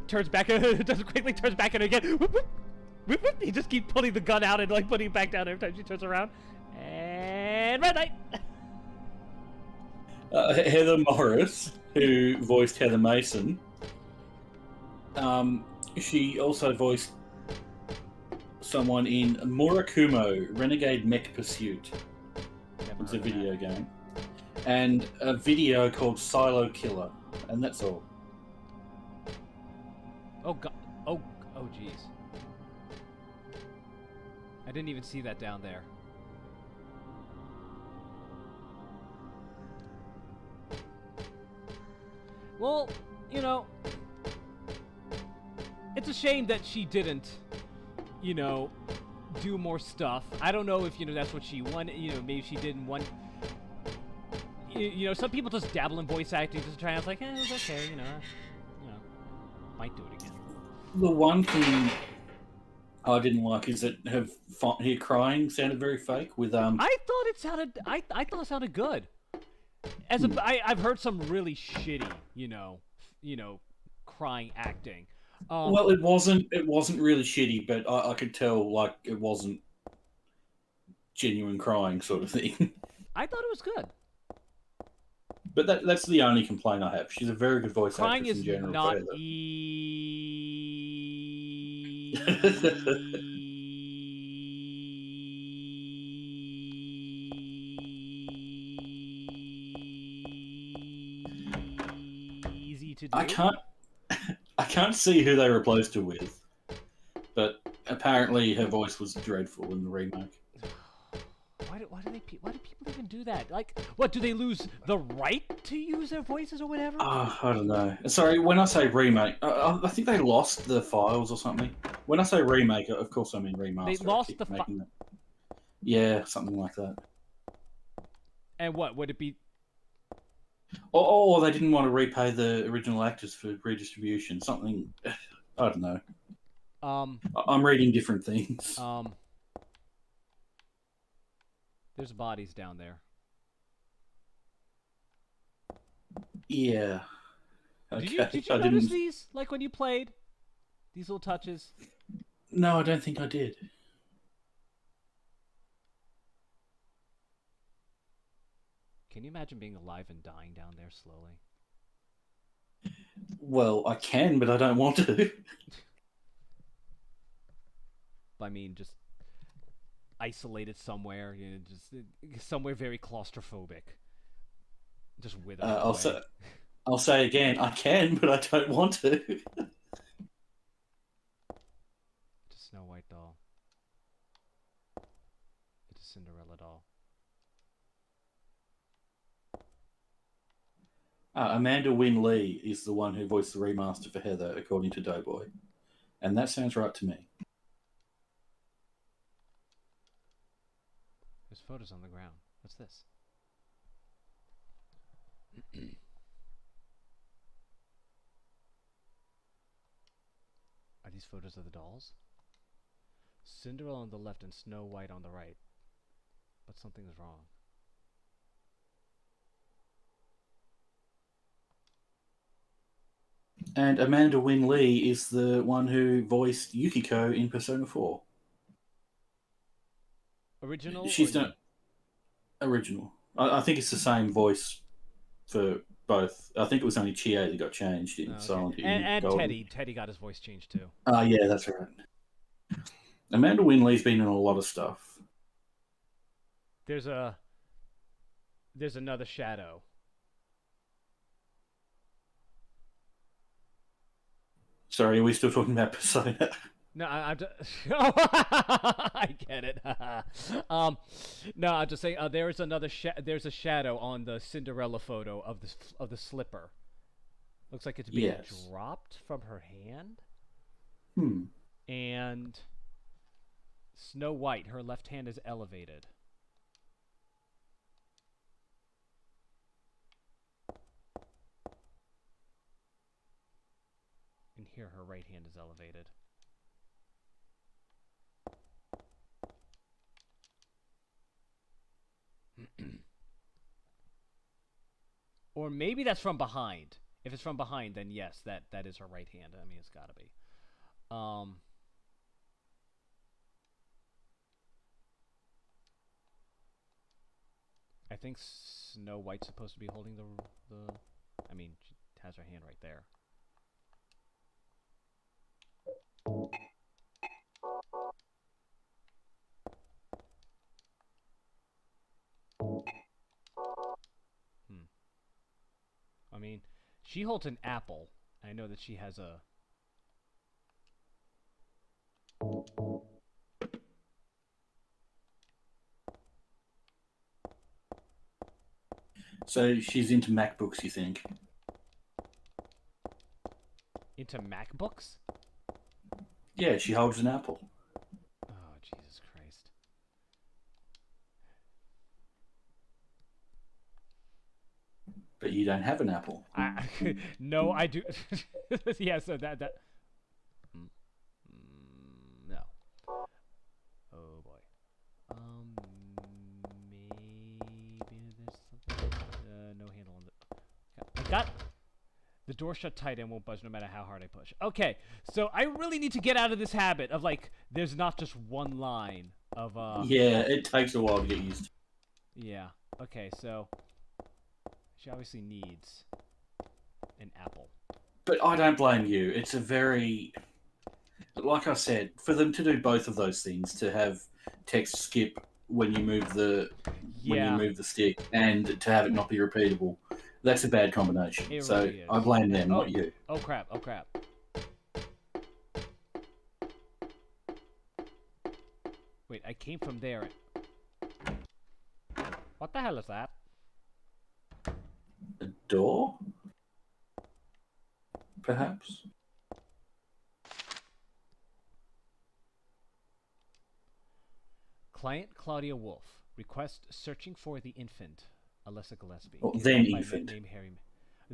turns back, does quickly, turns back in again, whoop, whoop, whoop, whoop. He just keeps pulling the gun out and putting it back down every time she turns around. And red light. Heather Morris, who voiced Heather Mason, she also voiced someone in Murakumo, Renegade Mech Pursuit. It's a video game. And a video called Silo Killer. And that's all. Oh god. Oh jeez. I didn't even see that down there. Well, you know, it's a shame that she didn't, you know, do more stuff. I don't know if, you know, that's what she wanted. You know, maybe she didn't want. You know, some people just dabble in voice acting just to try. I was like, it was okay, you know, might do it again. The one thing I didn't like is that her crying sounded very fake. With I thought it sounded. I thought it sounded good. I've heard some really shitty, you know, crying acting. Well, it wasn't really shitty, but I could tell like it wasn't genuine crying sort of thing. I thought it was good. But that's the only complaint I have. She's a very good voice Crying actress is in general. not easy to do. I can't see who they replaced her with, but apparently her voice was dreadful in the remake. Why do people even do that? Like, what, do they lose the right to use their voices or whatever? I don't know. Sorry, when I say remake, I think they lost the files or something. When I say remake, of course I mean remaster. They lost the files. Yeah, something like that. And what would it be? Or they didn't want to repay the original actors for redistribution. Something, I don't know. I'm reading different things. There's bodies down there. Yeah. Okay. Did you notice these? Like when you played? These little touches? No, I don't think I did. Can you imagine being alive and dying down there slowly? Well, I can, but I don't want to. I mean, just isolated somewhere, you know, just somewhere very claustrophobic. Just withering away. I'll say again, I can, but I don't want to. It's a Snow White doll. It's a Cinderella doll. Amanda Wynne Lee is the one who voiced the remaster for Heather, according to Doughboy. And that sounds right to me. There's photos on the ground. What's this? Are these photos of the dolls? Cinderella on the left and Snow White on the right. But something is wrong. And Amanda Wynne Lee is the one who voiced Yukiko in Persona 4. Original? She's not original. I think it's the same voice for both. I think it was only Chie that got changed in Silent Hill. And Teddy. Teddy got his voice changed too. Yeah, that's right. Amanda Wynne Lee's been in a lot of stuff. There's another shadow. Sorry, are we still talking about Persona? No, I get it. No, I'm just saying. There is another. There's a shadow on the Cinderella photo of the slipper. Looks like it's being dropped from her hand. And Snow White, her left hand is elevated. And here, her right hand is elevated. Or maybe that's from behind. If it's from behind, then yes, that is her right hand. I mean, it's got to be. I think Snow White's supposed to be holding the. I mean, she has her hand right there. I mean, she holds an apple. I know that she has a... So she's into MacBooks, you think? into MacBooks? Yeah, she holds an apple. Oh, Jesus Christ. But you don't have an apple. No, I do. Yeah, so that. No. Oh boy. Maybe there's something. No handle on the. I got. The door shut tight and won't budge no matter how hard I push. Okay, so I really need to get out of this habit of like, there's not just one line of. Yeah, it takes a while to get used to. Yeah. Okay, so she obviously needs an apple. But I don't blame you. It's a very, like I said, for them to do both of those things, to have text skip when you move the stick, and to have it not be repeatable, that's a bad combination. It So really is. I blame them, not you. Oh crap! Oh crap! Wait, I came from there. What the hell is that? A door? Perhaps? Client Claudia Wolf. Request searching for the infant, Alyssa Gillespie. Oh, kidnapped then by a man infant. named Harry.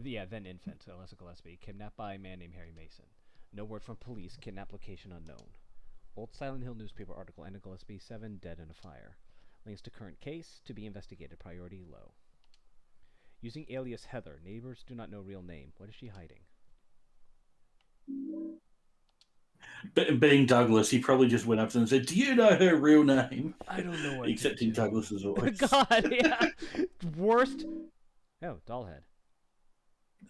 Yeah, then infant, Alyssa Gillespie. Kidnapped by a man named Harry Mason. No word from police. Kidnap location unknown. Old Silent Hill newspaper article. Anna Gillespie, 7, dead in a fire. Links to current case. To be investigated. Priority low. Using alias Heather. Neighbors do not know real name. What is she hiding? But being Douglas, he probably just went up to them and said, "Do you know her real name?" I don't know what Except to in do. Douglas's voice. God, yeah. Worst. Oh, doll head.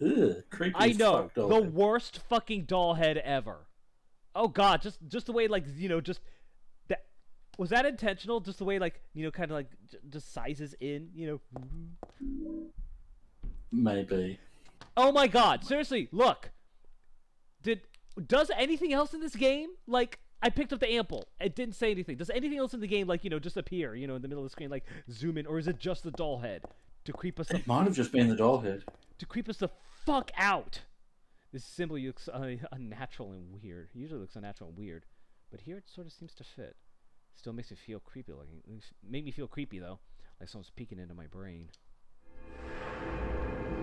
Ugh, creepy I as know, fuck, doll the head. worst fucking doll head ever. Oh God, just the way, like, you know, just that. Was that intentional? Just the way, like, you know, kind of like just sizes in, you know. Maybe. Oh my God, seriously, look. Does anything else in this game, like, I picked up the ample. It didn't say anything. Does anything else in the game, like, you know, just appear, you know, in the middle of the screen, like, zoom in, or is it just the doll head to creep us? It might have just been the doll head. To creep us the fuck out. This simply looks unnatural and weird. It usually looks unnatural and weird, but here it sort of seems to fit. Still makes me feel creepy looking. Make me feel creepy though, like someone's peeking into my brain.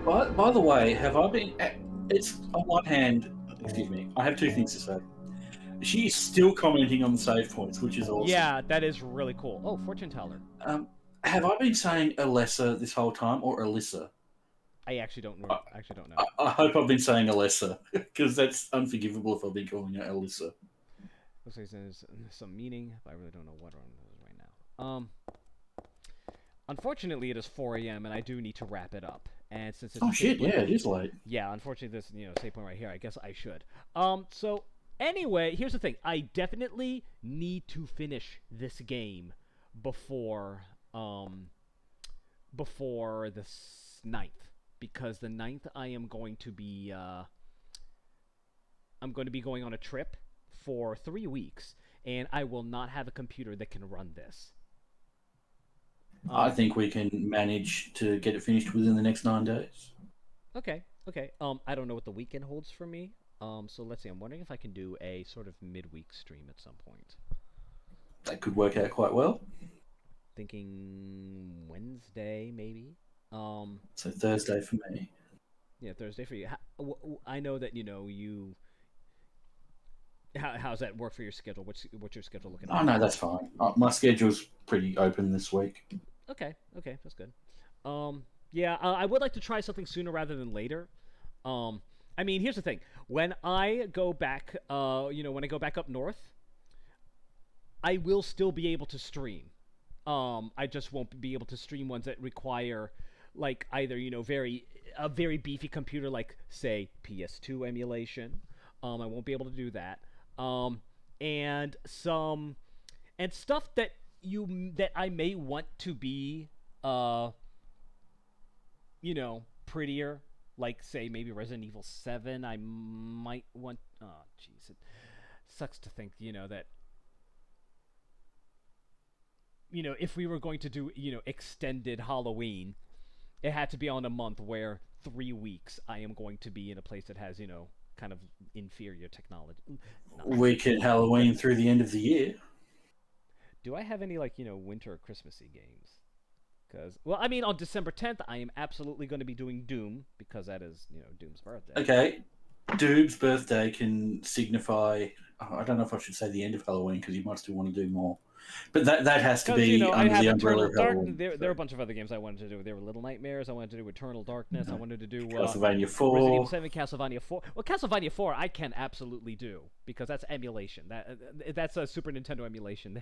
By the way, have I been? It's on one hand. Excuse me. I have two things to say. She's still commenting on the save points, which is awesome. Yeah, that is really cool. Oh, fortune teller. Have I been saying Alessa this whole time, or Alyssa? I actually don't know. I hope I've been saying Alessa, because that's unforgivable if I've been calling her Alyssa. Looks like there's some meaning, but I really don't know what one is right now. Unfortunately, it is 4 a.m. and I do need to wrap it up. And since it's it is late. Yeah, unfortunately, this save point right here. I guess I should. So anyway, here's the thing. I definitely need to finish this game before the 9th, because the 9th I am going to be going on a trip for 3 weeks, and I will not have a computer that can run this. I think we can manage to get it finished within the next 9 days. Okay. I don't know what the weekend holds for me. So let's see. I'm wondering if I can do a sort of midweek stream at some point. That could work out quite well. Thinking Wednesday, maybe. So Thursday for me. Yeah, Thursday for you. I know that you. How's that work for your schedule? What's your schedule looking like? Oh no, that's fine. My schedule's pretty open this week. Okay, that's good. Yeah, I would like to try something sooner rather than later. I mean, here's the thing: when I go back, when I go back up north, I will still be able to stream. I just won't be able to stream ones that require, like, either a very beefy computer, like say PS2 emulation. I won't be able to do that. And stuff that I may want to be, prettier, like say maybe Resident Evil 7. I might want. Oh, jeez, it sucks to think, that. If we were going to do, extended Halloween, it had to be on a month where 3 weeks I am going to be in a place that has, kind of inferior technology. We can Halloween through the end of the year. Do I have any like winter or Christmassy games? Because I mean, on December 10th, I am absolutely going to be doing Doom because that is Doom's birthday. Okay, Doom's birthday can signify. I don't know if I should say the end of Halloween because you might still want to do more, but that has to be under the umbrella of Halloween. There are a bunch of other games I wanted to do. There were Little Nightmares. I wanted to do Eternal Darkness. I wanted to do Castlevania 4. Resident Evil 7, Castlevania 4. Well, Castlevania 4 I can absolutely do because that's emulation. That's a Super Nintendo emulation.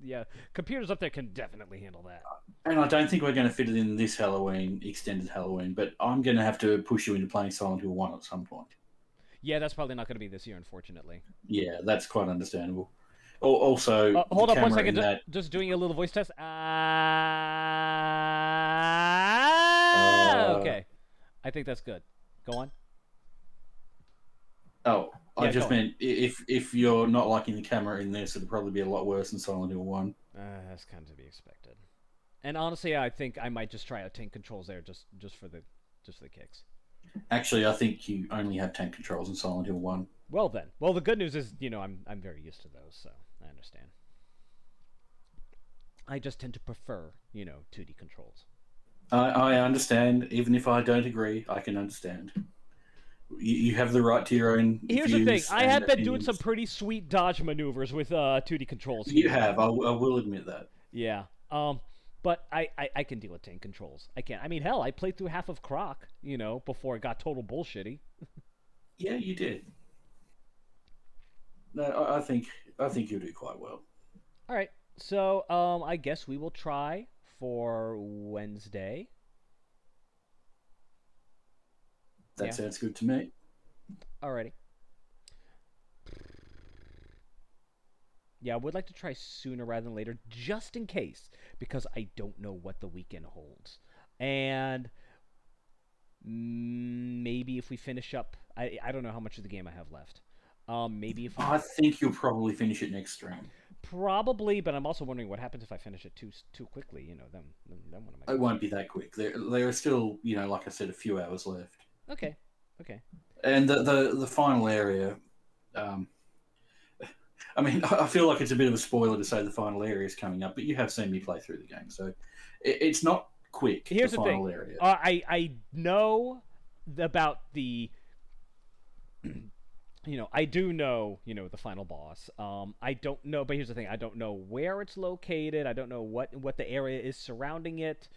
Yeah, computers up there can definitely handle that. And I don't think we're going to fit it in this Halloween, extended Halloween, but I'm going to have to push you into playing Silent Hill 1 at some point. Yeah, that's probably not going to be this year, unfortunately. Yeah, that's quite understandable. Also, hold up 1 second. That... Just doing a little voice test. Okay. I think that's good. Go on. Oh, I just meant if you're not liking the camera in this, it'll probably be a lot worse than Silent Hill 1. That's kind of to be expected. And honestly, I think I might just try out tank controls there just for the kicks. Actually, I think you only have tank controls in Silent Hill 1. Well then. Well, the good news is, I'm very used to those, so I understand. I just tend to prefer, 2D controls. I understand. Even if I don't agree, I can understand. You have the right to your own Here's views the thing. I have been opinions. doing some pretty sweet dodge maneuvers with 2D controls. You have. I will admit that. Yeah. But I can deal with tank controls. I can. I mean, hell, I played through half of Croc, before it got total bullshitty. Yeah, you did. No, I think you'll do quite well. All right. So, I guess we will try for Wednesday. That sounds good to me. Alrighty. Yeah, I would like to try sooner rather than later, just in case, because I don't know what the weekend holds. And maybe if we finish up, I don't know how much of the game I have left. Maybe if I think you'll probably finish it next stream. Probably, but I'm also wondering what happens if I finish it too quickly. Then what am I? It won't be that quick. There are still, like I said, a few hours left. Okay. And the final area. I mean, I feel like it's a bit of a spoiler to say the final area is coming up, but you have seen me play through the game, so it's not quick. Here's the final area. I know about the. I do know, the final boss. I don't know, but here's the thing: I don't know where it's located. I don't know what the area is surrounding it.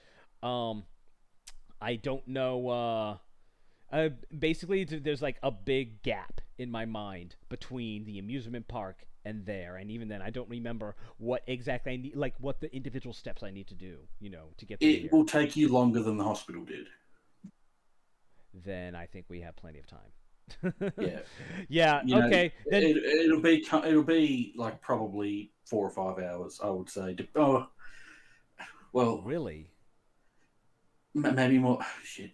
I don't know. Basically, there's like a big gap in my mind between the amusement park and there, and even then, I don't remember what exactly I need, like what the individual steps I need to do, to get there. It will take you longer than the hospital did. Then I think we have plenty of time. Yeah. Yeah. Okay. Then It'll be like probably 4 or 5 hours, I would say. Oh, well. Really? Maybe more. Shit.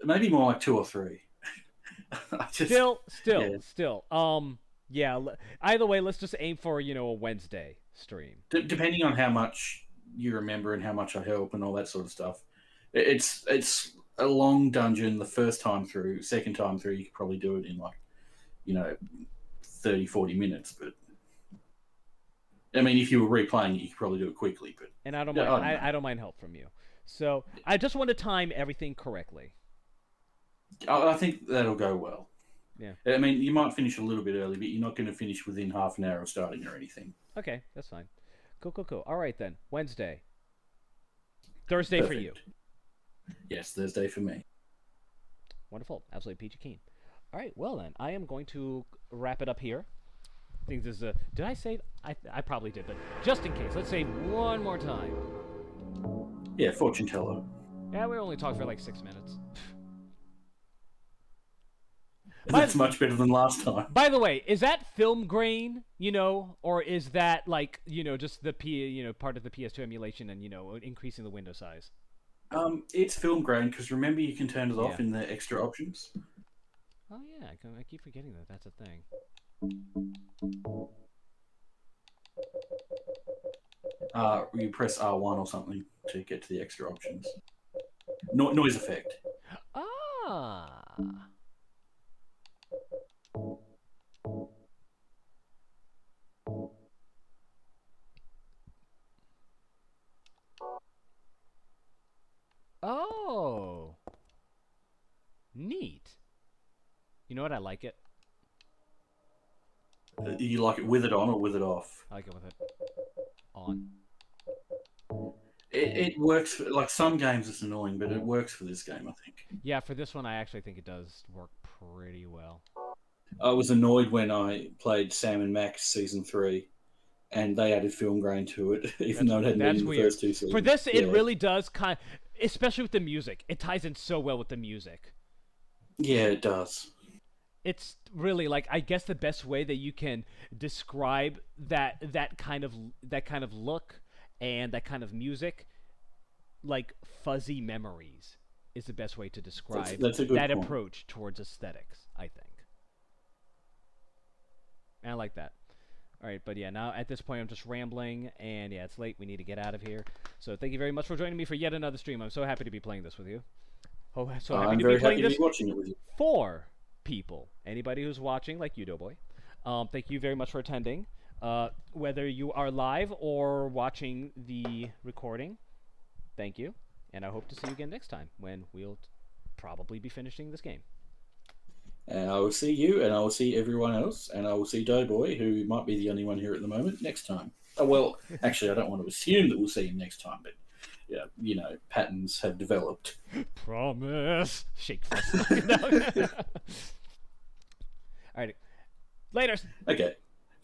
Maybe more like 2 or 3. Still. Yeah. Either way, let's just aim for a Wednesday stream. Depending on how much you remember and how much I help and all that sort of stuff. It's a long dungeon the first time through. Second time through, you could probably do it in 30, 40 minutes. But I mean, if you were replaying it, you could probably do it quickly. But and I don't mind. I don't mind help from you. So I just want to time everything correctly. I think that'll go well. Yeah. I mean, you might finish a little bit early, but you're not going to finish within half an hour of starting or anything. Okay, that's fine. Cool. All right then. Wednesday. Thursday Perfect. For you. Yes, Thursday for me. Wonderful. Absolutely peachy keen. All right, well then, I am going to wrap it up here. I think this is a... Did I save? I probably did, but just in case, let's save one more time. Yeah, fortune teller. Yeah, we only talked for like 6 minutes. That's much better than last time. By the way, is that film grain, or is that like, just the part of the PS2 emulation and, increasing the window size? It's film grain because remember you can turn it off in the extra options. Oh yeah, I keep forgetting that that's a thing. You press R1 or something to get to the extra options. Noise effect. Ah. Oh. Neat. You know what? I like it. You like it with it on or with it off? I like it with it on. It works. Like some games, it's annoying, but it works for this game, I think. Yeah, for this one, I actually think it does work pretty well. I was annoyed when I played Sam and Max Season 3, and they added film grain to it, even though it hadn't been in the first two seasons. For this, it really does especially with the music. It ties in so well with the music. Yeah, it does. It's really like, I guess the best way that you can describe that kind of look and that kind of music, like fuzzy memories, is the best way to describe that's a good that point. approach towards aesthetics, I think. And I like that. All right, but yeah, now at this point I'm just rambling, and yeah, it's late. We need to get out of here. So thank you very much for joining me for yet another stream. I'm so happy to be playing this with you. Oh, so happy I'm to very be playing happy to this be watching it with you. for people. Anybody who's watching, like you, Doughboy. Thank you very much for attending. Whether you are live or watching the recording, thank you. And I hope to see you again next time when we'll probably be finishing this game. And I will see you, and I will see everyone else, and I will see Doughboy, who might be the only one here at the moment, next time. Oh, well, actually, I don't want to assume that we'll see him next time, but, yeah, you know, patterns have developed. Promise. Shake fist. All right. Laters. Okay.